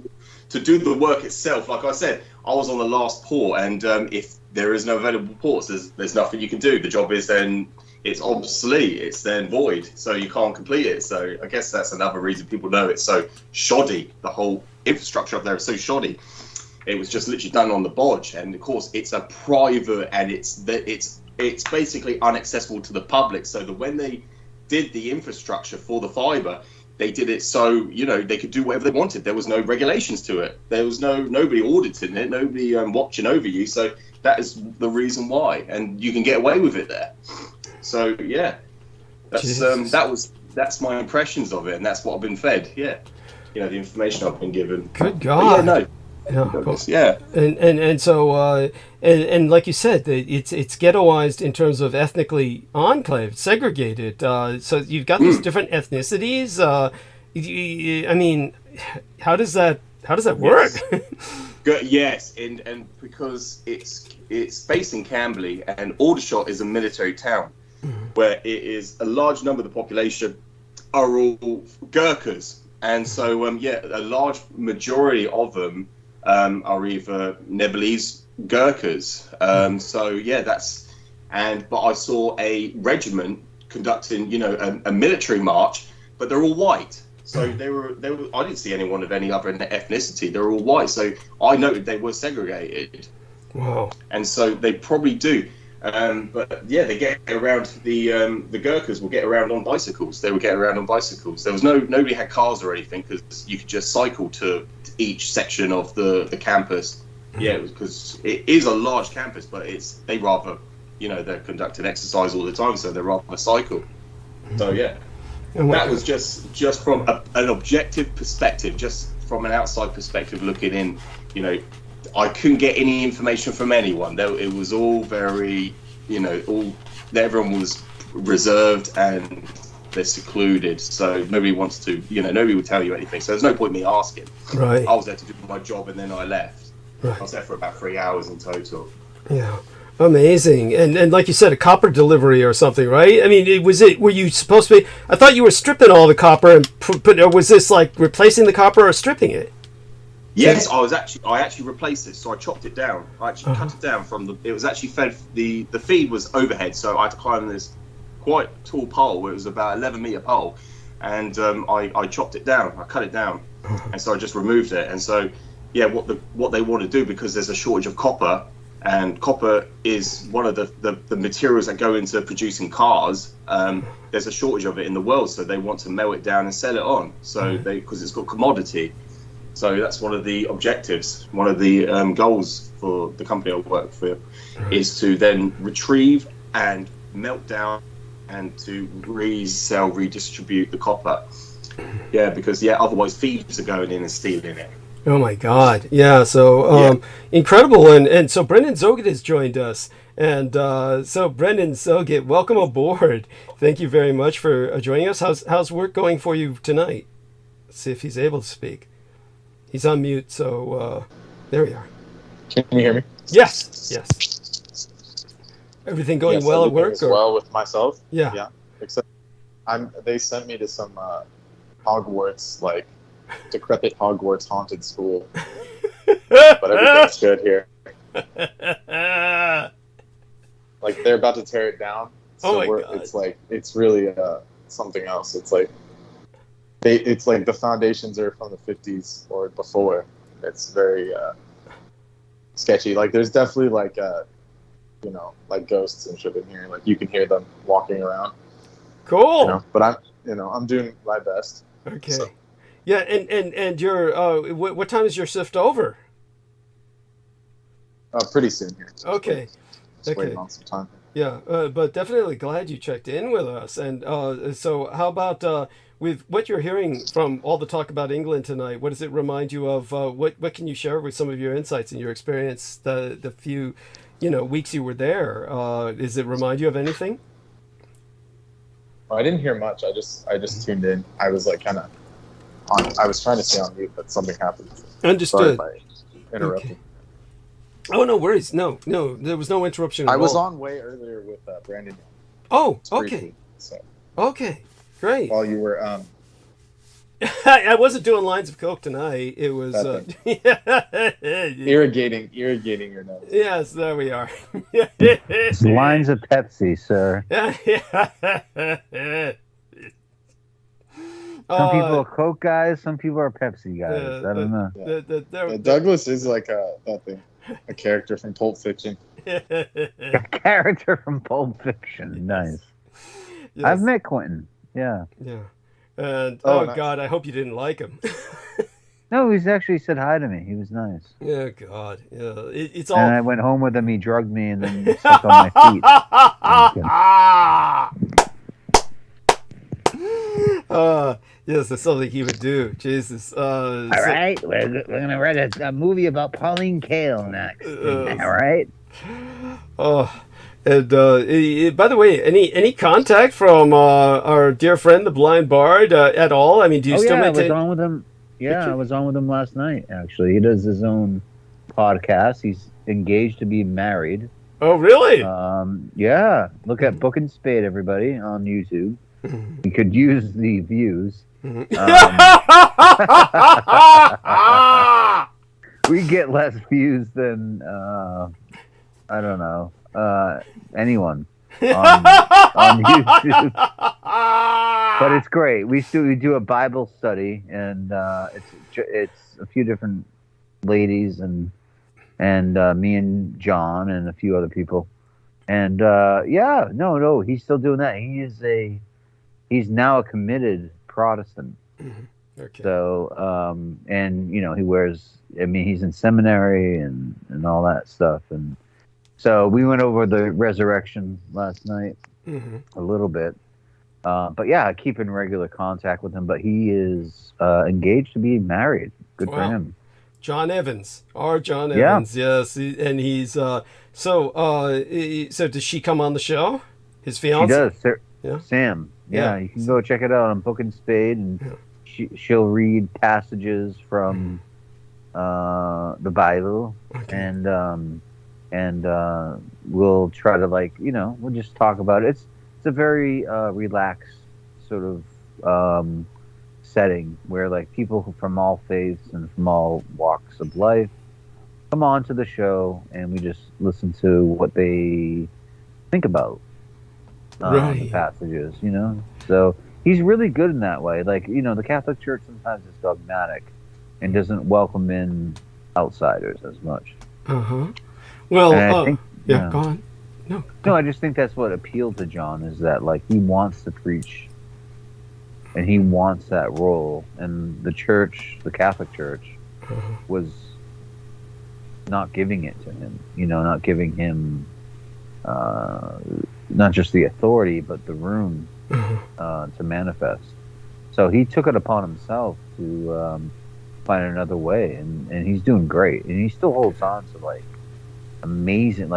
to do the work itself, like I said, I was on the last port, and if there is no available ports, there's nothing you can do. The job is then, it's obsolete, it's then void, so you can't complete it. So I guess that's another reason people know it's so shoddy. The whole infrastructure up there is so shoddy. It was just literally done on the bodge, and of course it's a private, and it's basically inaccessible to the public. So when they did the infrastructure for the fiber, they did it so they could do whatever they wanted. There was no regulations to it. There was nobody auditing it, nobody watching over you. So that is the reason why, and you can get away with it there. So yeah, that's my impressions of it, and that's what I've been fed. Yeah, the information I've been given. Good God. But yeah. And so and like you said, it's ghettoized in terms of ethnically enclave, segregated. So you've got these different ethnicities. I mean, how does that work? Yes, and because it's based in Camberley, and Aldershot is a military town, where it is a large number of the population are all Gurkhas, and so a large majority of them are either Nepalese Gurkhas. But I saw a regiment conducting a military march, but they're all white. So they were. I didn't see anyone of any other ethnicity. They're all white. So I noted they were segregated. Wow. And so they probably do. But yeah, they get around. The Gurkhas will get around on bicycles. They would get around on bicycles. There was nobody had cars or anything because you could just cycle to each section of the campus. Yeah, it was because it is a large campus, but they rather, they're conducting exercise all the time, so they rather cycle. So yeah, that was just from an objective perspective, just from an outside perspective looking in. I couldn't get any information from anyone. It was all very, everyone was reserved and they're secluded. So nobody wants to, nobody would tell you anything. So there's no point me asking. Right. I was there to do my job and then I left. Right. I was there for about 3 hours in total. Yeah. Amazing. And like you said, a copper delivery or something, right? I mean, were you supposed to be, I thought you were stripping all the copper and or was this like replacing the copper or stripping it? Yes, I actually replaced it, so I chopped it down. I actually cut it down it was actually fed, the feed was overhead, so I had to climb this quite tall pole, it was about 11-meter pole, and I chopped it down, I cut it down, and so I just removed it. And so, yeah, what they want to do, because there's a shortage of copper, and copper is one of the materials that go into producing cars, there's a shortage of it in the world, so they want to melt it down and sell it on, so because it's got commodity. So that's one of the objectives, one of the goals for the company I work for, is to then retrieve and melt down and to redistribute the copper. Yeah, because otherwise thieves are going in and stealing it. Oh my God! Yeah, so incredible, and so Brendan Zogit has joined us, and so Brendan Zogit, welcome aboard. Thank you very much for joining us. How's work going for you tonight? Let's see if he's able to speak. He's on mute, so there we are. Can you hear me? Yes. Everything going well at work? Well with myself. Yeah. Yeah. Except they sent me to some Hogwarts, like decrepit Hogwarts haunted school. But everything's good here. Like they're about to tear it down. So God. It's really something else. It's like the foundations are from the 50s or before. It's very sketchy. Like there's definitely like ghosts and shit in here. Like you can hear them walking around. Cool. But I'm doing my best. Okay. So. Yeah, and your what time is your shift over? Pretty soon here. Okay. Just waiting on some time. Yeah, but definitely glad you checked in with us. And so how about with what you're hearing from all the talk about England tonight, what does it remind you of? What can you share with some of your insights and your experience the few weeks you were there? Does it remind you of anything? Well, I didn't hear much. I just tuned in. I was like kind of on. I was trying to stay on mute, but something happened. Understood. Sorry if I interrupted. Okay. Oh, no worries. No, there was no interruption at all. I was on way earlier with Brandon. Oh, okay. Briefly, so. Okay, great. While you were I wasn't doing lines of coke tonight. It was irrigating your nose. Yes, there we are. Lines of Pepsi, sir. Some people are Coke guys, some people are Pepsi guys. I don't know. Yeah. Douglas is like a character from Pulp Fiction. A character from Pulp Fiction. Nice. Yes. I've met Quentin. Yeah. Yeah. And nice. God, I hope you didn't like him. No, he's actually said hi to me. He was nice. Yeah, God. Yeah, it's all. And I went home with him. He drugged me and then stepped on my feet. Yes, that's something he would do. Jesus. All right, we're gonna write a movie about Pauline Kael next. All right. Oh, and by the way, any contact from our dear friend the Blind Bard at all? I mean, do you still maintain? I was on with him. Yeah, I was on with him last night. Actually, he does his own podcast. He's engaged to be married. Oh, really? Yeah. Look at Book and Spade, everybody, on YouTube. You could use the views. We get less views than I don't know anyone on YouTube, but it's great. We do a Bible study, and it's a few different ladies and me and John and a few other people, And no, he's still doing that. He's now a committed Protestant. Mm-hmm. Okay. So, and he wears. I mean, he's in seminary and all that stuff. And so we went over the resurrection last night a little bit. But yeah, I keep in regular contact with him. But he is engaged to be married. Good for him. John Evans, John Evans, yes, and he's so does she come on the show? His fiance? She does. Yeah. Sam. Yeah, you can go check it out on Book and Spade, and she'll read passages from the Bible, and we'll try to we'll just talk about it. It's a very relaxed sort of setting where people from all faiths and from all walks of life come on to the show, and we just listen to what they think about the passages, So he's really good in that way. The Catholic Church sometimes is dogmatic and doesn't welcome in outsiders as much. Well, I think, go on. No, I just think that's what appealed to John, is that he wants to preach, and he wants that role. And the church, the Catholic Church, was not giving it to him. Not giving him not just the authority, but the room to manifest. So he took it upon himself to find another way, and he's doing great. And he still holds on to amazing.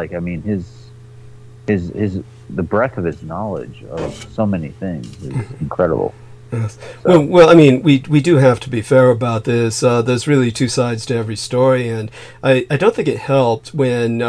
The breadth of his knowledge of so many things is incredible. Yes. So. Well, I mean, we do have to be fair about this. There's really two sides to every story, and I don't think it helped when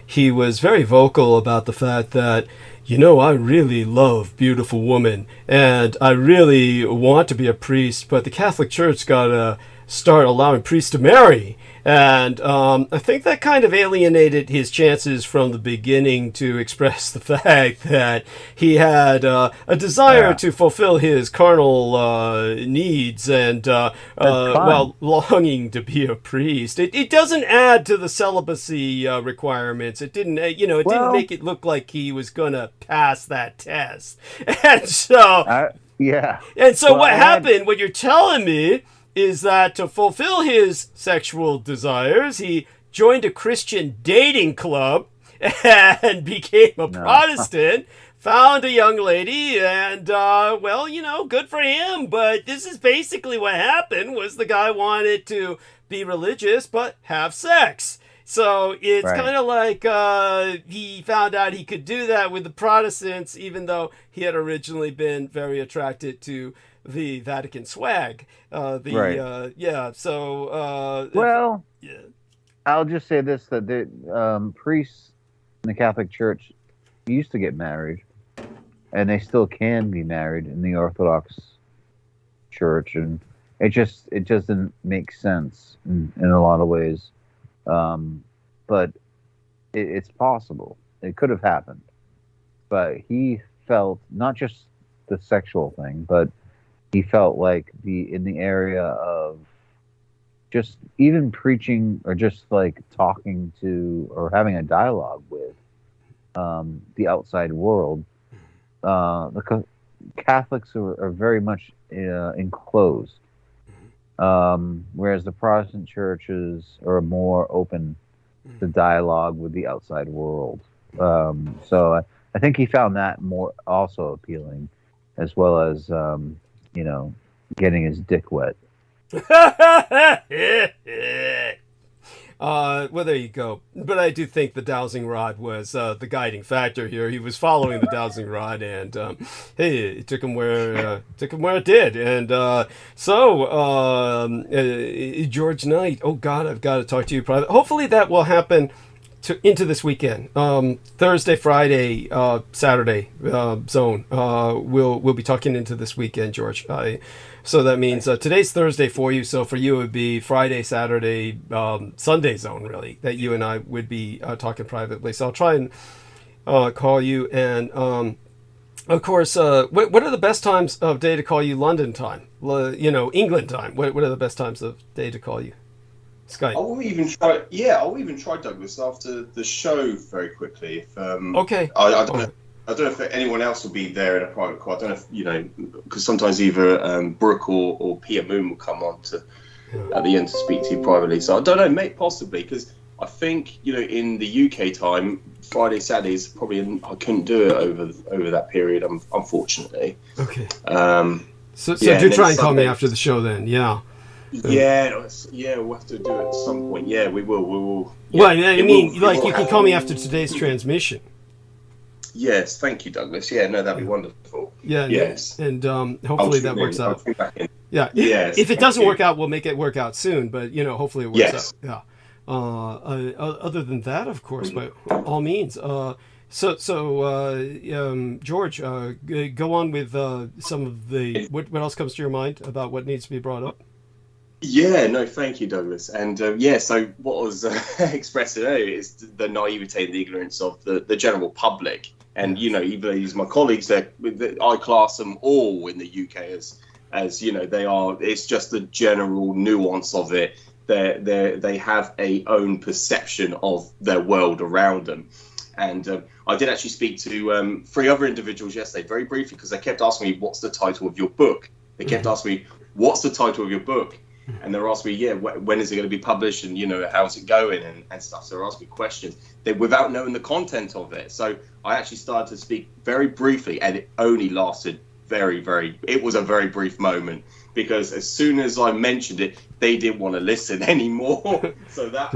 he was very vocal about the fact that, I really love beautiful women, and I really want to be a priest, but the Catholic Church got to start allowing priests to marry. And I think that kind of alienated his chances from the beginning to express the fact that he had a desire to fulfill his carnal needs and while longing to be a priest. It doesn't add to the celibacy requirements. It didn't, didn't make it look like he was going to pass that test. And so, what happened, what you're telling me, is that to fulfill his sexual desires, he joined a Christian dating club and became a Protestant, found a young lady, and, good for him. But this is basically what happened, was the guy wanted to be religious but have sex. So it's kind of like he found out he could do that with the Protestants, even though he had originally been very attracted to the Vatican swag. I'll just say this, that the priests in the Catholic Church used to get married, and they still can be married in the Orthodox Church, and it doesn't make sense in a lot of ways, but it's possible. It could have happened, but he felt not just the sexual thing, but he felt like in the area of just even preaching, or just talking to or having a dialogue with the outside world. The Catholics are very much enclosed, whereas the Protestant churches are more open to dialogue with the outside world. So I think he found that more also appealing, as well as getting his dick wet. Well, there you go. But I do think the dowsing rod was the guiding factor here. He was following the dowsing rod, and it took him where it did. And George Knight. Oh God, I've got to talk to you private. Hopefully that will happen into this weekend. Thursday, Friday, Saturday zone. We'll be talking into this weekend, George. So that means today's Thursday for you. So for you, it would be Friday, Saturday, Sunday zone, really, that you and I would be talking privately. So I'll try and call you. And, of course, what are the best times of day to call you? London time, England time. What are the best times of day to call you? Skype. I will even try. Yeah, I'll even try Douglas after the show very quickly. If Okay. I don't know. I don't know if anyone else will be there in a private call. I don't know if because sometimes either Brooke or Pia Moon will come on to at the end to speak to you privately. So I don't know, mate, possibly because I think in the UK time, Friday, Saturdays probably I couldn't do it over that period. Unfortunately. Okay. So yeah, do try and call me Sunday, after the show then. Yeah. Yeah, we'll have to do it at some point. Yeah, we will. Yeah, well, I mean, you can call me after today's transmission. Yes, thank you, Douglas. Yeah, no, that'd be wonderful. Yeah, yes, and hopefully that works out. Yeah, yes. If it doesn't work out, we'll make it work out soon. But hopefully it works out. Yeah. Other than that, of course, by all means. George, go on with some of the what else comes to your mind about what needs to be brought up. Yeah, no, thank you, Douglas. And so what was expressed earlier is the naivete and the ignorance of the general public. And even these my colleagues, I class them all in the UK as they are. It's just the general nuance of it. They have a own perception of their world around them. And I did actually speak to 3 other individuals yesterday, very briefly, because they kept asking me, "What's the title of your book?" They kept asking me, "What's the title of your book?" And they're asking me, when is it going to be published, and how's it going and stuff. So they're asking me questions without knowing the content of it. So I actually started to speak very briefly, and it only lasted it was a very brief moment, because as soon as I mentioned it, they didn't want to listen anymore. So that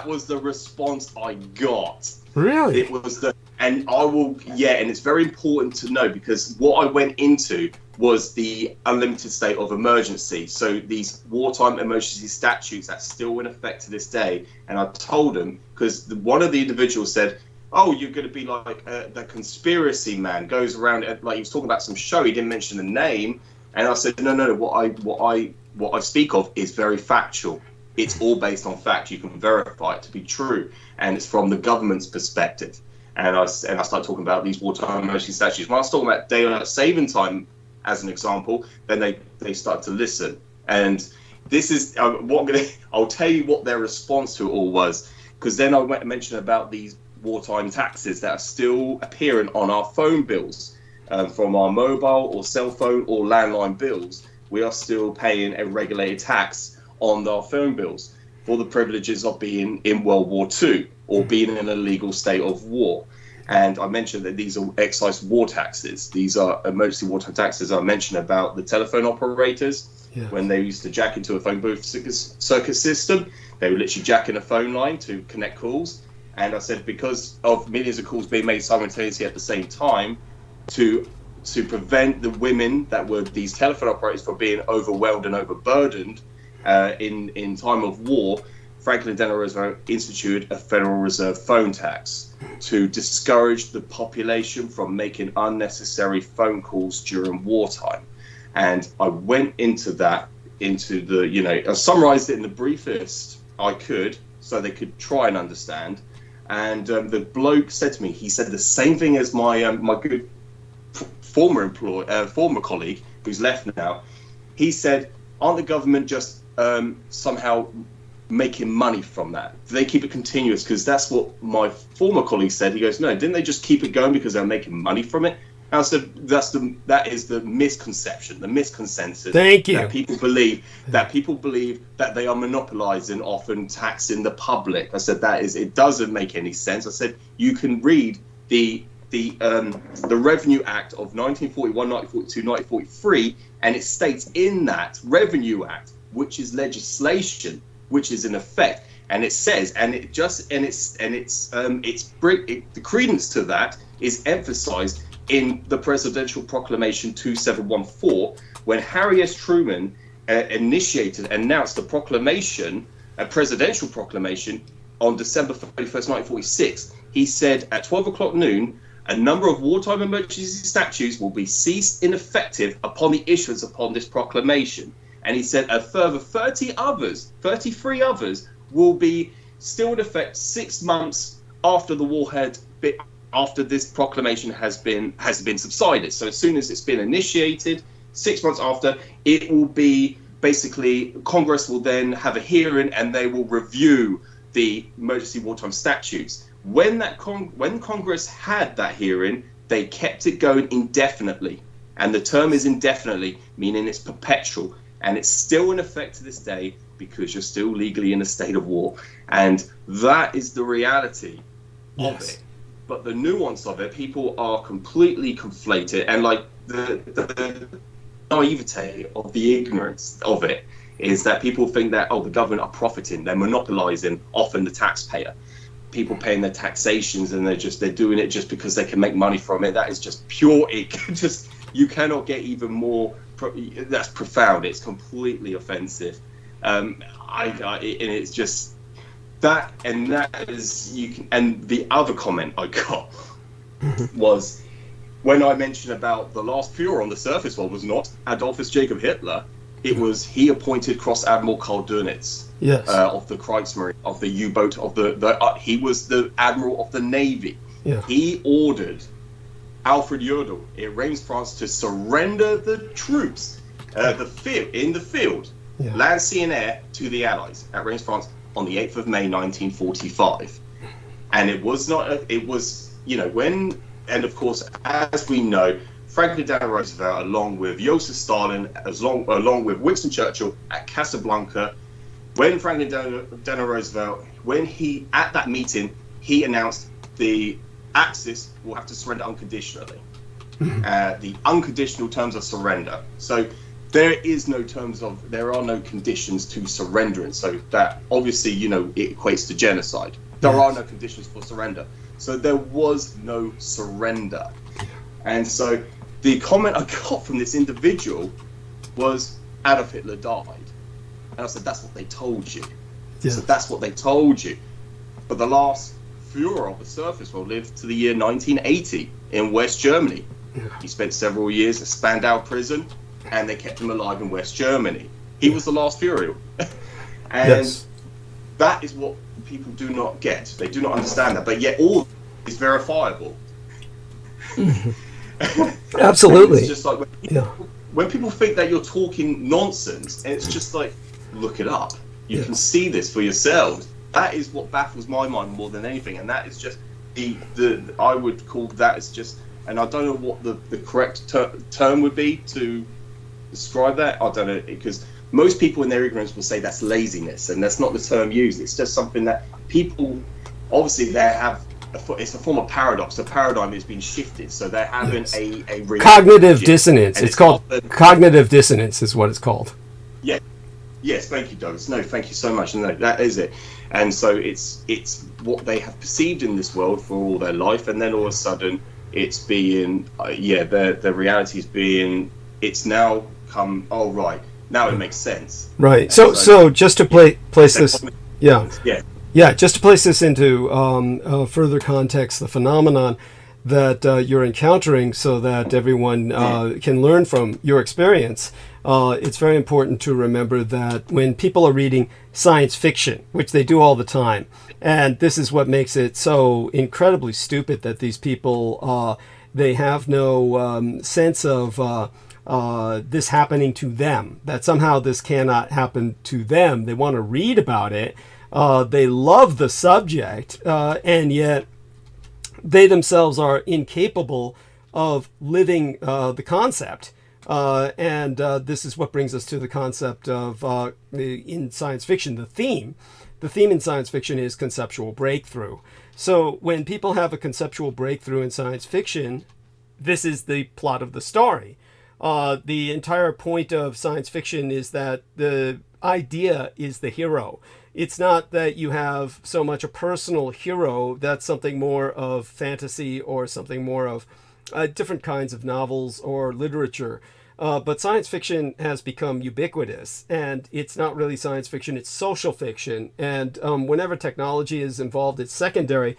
was the response I got. Really? It was and it's very important to know, because what I went into was the unlimited state of emergency. So these wartime emergency statutes that's still in effect to this day. And I told them, because one of the individuals said, "Oh, you're going to be like the conspiracy man goes around," like he was talking about some show. He didn't mention the name. And I said, no, what I speak of is very factual. It's all based on fact. You can verify it to be true. And it's from the government's perspective. And I started talking about these wartime emergency statutes. When I was talking about daylight saving time as an example, then they started to listen. And this is I'll tell you what their response to it all was, because then I went and mentioned about these wartime taxes that are still appearing on our phone bills, from our mobile or cell phone or landline bills. We are still paying a regulated tax on our phone bills for the privileges of being in World War II or being in a legal state of war. And I mentioned that these are excise war taxes. These are emergency wartime taxes. I mentioned about the telephone operators, when they used to jack into a phone booth circuit system. They would literally jack in a phone line to connect calls. And I said, because of millions of calls being made simultaneously at the same time, to prevent the women that were these telephone operators from being overwhelmed and overburdened in time of war, Franklin Delano Roosevelt instituted a Federal Reserve phone tax to discourage the population from making unnecessary phone calls during wartime. And I went into that, I summarized it in the briefest I could, so they could try and understand. And the bloke said to me, he said the same thing as my good former colleague who's left now. He said, "Aren't the government just somehow making money from that? Do they keep it continuous?" Because that's what my former colleague said. He goes, "No, didn't they just keep it going because they're making money from it?" And I said, that is the misconception, the misconsensus. Thank you. That people believe that they are monopolizing, often taxing the public. I said it doesn't make any sense. I said you can read the Revenue Act of 1941, 1942, 1943, and it states in that Revenue Act, which is legislation, which is in effect, and it says, the credence to that is emphasized in the Presidential Proclamation 2714, when Harry S. Truman announced a presidential proclamation on December 31st, 1946. He said at 12 o'clock noon, a number of wartime emergency statutes will be ceased ineffective upon the issuance upon this proclamation. And he said a further 33 others will be still in effect 6 months after the war after this proclamation has been subsided. So as soon as it's been initiated, 6 months after, it will be basically Congress will then have a hearing and they will review the emergency wartime statutes. When Congress had that hearing, they kept it going indefinitely. And the term is indefinitely, meaning it's perpetual. And it's still in effect to this day because you're still legally in a state of war. And that is the reality of it. But the nuance of it, people are completely conflated. And like the naivete of the ignorance of it is that people think that, the government are profiting. They're monopolizing often the taxpayer. People paying their taxations and they're doing it just because they can make money from it. That is just pure just you cannot get even more. That's profound. It's completely offensive. And it's just that, and that is and the other comment I got was when I mentioned about the last Führer on the surface world was not Adolphus Jacob Hitler. It was he appointed Cross Admiral Karl Dönitz of the Kriegsmarine, of the U-boat, he was the Admiral of the Navy. Yeah. He ordered Alfred Jodl in Reims, France, to surrender the troops in the field, land, sea and air, to the Allies at Reims, France on the 8th of May 1945. And it was and of course, as we know, Franklin Delano Roosevelt, along with Joseph Stalin, along with Winston Churchill at Casablanca, when Franklin Delano Roosevelt, at that meeting, he announced the Axis will have to surrender unconditionally. The unconditional terms of surrender. So there are no conditions to surrender. So that obviously, it equates to genocide. There are no conditions for surrender. So there was no surrender. And so the comment I got from this individual was Adolf Hitler died. And I said, that's what they told you. Yeah. So that's what they told you. But the last Führer of the surface world lived to the year 1980 in West Germany. Yeah. He spent several years at Spandau prison, and they kept him alive in West Germany. He was the last Führer. And that is what people do not get. They do not understand that. But yet all is verifiable. Absolutely. It's just like when people think that you're talking nonsense, and it's just like, look it up. You can see this for yourselves. That is what baffles my mind more than anything, and that is just I would call that as just, and I don't know what the correct term would be to describe that. I don't know, because most people in their ignorance will say that's laziness, and that's not the term used. It's just something that people, obviously, it's a form of paradox. The paradigm is being shifted, so they're having a cognitive dissonance. It's called cognitive dissonance, is what it's called. Yeah. Yes, thank you, Douglas. No, thank you so much. No, that is it. And so it's what they have perceived in this world for all their life, and then all of a sudden it's being the reality is being, it's now come, oh right, now it makes sense. Right. So just to place this, just to place this into further context, the phenomenon that you're encountering, so that everyone can learn from your experience. It's very important to remember that when people are reading science fiction, which they do all the time, and this is what makes it so incredibly stupid that these people, they have no sense of this happening to them, that somehow this cannot happen to them. They want to read about it. They love the subject, and yet they themselves are incapable of living the concept. And this is what brings us to the concept of, in science fiction, the theme. The theme in science fiction is conceptual breakthrough. So when people have a conceptual breakthrough in science fiction, this is the plot of the story. The entire point of science fiction is that the idea is the hero. It's not that you have so much a personal hero. That's something more of fantasy or something more of different kinds of novels or literature. But science fiction has become ubiquitous, and it's not really science fiction, it's social fiction. And whenever technology is involved, it's secondary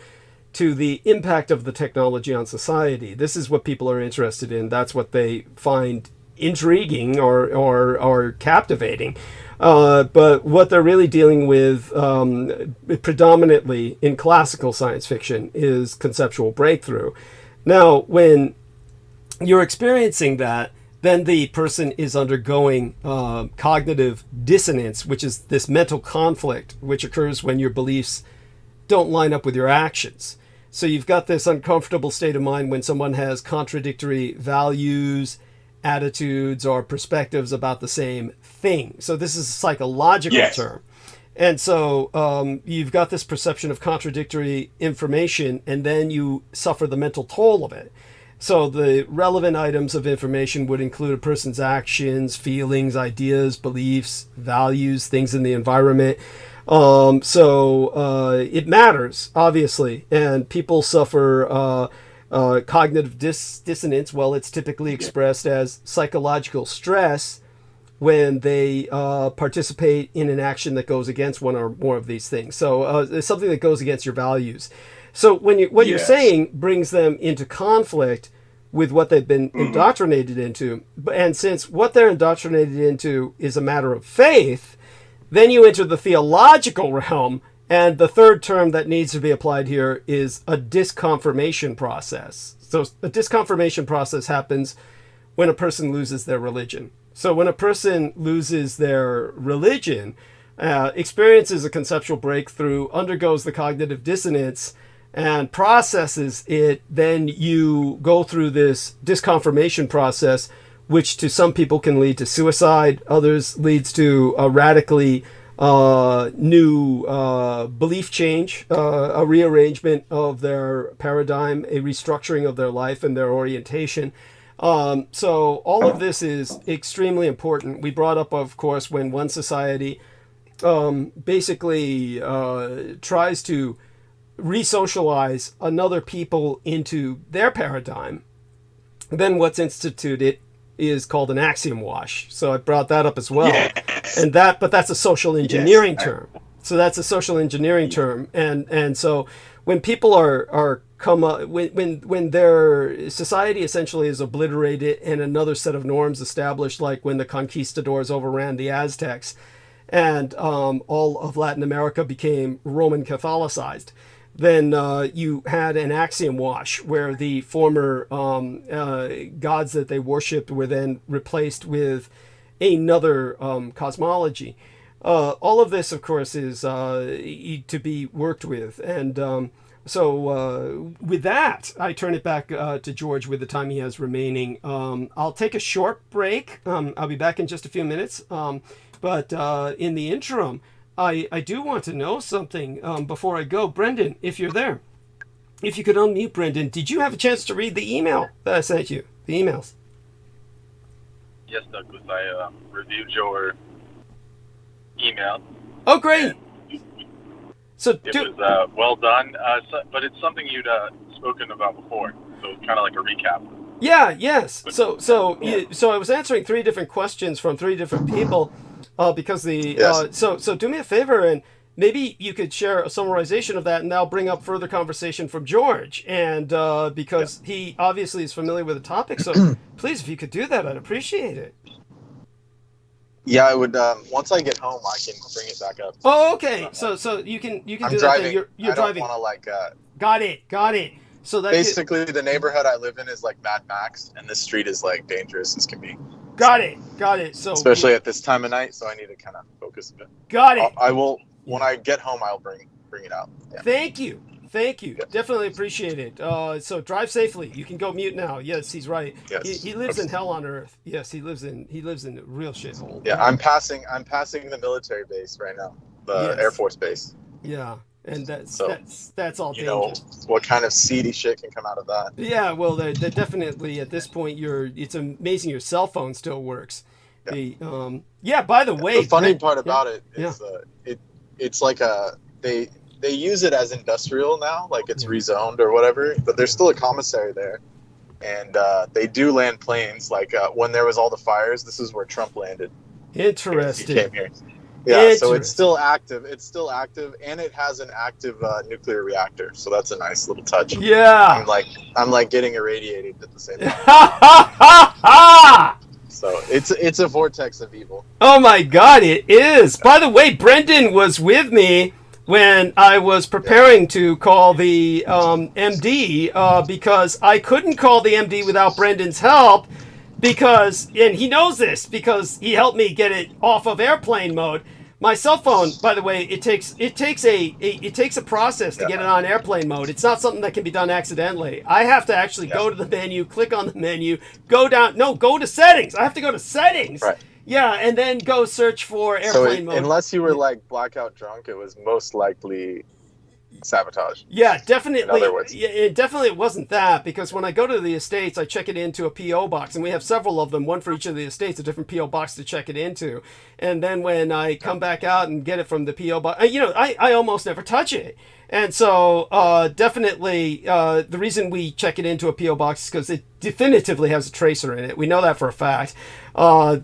to the impact of the technology on society. This is what people are interested in. That's what they find intriguing or captivating. But what they're really dealing with predominantly in classical science fiction is conceptual breakthrough. Now, when you're experiencing that, then the person is undergoing cognitive dissonance, which is this mental conflict which occurs when your beliefs don't line up with your actions. So you've got this uncomfortable state of mind when someone has contradictory values, attitudes, or perspectives about the same thing. So this is a psychological term. And so you've got this perception of contradictory information, and then you suffer the mental toll of it. So the relevant items of information would include a person's actions, feelings, ideas, beliefs, values, things in the environment. So it matters, obviously, and people suffer cognitive dissonance. Well, it's typically expressed as psychological stress when they participate in an action that goes against one or more of these things. So it's something that goes against your values. So when what you're saying brings them into conflict with what they've been indoctrinated into. And since what they're indoctrinated into is a matter of faith, then you enter the theological realm. And the third term that needs to be applied here is a disconfirmation process. So a disconfirmation process happens when a person loses their religion. So when a person loses their religion, experiences a conceptual breakthrough, undergoes the cognitive dissonance, and processes it, then you go through this disconfirmation process, which to some people can lead to suicide, others leads to a radically new belief change, a rearrangement of their paradigm, a restructuring of their life and their orientation. So all of this is extremely important. We brought up, of course, when one society basically tries to re-socialize another people into their paradigm, then what's instituted is called an axiom wash. So I brought that up as well. And but that's a social engineering term. So that's a social engineering term. And so when people when their society essentially is obliterated and another set of norms established, like when the conquistadors overran the Aztecs and all of Latin America became Roman Catholicized, then you had an axiom wash where the former gods that they worshipped were then replaced with another cosmology. All of this, of course, is to be worked with. And so with that, I turn it back to George with the time he has remaining. I'll take a short break. I'll be back in just a few minutes. But in the interim, I do want to know something before I go. Brendan, if you're there, if you could unmute Brendan, did you have a chance to read the email that I sent you? The emails? Yes, Douglas. I reviewed your email. Oh, great. So it was well done, but it's something you'd spoken about before, so it's kind of like a recap. Yeah, yes. So I was answering 3 different questions from 3 different people. Because so do me a favor, and maybe you could share a summarization of that, and that'll bring up further conversation from George. And because he obviously is familiar with the topic, so please, if you could do that, I'd appreciate it. Yeah, I would. Once I get home, I can bring it back up. Oh, okay. So you can I'm do driving. that. You're driving. I don't want to Got it. So that basically the neighborhood I live in is like Mad Max, and this street is like dangerous as can be. Got it. So especially at this time of night, so I need to kind of focus a bit. Got it. I will when I get home. I'll bring it out. Yeah. Thank you. Yeah. Definitely appreciate it. So drive safely. You can go mute now. Yes, he's right. Yes. He lives in hell on earth. Yes, he lives in a real shithole. Yeah, I'm passing the military base right now, the Air Force base. Yeah. And that's all dangerous. You know what kind of seedy shit can come out of that? Yeah, well, they're definitely at this point. It's amazing your cell phone still works. Yeah. By the way, the funny part about it is it's like they use it as industrial now, like it's rezoned or whatever. But there's still a commissary there, and they do land planes. Like when there was all the fires, this is where Trump landed. Interesting. He came here. Yeah, so it's still active. And it has an active nuclear reactor. So that's a nice little touch. Yeah. I'm like getting irradiated at the same time. So it's a vortex of evil. Oh my God, it is. By the way, Brendan was with me when I was preparing to call the MD because I couldn't call the MD without Brendan's help. because, and he knows this because he helped me get it off of airplane mode. My cell phone, by the way, it takes a process to get it on airplane mode. It's not something that can be done accidentally. I have to actually go to the menu, click on the menu, go to settings. I have to go to settings. Right. Yeah, and then go search for airplane mode. Unless you were like blackout drunk, it was most likely sabotage. Yeah, definitely. In other words. It definitely wasn't that, because when I go to the estates, I check it into a PO box, and we have several of them, one for each of the estates, a different PO box to check it into. And then when I come back out and get it from the PO box, I almost never touch it. And so definitely the reason we check it into a PO box is because it definitively has a tracer in it. We know that for a fact. All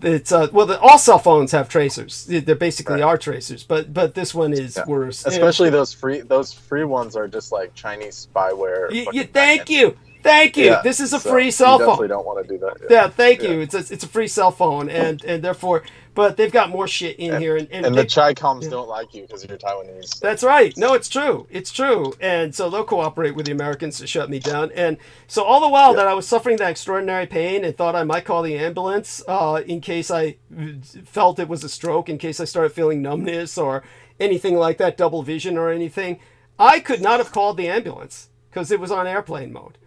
cell phones have tracers. They're basically are tracers, but this one is worse. Especially those free ones are just like Chinese spyware. Thank you. Yeah, this is a free cell phone. Definitely don't want to do that. Yeah, thank you. It's a free cell phone, and therefore, but they've got more shit in here. And the Chi-Coms don't like you because you're Taiwanese. That's right. No, it's true. It's true. And so they'll cooperate with the Americans to shut me down. And so all the while that I was suffering that extraordinary pain and thought I might call the ambulance in case I felt it was a stroke, in case I started feeling numbness or anything like that, double vision or anything, I could not have called the ambulance because it was on airplane mode.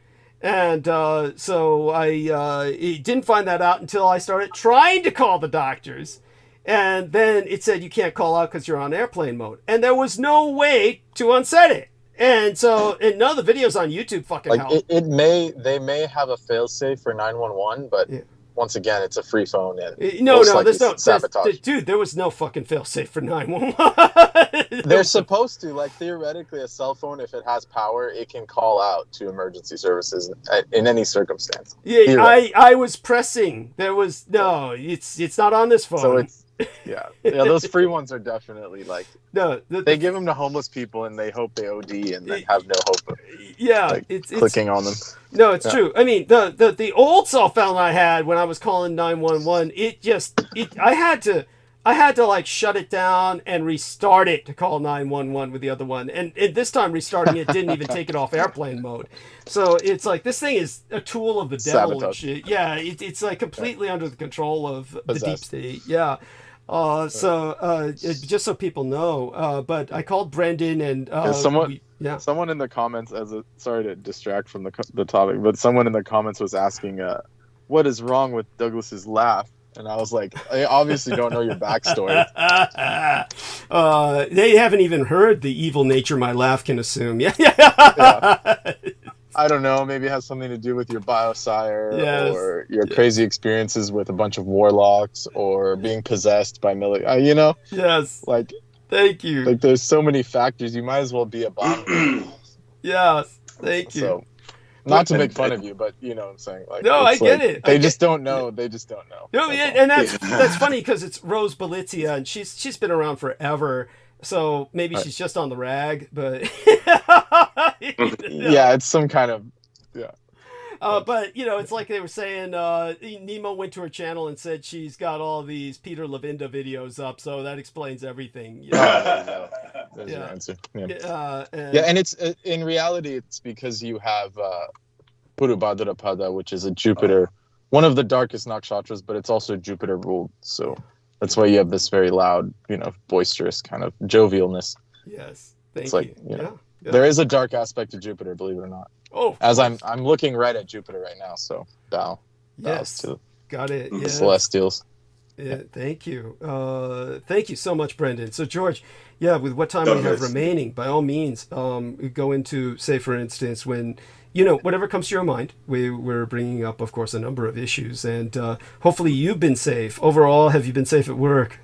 And so I didn't find that out until I started trying to call the doctors. And then it said you can't call out because you're on airplane mode. And there was no way to unset it. And so, and none of the videos on YouTube fucking help. They may have a failsafe for 911, but once again, it's a free phone. And dude, there was no fucking failsafe for 911. They're supposed to, like, theoretically, a cell phone, if it has power, it can call out to emergency services in any circumstance. Yeah, I was pressing. There was it's not on this phone. So it's those free ones are definitely like they give them to homeless people and they hope they OD and then have no hope of it's clicking on them. No, it's true. I mean, the old cell phone I had when I was calling 911, I had to like shut it down and restart it to call 911 with the other one. And this time restarting it didn't even take it off airplane mode. So it's like, this thing is a tool of the devil and shit. Yeah, it's like completely under the control of the deep state. Yeah. Just so people know, but I called Brendan and someone in the comments, sorry to distract from the topic, but someone in the comments was asking, what is wrong with Douglas's laugh? And I was like, I obviously don't know your backstory. They haven't even heard the evil nature my laugh can assume. Yeah. I don't know. Maybe it has something to do with your biosire or your crazy experiences with a bunch of warlocks or being possessed by military. Yes. Like, thank you. Like, there's so many factors. You might as well be a bomb. Yes. Thank you. So, not to make fun of you, but you know what I'm saying. Like, no, I get it. They just don't know. They just don't know. No, and that's funny because it's Rose Belizia, and she's been around forever. So maybe she's just on the rag, but yeah, it's some kind of but it's like they were saying Nemo went to her channel and said she's got all these Peter Levinda videos up, so that explains everything. There's your answer. And it's in reality it's because you have Puru Bhadrapada, which is a Jupiter, one of the darkest nakshatras, but it's also Jupiter ruled. So that's why you have this very loud, boisterous kind of jovialness. Yes, thank you. There is a dark aspect to Jupiter, believe it or not. Oh, as I'm looking right at Jupiter right now, so bow. Yes, got it. The Celestials. Yeah, thank you. Thank you so much, Brendan. So George, with what time we have remaining, by all means, go into, say, for instance, when whatever comes to your mind. We're bringing up, of course, a number of issues, and hopefully you've been safe. Overall, have you been safe at work?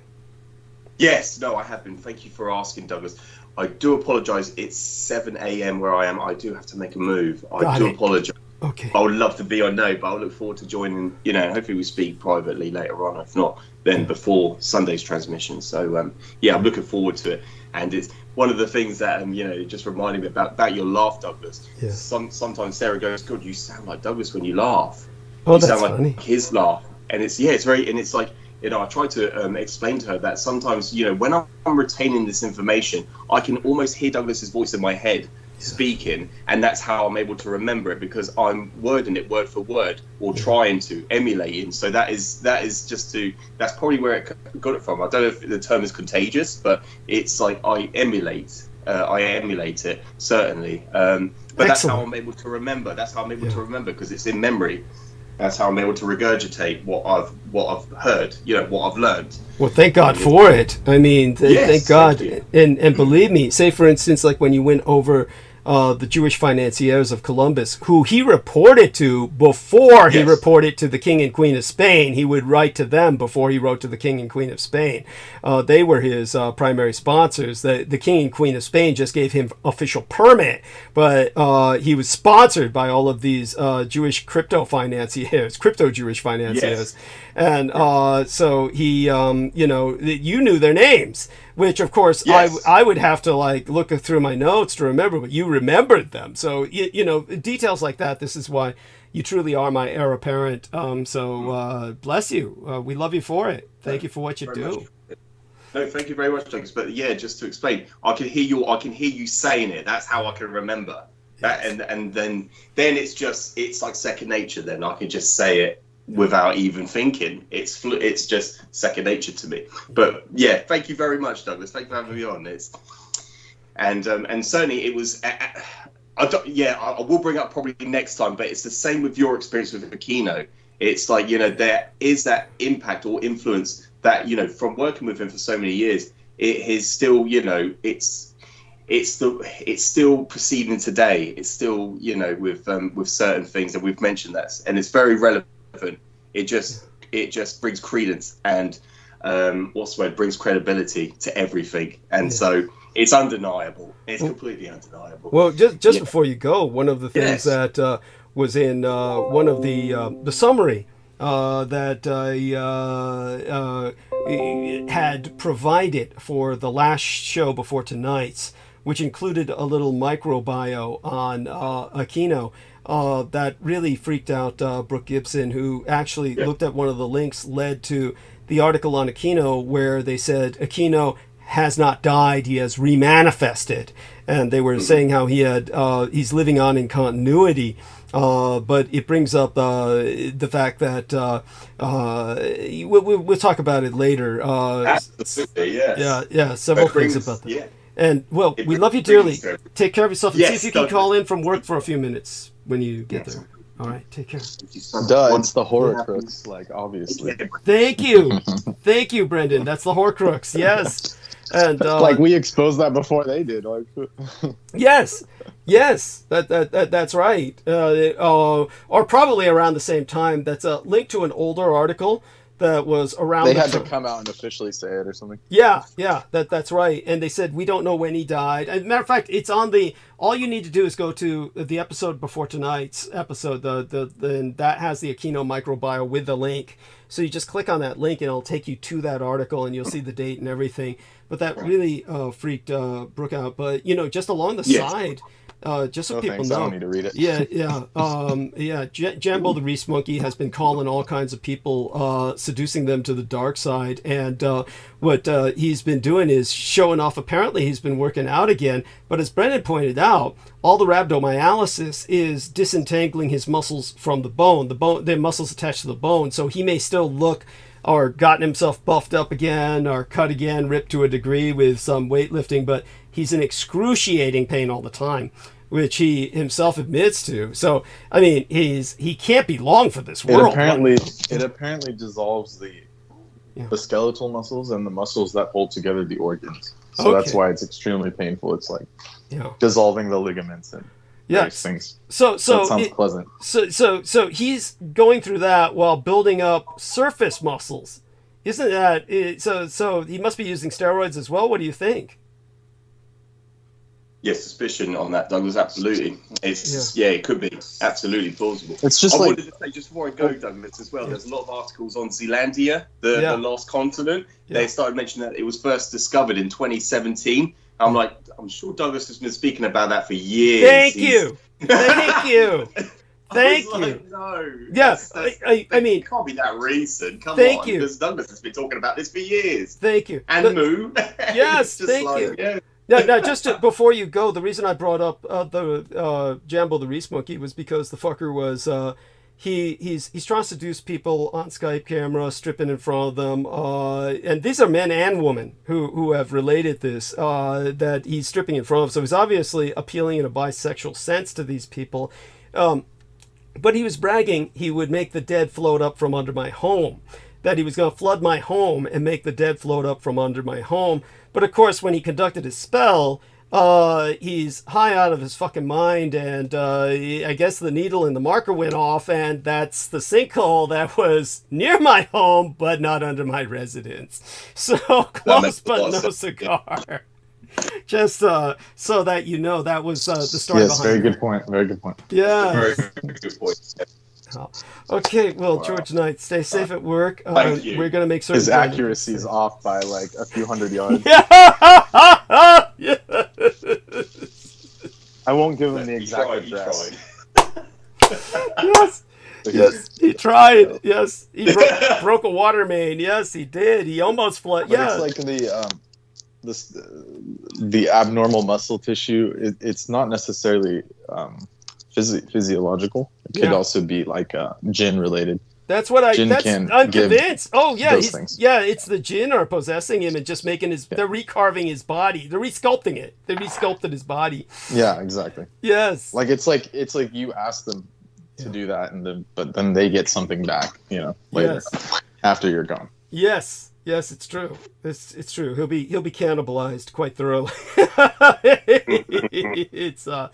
Yes, no, I have been. Thank you for asking, Douglas. I do apologise. It's 7 a.m. where I am. I do have to make a move. I do apologise. Okay. I would love to be on but I look forward to joining. Hopefully we speak privately later on. If not, then before Sunday's transmission. So I'm looking forward to it. And it's one of the things that just reminding me about your laugh, Douglas. Yeah. Sometimes Sarah goes, "God, you sound like Douglas when you laugh. Oh, you that's sound funny. like his laugh." And it's very, and it's like. I try to explain to her that sometimes, when I'm retaining this information, I can almost hear Douglas's voice in my head speaking, and that's how I'm able to remember it, because I'm wording it word for word, or trying to emulating. So that's probably where it got it from. I don't know if the term is contagious, but it's like I emulate it, certainly. But that's how I'm able to remember. That's how I'm able to remember, because it's in memory. That's how I'm able to regurgitate what I've heard, what I've learned. Well, thank God for it. I mean, thank God. And believe me, say for instance, like when you went over the Jewish financiers of Columbus, who he reported to before he reported to the King and Queen of Spain. He would write to them before he wrote to the King and Queen of Spain. They were his primary sponsors. The King and Queen of Spain just gave him official permit, but he was sponsored by all of these Jewish crypto Jewish financiers. And so he, you knew their names, which of course I would have to like look through my notes to remember, but you remembered them. So, details like that. This is why you truly are my heir apparent. So bless you. We love you for it. Thank you for what you do. No, thank you very much, Douglas. But yeah, just to explain, I can hear you saying it. That's how I can remember that. And then it's like second nature. Then I can just say it without even thinking. It's just second nature to me. But yeah, thank you very much, Douglas. Thank you for having me on. And certainly it was. I will bring up probably next time, but it's the same with your experience with Aquino. It's like, there is that impact or influence that, from working with him for so many years, it is still, it's still proceeding today. It's still, with certain things, and we've mentioned that, and it's very relevant. It just brings credence and brings credibility to everything, and so it's undeniable. It's completely undeniable. Well, just before you go, one of the things that was in one of the summary that had provided for the last show before tonight's, which included a little micro bio on Aquino. That really freaked out Brooke Gibson, who actually looked at one of the links, led to the article on Aquino where they said Aquino has not died, he has remanifested. And they were saying how he's living on in continuity. But it brings up the fact that we'll talk about it later. Absolutely, yes. Several things about that. Yeah. And, we love you dearly. Take care of yourself, and see if you can call in from work for a few minutes when you get there. All right, take care. It's the Horcrux, obviously. Thank you. Thank you, Brendan. That's the Horcrux, yes. And we exposed that before they did. Yes, that's right. Or probably around the same time. That's a link to an older article that was around. They had to come out and officially say it or something. Yeah, that's right. And they said, we don't know when he died. As a matter of fact, it's on all you need to do is go to the episode before tonight's episode. And that has the Aquino microbiome with the link. So you just click on that link and it'll take you to that article and you'll see the date and everything. But that really freaked Brooke out. But, just along the side, just so people know. I don't need to read it. Jambo the Reese Monkey has been calling all kinds of people, seducing them to the dark side. And what he's been doing is showing off. Apparently, he's been working out again. But as Brendan pointed out, all the rhabdomyolysis is disentangling his muscles from the bone. The muscles attached to the bone. So he may still look or gotten himself buffed up again or cut again, ripped to a degree with some weightlifting, but he's in excruciating pain all the time, which he himself admits to. So, I mean, he can't be long for this world. It apparently dissolves the skeletal muscles and the muscles that hold together the organs. So that's why it's extremely painful. It's like dissolving the ligaments and things. So that sounds pleasant. So he's going through that while building up surface muscles. Isn't that so he must be using steroids as well? What do you think? Yes, suspicion on that, Douglas. Absolutely, it could be absolutely plausible. It's just I wanted to say, just before I go, Douglas, as well. There's a lot of articles on Zealandia, the lost continent. They started mentioning that it was first discovered in 2017. I'm like, I'm sure Douglas has been speaking about that for years. Thank you. Thank you. No. Yes, I mean, it can't be that recent. Come thank on, you. because Douglas has been talking about this for years. Thank you. And Moo. Yes, thank you. Now, before you go, the reason I brought up the Jambo the Reese Monkey was because the fucker was he's trying to seduce people on Skype camera, stripping in front of them, and these are men and women who have related this that he's stripping in front of. So he's obviously appealing in a bisexual sense to these people, but he was bragging he would make the dead float up from under my home. That he was going to flood my home and make the dead float up from under my home. But of course, when he conducted his spell, he's high out of his fucking mind, and I guess the needle in the marker went off, and that's the sinkhole that was near my home, but not under my residence. So close, but no cigar. Just so that you know, that was the story behind it. Yes, very good point. Very good point. Yeah. Very good point. Okay, well, George Knight, stay safe at work. Thank you. We're going to make certain... His accuracy is off by like a few hundred yards. Yeah! Yes. I won't give him the He exact tried, he address. Yes. Yes, he tried. Yes, he broke a water main. Yes, he did. He almost flooded. But Yeah. it's like the abnormal muscle tissue. It's not necessarily physiological. It could also be like jinn related. That's what Jinn that's can unconvinced. Oh yeah, those things. yeah, it's the jinn are possessing him and just making they're recarving his body. They're resculpting it. They resculpted his body. Yeah, exactly. Yes. Like it's like you ask them to do that, but then they get something back, later after you're gone. Yes. Yes, it's true. It's true. He'll be cannibalized quite thoroughly. It's there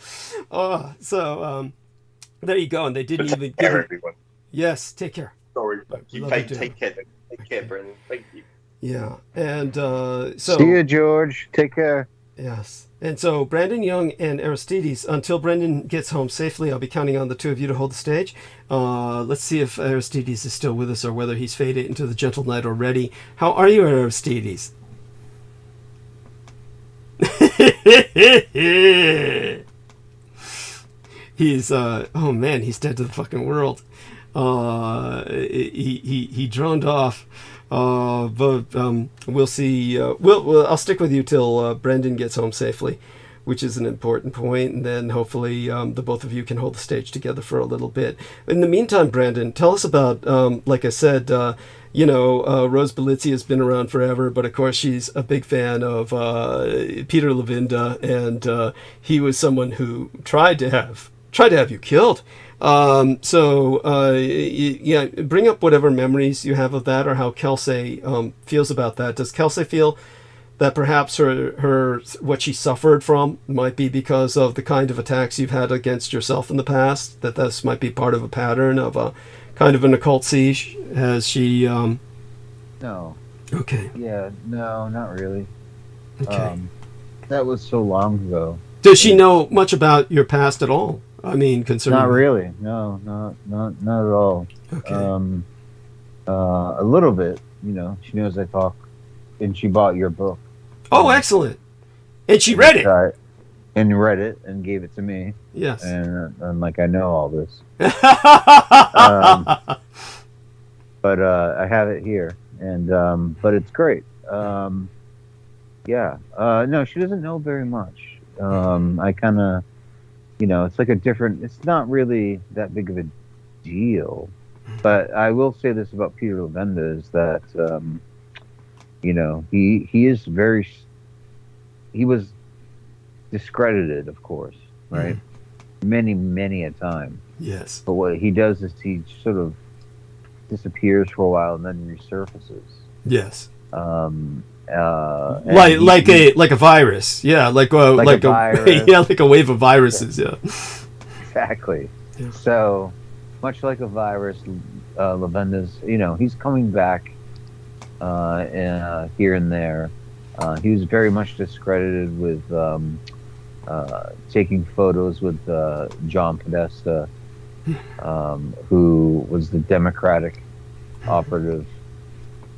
you go. And they didn't even Take care, everyone. Yes, take care. Sorry, You take care. Take care, Brendan. Thank you. Yeah, and so see you, George. Take care. Yes, and so Brandon Young and Aristides. Until Brendan gets home safely, I'll be counting on the two of you to hold the stage. Let's see if Aristides is still with us or whether he's faded into the gentle night already. How are you, Aristides? He's oh man, he's dead to the fucking world. He droned off. But we'll see. I'll stick with you till Brendan gets home safely, which is an important point, and then hopefully the both of you can hold the stage together for a little bit. In the meantime, Brandon, tell us about, like I said, Rose Belizzi has been around forever, but of course she's a big fan of Peter Levinda, and he was someone who tried to have you killed. Bring up whatever memories you have of that, or how Kelsey feels about that. Does Kelsey feel that perhaps her what she suffered from might be because of the kind of attacks you've had against yourself in the past? That this might be part of a pattern of a kind of an occult siege? Has she? No. Okay. Yeah. No, not really. Okay. That was so long ago. Does she know much about your past at all? I mean, concerning... Not really. No, not at all. Okay. A little bit. She knows I talk, and she bought your book. Oh, excellent! And she read it. And read it and gave it to me. Yes. And I'm like, I know all this. But I have it here, and but it's great. Yeah. No, she doesn't know very much. I kind of. It's like it's not really that big of a deal. But I will say this about Peter Levenda is that, he was discredited, of course, right? Many, many a time. Yes. But what he does is he sort of disappears for a while and then resurfaces. Yes. Like a virus, yeah, like a virus. Yeah, like a wave of viruses, yeah. Exactly. Yeah. So much like a virus, Levenda's, he's coming back here and there. He was very much discredited with taking photos with John Podesta, who was the Democratic operative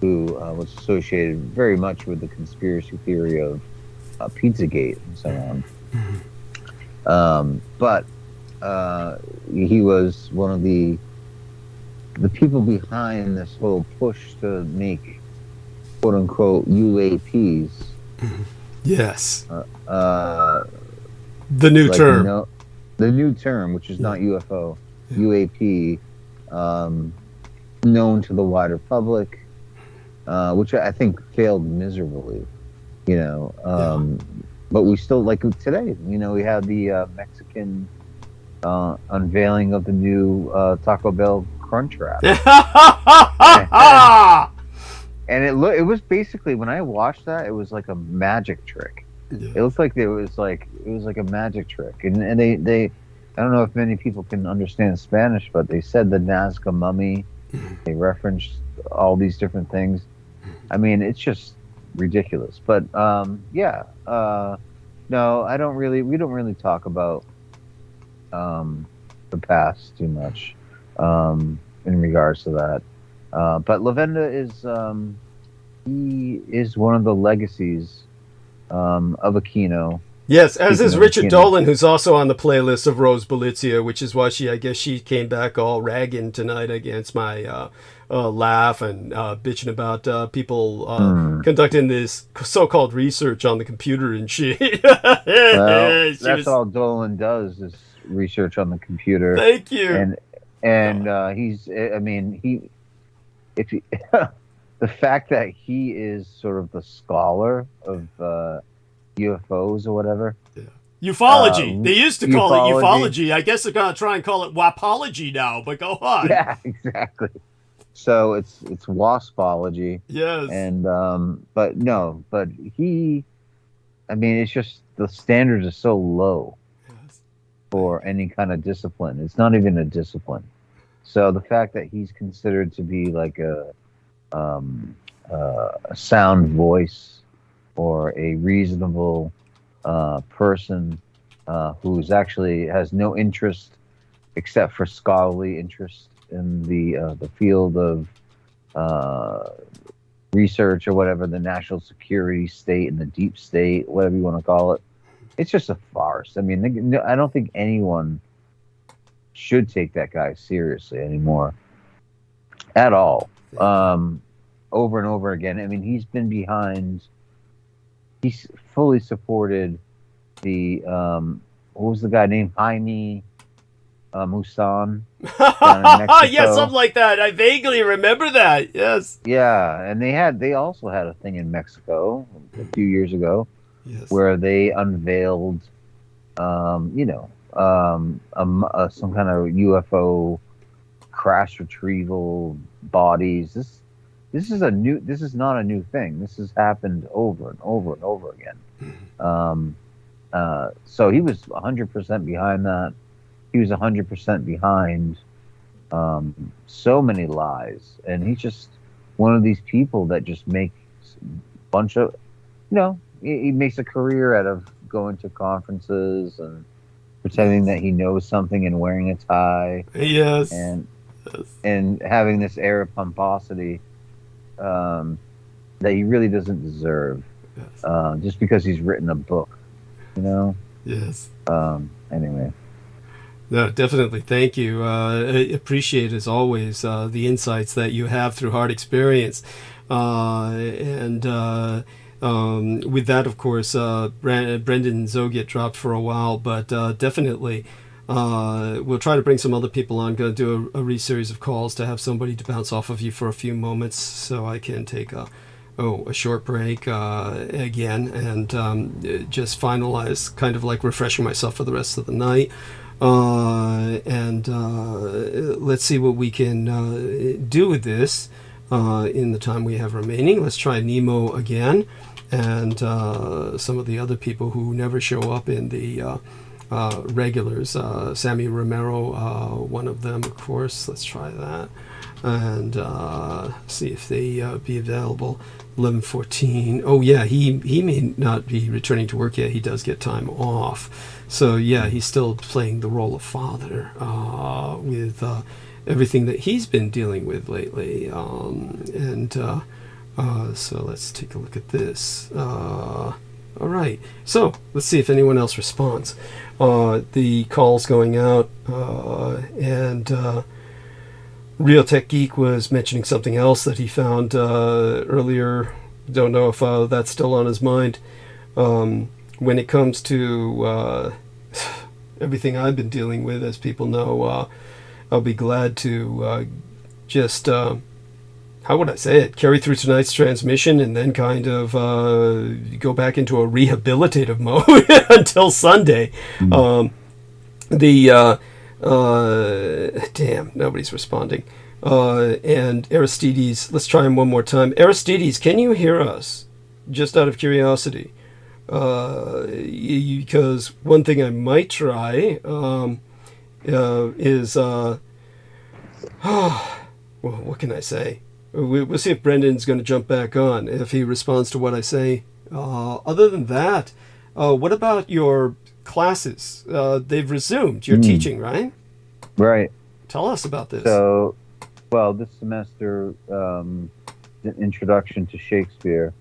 who was associated very much with the conspiracy theory of Pizzagate and so on. But he was one of the people behind this whole push to make quote-unquote UAPs Yes. Uh, The new like term. the new term, which is not UFO, UAP, known to the wider public, which I think failed miserably. You know, but we still, like today. You know, we had the Mexican unveiling of the new Taco Bell Crunch Wrap. And it was basically, when I watched that, it was like a magic trick. Yeah. It looked like it was like a magic trick, and they I don't know if many people can understand Spanish, but they said the Nazca mummy. They referenced all these different things. I mean, it's just ridiculous. But no, I don't really. We don't really talk about the past too much in regards to that. But Lavenda he is one of the legacies of Aquino. Yes, as is Richard Aquino. Dolan, who's also on the playlist of Rose Belizia, which is why I guess she came back all ragging tonight against my laugh and bitching about people conducting this so-called research on the computer and shit. Well, that's all Dolan does, is research on the computer. Thank you. And he's, I mean, if he, the fact that he is sort of the scholar of UFOs or whatever. Ufology. They used to call it ufology. I guess they're going to try and call it wapology now, but go on. Yeah, exactly. So it's waspology. Yes. And but he, I mean, it's just the standards are so low for any kind of discipline. It's not even a discipline. So the fact that he's considered to be like a sound voice or a reasonable person who's actually has no interest except for scholarly interest in the field of research or whatever, the national security state and the deep state, whatever you want to call it. It's just a farce. I mean, I don't think anyone should take that guy seriously anymore at all. Over and over again. I mean, he's fully supported the what was the guy named Jaime Maussan down in Mexico. Yeah, something like that. I vaguely remember that. Yes. Yeah, and they also had a thing in Mexico a few years ago, where they unveiled some kind of UFO crash retrieval bodies. This is not a new thing. This has happened over and over and over again. So he was 100% behind that. He was 100% behind so many lies, and he's just one of these people that just makes a bunch of, he makes a career out of going to conferences and pretending that he knows something and wearing a tie. Yes. And having this air of pomposity that he really doesn't deserve, just because he's written a book, Yes. Anyway. No, definitely. Thank you. I appreciate, as always, the insights that you have through hard experience. With that, of course, Brendan Zoget dropped for a while, but definitely we'll try to bring some other people on. Going to do a re-series of calls to have somebody to bounce off of you for a few moments so I can take a short break again and just finalize, kind of like refreshing myself for the rest of the night. Let's see what we can do with this in the time we have remaining. Let's try Nemo again and some of the other people who never show up in the regulars. Sammy Romero, one of them, of course. Let's try that and see if they be available. 11:14. Oh yeah, he may not be returning to work yet. He does get time off, so yeah, he's still playing the role of father with everything that he's been dealing with lately. So let's take a look at this. All right, so let's see if anyone else responds. The call's going out, Real Tech Geek was mentioning something else that he found earlier. Don't know if that's still on his mind. when it comes to everything I've been dealing with, as people know, I'll be glad to just, how would I say it, carry through tonight's transmission and then kind of go back into a rehabilitative mode until Sunday. Damn, nobody's responding. And Aristides, let's try him one more time. Aristides, can you hear us? Just out of curiosity. Because one thing I might try is, well, what can I say? We'll see if Brendan's going to jump back on, if he responds to what I say. Other than that, what about your classes? They've resumed. You're teaching, right? Right. Tell us about this. So, well, this semester, an introduction to Shakespeare,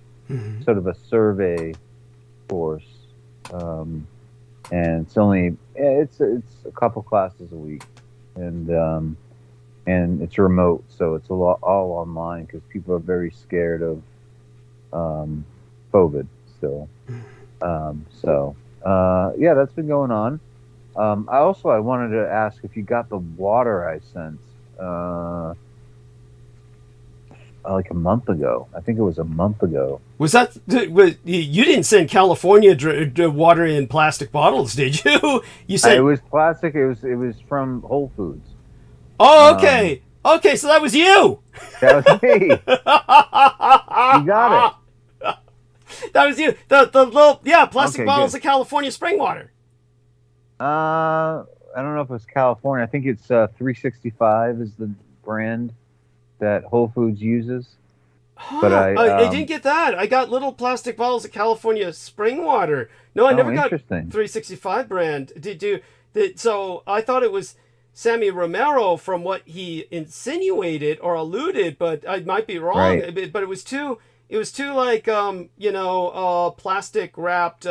sort of a survey course, and it's only it's a couple classes a week, and it's remote, so it's all online because people are very scared of COVID still. Yeah, that's been going on. I wanted to ask if you got the water I sent like a month ago. I think it was a month ago. Was that you didn't send California water in plastic bottles, did you? You said it was plastic. It was from Whole Foods. Oh, okay. Okay, so that was you. That was me. You got it. That was you. The little plastic bottles of California spring water. I don't know if it's California. I think it's 365 is the brand that Whole Foods uses. But I didn't get that. I got little plastic bottles of California spring water. No, I never got 365 brand. So I thought it was Sammy Romero from what he insinuated or alluded, but I might be wrong. Right. But it was two like plastic wrapped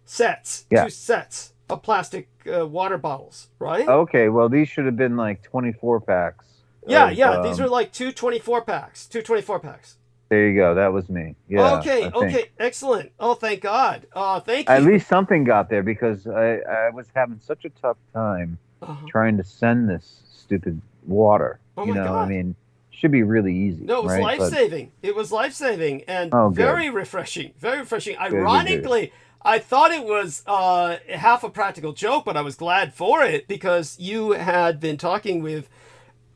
sets. Yeah. 2 sets of plastic water bottles, right? Okay, well these should have been like 24 packs. Yeah, these were like 2 24 packs. 2 24 packs. There you go. That was me. Yeah. Okay, excellent. Oh, thank God. Thank you. At least something got there because I was having such a tough time trying to send this stupid water. Oh my God. I mean, should be really easy. No, it was life-saving. It was life-saving and very refreshing. Very refreshing. Ironically, I thought it was half a practical joke, but I was glad for it because you had been talking with,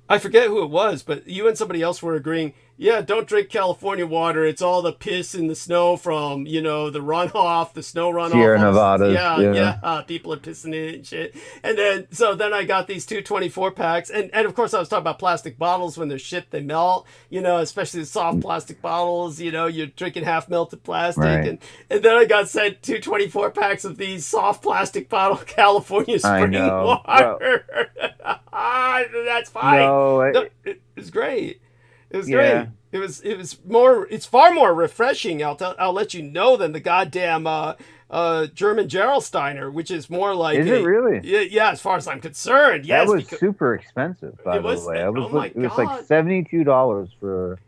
I forget who it was, but you and somebody else were agreeing, yeah, don't drink California water. It's all the piss in the snow from, the runoff, the snow runoff. Sierra Nevada. Yeah. People are pissing in it and shit. And then I got these 2 24 packs. And of course I was talking about plastic bottles. When they're shipped, they melt, especially the soft plastic bottles, you're drinking half melted plastic. Right. And then I got sent 2 24 packs of these soft plastic bottle California spring water. Well, that's fine. No, it was great. It was great. It's far more refreshing. I'll let you know than the goddamn German Gerolsteiner, which is more like. Is it really? Yeah, as far as I'm concerned. Yes. That was super expensive, by the way. It was like $72 for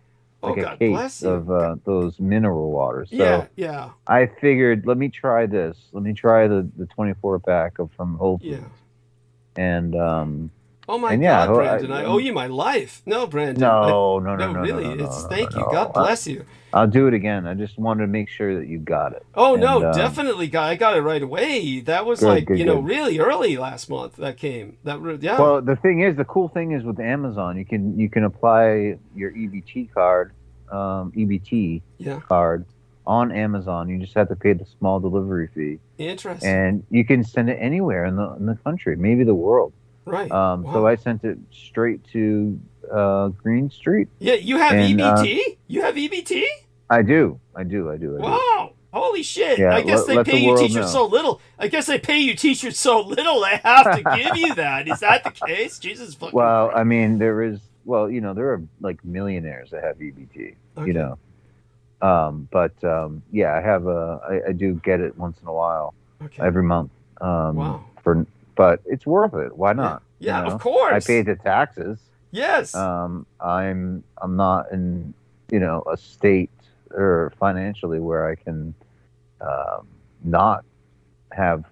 a case of those mineral waters. So yeah. I figured, let me try this. Let me try the 24 pack from Whole Foods. Yeah. And oh my God, Brandon! I owe you my life. No, Brandon. No, really. Thank you. God bless you. I'll do it again. I just wanted to make sure that you got it. Oh, no, definitely. I got it right away. That was really early last month. That came. Well, the cool thing is with Amazon, you can apply your EBT card, card on Amazon. You just have to pay the small delivery fee. Interesting. And you can send it anywhere in the country, maybe the world. Right. So I sent it straight to Green Street. Yeah, you have EBT? You have EBT? I do. Wow. Holy shit. Yeah, I guess they pay you teachers so little. I guess they pay you teachers so little they have to give you that. Is that the case? Jesus fucking Well, Christ. I mean, there are like millionaires that have EBT, Okay. I have I do get it once in a while, every month. Wow. But it's worth it. Why not? Yeah, of course. I pay the taxes. Yes. I'm not in a state or financially where I can not have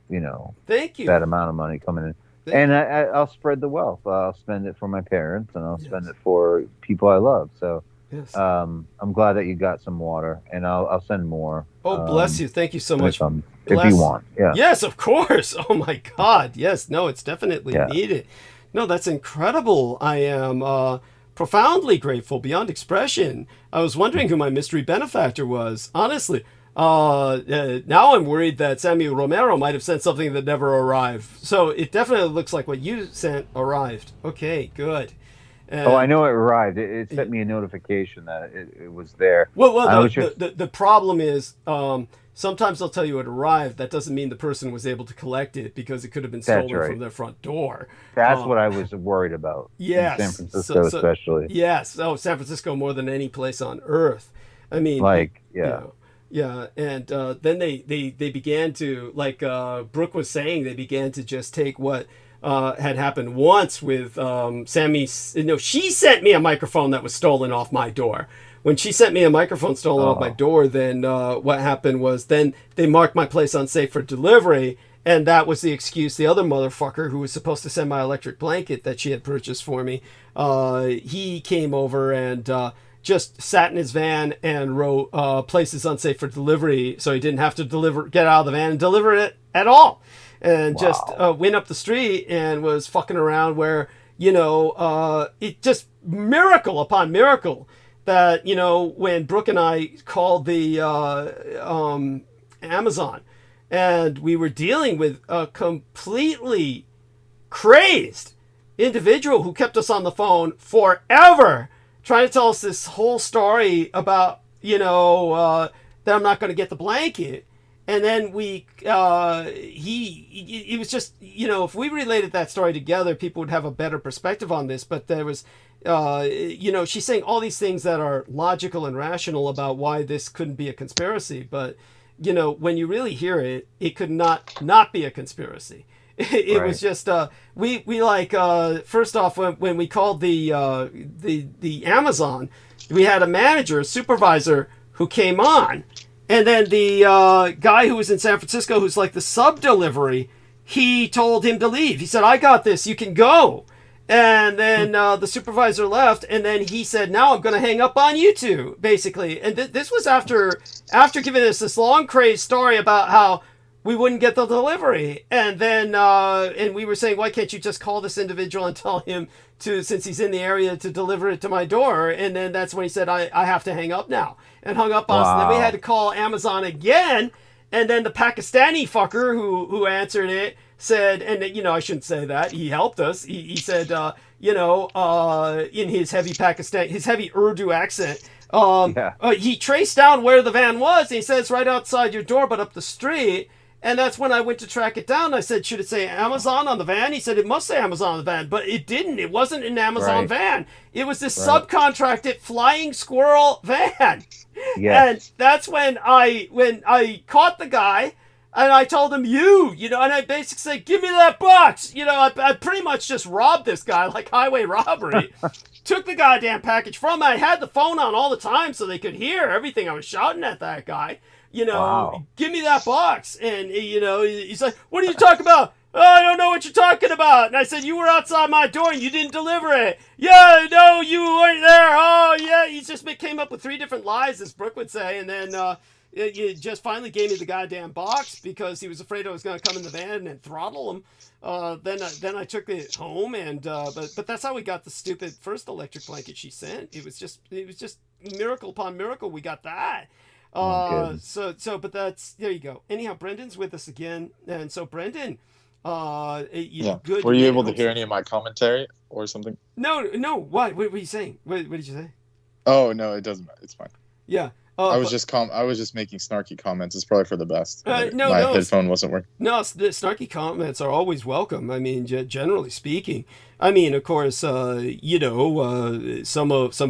Thank you. that amount of money coming in. And I'll spread the wealth. I'll spend it for my parents, and I'll spend it for people I love. So yes. I'm glad that you got some water, and I'll send more. Oh, bless you. Thank you so much. If you want. Yeah. Yes, of course. Oh, my God. Yes. No, it's definitely needed. No, that's incredible. I am profoundly grateful beyond expression. I was wondering who my mystery benefactor was. Honestly. Now I'm worried that Samuel Romero might have sent something that never arrived. So it definitely looks like what you sent arrived. Okay, good. And, I know it arrived. It sent me a notification that it was there. Well, the problem is sometimes they'll tell you it arrived. That doesn't mean the person was able to collect it because it could have been stolen from their front door. That's what I was worried about. Yes. In San Francisco especially. Yes. Oh, San Francisco more than any place on earth. I mean, yeah, and then they began to, like Brooke was saying, they began to just take what had happened once with Sammy. She sent me a microphone that was stolen off my door. When she sent me a microphone stolen off my door, then what happened was then they marked my place unsafe for delivery, and that was the excuse. The other motherfucker who was supposed to send my electric blanket that she had purchased for me, he came over and just sat in his van and wrote places unsafe for delivery, so he didn't have to get out of the van and deliver it at all, and just went up the street and was fucking around where it just miracle upon miracle that when Brooke and I called the Amazon and we were dealing with a completely crazed individual who kept us on the phone forever, trying to tell us this whole story about, that I'm not going to get the blanket. And then he was just, if we related that story together, people would have a better perspective on this. But there was, she's saying all these things that are logical and rational about why this couldn't be a conspiracy. But, when you really hear it, it could not be a conspiracy. It was just we first off when we called the Amazon, we had a manager, a supervisor who came on, and then the guy who was in San Francisco, who's like the sub delivery, he told him to leave. He said, "I got this, you can go." And then the supervisor left, and then he said, "Now I'm going to hang up on you two," basically. And this was after giving us this long crazy story about how we wouldn't get the delivery. And then and we were saying, why can't you just call this individual and tell him to, since he's in the area, to deliver it to my door? And then that's when he said, I have to hang up now, and hung up on us. And then we had to call Amazon again. And then the Pakistani fucker who answered it said, and I shouldn't say that, he helped us. He said, in his heavy Urdu accent, he traced down where the van was. And he said, it's right outside your door, but up the street. And that's when I went to track it down. I said, should it say Amazon on the van? He said, it must say Amazon on the van. But it didn't. It wasn't an Amazon van. It was this subcontracted flying squirrel van. Yes. And that's when I caught the guy, and I told him, and I basically said, give me that box. I pretty much just robbed this guy, like highway robbery. Took the goddamn package from him. I had the phone on all the time so they could hear everything I was shouting at that guy. Give me that box. And, he's like, what are you talking about? Oh, I don't know what you're talking about. And I said, you were outside my door and you didn't deliver it. Yeah, no, you weren't there. Oh, yeah. He just came up with 3 different lies, as Brooke would say. And then he just finally gave me the goddamn box because he was afraid I was going to come in the van and throttle him. Then I took it home, and but that's how we got the stupid first electric blanket she sent. It was just miracle upon miracle we got that. But that's, there you go. Anyhow, Brendan's with us again, and so Brendan, good. Were you able to hear any of my commentary or something? No. What were you saying? What did you say? Oh no, it doesn't matter. It's fine. Yeah. I was just making snarky comments. It's probably for the best. My headphone wasn't working. No, the snarky comments are always welcome. I mean, generally speaking. I mean, of course, some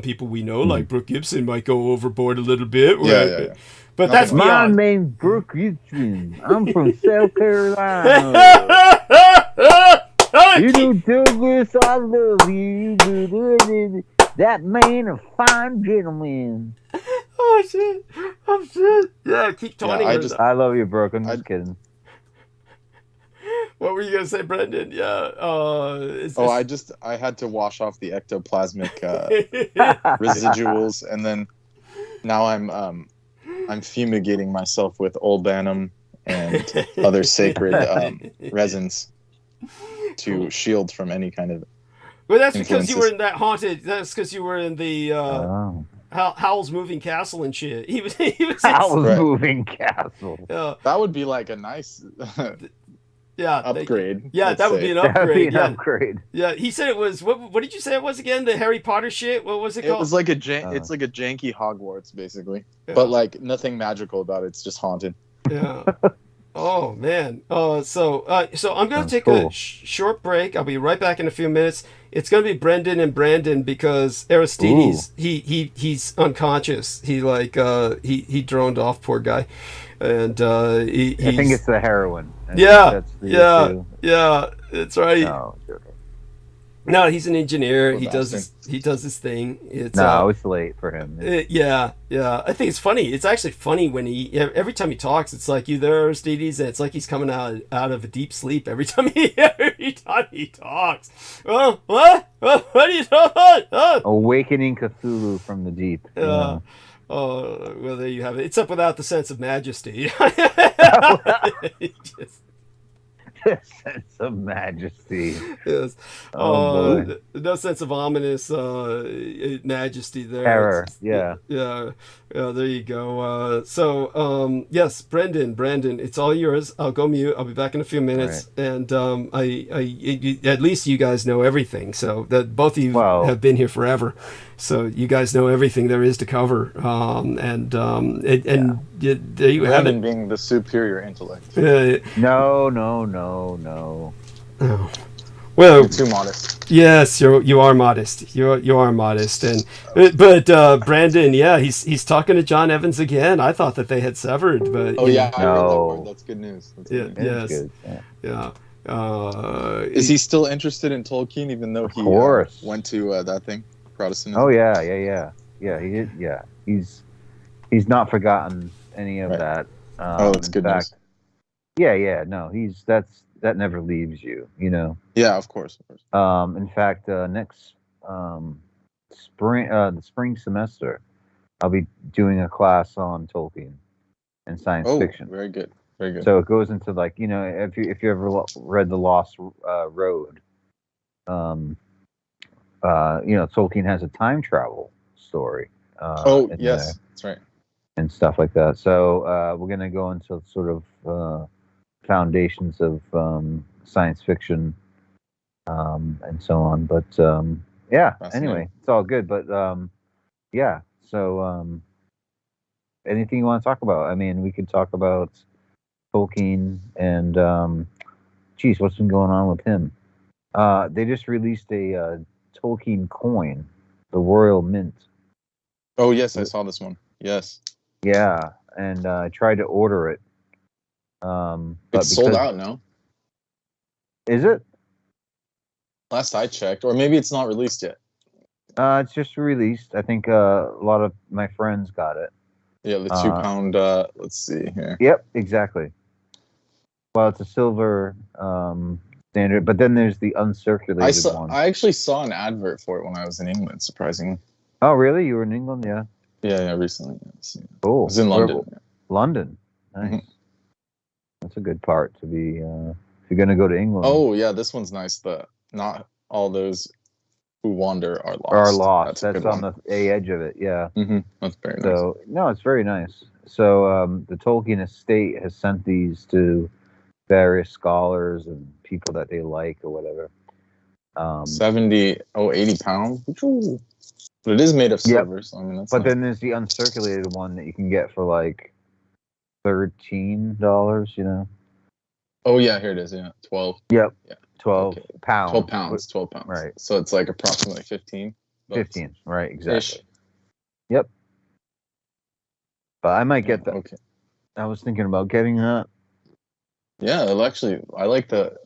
people we know, like Brooke Gibson, might go overboard a little bit. Right? Yeah. But that's my name's Brooke Gibson. I'm from South Carolina. Douglas, I love you. That man, a fine gentleman. Oh shit! Oh shit! Yeah, keep taunting her. I love you, Brooke. I'm just kidding. What were you gonna say, Brendan? Yeah. I had to wash off the ectoplasmic residuals, and then now I'm fumigating myself with olbanum and other sacred resins to shield from any kind of. Well, that's because you were in that haunted. That's because you were in the Howl's Moving Castle and shit. He was Howl's Moving Castle. That would be like a nice upgrade. That would be an upgrade. Upgrade. Yeah, he said it was. What did you say it was again? The Harry Potter shit. What was it called? It was like it's like a janky Hogwarts, basically, but like nothing magical about it. It's just haunted. Yeah. Oh man. So I'm gonna take a short break. I'll be right back in a few minutes. It's gonna be Brendan and Brandon because Aristides he's unconscious. He he droned off, poor guy, and I think it's the heroin. That's right. No, no, he's an engineer. He does his thing. It's late for him. Yeah. I think it's funny. It's actually funny when every time he talks, it's like you there, Aristides, and it's like he's coming out of a deep sleep every time he talks. Oh, what are you talking about? Awakening Cthulhu from the deep. Oh, well, there you have it. It's up without the sense of majesty. Sense of majesty. Yes. No sense of ominous majesty there. Terror. Yeah. There you go. Yes, Brendan, it's all yours. I'll go mute. I'll be back in a few minutes. Right. And at least you guys know everything. So that both of you have been here forever. So you guys know everything there is to cover. There you have it. Being the superior intellect. No. Oh. Well, you're too modest. Yes, you are modest. You are modest, but Brandon, he's talking to John Evans again. I thought that they had severed, but I read that part. That's good news. Is he still interested in Tolkien, even though he went to that thing, Protestantism? Oh yeah. He did. Yeah, he's not forgotten any of that. That's good news. Yeah. No, that never leaves you, you know. Yeah, of course. In fact, next spring, the spring semester, I'll be doing a class on Tolkien and science fiction. Very good. So it goes into if you ever read The Lost Road, Tolkien has a time travel story. Yes, that's right. And stuff like that. So we're gonna go into sort of foundations of science fiction and so on. But anyway, it's all good. But so anything you want to talk about? I mean, we could talk about Tolkien and what's been going on with him? They just released a Tolkien coin, the Royal Mint. Oh yes, I saw this one. Yes. Yeah, and I tried to order it. But it's sold out now. Is it? Last I checked, or maybe it's not released yet. It's just released. I think a lot of my friends got it. Yeah, the 2 pound. Let's see here. Yep, exactly. Well, it's a silver standard, but then there's the uncirculated one. I actually saw an advert for it when I was in England, surprisingly. Oh, really? You were in England? Yeah. Yeah, recently. Cool. I was in London. London. Nice. Mm-hmm. That's a good part to be if you're going to go to England. Oh, yeah, this one's nice. Not all those who wander are lost. That's on the edge of it, yeah. Mm-hmm. That's very nice. So, no, it's very nice. So the Tolkien estate has sent these to various scholars and people that they like or whatever. 80 pounds. But it is made of silver, so I mean that's then there's the uncirculated one that you can get for like $13, you know. Oh yeah, here it is, yeah. 12. Yep. Yeah. 12 pounds. 12 pounds. 12 pounds. Right. So it's like approximately 15. 15, right, exactly. Yep. But I might get that. Okay. I was thinking about getting that. Yeah, I like the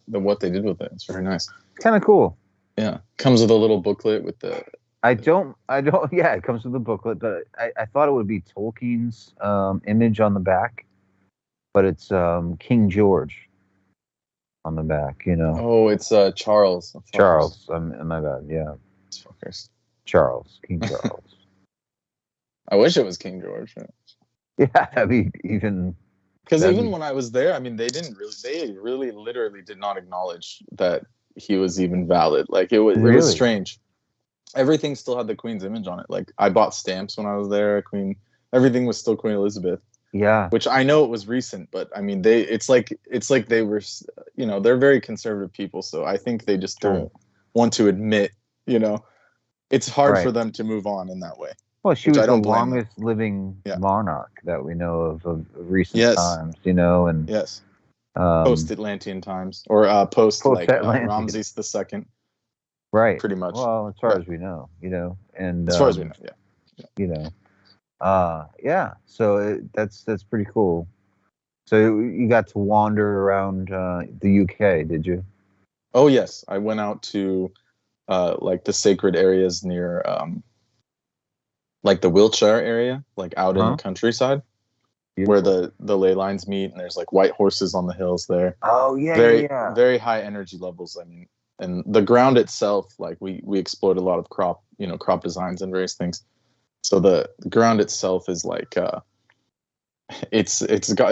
what they did with it. It's very nice. Kind of cool. Yeah. Comes with a little booklet with the I don't. Yeah, it comes with the booklet, but I thought it would be Tolkien's image on the back, but it's King George on the back. You know, Oh, it's Charles. Charles. My bad. Yeah, Fuckers. Charles, King Charles. I wish it was King George. Yeah, that'd be even. Because even when I was there, I mean, they really literally did not acknowledge that he was even valid. Like it was strange. Everything still had the Queen's image on it. Like I bought stamps when I was there. Everything was still Queen Elizabeth. Yeah. Which I know it was recent, but I mean, it's like they were, you know, they're very conservative people. So I think they just don't want to admit, you know, it's hard for them to move on in that way. Well, she was the longest living monarch that we know of recent times, you know, and post-Atlantean times or post like Ramses II. Right. Pretty much. Well, as far as we know, you know, and as far as we know, you know, yeah. So that's pretty cool. So you got to wander around the UK, did you? Oh yes, I went out to like the sacred areas near like the Wiltshire area, like out in the countryside. Beautiful. Where the ley lines meet, and there's like white horses on the hills there. Oh yeah, very high energy levels. I mean, and the ground itself, like we explored a lot of crop designs and various things. So the ground itself is like it's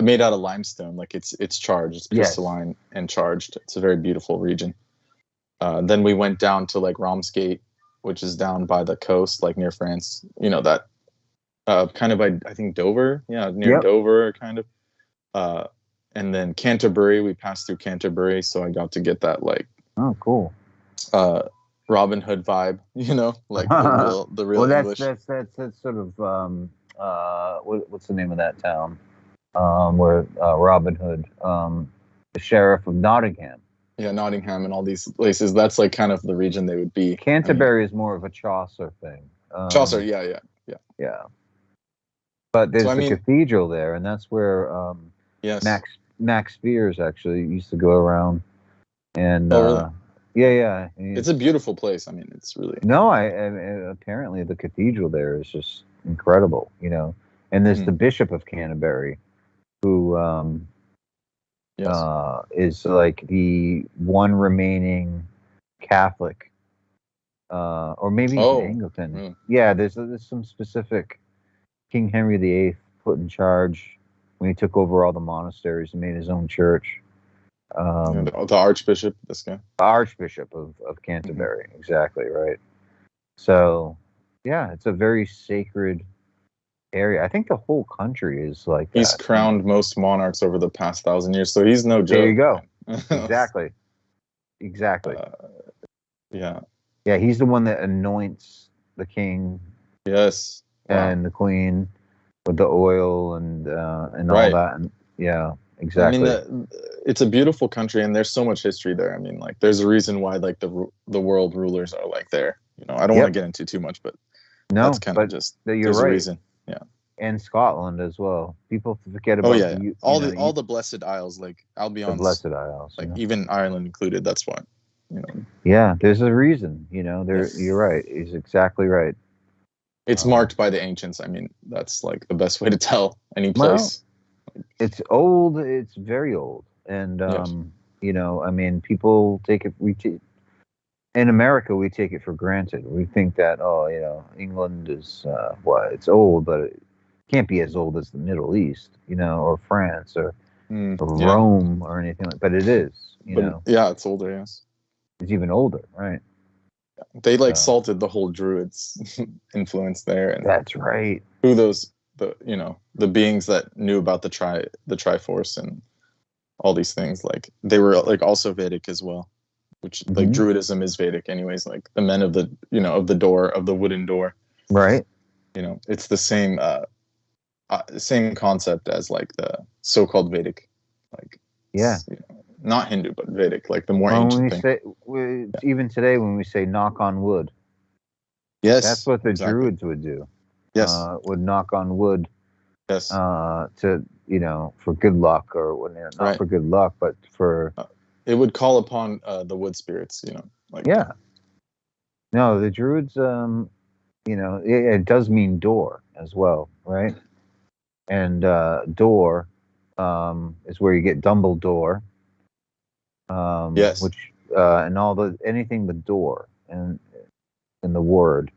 made out of limestone, like it's charged, it's crystalline and charged. It's a very beautiful region. Then we went down to like Ramsgate, which is down by the coast, like near France. You know that kind of by I think Dover, near Dover, kind of. And then Canterbury, we passed through Canterbury, so I got to get that like cool Robin Hood vibe, you know, like the real English. That's sort of what's the name of that town where Robin Hood, the sheriff of Nottingham. Yeah, Nottingham and all these places. That's like kind of the region they would be. Canterbury is more of a Chaucer thing. Chaucer, yeah. But there's the cathedral there, and that's where Max Spears actually used to go around. And really? Yeah. It's a beautiful place. I mean, it's really apparently the cathedral there is just incredible, you know. And there's the Bishop of Canterbury, who is like the one remaining Catholic, or maybe even Anglican. Really? Yeah, there's some specific King Henry VIII put in charge when he took over all the monasteries and made his own church. The Archbishop, this guy. Archbishop of Canterbury, exactly right. So, yeah, it's a very sacred area. I think the whole country is like that. He's crowned most monarchs over the past 1,000 years, so he's no joke. There you go. Exactly. Yeah, he's the one that anoints the king. Yes. And the queen with the oil and all that. And exactly. I mean, it's a beautiful country, and there's so much history there. I mean, like, there's a reason why like the world rulers are like there. You know, I don't want to get into too much, but that's kind of just there's a reason. Yeah. And Scotland as well. People forget about all the Blessed Isles, like Albion's, the Blessed Isles, like even Ireland included. That's why, you know. Yeah, there's a reason. You know, you're right. He's exactly right. It's marked by the ancients. I mean, that's like the best way to tell any place. Well, it's old. It's very old, and you know, I mean, people take it. In America, we take it for granted. We think that you know, England is it's old, but it can't be as old as the Middle East, you know, or France or Rome or anything like. But it is, you know. Yeah, it's older. Yes, it's even older, right? They salted the whole Druids influence there, and that's right. Who the beings that knew about the Triforce and all these things, like they were like also Vedic as well, which like Druidism is Vedic anyways. Like the men of the of the wooden door, right? You know, it's the same concept as like the so-called Vedic, like you know, not Hindu, but Vedic, like the more ancient thing. Even today, when we say knock on wood, that's what the Druids would do. Yes, would knock on wood. Yes, to for good luck or not for good luck, but for it would call upon the wood spirits. You know, like No, the Druids. it does mean door as well, right? And door is where you get Dumbledore. Yes. Which and anything with door and the word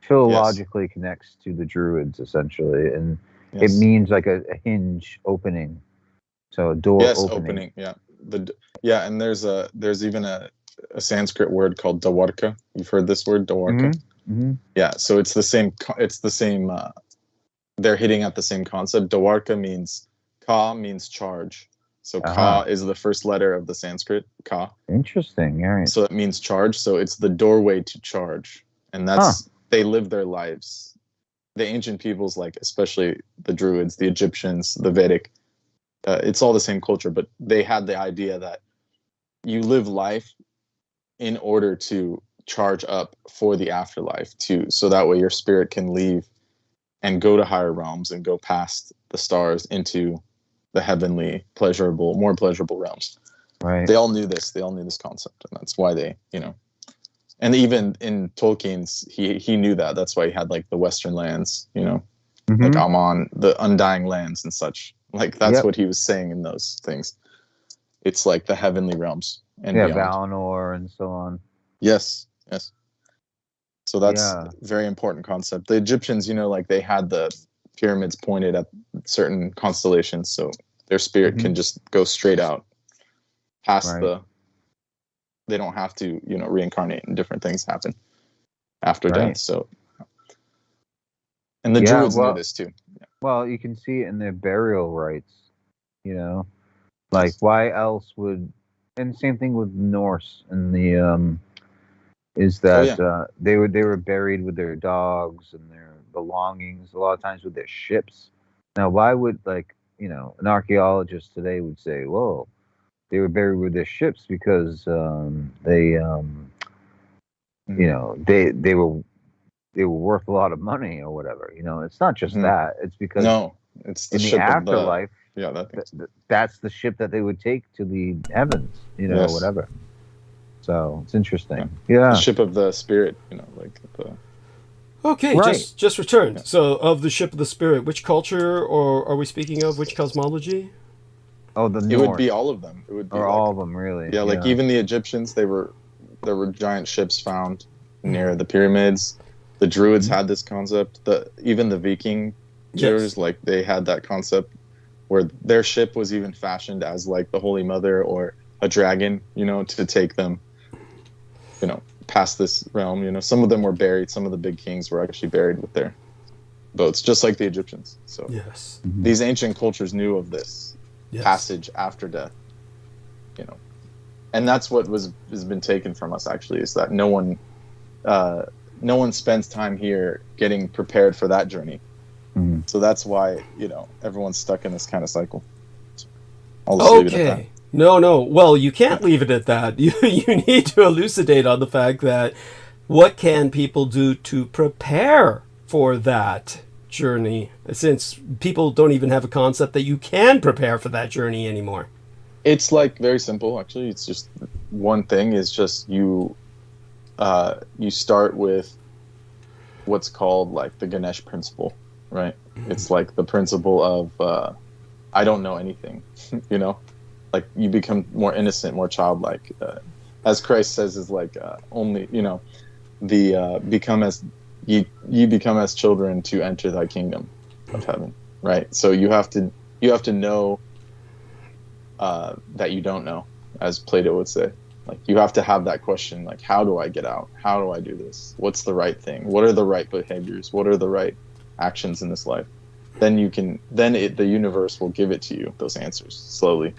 philologically connects to the Druids essentially, and it means like a hinge opening, so a door opening. And there's even a Sanskrit word called dawarka. You've heard this word, dawarka? Mm-hmm. Yeah, so it's the same they're hitting at the same concept. Dawarka means ka means charge. So ka is the first letter of the Sanskrit, ka. Interesting. All right. So it means charge. So it's the doorway to charge. And that's they live their lives. The ancient peoples, like especially the Druids, the Egyptians, the Vedic, it's all the same culture, but they had the idea that you live life in order to charge up for the afterlife, so that way your spirit can leave and go to higher realms and go past the stars into the heavenly, more pleasurable realms. Right. They all knew this. They all knew this concept, and that's why they, and even in Tolkien's, he knew that. That's why he had like the Western lands, like Aman, the Undying Lands and such. Like that's what he was saying in those things. It's like the heavenly realms and beyond. Valinor and so on. Yes. So that's a very important concept. The Egyptians, like they had the pyramids pointed at certain constellations, so their spirit can just go straight out past they don't have to, reincarnate and different things happen after death. So, and the Druids knew this too. Well, you can see it in their burial rites, like why else would, and same thing with Norse and the, is that they were buried with their dogs and their belongings, a lot of times with their ships. Now, why would an archaeologist today would say, "Whoa, they were buried with their ships because they were worth a lot of money or whatever." It's not just that; it's because it's the in ship the afterlife. That's the ship that they would take to the heavens, whatever. So it's interesting. Yeah. The ship of the spirit, like the. Okay, just returned. So, of the ship of the spirit, which culture, or are we speaking of which cosmology? Oh, the North. It would be all of them. It would be all of them, really. Yeah, like even the Egyptians, there were giant ships found near the pyramids. The Druids had this concept. Even the Viking like they had that concept where their ship was even fashioned as like the Holy Mother or a dragon, to take them, past this realm. Some of them were buried. Some of the big kings were actually buried with their boats, just like the Egyptians. So these ancient cultures knew of this passage after death, and that's what has been taken from us. Actually, is that no one spends time here getting prepared for that journey. So that's why everyone's stuck in this kind of cycle. So I'll just leave it at that. No. Well, you can't leave it at that. You need to elucidate on the fact that what can people do to prepare for that journey, since people don't even have a concept that you can prepare for that journey anymore. It's like very simple, actually. It's just one thing is just you start with what's called like the Ganesh principle, right? It's like the principle of I don't know anything, like you become more innocent, more childlike, as Christ says, is like only become as you become as children to enter thy kingdom of heaven, right? So you have to know that you don't know, as Plato would say. Like you have to have that question, like how do I get out? How do I do this? What's the right thing? What are the right behaviors? What are the right actions in this life? Then the universe will give it to you, those answers, slowly.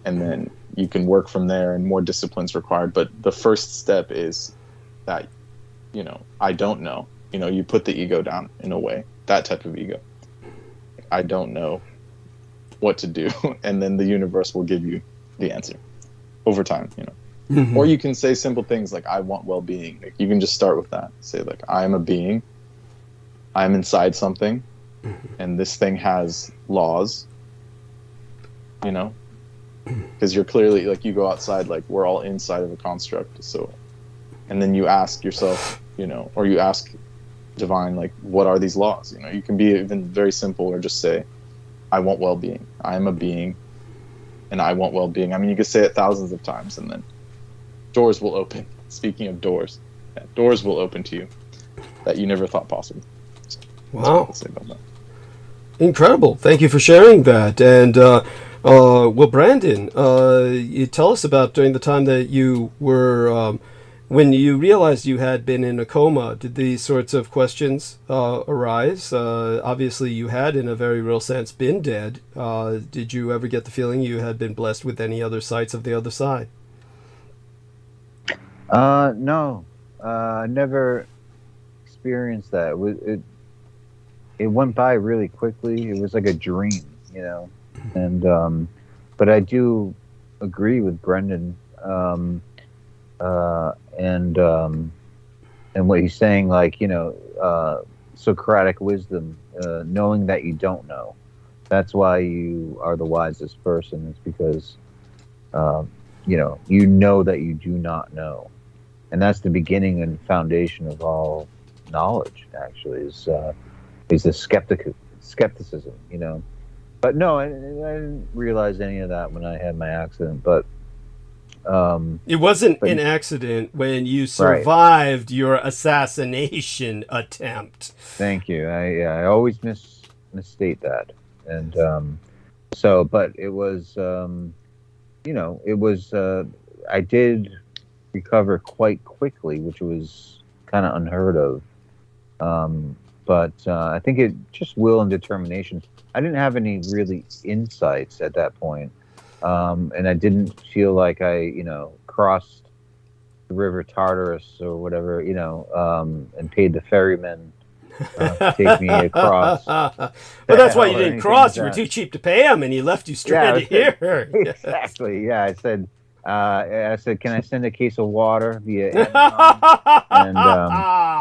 And then you can work from there, and more discipline's required. But the first step is that, I don't know. You put the ego down in a way, that type of ego. I don't know what to do. And then the universe will give you the answer over time, Or you can say simple things like, I want well-being. Like, you can just start with that. Say like, I am a being. I'm inside something. And this thing has laws, because you're clearly like, you go outside, like we're all inside of a construct. So, and then you ask yourself, or you ask divine, like, what are these laws? You know, you can be even very simple, or just say, I want well-being. I am a being, and I want well-being. I mean, you could say it thousands of times, and then doors will open. Speaking of doors, doors will open to you that you never thought possible. So, wow. that's what I'll say about that. Incredible. Thank you for sharing that. And, well, Brandon, you tell us about during the time that you were, when you realized you had been in a coma, did these sorts of questions arise? Obviously, you had, in a very real sense, been dead. Did you ever get the feeling you had been blessed with any other sights of the other side? No. I never experienced that. It went by really quickly. It was like a dream, you know. And but I do agree with Brendan, and what he's saying, like, you know, Socratic wisdom, knowing that you don't know. That's why you are the wisest person. It's because you know that you do not know, and that's the beginning and foundation of all knowledge. Actually, is the skepticism, you know. But no, I didn't realize any of that when I had my accident. But it wasn't an accident when you survived your assassination attempt. Thank you. I always misstate that, and but it was, you know, it was. I did recover quite quickly, which was kind of unheard of. But I think it just will and determination. I didn't have any really insights at that point. And I didn't feel like I, you know, crossed the river Tartarus or whatever, you know, and paid the ferryman to take me across. But that's why you didn't cross. You were too cheap to pay him, and he left you stranded here. Exactly. Yeah, I said, can I send a case of water via Amazon?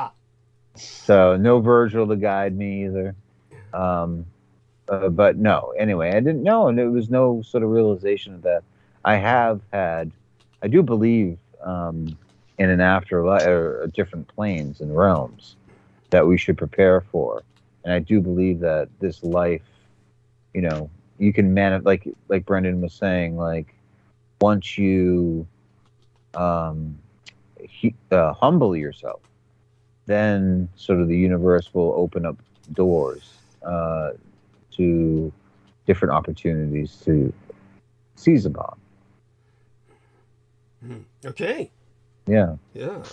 And so no Virgil to guide me either. But no, anyway, I didn't know, and there was no sort of realization of that. I do believe in an afterlife or different planes and realms that we should prepare for. And I do believe that this life, you know, you can like Brendan was saying, like, once you humble yourself, then sort of the universe will open up doors to different opportunities to seize upon. Okay. Yeah. Yeah,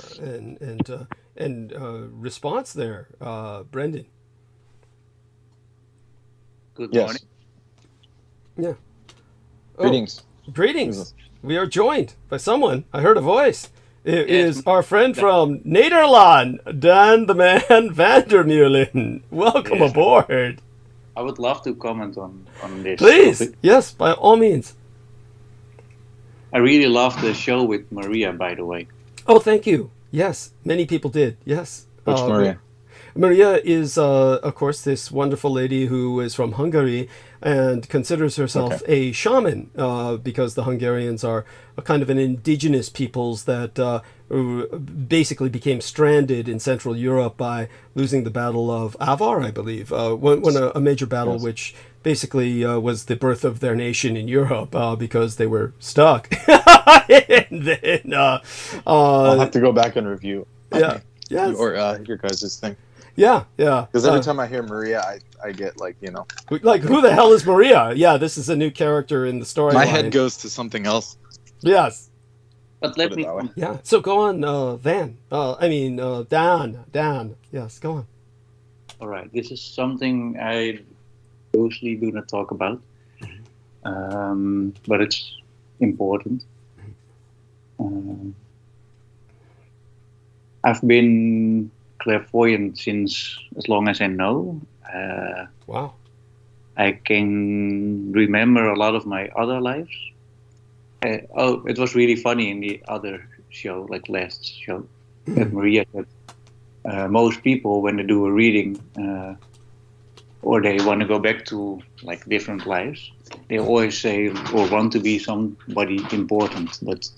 and response there, Brendan. Good morning. Yeah. Greetings. Greetings. We are joined by someone. I heard a voice. It is our friend from Nederland, Dan the Man Vandermeulen. Welcome aboard. I would love to comment on this. Please, topic. yes, by all means. I really loved the show with Maria, by the way. Oh, thank you. Yes, many people did. Yes. Which Maria? Maria is, of course, this wonderful lady who is from Hungary and considers herself a shaman because the Hungarians are a kind of an indigenous peoples that basically became stranded in Central Europe by losing the Battle of Avar, I believe, when a major battle which basically was the birth of their nation in Europe because they were stuck. And then, I'll have to go back and review. Yeah. Yes. Or your guys' thing. Yeah, yeah. Because every time I hear Maria, I get, like, you know. Like, who the hell is Maria? Yeah, this is a new character in the story. My head goes to something else. Yes. But let me... Yeah, so go on, Van. Dan. Yes, go on. All right, this is something I usually do not talk about. But it's important. I've been clairvoyant since as long as I know. Wow. I can remember a lot of my other lives. It was really funny in the other show, like last show, that Maria said most people, when they do a reading or they want to go back to, like, different lives, they always say or want to be somebody important, but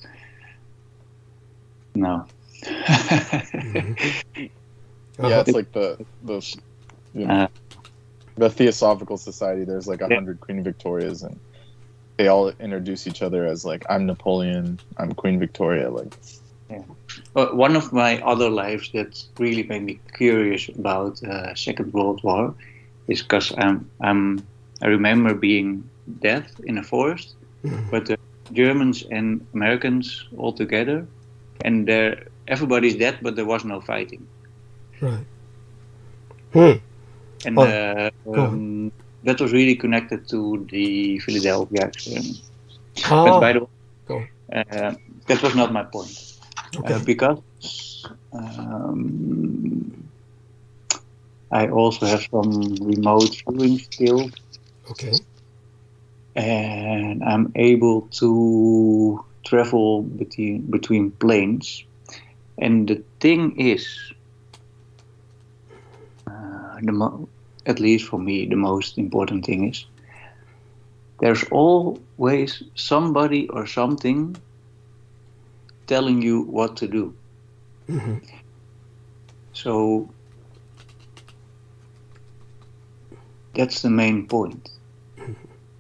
no. Yeah, it's like the you know, Uh, the Theosophical Society. There's like Yeah. 100 Queen Victorias, and they all introduce each other as like, I'm Napoleon, I'm Queen Victoria. Like, But one of my other lives that really made me curious about Second World War is because I remember being dead in a forest, but the Germans and Americans all together, and everybody's dead, but there was no fighting. Right. Hmm. And Go on. that was really connected to the Philadelphia experiment. But Ah, by the way, go on. that was not my point. Okay. Because I also have some remote viewing skills, Okay. and I'm able to travel between planes. And the thing is, at least for me, the most important thing is there's always somebody or something telling you what to do. Mm-hmm. So that's the main point.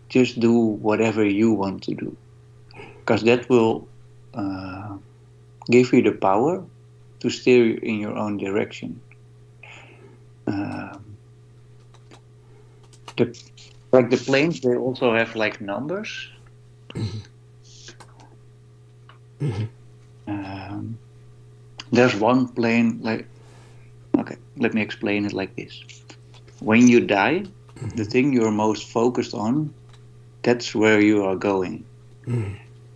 Just do whatever you want to do, because that will give you the power to steer you in your own direction. Like the planes, they also have like numbers. There's one plane, like, okay, let me explain it like this. When you die, the thing you're most focused on, that's where you are going.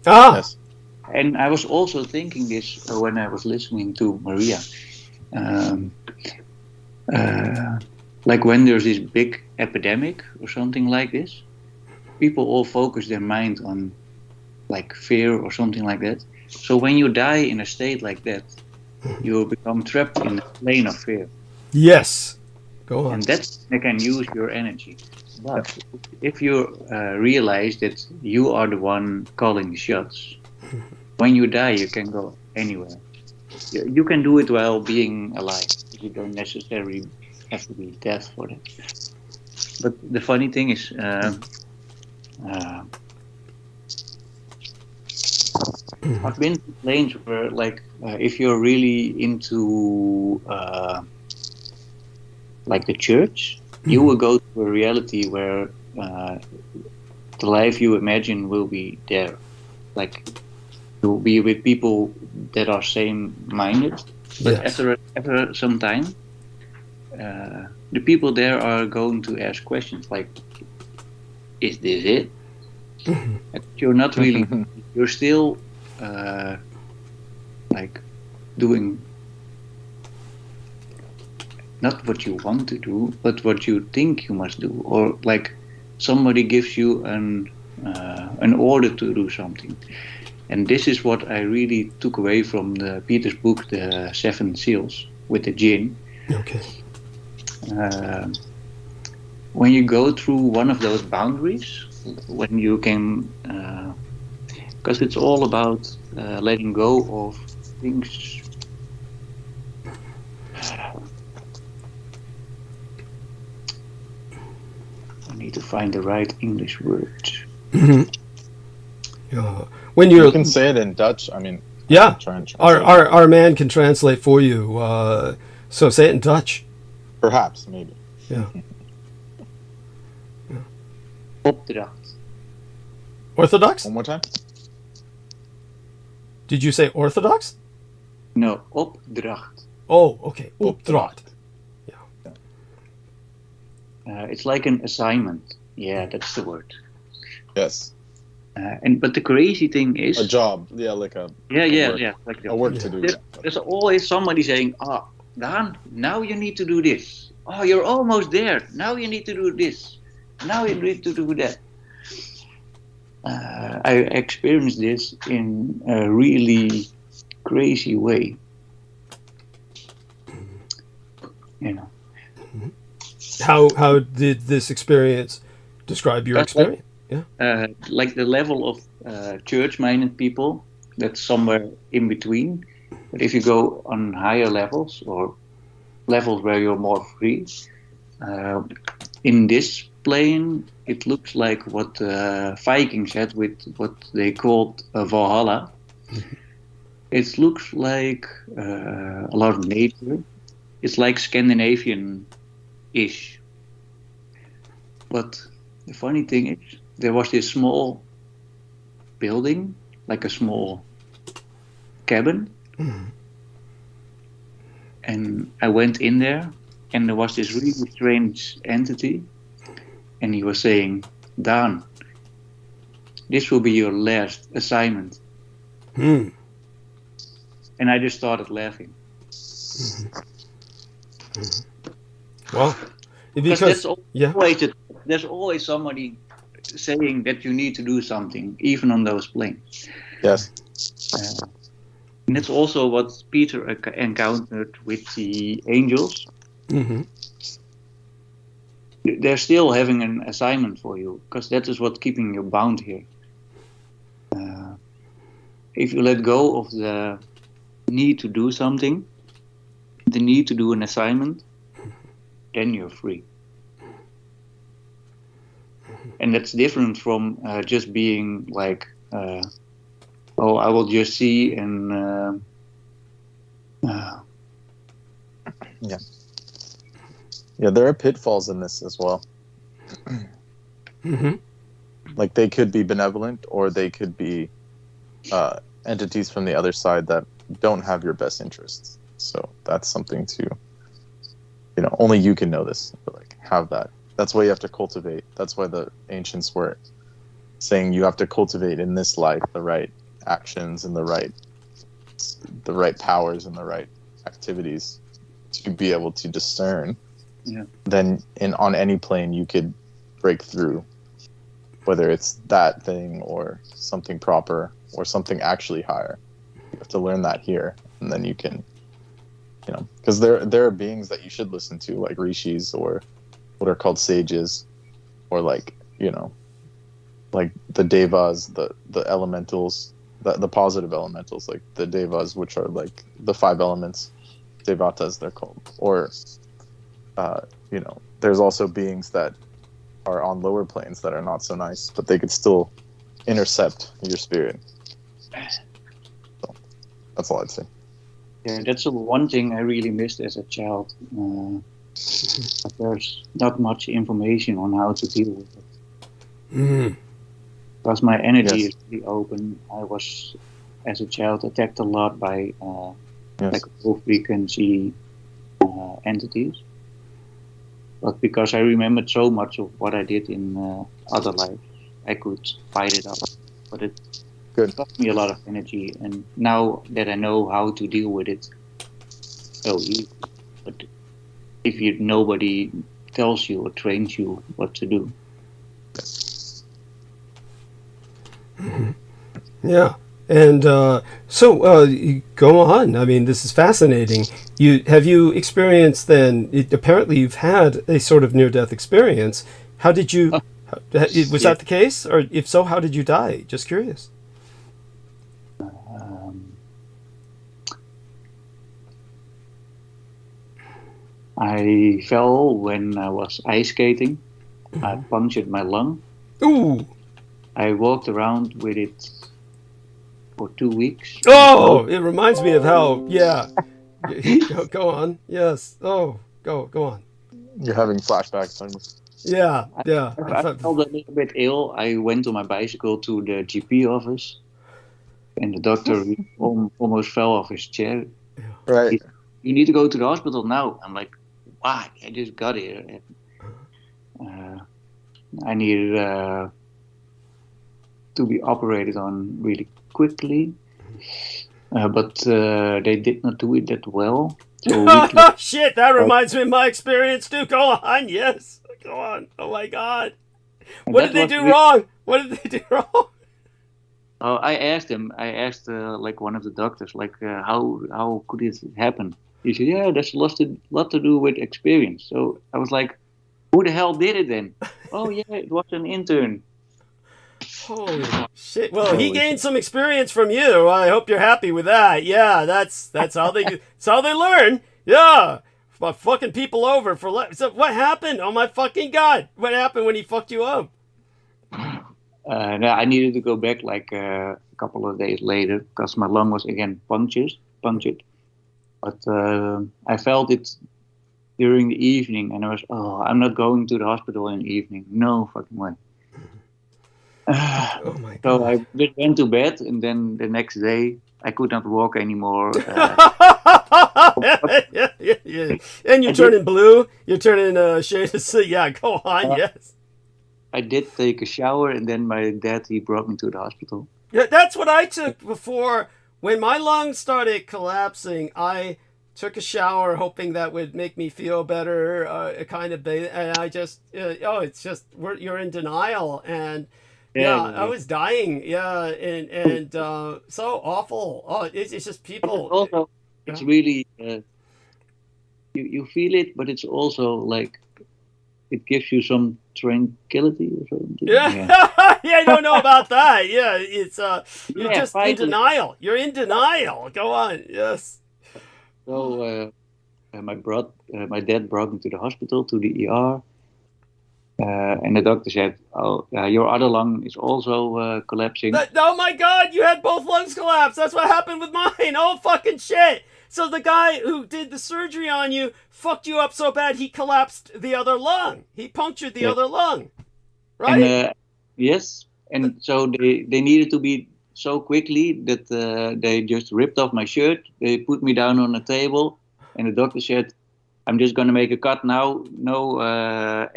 Ah, yes. And I was also thinking this when I was listening to Maria. Like when there's this big epidemic or something like this, people all focus their mind on like fear or something like that. So when you die in a state like that, you become trapped in the plane of fear. yes. Go on. And that's they can use your energy. But if you realize that you are the one calling the shots, when you die, you can go anywhere. You can do it while being alive. You don't necessarily have to be dead for that. But the funny thing is, I've been to planes where, like, if you're really into like the church, you will go to a reality where the life you imagine will be there. Like, you'll be with people that are same-minded. But Yes. after some time, the people there are going to ask questions like, "Is this it?" You're not really. You're still like doing not what you want to do, but what you think you must do, or like somebody gives you an order to do something. And this is what I really took away from Peter's book, The Seven Seals, with the jinn. Okay. When you go through one of those boundaries, when you can, because it's all about letting go of things. I need to find the right English word. Yeah. When You you're, can say it in Dutch. I mean, yeah, try and translate. our man can translate for you. So say it in Dutch. Perhaps, maybe. Yeah. Opdracht. Orthodox? One more time. Did you say orthodox? No, opdracht. Oh, okay. Opdracht. It's like an assignment. Yeah, that's the word. Yes. But the crazy thing is A job. Yeah, like a yeah, like a work to do. There's always somebody saying, "Oh, Dan, now you need to do this. Oh, you're almost there. Now you need to do this. Now you need to do that." I experienced this in a really crazy way. You know. How did this experience describe your experience? Yeah. Like the level of church-minded people, that's somewhere in between. But if you go on higher levels, or levels where you're more free. In this plane, it looks like what Vikings had with what they called Valhalla. It looks like a lot of nature. It's like Scandinavian-ish. But the funny thing is, there was this small building, like a small cabin. And I went in there, and there was this really strange entity. And he was saying, "Dan, this will be your last assignment." And I just started laughing. Well, because that's always there's always somebody saying that you need to do something, even on those planes. Yes. And that's also what Peter encountered with the angels. They're still having an assignment for you, because that is what's keeping you bound here. If you let go of the need to do something, the need to do an assignment, then you're free. And that's different from just being like, oh, I will just see and... Yeah, there are pitfalls in this as well. Like, they could be benevolent, or they could be entities from the other side that don't have your best interests. So that's something to, only you can know this, but like, have that. That's why you have to cultivate. That's why the ancients were saying you have to cultivate in this life the right actions and the right powers and the right activities to be able to discern. Then on any plane you could break through, whether it's that thing or something proper or something actually higher. You have to learn that here, and then you can, because there are beings that you should listen to, like rishis, or what are called sages, or like like the devas, the elementals, the positive elementals, like the devas, which are like the 5 elements, devatas they're called, or there's also beings that are on lower planes that are not so nice, but they could still intercept your spirit. So that's all I'd say. Yeah, that's the one thing I really missed as a child. There's not much information on how to deal with it. Because my energy is really open. I was, as a child, attacked a lot by like low frequency entities. But because I remembered so much of what I did in other lives, I could fight it up. But it cost me a lot of energy, and now that I know how to deal with it, so easy. But if nobody tells you or trains you what to do. Yeah. And so go on. I mean, this is fascinating. Have you experienced then? Apparently, you've had a sort of near-death experience. How did you? Was that the case, or if so, how did you die? Just curious. I fell when I was ice skating. I punctured my lung. Ooh! I walked around with it for 2 weeks. Oh, it reminds me of how, go on. Yes. Oh, go on. You're having flashbacks, aren't you? Yeah. I felt a little bit ill. I went on my bicycle to the GP office, and the doctor almost fell off his chair. Right. You need to go to the hospital now. I'm like, why? I just got here. I needed to be operated on really quickly, but they did not do it that well. So shit, that reminds me of my experience too. Go on, yes. Go on. Oh my God. What did they do wrong? What did they do wrong? Oh, I asked like one of the doctors, like, how could it happen? He said, yeah, there's a lot to do with experience. So I was like, who the hell did it then? Oh yeah, it was an intern. Holy shit! Well, he gained some experience from you. I hope you're happy with that. Yeah, that's how they learn. Yeah, fucking people over for so what happened? Oh my fucking god! What happened when he fucked you up? No, I needed to go back like a couple of days later because my lung was again punctured. But I felt it during the evening, and I was, I'm not going to the hospital in the evening. No fucking way. Oh my god! So I just went to bed, and then the next day I could not walk anymore. Yeah. And you're turning blue. You're turning shade of sea. Yeah, go on. Yes. I did take a shower, and then my dad, he brought me to the hospital. Yeah, that's what I took before. When my lungs started collapsing, I took a shower hoping that would make me feel better, and I just, it's just, you're in denial. And yeah, I was dying. Yeah, and so awful. Oh, it's just people. Also, it's really, you feel it, but it's also like, it gives you some tranquility or something. Yeah, I don't know about that. Yeah, it's you're just finally in denial. You're in denial. Go on. Yes. So my dad brought me to the hospital, to the ER, and the doctor said, "Oh, your other lung is also collapsing." Oh my God! You had both lungs collapse. That's what happened with mine. Oh fucking shit! So the guy who did the surgery on you fucked you up so bad he collapsed the other lung. He punctured the other lung, right? And, yes, and so they needed to be so quickly that they just ripped off my shirt. They put me down on a table, and the doctor said, "I'm just going to make a cut now. No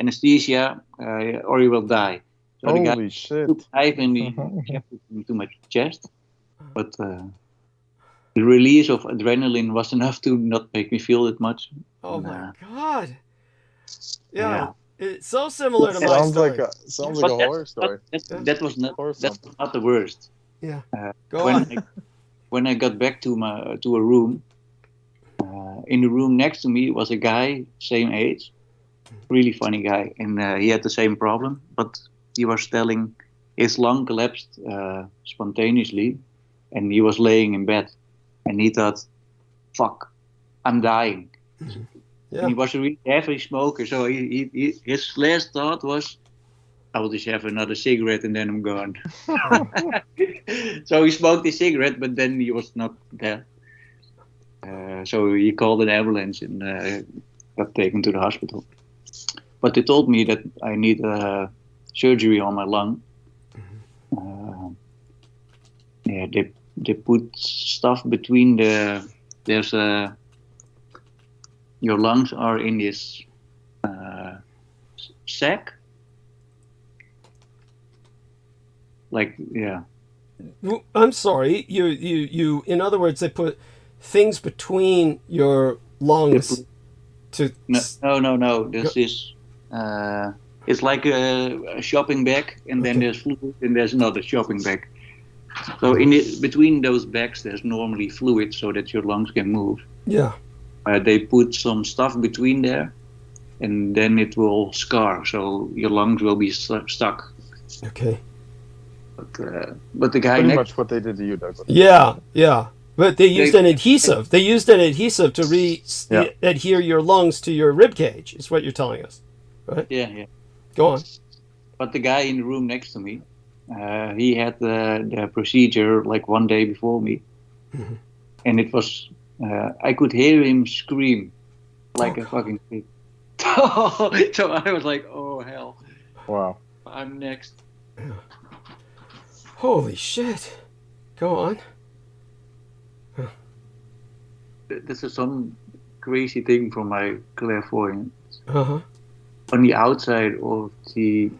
anesthesia, or you will die." So Holy the guy shit! took a knife and he kept it into my chest, but. The release of adrenaline was enough to not make me feel it much. Oh my God! Yeah, it's so similar to my story. Sounds like a horror story. That was not the worst. Yeah. When I got back to a room, in the room next to me was a guy same age, really funny guy, and he had the same problem, but he was telling his lung collapsed spontaneously, and he was laying in bed. And he thought, "Fuck, I'm dying." Yeah. And he was a really heavy smoker, so his last thought was, "I will just have another cigarette and then I'm gone." So he smoked his cigarette, but then he was not there. So he called an ambulance and got taken to the hospital. But they told me that I need surgery on my lung. They put stuff between your lungs are in this sac. Like, yeah. I'm sorry. You. In other words, they put things between your lungs to. No. This is. It's like a shopping bag, and then there's fluid, and there's another shopping bag. So between those bags, there's normally fluid so that your lungs can move. Yeah. They put some stuff between there, and then it will scar, so your lungs will be stuck. Okay. But the guy pretty much what they did to you, Douglas. Yeah. But they used an adhesive. They used an adhesive to adhere your lungs to your rib cage. Is what you're telling us, right? Yeah. Go on. But the guy in the room next to me, he had the procedure like one day before me, and it was I could hear him scream like a fucking pig. So I was like, "Oh hell! Wow, I'm next." Holy shit! Go on. This is some crazy thing from my clairvoyance. Uh-huh. On the outside of the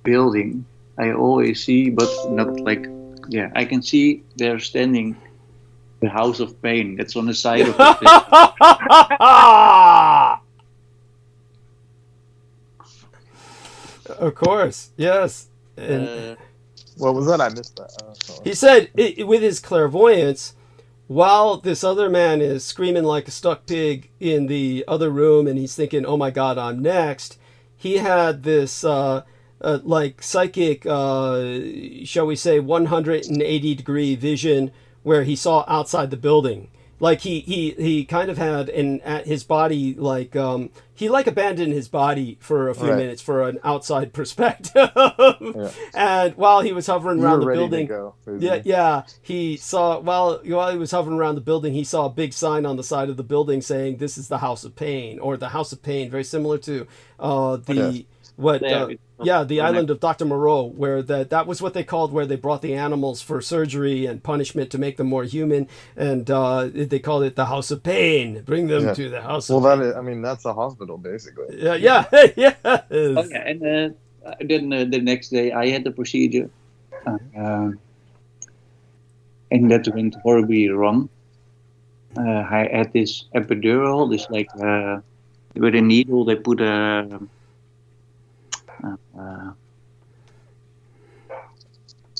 building, I always see, but not like, I can see they're standing the House of Pain. That's on the side of the Of course, yes. And what was that? I missed that. He said with his clairvoyance, while this other man is screaming like a stuck pig in the other room, and he's thinking, "Oh my God, I'm next," he had this like psychic, shall we say, 180-degree vision where he saw outside the building, Like he kind of had his body like he like abandoned his body for a few minutes for an outside perspective. And while he was hovering around the building, he saw while he was hovering around the building, he saw a big sign on the side of the building saying, "This is the House of Pain," or the House of Pain, very similar to the island of Dr. Moreau, where that was what they called where they brought the animals for surgery and punishment to make them more human, and they called it the House of Pain. Bring them to the House of Pain. Well, that's a hospital, basically. Yeah. And then the next day I had the procedure, and that went horribly wrong. I had this epidural, this like with a needle they put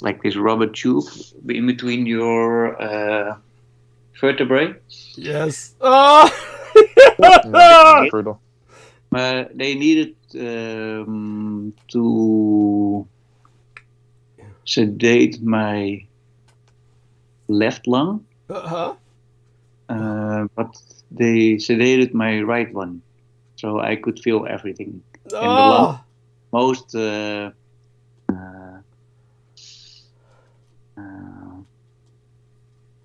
like this rubber tube in between your vertebrae. Yes. Oh. Brutal. They needed to sedate my left lung. But they sedated my right one, so I could feel everything. And the lung, most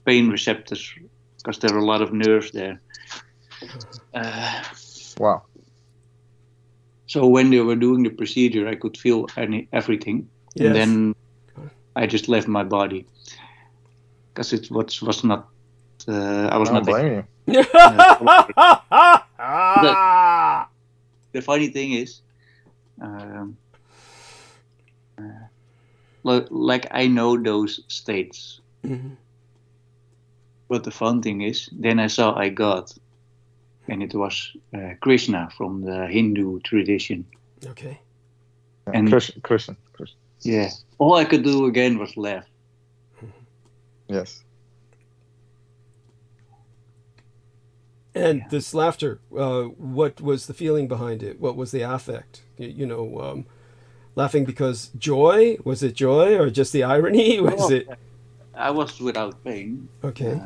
pain receptors, because there are a lot of nerves there. Wow. So when they were doing the procedure, I could feel everything, and then I just left my body because it was not. I was not blaming you. The funny thing is, like I know those states. Mm-hmm. But the fun thing is, then I saw I God, and it was Krishna from the Hindu tradition. Okay. And Krishna. Yeah. All I could do again was laugh. Yes. And this laughter, what was the feeling behind it? What was the affect? Laughing because joy? Was it joy or just the irony? Was it? I was without pain. Okay.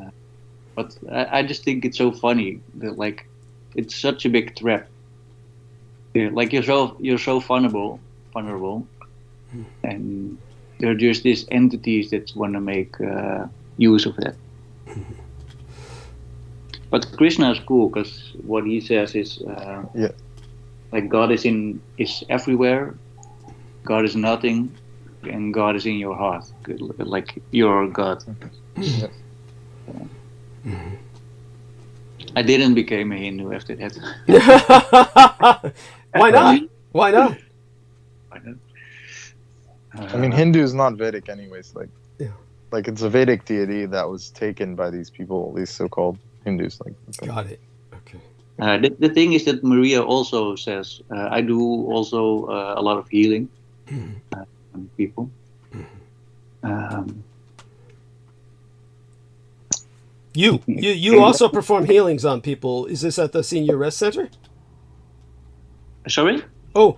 But I just think it's so funny that like it's such a big trap. Yeah, like you're so vulnerable, and there are just these entities that want to make use of that. But Krishna is cool because what he says is like God is everywhere, God is nothing, and God is in your heart, like you're God. Yes. I didn't become a Hindu after that. Why not? Why not? I mean, Hindu is not Vedic anyways. Like it's a Vedic deity that was taken by these people, these so-called Hindus. Got it. Okay. The thing is that Maria also says, I do also a lot of healing on people. You also perform healings on people. Is this at the Senior Rest Center? Sorry? Oh,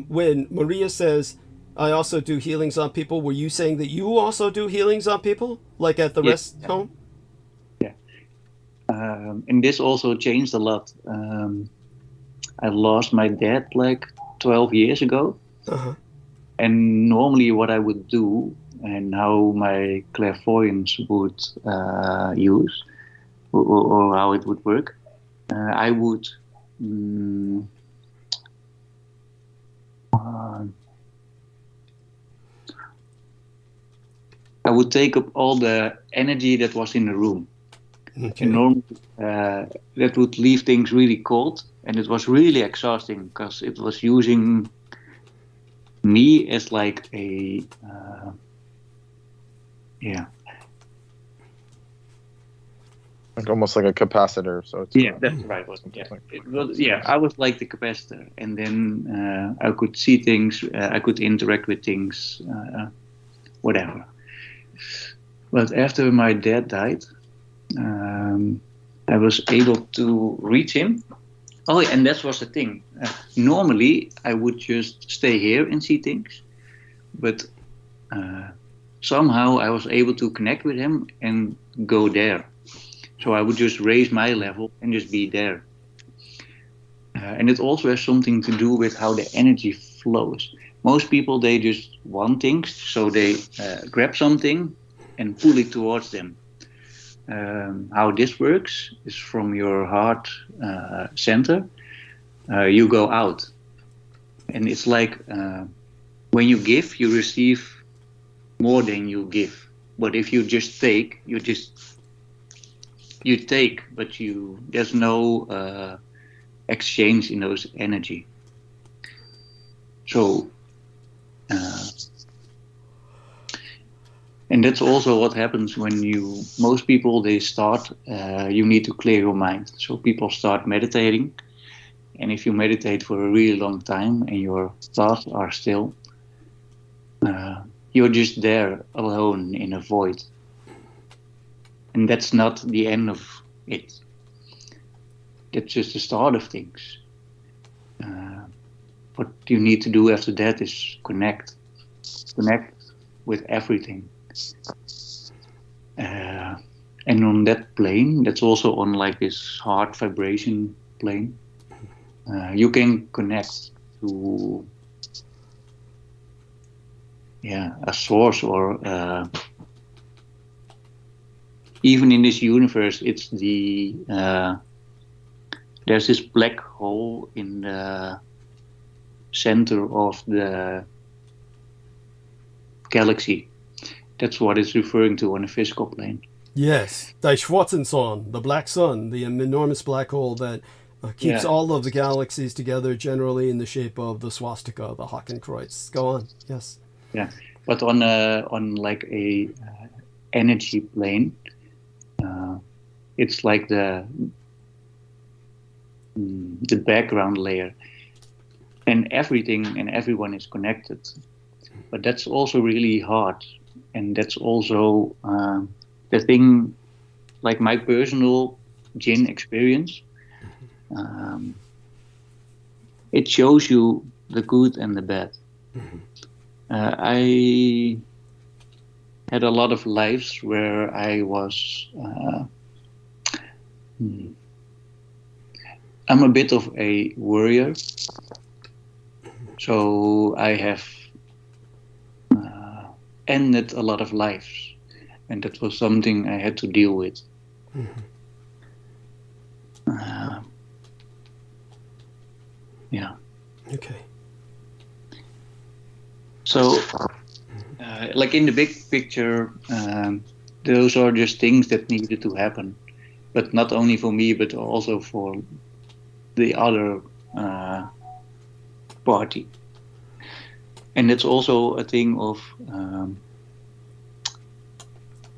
when Maria says, I also do healings on people, were you saying that you also do healings on people? Like at the rest home? Yeah. And this also changed a lot. I lost my dad like 12 years ago. Uh-huh. And normally what I would do and how my clairvoyance would use or how it would work, I would take up all the energy that was in the room. Okay. And normally that would leave things really cold, and it was really exhausting because it was using me as like a like almost like a capacitor. So it's that's right. I was like the capacitor, and then I could see things, I could interact with things, whatever. But after my dad died, I was able to reach him. Oh, and that was the thing. Normally, I would just stay here and see things, but somehow I was able to connect with him and go there. So I would just raise my level and just be there. And it also has something to do with how the energy flows. Most people, they just want things, so they grab something and pull it towards them. How this works is from your heart center, you go out. And it's like when you give, you receive more than you give. But if you just take, you take, but there's no exchange in those energy. So, and that's also what happens when most people, they start, you need to clear your mind. So people start meditating. And if you meditate for a really long time and your thoughts are still, you're just there alone in a void. And that's not the end of it. That's just the start of things. What you need to do after that is connect with everything. And on that plane, that's also on like this heart vibration plane, you can connect to a source, or even in this universe, it's there's this black hole in the center of the galaxy. That's what it's referring to on a physical plane. Yes, ̔CHUŁİNGGYUÁNJIÉ, the black sun, the enormous black hole that keeps all of the galaxies together, generally in the shape of the swastika, the Hakenkreuz. Go on, yes. Yeah, but on like a energy plane, it's like the background layer, and everything and everyone is connected. But that's also really hard, and that's also the thing. Like my personal jinn experience, it shows you the good and the bad. I had a lot of lives where I was I'm a bit of a worrier, so I have ended a lot of lives, and that was something I had to deal with. Okay. So, like in the big picture, those are just things that needed to happen, but not only for me, but also for the other party. And it's also a thing of,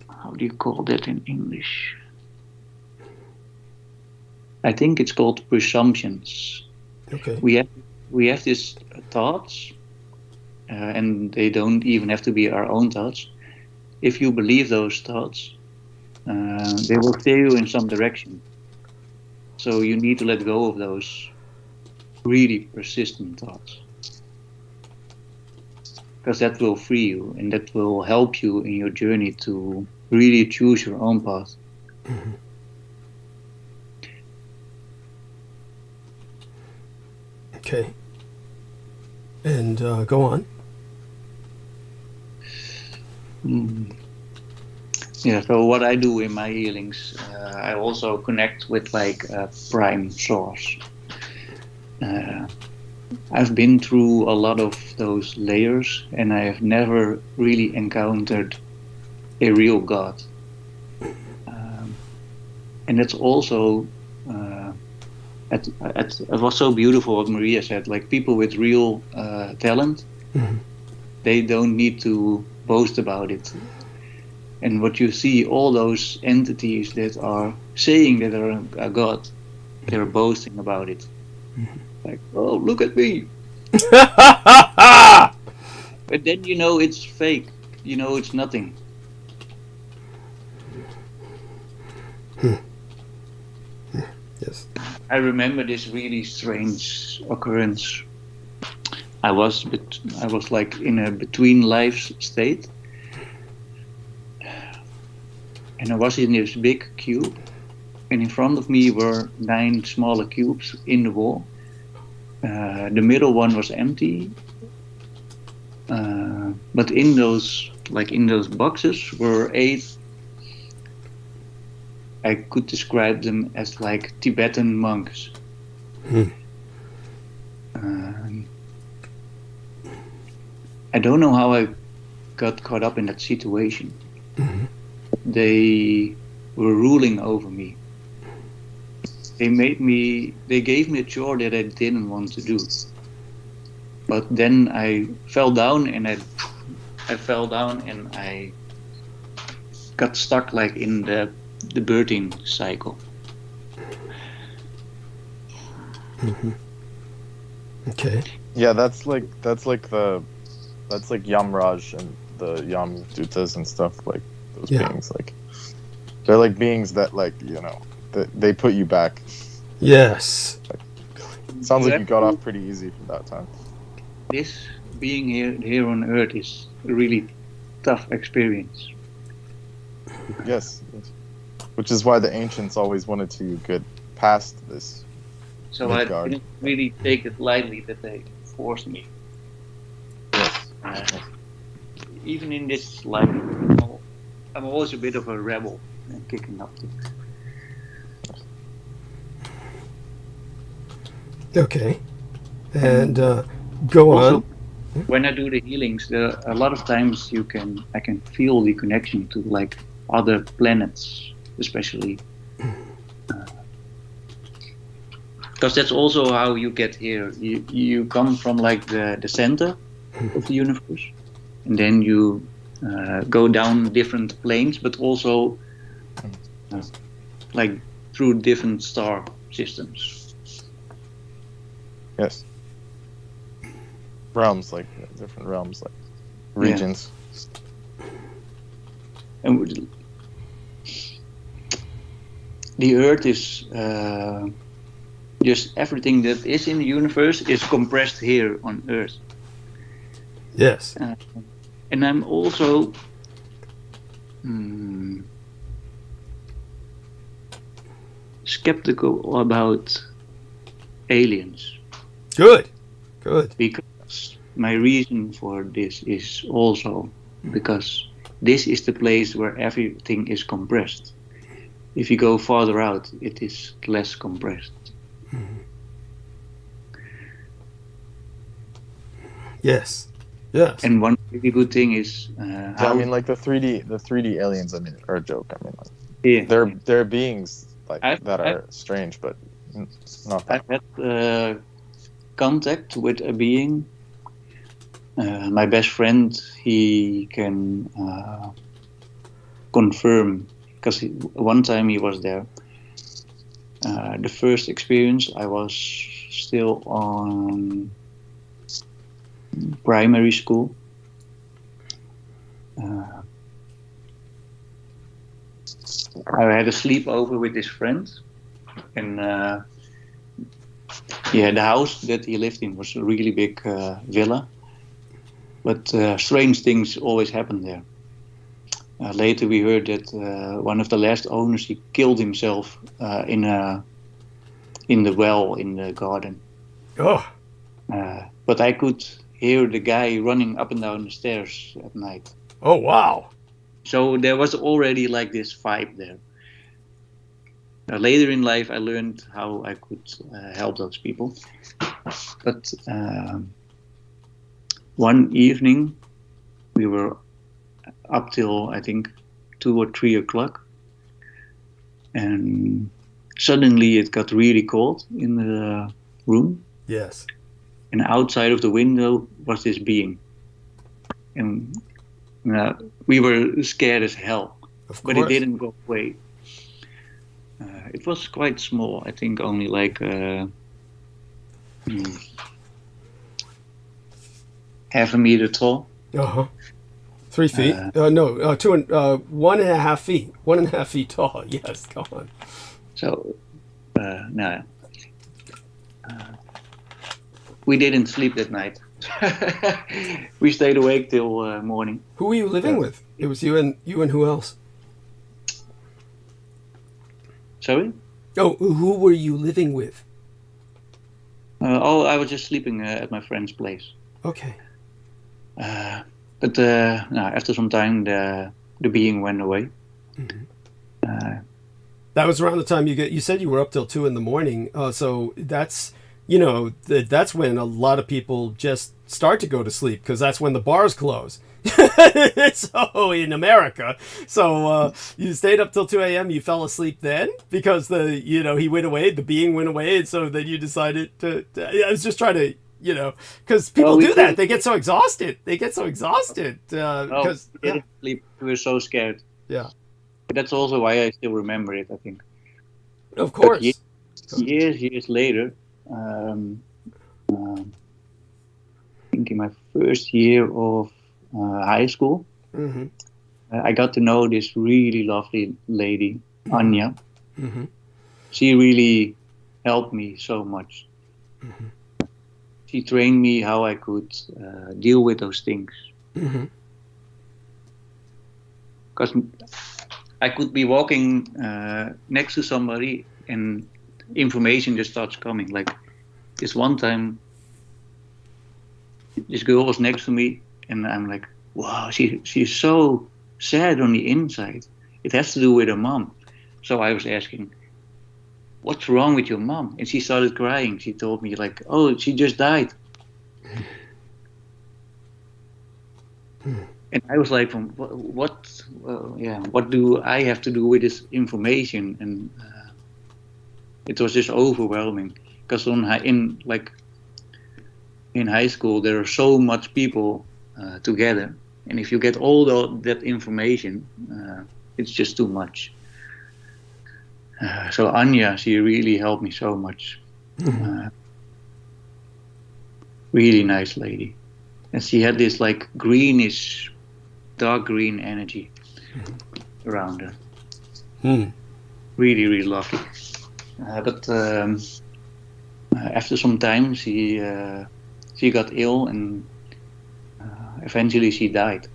how do you call that in English? I think it's called presumptions. Okay. We have these thoughts, and they don't even have to be our own thoughts. If you believe those thoughts, they will steer you in some direction. So you need to let go of those really persistent thoughts, because that will free you, and that will help you in your journey to really choose your own path. Okay. And go on. Yeah, so what I do in my healings, I also connect with like a prime source. I've been through a lot of those layers, and I have never really encountered a real God. And it's also, it was so beautiful what Maria said, like people with real talent, they don't need to boast about it. And what you see, all those entities that are saying that they're a god, they're boasting about it. Like, oh, look at me. But then you know it's fake. You know it's nothing. Yes. I remember this really strange occurrence. I was like in a between lives state. And I was in this big cube, and in front of me were 9 smaller cubes in the wall. The middle one was empty, but in those boxes were 8. I could describe them as like Tibetan monks. I don't know how I got caught up in that situation. They were ruling over me. They gave me a chore that I didn't want to do. But then I fell down and I got stuck like in the birthing cycle. Okay. Yeah, that's like Yamraj and the Yamdutas and stuff, like those beings. Like they're like beings that, like, you know, they put you back. Yes. Like, sounds like you got off pretty easy from that time. This being here on Earth is a really tough experience. Yes. Which is why the ancients always wanted to get past this. So I didn't really take it lightly that they forced me. Even in this life, I'm always a bit of a rebel and kicking up things. Okay. And go also, on. When I do the healings, there are a lot of times I can feel the connection to like other planets, especially. Because that's also how you get here. You come from like the center of the universe, and then you go down different planes, but also like through different star systems. Yes. Realms, like different realms, like regions. And the Earth is just everything that is in the universe is compressed here on Earth. Yes. And I'm also skeptical about aliens. Good. Because my reason for this is also because this is the place where everything is compressed. If you go farther out, it is less compressed. Yes. And one really good thing is I mean, like the 3D aliens, I mean, are a joke. I mean, like, they're beings like that are strange, but not that. I've had contact with a being. My best friend, he can confirm, because one time he was there. The first experience, I was still on primary school. I had a sleepover with his friend, and the house that he lived in was a really big villa, but strange things always happened there. Later we heard that one of the last owners, he killed himself in the well in the garden. But I could hear the guy running up and down the stairs at night. Oh, wow. So there was already like this vibe there. Later in life, I learned how I could help those people. But one evening, we were up till, I think, 2 or 3 o'clock. And suddenly it got really cold in the room. Yes. And outside of the window was this being. And we were scared as hell. Of course. But it didn't go away. It was quite small. I think only like half a meter tall. 3 feet? No, 1.5 feet. 1.5 feet tall. Yes, go on. So, no. We didn't sleep that night. We stayed awake till morning. Who were you living with? It was you and who else? Sorry? Oh, who were you living with? I was just sleeping at my friend's place. Okay. But after some time, the being went away. Mm-hmm. That was around the time you said you were up till 2 a.m. So that's, that's when a lot of people just start to go to sleep, because that's when the bars close. So in America, you stayed up till 2 a.m. You fell asleep then because he went away, the being went away, and so then you decided to I was just trying to, because people do that. They get so exhausted. Because sleep. We were so scared. Yeah. But that's also why I still remember it, I think. Of course. Years later, I think in my first year of high school, mm-hmm. I got to know this really lovely lady, Anya. Mm-hmm. She really helped me so much. Mm-hmm. She trained me how I could deal with those things. Because I could be walking next to somebody and information just starts coming. Like this one time, this girl was next to me and I'm like, wow, she's so sad on the inside. It has to do with her mom. So I was asking, what's wrong with your mom? And she started crying. She told me like, oh, she just died. And I was like, what do I have to do with this information? And it was just overwhelming, because in high school there are so much people together, and if you get all that information, it's just too much. So Anya, she really helped me so much. Really nice lady, and she had this like greenish, dark green energy around her. Really, really lovely. But after some time, she got ill, and eventually she died.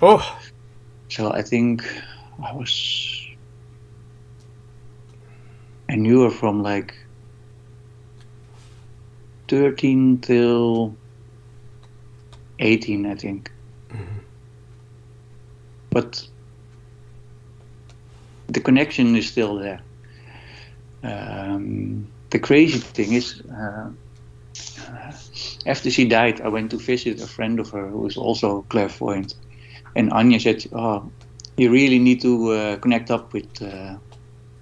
Oh. So I think I knew her from like 13 till 18, I think. But the connection is still there. The crazy thing is, after she died, I went to visit a friend of her who is also clairvoyant. And Anya said, oh, you really need to connect up with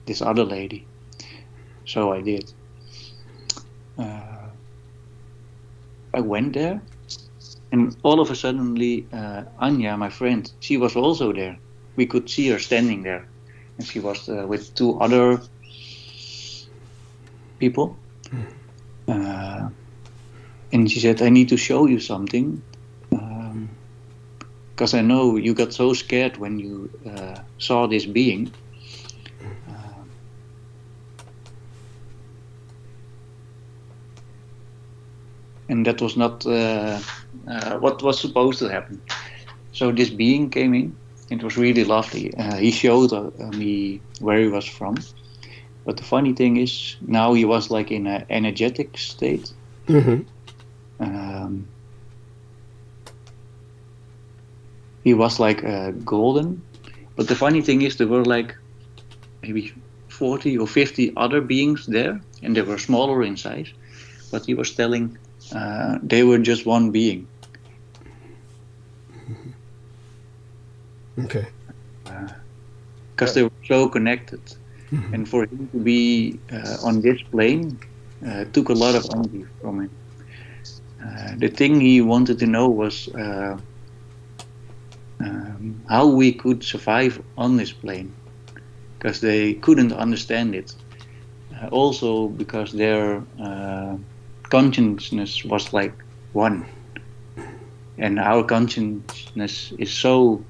this other lady. So I did. I went there, and all of a sudden, Anya, my friend, she was also there. We could see her standing there, and she was with 2 other people. And she said, I need to show you something, because I know you got so scared when you saw this being. And that was not what was supposed to happen. So this being came in. It was really lovely. He showed me where he was from. But the funny thing is, now he was like in an energetic state. He was like golden. But the funny thing is, there were like maybe 40 or 50 other beings there, and they were smaller in size. But he was telling they were just one being. Okay. Because they were so connected. And for him to be on this plane took a lot of energy from him. The thing he wanted to know was how we could survive on this plane, because they couldn't understand it. Also because their consciousness was like one, and our consciousness is so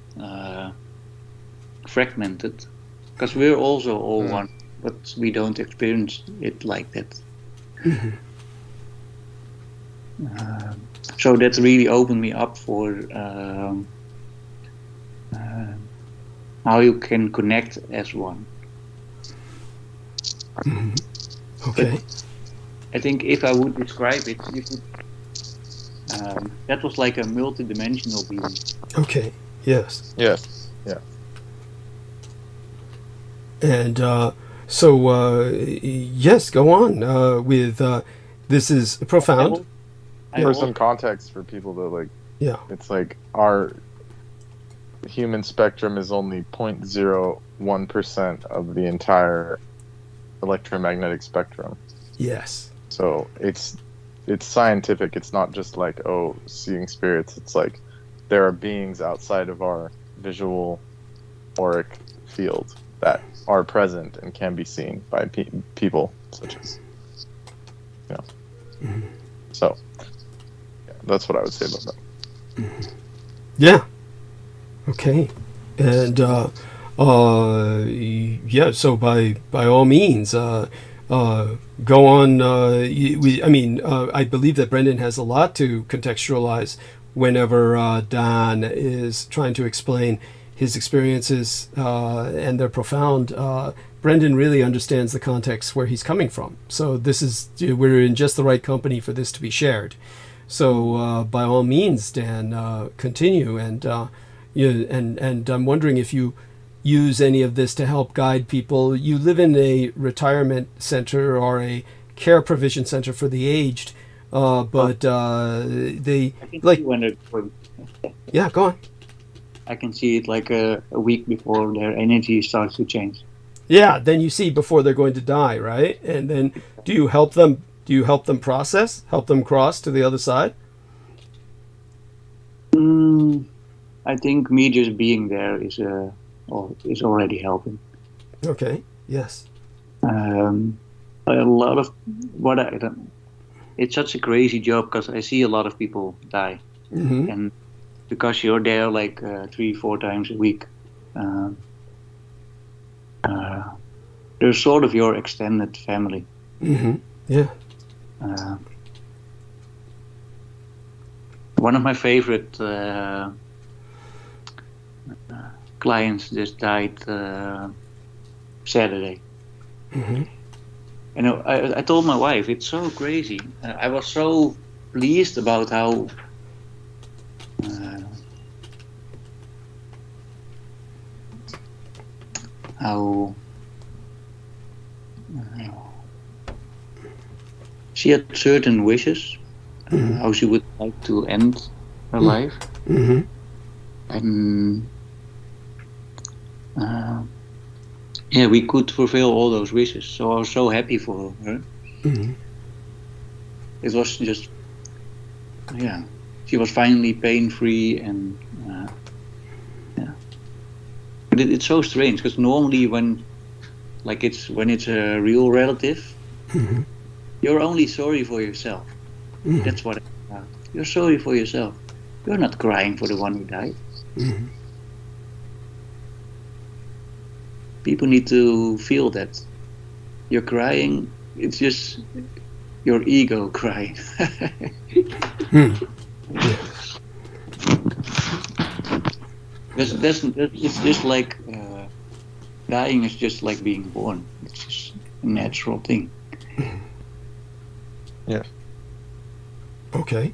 fragmented, because we're also all one, but we don't experience it like that. So that really opened me up for how you can connect as one. Okay. I think if I would describe it, you could, that was like a multi-dimensional being. Okay. Yes. Yes. Yeah. And yes, go on with this is profound. For some context for people that like, yeah, it's like our human spectrum is only 0.01% of the entire electromagnetic spectrum. Yes. So it's scientific. It's not just like, oh, seeing spirits. It's like there are beings outside of our visual auric field that are present and can be seen by people, such as, you know. Mm-hmm. So yeah, that's what I would say about that. Mm-hmm. Yeah. Okay. And yeah. So by all means, go on. I believe that Brendan has a lot to contextualize whenever Dan is trying to explain his experiences, and they're profound. Brendan really understands the context where he's coming from. So we're in just the right company for this to be shared. So by all means, Dan, continue. And and I'm wondering if you use any of this to help guide people. You live in a retirement center or a care provision center for the aged, but they like. Yeah, go on. I can see it like a week before their energy starts to change. Yeah, then you see before they're going to die, right? And then do you help them? Do you help them process? Help them cross to the other side? I think me just being there is already helping. Okay. Yes. A lot of what it's such a crazy job because I see a lot of people die, and because you're there like 3-4 times a week, they're sort of your extended family. Yeah. One of my favorite clients just died Saturday. And I told my wife, it's so crazy. I was so pleased about how she had certain wishes, how she would like to end her life. And yeah, we could fulfill all those wishes. So I was so happy for her. It was just, yeah, she was finally pain-free, and yeah. But it's so strange because normally when it's a real relative, you're only sorry for yourself. That's what it's about. You're sorry for yourself. You're not crying for the one who died. People need to feel that. You're crying, it's just your ego crying. It's just like dying is just like being born. It's just a natural thing. Yeah. Okay.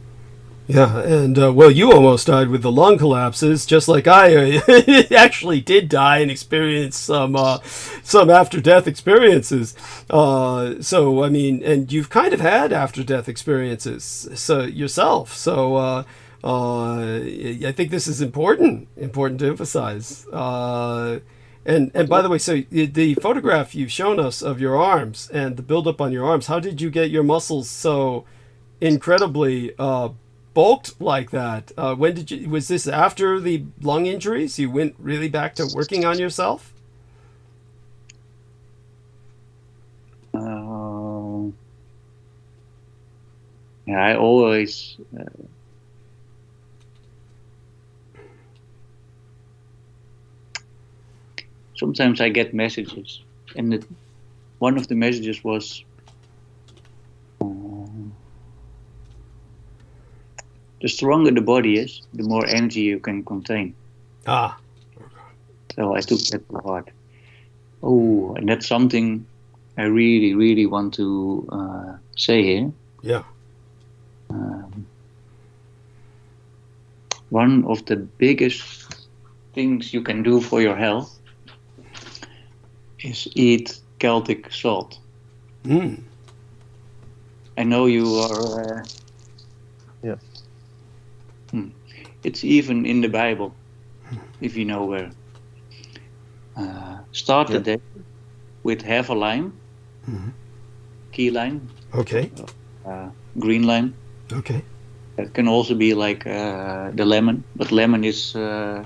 Yeah, and well, you almost died with the lung collapses, just like I actually did die and experience some after-death experiences. So, I mean, and you've kind of had after-death experiences yourself. So, I think this is important to emphasize. And by the way, so the photograph you've shown us of your arms and the buildup on your arms, how did you get your muscles so incredibly bulked like that? Was this after the lung injuries? You went really back to working on yourself? Yeah, I always sometimes I get messages, and one of the messages was the stronger the body is, the more energy you can contain. So I took that to heart. Oh, and that's something I really, really want to say here. Yeah. One of the biggest things you can do for your health is eat Celtic salt. Mm. I know you are. Yeah. It's even in the Bible, if you know where. Start the day with half a lime, key lime, Okay. green lime. Okay. It can also be like the lemon, but lemon is more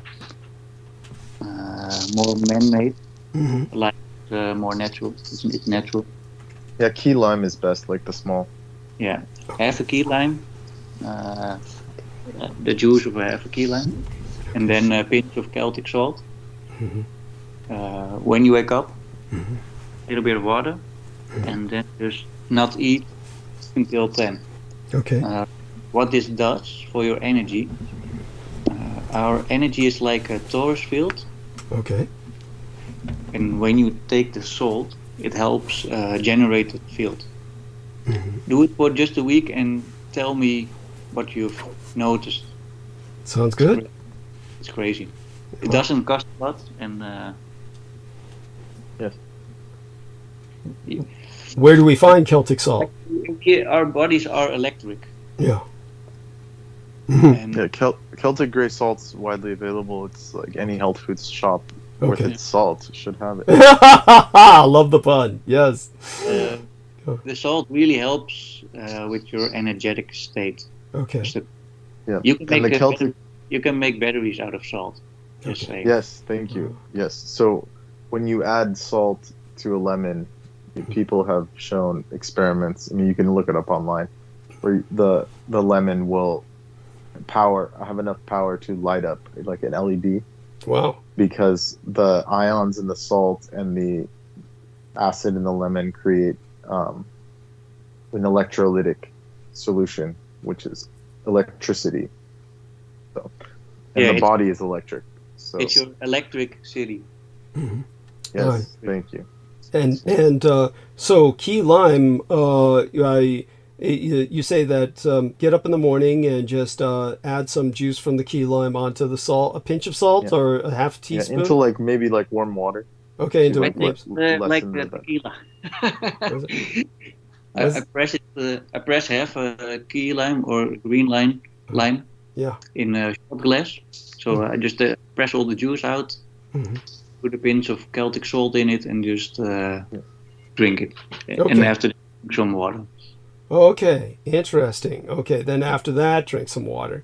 man-made. Lime is more natural. It's natural. Yeah, key lime is best, like the small. Yeah, half a key lime, the juice of half a key lime, and then a pinch of Celtic salt. When you wake up, a little bit of water, and then just not eat until 10. Okay. What this does for your energy, our energy is like a torus field, Okay. and when you take the salt, it helps generate the field. Do it for just a week and tell me what you've noticed. Sounds good. It's crazy. It doesn't cost a lot, and Where do we find Celtic salt? our bodies are electric. Yeah. And Yeah, Celtic grey salt's widely available. It's like any health food shop with Okay. its salt should have it. I love the pun. Yes. the salt really helps with your energetic state. Okay. So Yeah, you can and make the Celtic. you can make batteries out of salt. Just saying. Yes, thank you. Yes, so when you add salt to a lemon, people have shown experiments. I mean, you can look it up online, where the lemon will have enough power to light up like an LED. Wow. Because the ions in the salt and the acid in the lemon create an electrolytic solution, which is electricity. So, and the body is electric. So It's your electric city. yes, Right. thank you. And so key lime. You say that get up in the morning and just add some juice from the key lime onto the salt, a pinch of salt or a half teaspoon. Into like maybe like warm water. Okay, into I it. think like the that. tequila. Was- I press it. I press half a key lime or green lime Yeah. in a shot glass. So I just press all the juice out, put a pinch of Celtic salt in it, and just drink it. Okay. And after that, drink some water. Okay, interesting. Okay, then after that, drink some water,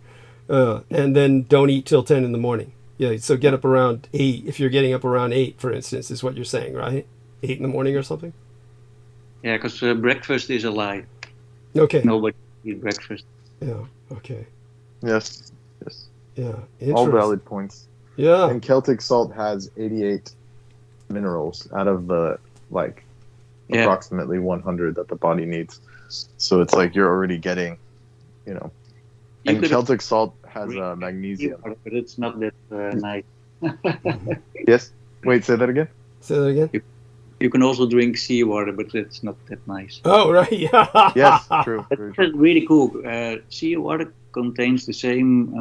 and then don't eat till 10 in the morning. Yeah, so get up around 8. If you're getting up around 8, for instance, is what you're saying, right? 8 in the morning or something. Yeah, because breakfast is a lie. Okay. Nobody eats breakfast. Yeah. Okay. Yes. Yeah. All Interesting. valid points. Yeah. And Celtic salt has 88 minerals out of the approximately 100 that the body needs. So it's like you're already getting, You and could Celtic salt has drink magnesium. but it's not that nice. Yes. Wait, say that again. Say that again. You can also drink seawater, but it's not that nice. Oh, right. Yeah. Yes, true. Very true. That's really cool. Seawater contains the same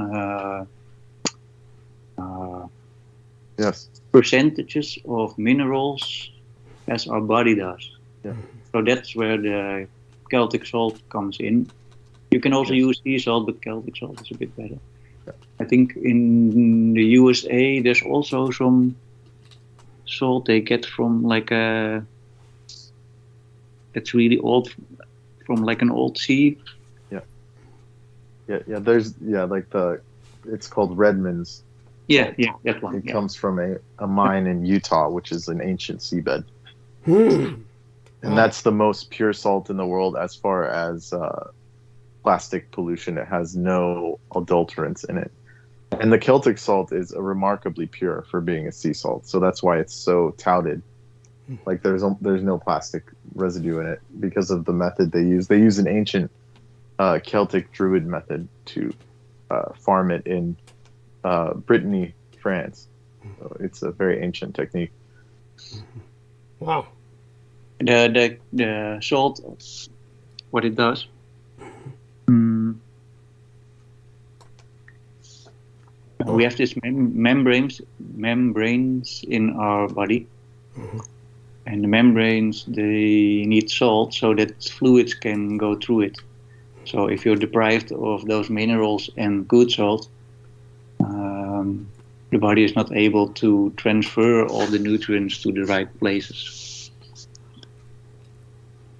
Yes. percentages of minerals as our body does. Yeah. So that's where the Celtic salt comes in. You can also use sea salt, but Celtic salt is a bit better. Yeah. I think in the USA there's also some salt they get from like it's really old, from like an old sea. Yeah. There's it's called Redmond's. Yeah, that one. It Yeah. comes from a mine in Utah, which is an ancient seabed. And Wow. that's the most pure salt in the world as far as plastic pollution. It has no adulterants in it. And the Celtic salt is remarkably pure for being a sea salt. So that's why it's so touted. Like there's no plastic residue in it because of the method they use. They use an ancient Celtic Druid method to farm it in Brittany, France. So it's a very ancient technique. Wow. The salt, what it does. We have these membranes in our body, and the membranes, they need salt so that fluids can go through it. So if you're deprived of those minerals and good salt, the body is not able to transfer all the nutrients to the right places.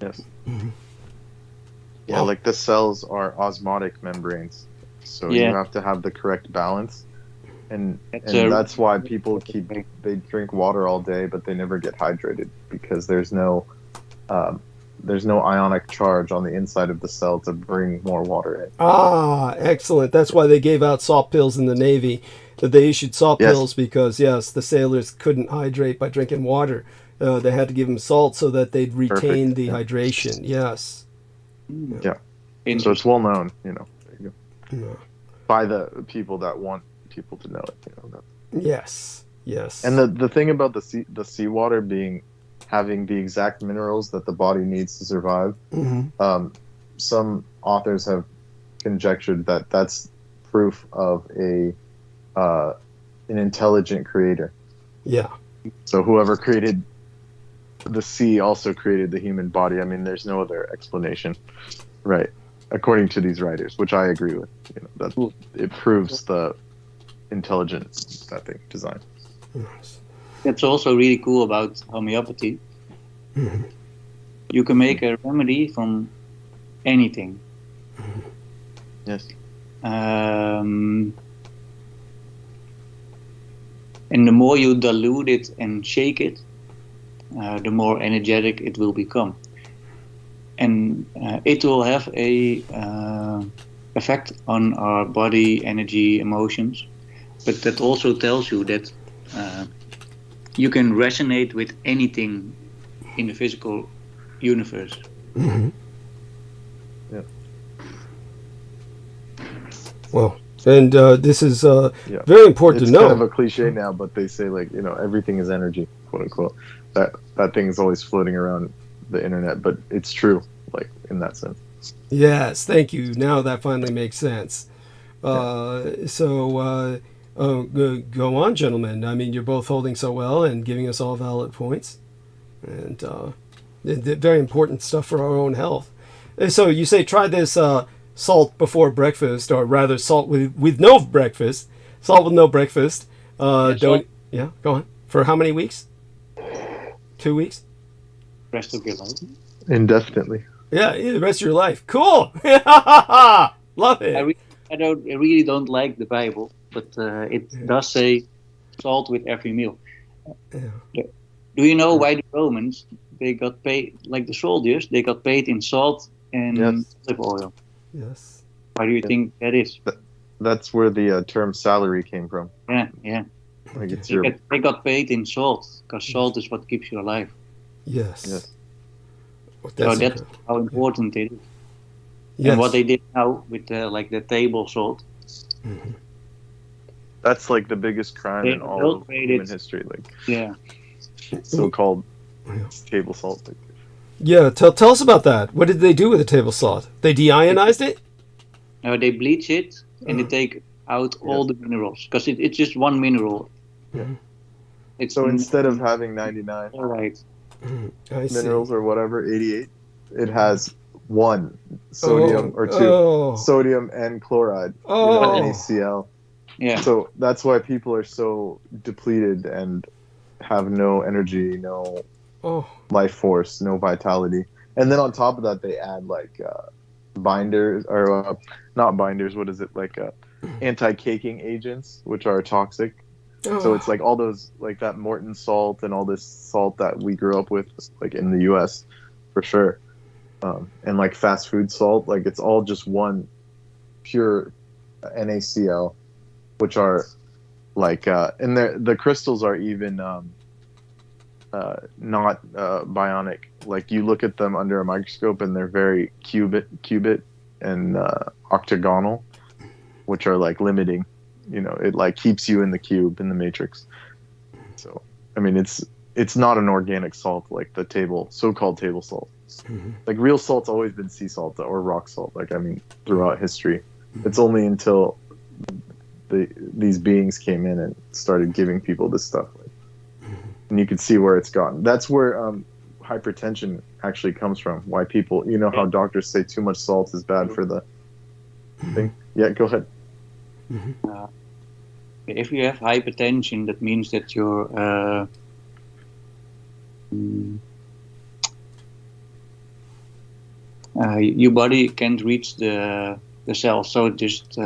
Yes. Yeah, like the cells are osmotic membranes, so you have to have the correct balance. And that's why people they drink water all day, but they never get hydrated, because there's no ionic charge on the inside of the cell to bring more water in. Ah, excellent. That's why they gave out salt pills in the Navy. That they issued salt pills because, the sailors couldn't hydrate by drinking water. They had to give them salt so that they'd retain the hydration. Yes. Yeah. So it's well known, There you go. By the people that want people to know it. Yes. And the thing about the seawater having the exact minerals that the body needs to survive, some authors have conjectured that that's proof of an intelligent creator. Yeah. So whoever created the sea also created the human body. I mean, there's no other explanation, right? According to these writers, which I agree with. That it proves the intelligent design. That's also really cool about homeopathy. You can make a remedy from anything. Yes. And the more you dilute it and shake it, the more energetic it will become. And it will have a effect on our body, energy, emotions. But that also tells you that you can resonate with anything in the physical universe. Yeah. Well, and this is very important to know. It's kind of a cliche now, but they say everything is energy, quote unquote. That thing is always floating around the internet, but it's true, in that sense. Yes, thank you. Now that finally makes sense. So go on, gentlemen. I mean, you're both holding so well and giving us all valid points, and very important stuff for our own health. So you say try this salt before breakfast, or rather salt with no breakfast. Salt with no breakfast. Go on. For how many weeks? 2 weeks? Rest of your life. Indefinitely. Yeah, the rest of your life. Cool. Love it. I really don't like the Bible, but it does say salt with every meal. Do you know why the Romans, they got paid, like the soldiers, they got paid in salt and olive oil? Yes. Why do you think that is? That's where the term salary came from. Yeah. They got paid in salt, because salt is what keeps you alive. Yes. So that's how important it is. Yes. And what they did now with the table salt. That's the biggest crime in all of human history. So-called table salt. Yeah, tell us about that. What did they do with the table salt? They deionized it? No, they bleach it and they take out all the minerals, because it's just one mineral. So instead of having 99 minerals or whatever, 88, it has one sodium or two sodium and chloride, NaCl. Yeah. So that's why people are so depleted and have no energy, no life force, no vitality. And then on top of that, they add binders, or not binders. What is it, anti-caking agents, which are toxic. So it's all those, that Morton salt and all this salt that we grew up with, in the U.S. for sure. And fast food salt, it's all just one pure NaCl, which are and the crystals are even not bionic. You look at them under a microscope and they're very cubit and octagonal, which are limiting. It keeps you in the cube, in the matrix. So I mean, it's it's not an organic salt like the so-called table salt. Like real salt's always been sea salt or rock salt. Like, I mean, throughout history, it's only until these beings came in and started giving people this stuff, and you can see where it's gotten. That's where hypertension actually comes from. Why people, you know, how doctors say too much salt is bad for the thing. Yeah, go ahead. If you have hypertension, that means that your your body can't reach the cells, so it just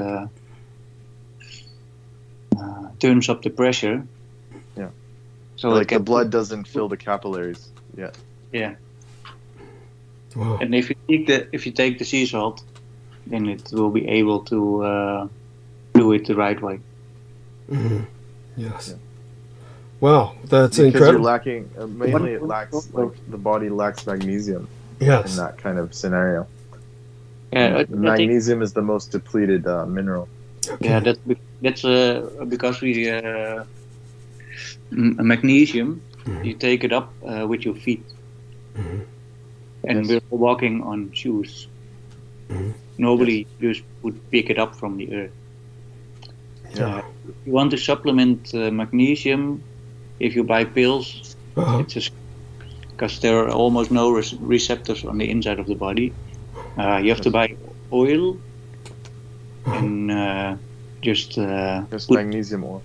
turns up the pressure. Yeah. So like the blood doesn't fill the capillaries. Yeah. Yeah. Wow. And if you take the sea salt, then it will be able to do it the right way. Yes. Yeah. Wow, that's because incredible. You're lacking. Mainly, it lacks the body lacks magnesium. Yes. In that kind of scenario. Yeah. Magnesium is the most depleted mineral. Okay. Yeah, that's because we magnesium. You take it up with your feet, and we're walking on shoes. Nobody just would pick it up from the earth. Yeah. You want to supplement magnesium. If you buy pills, it's just because there are almost no receptors on the inside of the body. You have to buy oil and just magnesium oil.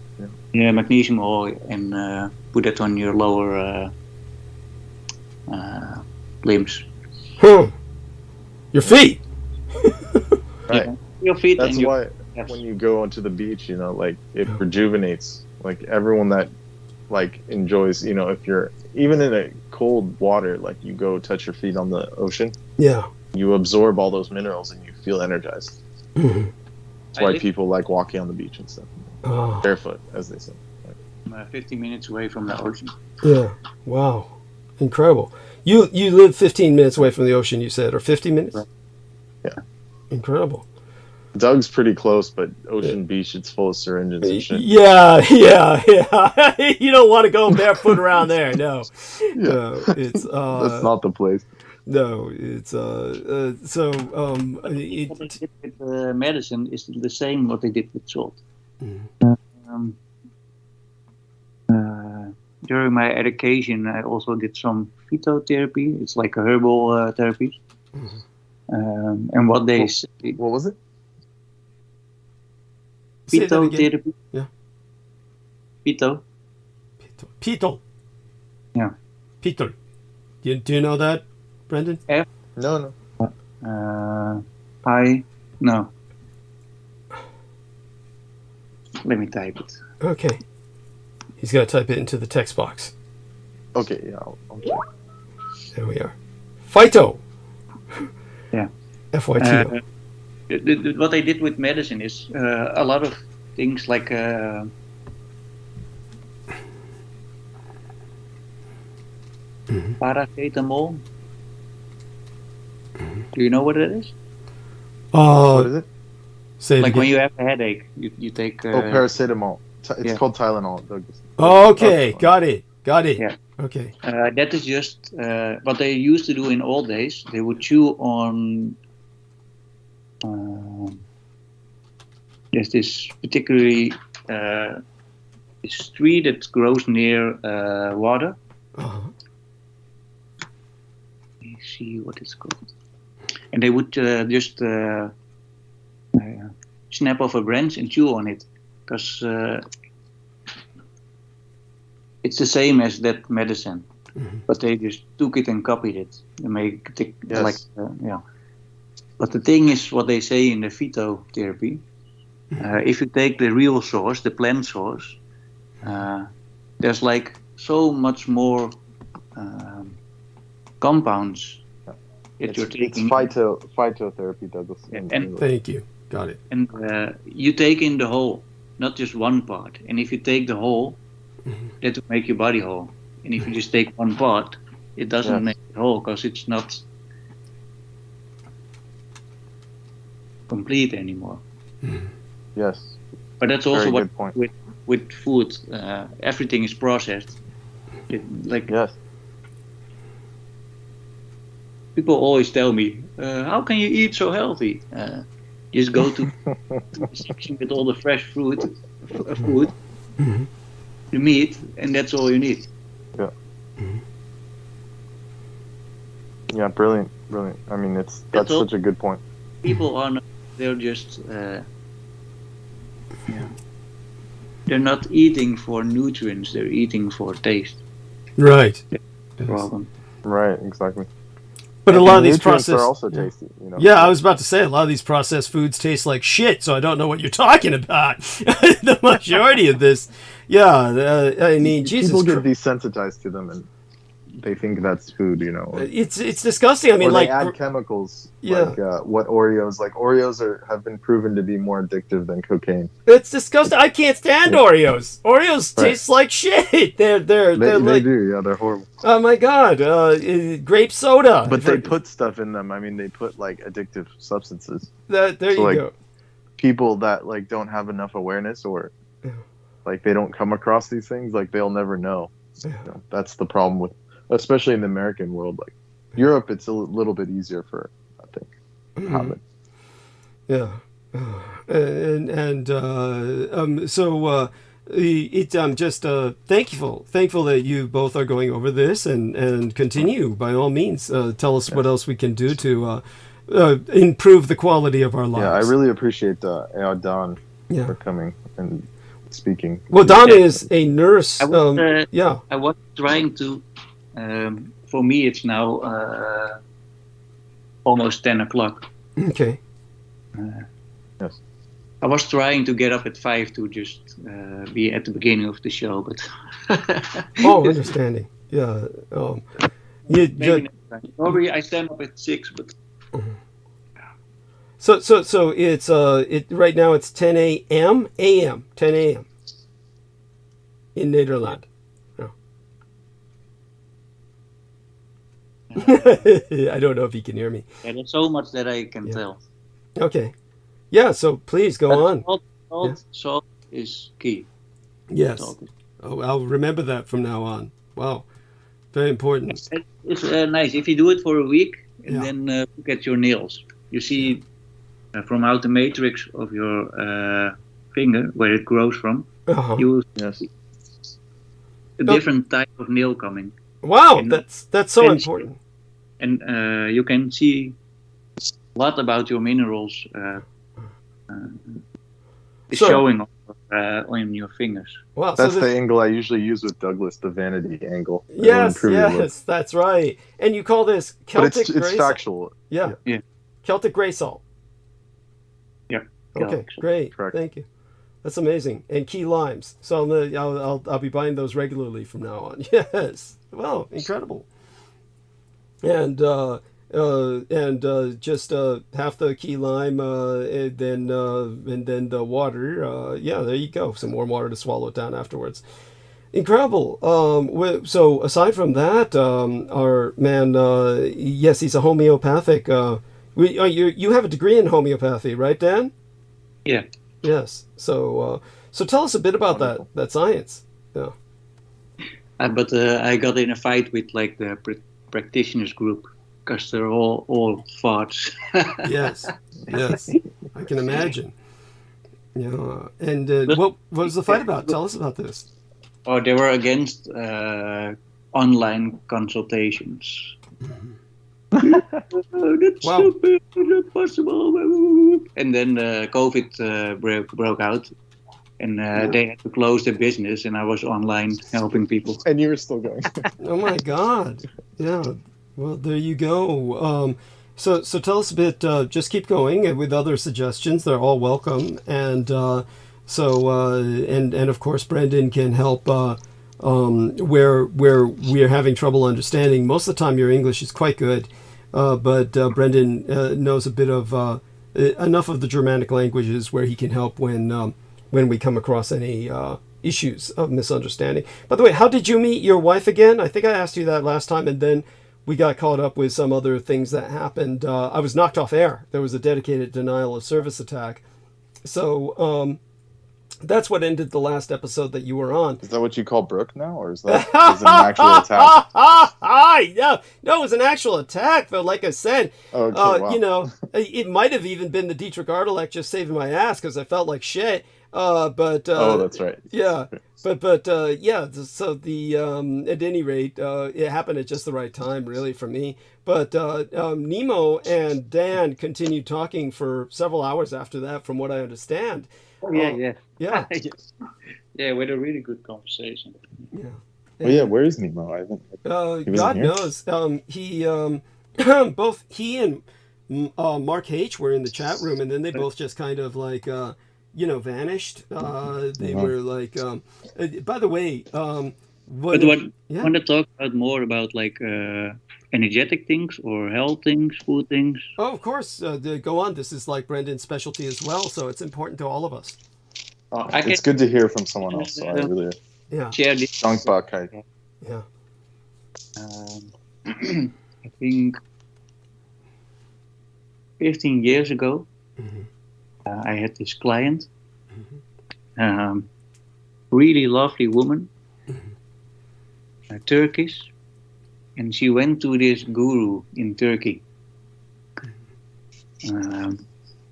Yeah, magnesium oil, and put it on your lower limbs. Your feet. Right. Yeah. Your feet. That's and why when you go onto the beach, you know, like it rejuvenates. Like everyone that like enjoys, you know, if you're even in a cold water, like you go touch your feet on the ocean. Yeah. You absorb all those minerals and you feel energized. That's why people like walking on the beach and stuff. Barefoot, as they say. I'm 15 minutes away from the ocean. Yeah. Wow. Incredible. You live 15 minutes away from the ocean, you said, or 50 minutes? Yeah. Incredible. Doug's pretty close, but Ocean Beach, it's full of syringes and shit. Yeah. You don't want to go barefoot around there. No. No, it's that's not the place. No, it's What they did with medicine is the same what they did with salt. During my education, I also did some phytotherapy. It's like a herbal therapy. And what they say, what was it? Phytotherapy. Yeah. Phyto. Pito. Yeah. Pito. Do you know that, Brendan? No. Pi. No. Let me type it. Okay. He's got to type it into the text box. Okay, yeah. I'll check. There we are. Phyto. Yeah. F-Y-T-O. What they did with medicine is a lot of things like paracetamol. Do you know what it is? What is it? Say it like again. when you have a headache, you take. Paracetamol. It's called Tylenol. Okay, got it. Yeah. Okay. That is just what they used to do in old days. They would chew on. There's this particularly this tree that grows near water. Let me see what it's called. And they would just snap off a branch and chew on it, because it's the same as that medicine, but they just took it and copied it and make it like But the thing is, what they say in the phytotherapy, if you take the real source, the plant source, there's like so much more compounds that you're taking. It's phytotherapy, Douglas. And thank you. Got it. And you take in the whole, not just one part. And if you take the whole, that will make your body whole. And if you just take one part, it doesn't make it whole, because it's not complete anymore. Yes. But that's also Very what good point. with food, everything is processed. Like Yes. people always tell me, "How can you eat so healthy?" Just go to the section with all the fresh food, the meat, and that's all you need. Yeah. Yeah, brilliant. I mean, that's such a good point. People are not, they're just, they're not eating for nutrients, they're eating for taste. Right. That's the problem. Right, exactly. But a lot of these nutrients processed are also tasty. You know. Yeah, I was about to say a lot of these processed foods taste like shit, so I don't know what you're talking about. The majority of this, I mean, Jesus People get Christ. desensitized to them, and they think that's food. You know. It's disgusting. I mean, or like they add chemicals. Yeah. Like what Oreos have been proven to be more addictive than cocaine. it's disgusting. I can't stand Oreos. Oreos taste like shit. They're They like, do. Yeah, they're horrible. oh my god, grape soda. But they put stuff in them. I mean, they put like addictive substances. There you go. People that like don't have enough awareness or like they don't come across these things, like they'll never know. You know, that's the problem with, especially in the American world. Like Europe, it's a little bit easier for, I think, habit. Yeah, I'm just thankful that you both are going over this and continue by all means. Tell us what else we can do to improve the quality of our lives. Yeah, I really appreciate Don for coming and speaking. Well, Don is a nurse. I was trying to. For me, it's now almost 10 o'clock. Okay. Yes. I was trying to get up at 5 to just be at the beginning of the show, but understanding. Yeah. Maybe next time. Probably I stand up at 6, but. So it's right now it's 10 a.m. 10 a.m. in Nederland. Oh. I don't know if you can hear me. Yeah, there's so much that I can tell. Okay. Yeah, so please go on. Salt is key. Yes. Oh, I'll remember that from now on. Wow. Very important. It's nice. If you do it for a week and then look at your nails. You see from out the matrix of your finger, where it grows from, you will see a different type of nail coming. Wow, that's so important. And you can see a lot about your minerals showing on your fingers. Wow, that's the angle I usually use with Douglas, the vanity angle. Yes, that's right. And you call this Celtic gray it's factual. Yeah. Celtic gray salt. Yeah. Okay, great. Correct. Thank you. That's amazing. And key limes. So I'll be buying those regularly from now on. Yes. Well, incredible. And just half the key lime, and then the water. There you go. Some warm water to swallow it down afterwards. Incredible. So aside from that, our man, yes, he's a homeopathic. You have a degree in homeopathy, right, Dan? Yeah. Yes. So tell us a bit about that science. Yeah. But I got in a fight with like the practitioners group because they're all farts. Yes. I can imagine. Yeah. And what was the fight about? Tell us about this. Oh, they were against online consultations. That's stupid, not possible. And then COVID broke out, and they had to close their business, and I was online helping people. And you were still going. Oh my God! Yeah. Well, there you go. So tell us a bit. Just keep going with other suggestions. They're all welcome. And and of course, Brendan can help where we're having trouble understanding. Most of the time, your English is quite good, but Brendan knows a bit of enough of the Germanic languages where he can help when we come across any issues of misunderstanding. By the way, how did you meet your wife again? I think I asked you that last time, and then we got caught up with some other things that happened. I was knocked off air. There was a dedicated denial of service attack. So That's what ended the last episode that you were on. Is that what you call Brooke now, or is that is it an actual attack? No, it was an actual attack, but like I said, Okay, wow. you know, it might have even been the Dietrich artelect just saving my ass because I felt like shit. But Oh, that's right. yeah, but yeah. So the at any rate, it happened at just the right time, really, for me. But Nemo and Dan continued talking for several hours after that, from what I understand. Oh, yeah. Yeah. Yeah, we had a really good conversation. Yeah. Well, yeah, where is Nemo? I haven't. God knows. He both he and Mark H were in the chat room, and then they both just kind of like vanished. They were like. By the way, Want to talk about more about like energetic things or health things, food things? Oh, of course. Go on. This is like Brendan's specialty as well, so it's important to all of us. It's good to hear from someone else. So I really share this. Yeah. I think 15 years ago, I had this client, really lovely woman, Turkish, and she went to this guru in Turkey.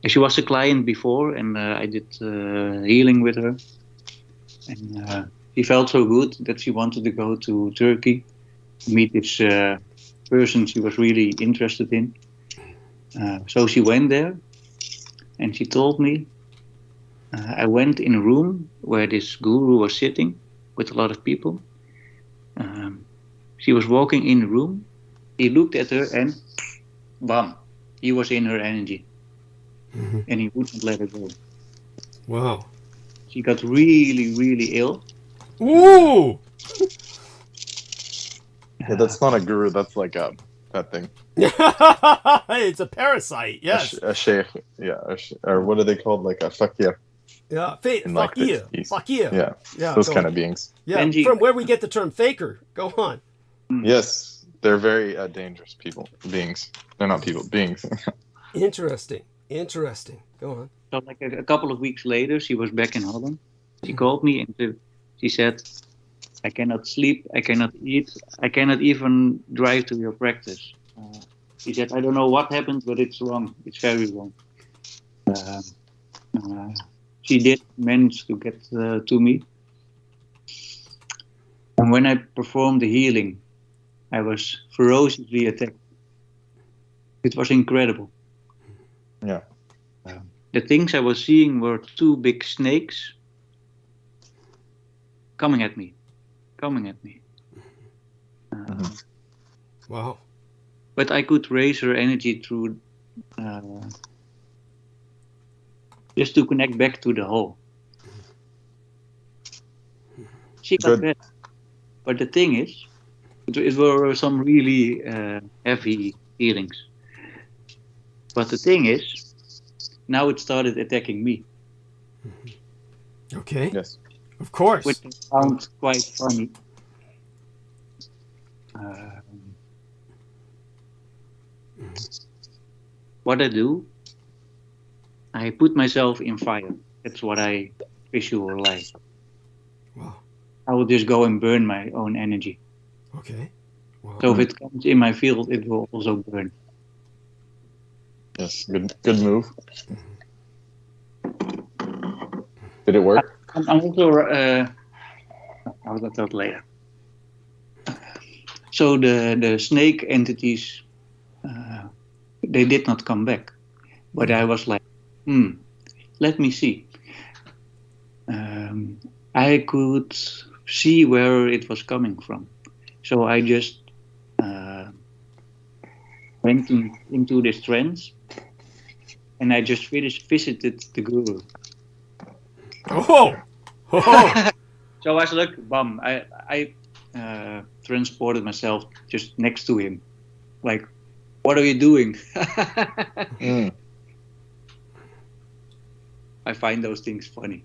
She was a client before, and I did healing with her. And she felt so good that she wanted to go to Turkey to meet this person she was really interested in. So she went there, and she told me, I went in a room where this guru was sitting with a lot of people. She was walking in the room. He looked at her and bam, he was in her energy. And he wouldn't let her go. Wow. She got really, really ill. Ooh! Yeah, that's not a guru. That's like that thing. It's a parasite. Yes. A sheikh. Yeah. Or what are they called? Like a fakir. Yeah. Fakir. Fakir. Yeah. Those kind of beings. Yeah. Benji. From where we get the term faker. Go on. Yes, they're very dangerous beings. They're not people, beings. Interesting. Go on. So like a couple of weeks later, she was back in Holland. She called me and she said, I cannot sleep, I cannot eat, I cannot even drive to your practice. She said, I don't know what happened, but it's wrong. It's very wrong. She did manage to get to me. And when I performed the healing, I was ferociously attacked. It was incredible. Yeah. The things I was seeing were two big snakes coming at me. Wow. But I could raise her energy through just to connect back to the whole. She got better. But the thing is, it were some really heavy healings. But the thing is, now it started attacking me. Okay. Yes. Of course. Which sounds quite funny. What I do, I put myself in fire. That's what I visualize. Wow. I will just go and burn my own energy. Okay. Wow. So if it comes in my field, it will also burn. Yes, good move. Did it work? I'm also, I'll get that later. So the snake entities, they did not come back. But I was like, let me see. I could see where it was coming from. So I just went into this trance, and I just visited the guru. Oh! So I was like, bam, I transported myself just next to him. Like, what are you doing? I find those things funny.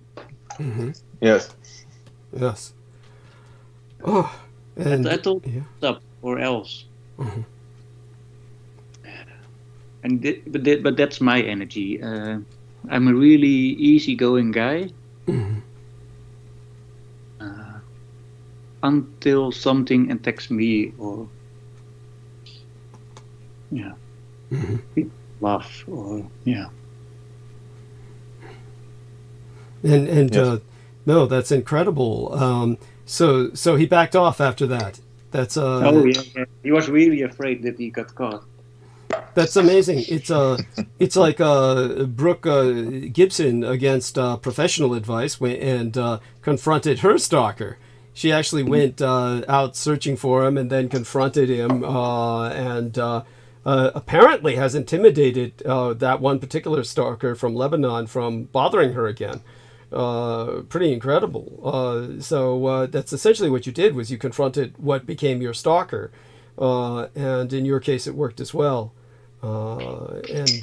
Mm-hmm. Yes. Oh, and I told up or else. Mm-hmm. But that's my energy. I'm a really easygoing guy. Mm-hmm. until something attacks me, or people laugh, or And Yes. no, that's incredible. So he backed off after that. That's oh yeah, he was really afraid that he got caught. That's amazing. It's like Brooke Gibson against professional advice and confronted her stalker. She actually went out searching for him and then confronted him and apparently has intimidated that one particular stalker from Lebanon from bothering her again. Pretty incredible. So that's essentially what you did, was you confronted what became your stalker. And in your case, it worked as well. That's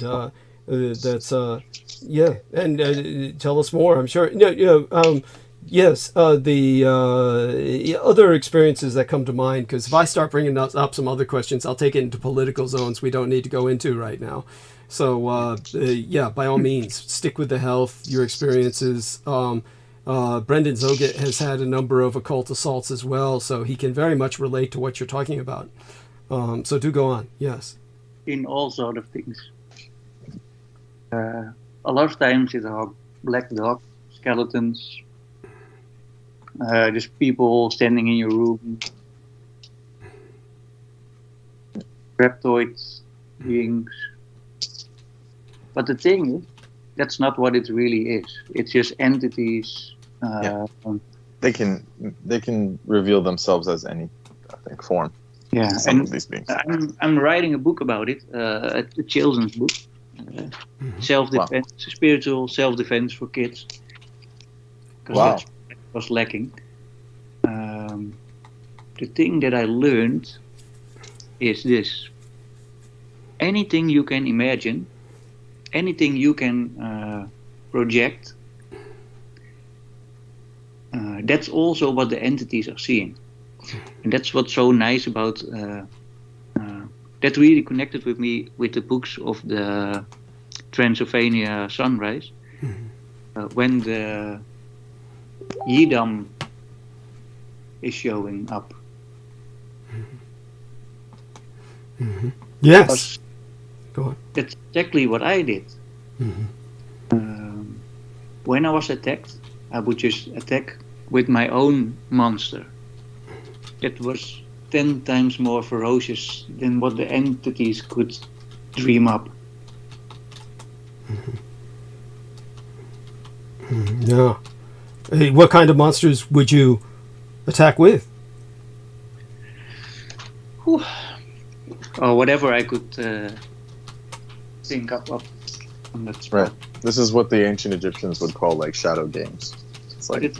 yeah. And tell us more. I'm sure. Yes. The other experiences that come to mind, because if I start bringing up some other questions, I'll take it into political zones we don't need to go into right now. So yeah, by all means, stick with the health, your experiences. Brendan Zoget has had a number of occult assaults as well, so he can very much relate to what you're talking about. So do go on. Yes. In all sort of things. A lot of times it are black dog skeletons, just people standing in your room, reptoids, beings. But the thing is, that's not what it really is. It's just entities. They can reveal themselves as any, I think, form. Yeah, Some of these beings. I'm writing a book about it, a children's book, self-defense, spiritual self-defense for kids. Because that's what was lacking. The thing that I learned is this: anything you can imagine, anything you can project, that's also what the entities are seeing. And that's what's so nice about that really connected with me with the books of the Transylvania sunrise. When the Yidam is showing up. Yes. Go on. That's exactly what I did. When I was attacked, I would just attack with my own monster. It was 10 times more ferocious than what the entities could dream up. Yeah. Hey, what kind of monsters would you attack with? Or whatever I could think up. That's right. This is what the ancient Egyptians would call like shadow games. It's like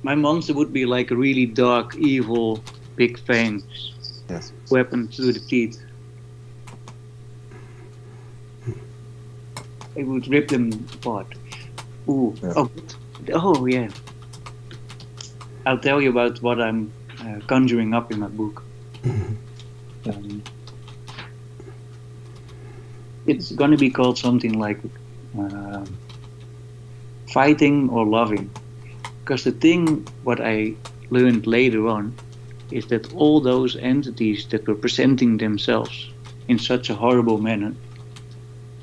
my monster would be like a really dark, evil, big fangs. Yes. Weapon to the teeth. I would rip them apart. Ooh. Yeah. Oh yeah. I'll tell you about what I'm conjuring up in my book. It's going to be called something like fighting or loving. Because the thing, what I learned later on, is that all those entities that were presenting themselves in such a horrible manner,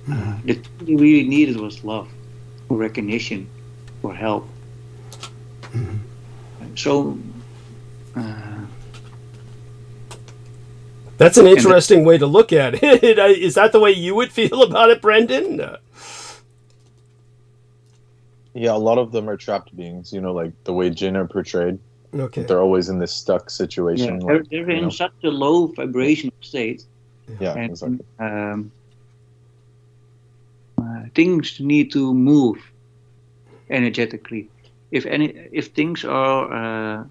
the thing they really needed was love, or recognition, or help. So, that's an interesting way to look at it. Is that the way you would feel about it, Brendan? Yeah, a lot of them are trapped beings, like the way jinn are portrayed. Okay. They're always in this stuck situation. Yeah, they're in such a low vibrational state. Yeah, and, exactly. Things need to move energetically. If things are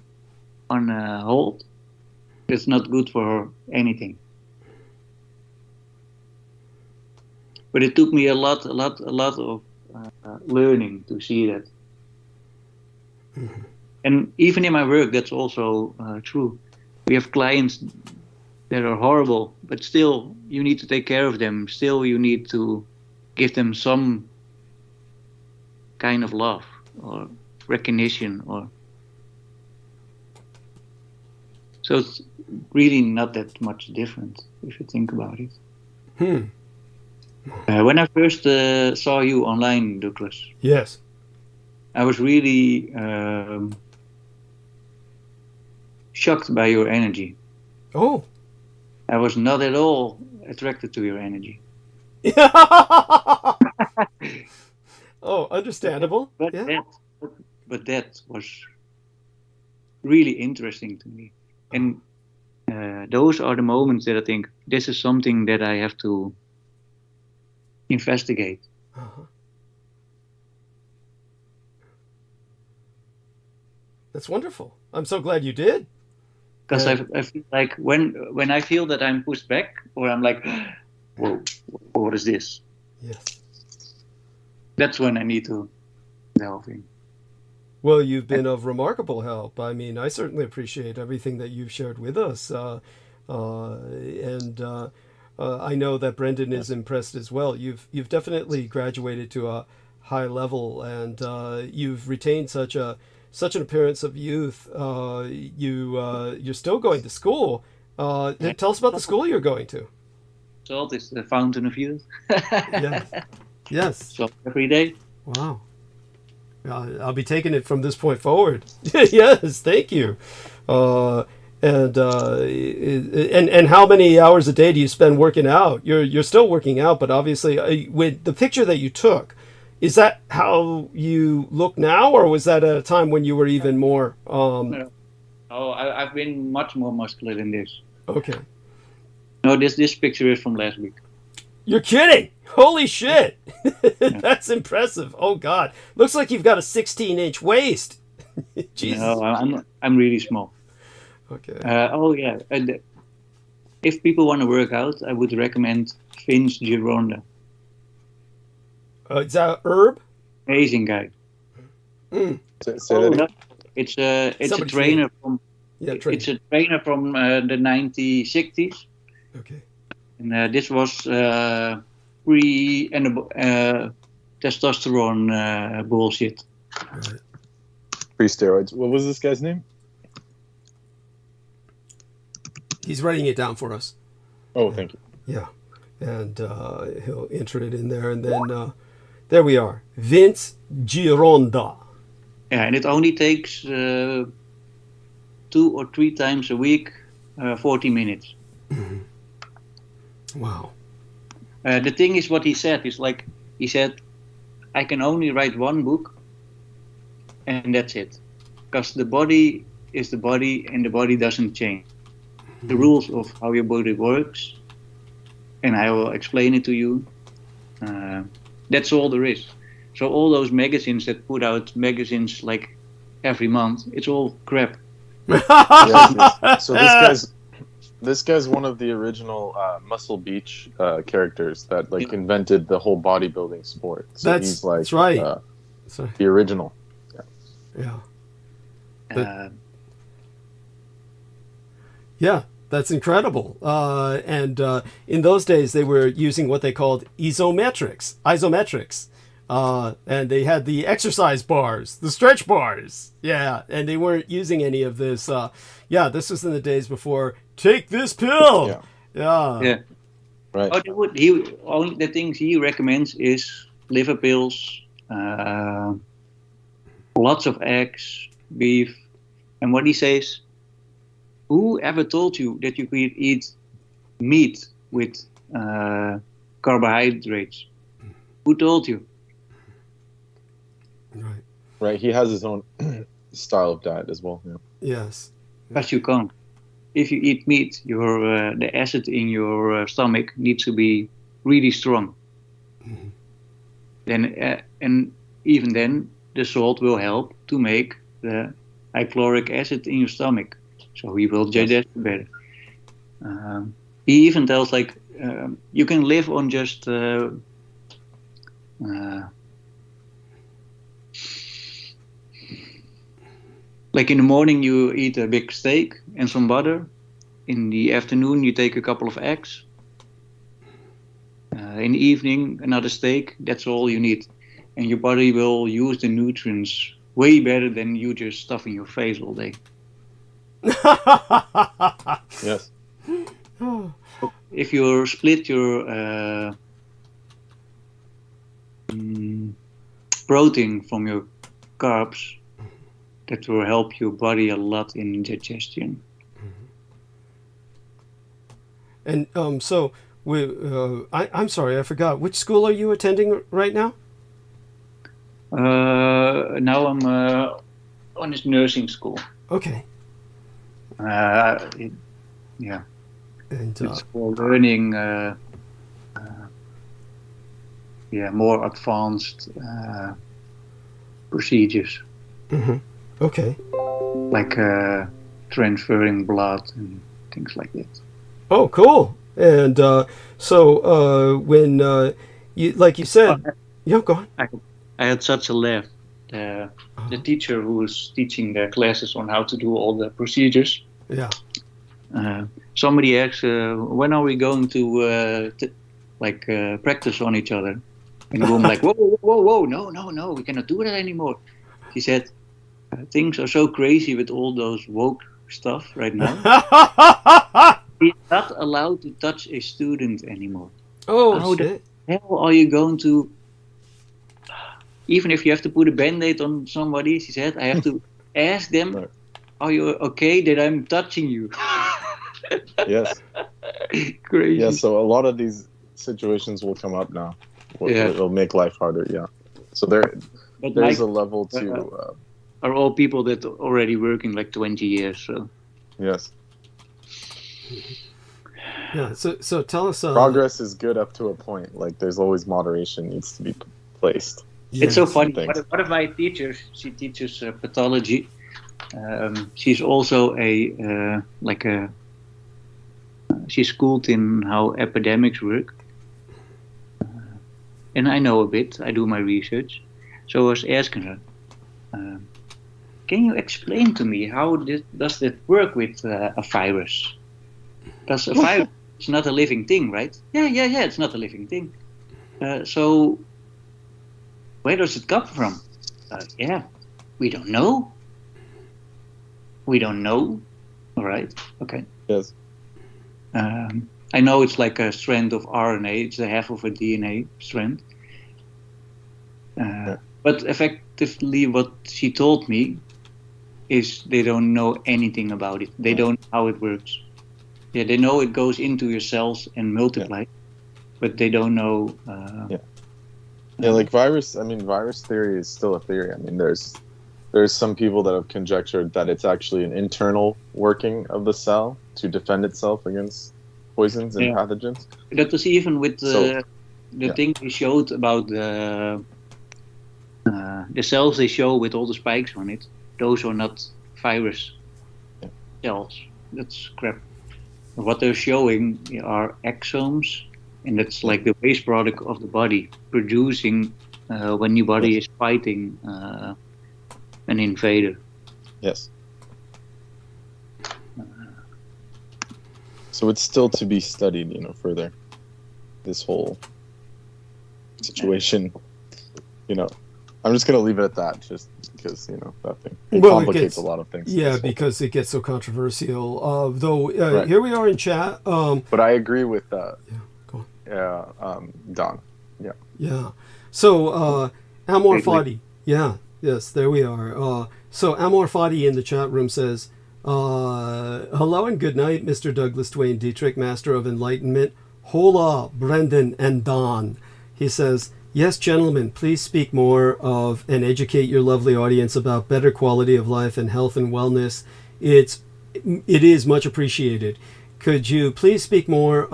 on hold, it's not good for anything. But it took me a lot of learning to see that. And even in my work, that's also true. We have clients that are horrible, but still you need to take care of them. Still you need to give them some kind of love or recognition, or So it's really not that much different if you think about it. When I first saw you online, Douglas, Yes. I was really shocked by your energy. Oh. I was not at all attracted to your energy. Oh, understandable. But Yeah. that was really interesting to me. And those are the moments that I think this is something that I have to investigate. Uh-huh. That's wonderful. I'm so glad you did. Because I feel like when I feel that I'm pushed back, or I'm like, whoa, what is this? Yes. That's when I need to delve in. Well, you've been of remarkable help. I mean, I certainly appreciate everything that you've shared with us. I know that Brendan is impressed as well. You've definitely graduated to a high level, and you've retained such an appearance of youth. You're still going to school. Tell us about the school you're going to. Salt is the fountain of youth. Yes. Yes. So every day. Wow. I'll be taking it from this point forward. Yes, thank you. And how many hours a day do you spend working out? You're still working out, but obviously, with the picture that you took, is that how you look now, or was that at a time when you were even more? No. I've been much more muscular than this. Okay. No, this picture is from last week. You're kidding! Holy shit! That's impressive. Oh God, looks like you've got a 16-inch waist. Jesus. No, I'm really small. Okay. If people want to work out, I would recommend Mnth'sEND. Is that herb? Amazing guy. Say that again. It's a trainer from. Yeah, it's a trainer from the 1960s. Okay. And this was testosterone bullshit. Right. Pre-steroids. What was this guy's name? He's writing it down for us. Oh, thank you. Yeah. And he'll enter it in there. And then there we are. Mnth'sEND. Yeah, and it only takes 2 or 3 times a week, 40 minutes. Mm-hmm. Wow. The thing is, what he said is like, he said, I can only write one book, and that's it. Because the body is the body, and the body doesn't change. Mm-hmm. The rules of how your body works, and I will explain it to you. That's all there is. So all those magazines that put out magazines like every month, it's all crap. Yes. So this guy's one of the original Muscle Beach characters that invented the whole bodybuilding sport. So he's like that's right. The original. Yeah. Yeah, that's incredible. And in those days, they were using what they called isometrics. And they had the exercise bars, the stretch bars. Yeah, and they weren't using any of this. This was in the days before, take this pill. Yeah. Right. Only the things he recommends is liver pills, lots of eggs, beef. And what he says, who ever told you that you could eat meat with carbohydrates? Who told you? Right. He has his own style of diet as well. Yeah. Yes. But you can't. If you eat meat, the acid in your stomach needs to be really strong. Mm-hmm. Then, and even then, the salt will help to make the hydrochloric acid in your stomach, so you will digest better. He even tells you can live on just like in the morning you eat a big steak and some butter. In the afternoon you take a couple of eggs. In the evening another steak. That's all you need. And your body will use the nutrients way better than you just stuffing your face all day. Yes. If you split your protein from your carbs, that will help your body a lot in digestion. And so, I'm sorry, I forgot. Which school are you attending right now? Now I'm on this nursing school. Okay. Yeah. And it's for learning more advanced procedures. Mm-hmm. Okay. Like transferring blood and things like that. Oh, cool. And so when you, like you said, yeah, go on. I had such a laugh. The teacher who was teaching the classes on how to do all the procedures. Yeah. Somebody asked, when are we going to practice on each other? And the woman like, whoa, no, we cannot do that anymore. She said, things are so crazy with all those woke stuff right now. He's not allowed to touch a student anymore. Oh, how shit. the hell are you going to, even if you have to put a band-aid on somebody, she said, I have to ask them, are you okay that I'm touching you? Yes. Crazy. Yeah, so a lot of these situations will come up now. It'll make life harder, yeah. So there's a level to... are all people that are already working like 20 years, so... Yes. Yeah, so tell us... Progress is good up to a point. Like, there's always moderation needs to be placed. Yes. It's so funny. One of my teachers, she teaches pathology. She's also she's schooled in how epidemics work. And I know a bit. I do my research. So I was asking her, can you explain to me how does that work with a virus? Because a virus is not a living thing, right? Yeah, it's not a living thing. So where does it come from? We don't know. We don't know. All right. Okay. Yes. I know it's like a strand of RNA. It's a half of a DNA strand. But effectively what she told me is they don't know anything about it. They don't know how it works. Yeah, they know it goes into your cells and multiplies, but they don't know... like virus theory is still a theory. I mean, there's some people that have conjectured that it's actually an internal working of the cell to defend itself against poisons and pathogens. That was even with the thing they showed about the cells they show with all the spikes on it. Those are not virus cells. That's crap. What they're showing are exomes, and that's like the waste product of the body producing when your body is fighting an invader. Yes. So it's still to be studied, further. This whole situation, I'm just going to leave it at that, just because, that thing. It complicates a lot of things. Yeah, because it gets so controversial. Though, here we are in chat. But I agree with go on. Don. Yeah. Yeah. So, Amor Fadi. Yeah. Yes, there we are. So, Amor Fadi in the chat room says, hello and good night, Mr. Douglas Duane Dietrich, Master of Enlightenment. Hola, Brendan and Don. He says, yes, gentlemen, please speak more of and educate your lovely audience about better quality of life and health and wellness. It is much appreciated. Could you please speak more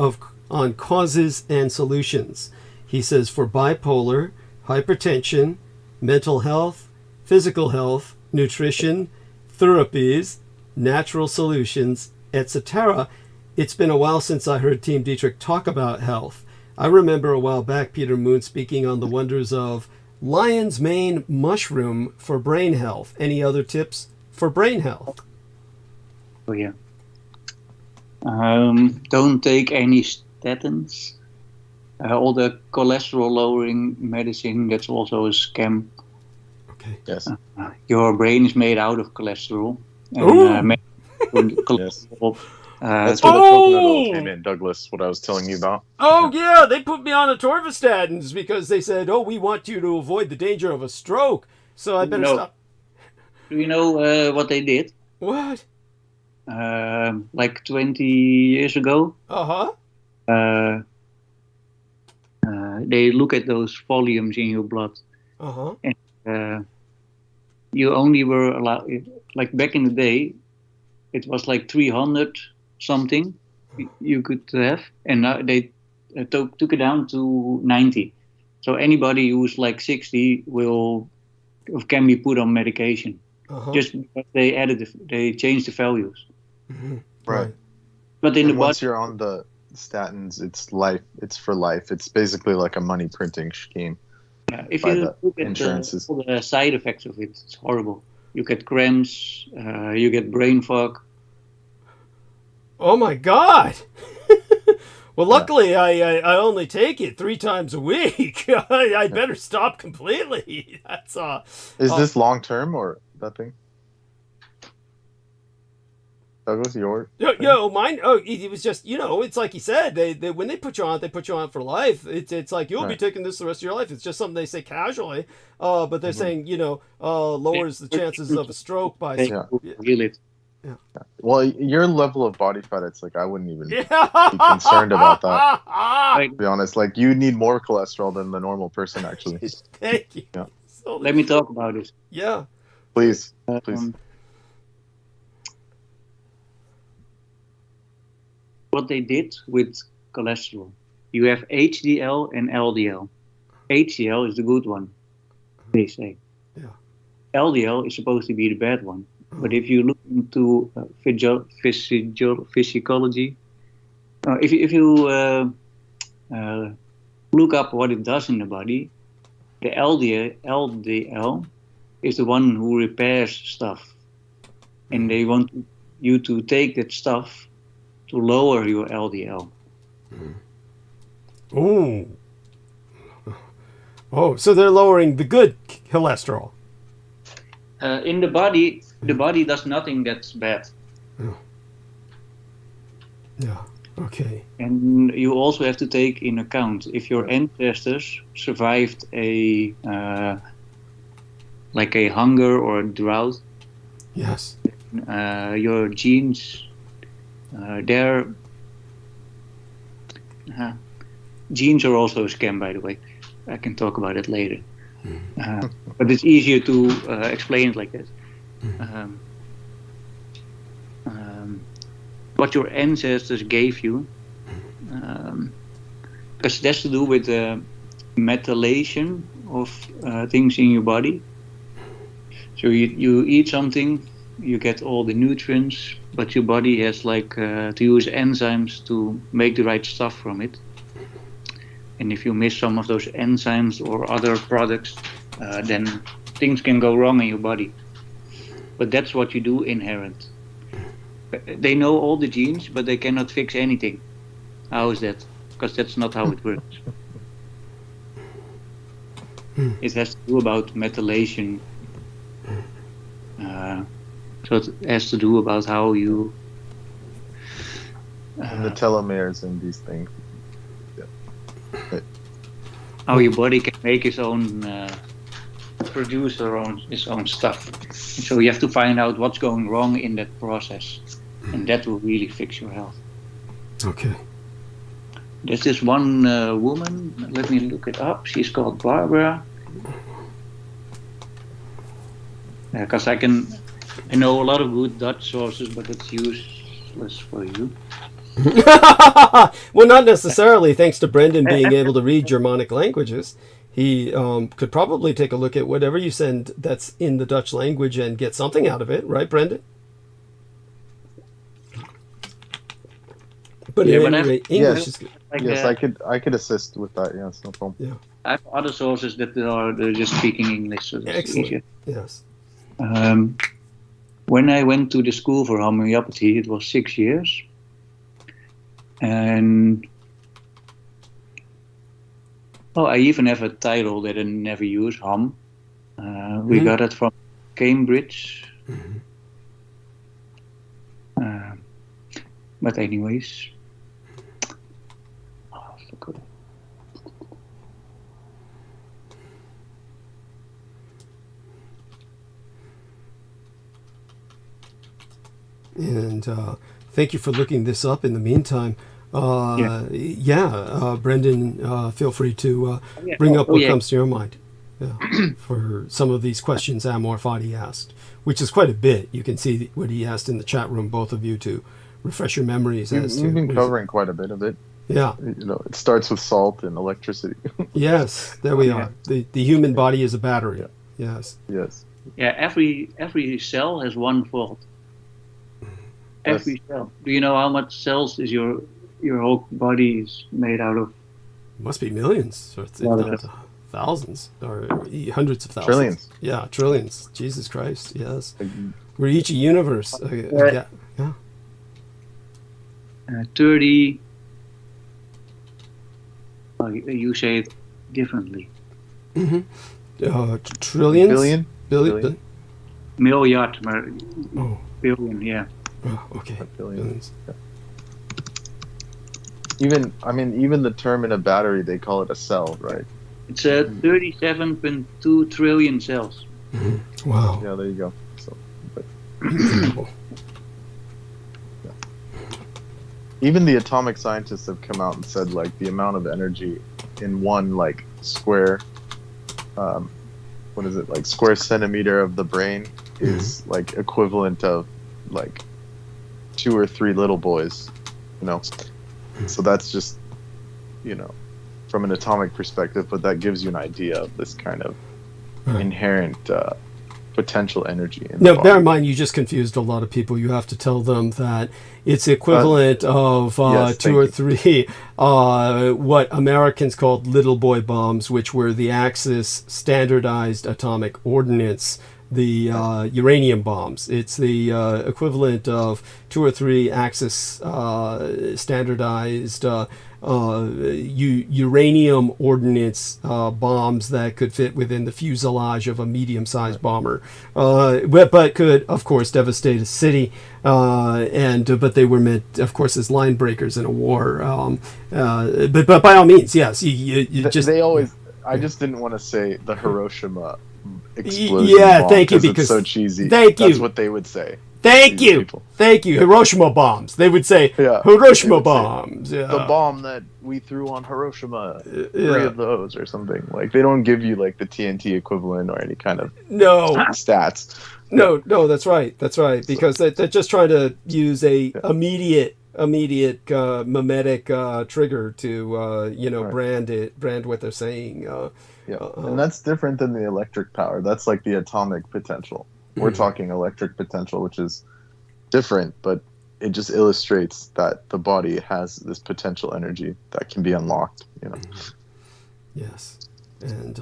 on causes and solutions? He says, for bipolar, hypertension, mental health, physical health, nutrition, therapies, natural solutions, etc. It's been a while since I heard Team Dietrich talk about health. I remember a while back Peter Moon speaking on the wonders of lion's mane mushroom for brain health. Any other tips for brain health? Oh, yeah. Don't take any statins. All the cholesterol lowering medicine, that's also a scam. Okay. Yes. Your brain is made out of cholesterol. And Yes. That's So where the coconut oil came in, Douglas, what I was telling you about. Oh, yeah, they put me on atorvastatins because they said, oh, we want you to avoid the danger of a stroke, so I better stop. Do you know what they did? What? Like 20 years ago? Uh-huh. They look at those volumes in your blood. Uh-huh. And you only were allowed, like back in the day, it was like 300 something you could have, and now they took it down to 90. So anybody who's like 60 can be put on medication. Just because they changed the values. Right. But once you're on the statins, it's life. It's for life. It's basically like a money printing scheme. Yeah, if you look at all the side effects of it, it's horrible. You get cramps, you get brain fog. Oh my God! Well, luckily I only take it 3 times a week. I better stop completely. That's Is this long term or that thing? Douglas, yours? Mine. Oh, it was just, it's like you said. They when they put you on for life. It's like you'll be taking this the rest of your life. It's just something they say casually, but they're saying lowers the chances of a stroke by. Yeah. Well, your level of body fat, it's like I wouldn't even be concerned about that. To be honest, like you need more cholesterol than the normal person, actually. Thank you. Yeah. So let me talk about it. Yeah. Please. What they did with cholesterol, you have HDL and LDL. HDL is the good one, they say. Yeah. LDL is supposed to be the bad one. But if you look into physiology, if you look up what it does in the body, the LDL is the one who repairs stuff. And they want you to take that stuff to lower your LDL. Ooh. Oh, so they're lowering the good cholesterol. In the body does nothing that's bad. Yeah. Okay. And you also have to take in account if your ancestors survived a hunger or a drought. Yes. Your genes, genes are also a scam, by the way. I can talk about it later. But it's easier to explain it like that. What your ancestors gave you, because it has to do with the methylation of things in your body. So you eat something, you get all the nutrients, but your body has to use enzymes to make the right stuff from it. And if you miss some of those enzymes or other products, then things can go wrong in your body. But that's what you do inherent. They know all the genes, but they cannot fix anything. How is that? Because that's not how it works. It has to do about methylation. So it has to do about how you... and the telomeres and these things. How your body can make its own, produce its own stuff. So you have to find out what's going wrong in that process, and that will really fix your health. Okay. There's this one woman, let me look it up, she's called Barbara. Because I know a lot of good Dutch sources, but it's useless for you. Well, not necessarily, thanks to Brendan being able to read Germanic languages. He could probably take a look at whatever you send that's in the Dutch language and get something out of it, right, Brendan? But yeah, anyway, English is good. Yes, I could assist with that. Yes, no problem. Yeah. I have other sources that they're just speaking English, so that's easier. Yes. When I went to the school for homeopathy, it was 6 years. And I even have a title that I never use, Hom. We got it from Cambridge. But anyways, oh, I forgot. And thank you for looking this up in the meantime. Brendan, feel free to bring up what comes to your mind for some of these questions Amor Fadi asked, which is quite a bit. You can see what he asked in the chat room, both of you, to refresh your memories. We've been covering quite a bit of it. Yeah. It starts with salt and electricity. Yes, there we are. The human body is a battery. Yes. Yes. Yeah, every cell has one fault. Every cell. Do you know how much cells is your whole body is made out of? Must be millions, or thousands, or hundreds of thousands. Trillions. Yeah, trillions. Jesus Christ, yes. We're each a universe. 30. Oh, you say it differently. Trillions? Billion? Milliard. Billion, yeah. Oh, okay. Billions. Even the term in a battery, they call it a cell, right? It's 37.2 trillion cells. Mm-hmm. Wow. Yeah, there you go. So, incredible. Yeah. Even the atomic scientists have come out and said, like, the amount of energy in one, like, square, square centimeter of the brain is, like, equivalent of, like, 2 or 3 little boys, So that's just, from an atomic perspective, but that gives you an idea of this kind of inherent potential energy in the body. Bear in mind, you just confused a lot of people. You have to tell them that it's equivalent of 2 or 3 what Americans called little boy bombs, which were the Axis standardized atomic ordnance, the uranium bombs. It's the equivalent of 2 or 3 Axis standardized uranium ordnance bombs that could fit within the fuselage of a medium-sized bomber, but could, of course, devastate a city. But they were meant, of course, as line breakers in a war. But by all means, yes. I just didn't want to say the Hiroshima explosion. Yeah, thank you, because it's so cheesy. That's what they would say. Thank you. Yeah. Hiroshima bombs. They would say Hiroshima bombs. Yeah. The bomb that we threw on Hiroshima. 3 of those or something. Like, they don't give you like the TNT equivalent or any kind of stats. No, that's right. That's right. Because they're just trying to use a immediate mimetic trigger to brand what they're saying. And that's different than the electric power. That's like the atomic potential. We're talking electric potential, which is different, but it just illustrates that the body has this potential energy that can be unlocked. Yes, and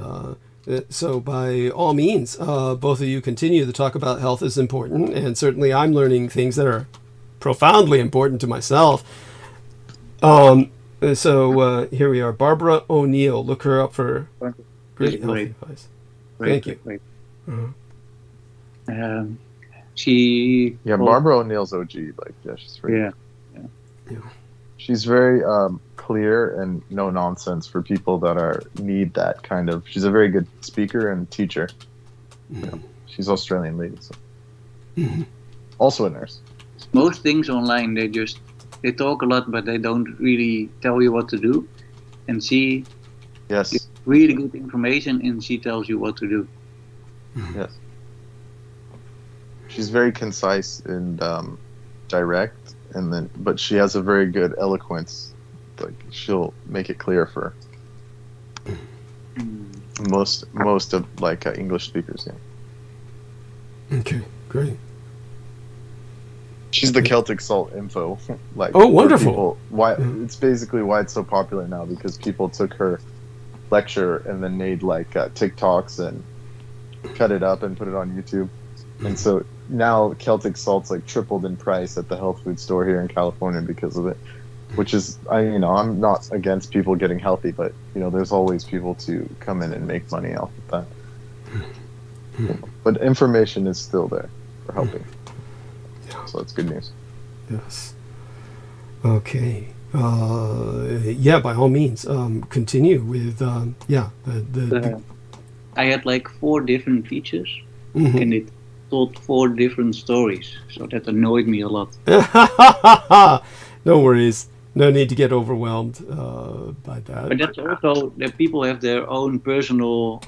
so by all means, both of you continue to talk about health is important, and certainly I'm learning things that are profoundly important to myself. So here we are, Barbara O'Neill. Look her up for great health advice. Thank you. Barbara O'Neill's OG. She's very, she's very clear and no nonsense for people that need that kind of. She's a very good speaker and teacher. She's Australian lady, so also a nurse. Most things online, they talk a lot, but they don't really tell you what to do. And she gives really good information, and she tells you what to do. Yes. She's very concise and direct, but she has a very good eloquence. Like, she'll make it clear for most of English speakers. Yeah. Okay, great. She's the Celtic Salt info. Wonderful! It's basically why it's so popular now, because people took her lecture and then made TikToks and cut it up and put it on YouTube. And so now Celtic Salt's tripled in price at the health food store here in California because of it, which is, I'm not against people getting healthy, but there's always people to come in and make money off of that. But information is still there for helping. So it's good news. Yes. Okay. Yeah, by all means, continue with, I had like 4 different features, Mhm. and it told 4 different stories, so that annoyed me a lot. No worries. No need to get overwhelmed by that. But that's also that people have their own personal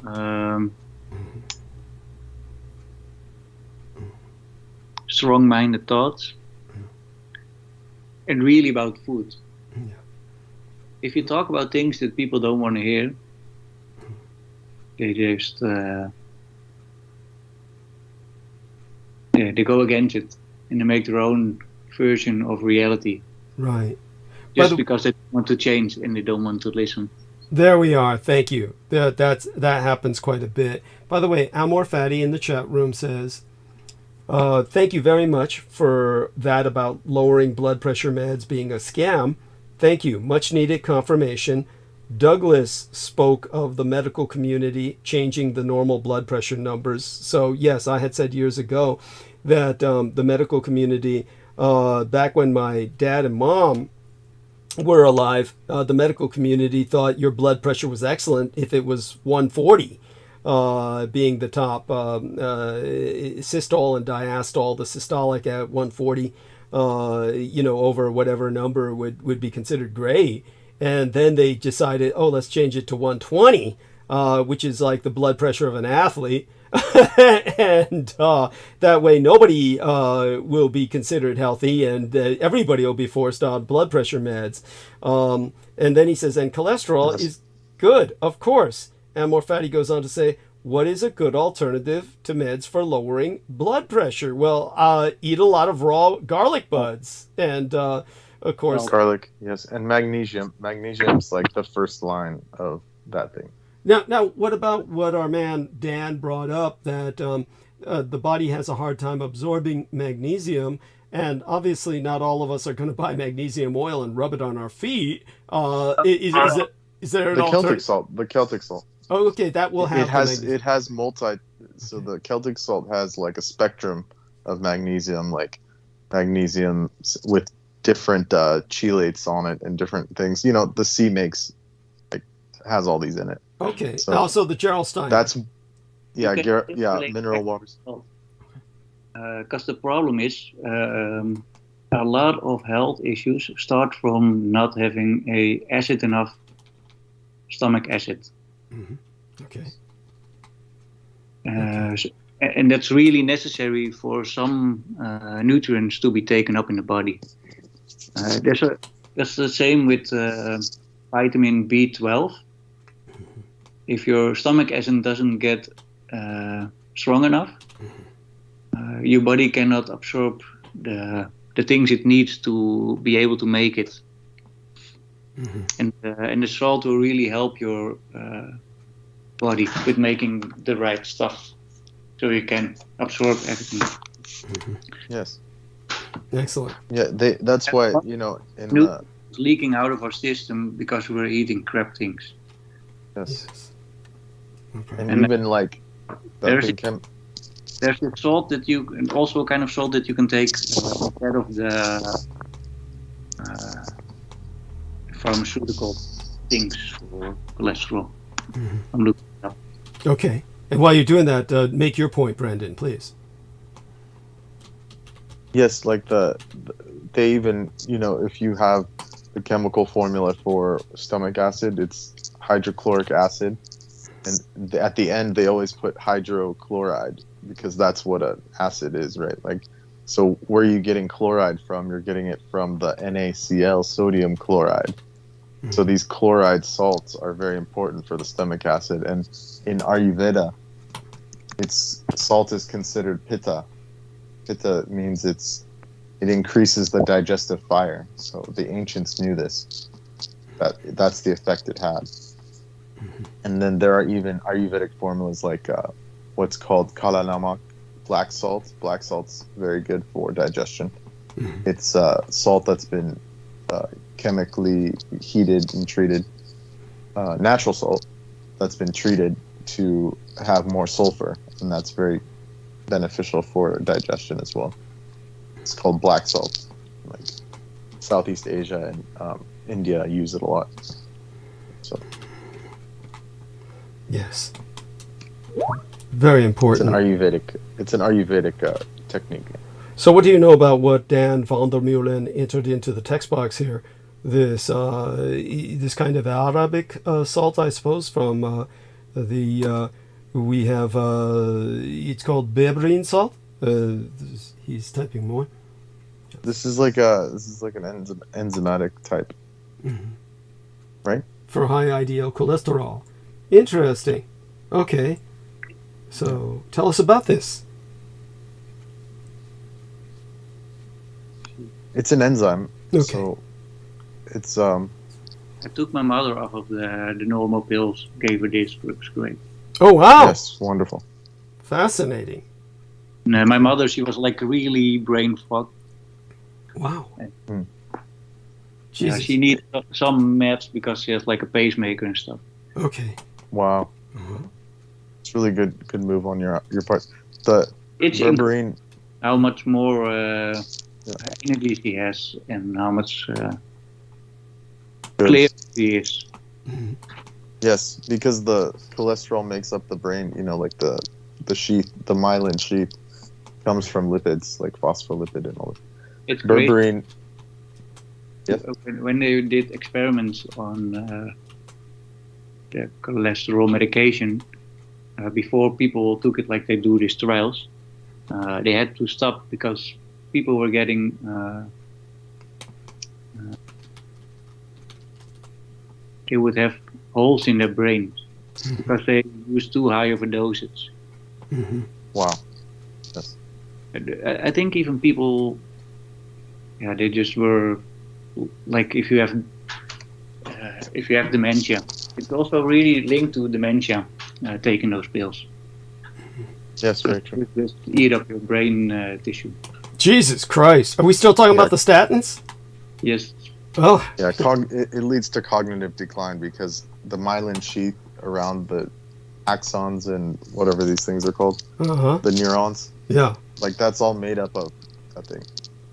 strong-minded thoughts, and really about food. Yeah. If you talk about things that people don't want to hear, they just they go against it, and they make their own version of reality. Right. Just because they want to change and they don't want to listen. There we are. Thank you. That happens quite a bit. By the way, Amor Fatty in the chat room says, thank you very much for that about lowering blood pressure meds being a scam. Thank you. Much needed confirmation. Douglas spoke of the medical community changing the normal blood pressure numbers. So yes, I had said years ago that the medical community, back when my dad and mom were alive, the medical community thought your blood pressure was excellent if it was 140, being the top. Systole and diastole, the systolic at 140, over whatever number would be considered great. And then they decided, let's change it to 120, which is like the blood pressure of an athlete. And that way nobody will be considered healthy, and everybody will be forced on blood pressure meds. And then he says, and cholesterol is good, of course. And Morfatti goes on to say, what is a good alternative to meds for lowering blood pressure? Well, eat a lot of raw garlic buds. And of course, garlic, yes, and magnesium. Magnesium's like the first line of that thing. Now, what about what our man Dan brought up, that the body has a hard time absorbing magnesium, and obviously not all of us are going to buy magnesium oil and rub it on our feet. Is there an alternative? The Celtic salt. Oh, okay, that will have. It has multi. So the Celtic salt has like a spectrum of magnesium, like magnesium with different chelates on it and different things. The sea has all these in it. Okay. So also the Gerolstein. That's mineral waters. Because the problem is a lot of health issues start from not having enough stomach acid. Mm-hmm. Okay. And that's really necessary for some nutrients to be taken up in the body. That's the same with vitamin B12. If your stomach acid doesn't get strong enough, your body cannot absorb the things it needs to be able to make it. Mm-hmm. And the salt will really help your body with making the right stuff, so you can absorb everything. Mm-hmm. Yes. Excellent. Yeah, that's why leaking out of our system because we're eating crap things. Yes. Okay. And even like there's the salt that and also a kind of salt that you can take instead of the pharmaceutical things for cholesterol. Mm-hmm. I'm looking it up. Okay. And while you're doing that, make your point, Brandon, please. Yes, like they even, if you have the chemical formula for stomach acid, it's hydrochloric acid. And at the end, they always put hydrochloride because that's what an acid is, right? Like, so where are you getting chloride from? You're getting it from the NaCl, sodium chloride. Mm-hmm. So these chloride salts are very important for the stomach acid. And in Ayurveda, salt is considered pitta. Pitta means it increases the digestive fire. So the ancients knew this. That's the effect it had. Mm-hmm. And then there are even Ayurvedic formulas like what's called kala namak, black salt. Black salt's very good for digestion. Mm-hmm. It's salt that's been chemically heated and treated. Natural salt that's been treated to have more sulfur, and that's very beneficial for digestion as well. It's called black salt. Southeast Asia and India use it a lot. So Yes. Very important. It's an Ayurvedic technique. So what do you know about what Dan van der Meulen entered into the text box here? This this kind of Arabic salt, I suppose, from we have it's called berberine salt. He's typing more. This is like an enzymatic type, right? For high LDL cholesterol. Interesting. Okay. So tell us about this. It's an enzyme. Okay. So it's I took my mother off of the normal pills, gave her this, it was great. Oh wow. Yes, wonderful. Fascinating. And my mother, she was like really brain fucked. Wow. Mm. Yeah, Jesus. she needs some meds because she has like a pacemaker and stuff. Okay. Wow. Uh-huh. It's really good move on your part. The It's berberine. how much more energy she has and how much clear she is. Mhm. Yes, because the cholesterol makes up the brain. You know, like the sheath, the myelin sheath, comes from lipids like phospholipid and all that. It's great. Berberine. Yes. When they did experiments on the cholesterol medication, before people took it like they do these trials, they had to stop because people were getting they would have holes in their brains because they used too high of a dosage. Mm-hmm. Wow. Yes. I think even people, yeah, they just were like if you have dementia, it's also really linked to dementia, taking those pills. Yes, very true. It just eat up your brain tissue. Jesus Christ. Are we still talking about the statins? Yes. Oh. Yeah, it leads to cognitive decline because the myelin sheath around the axons and whatever these things are called, Uh-huh. the neurons, Yeah. like that's all made up of that thing,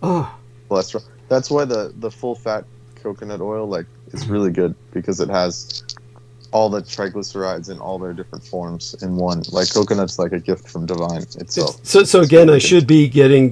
Oh. cholesterol. That's why the full fat coconut oil like is really good because it has all the triglycerides in all their different forms in one. Like coconut's like a gift from divine itself. So again, I should be getting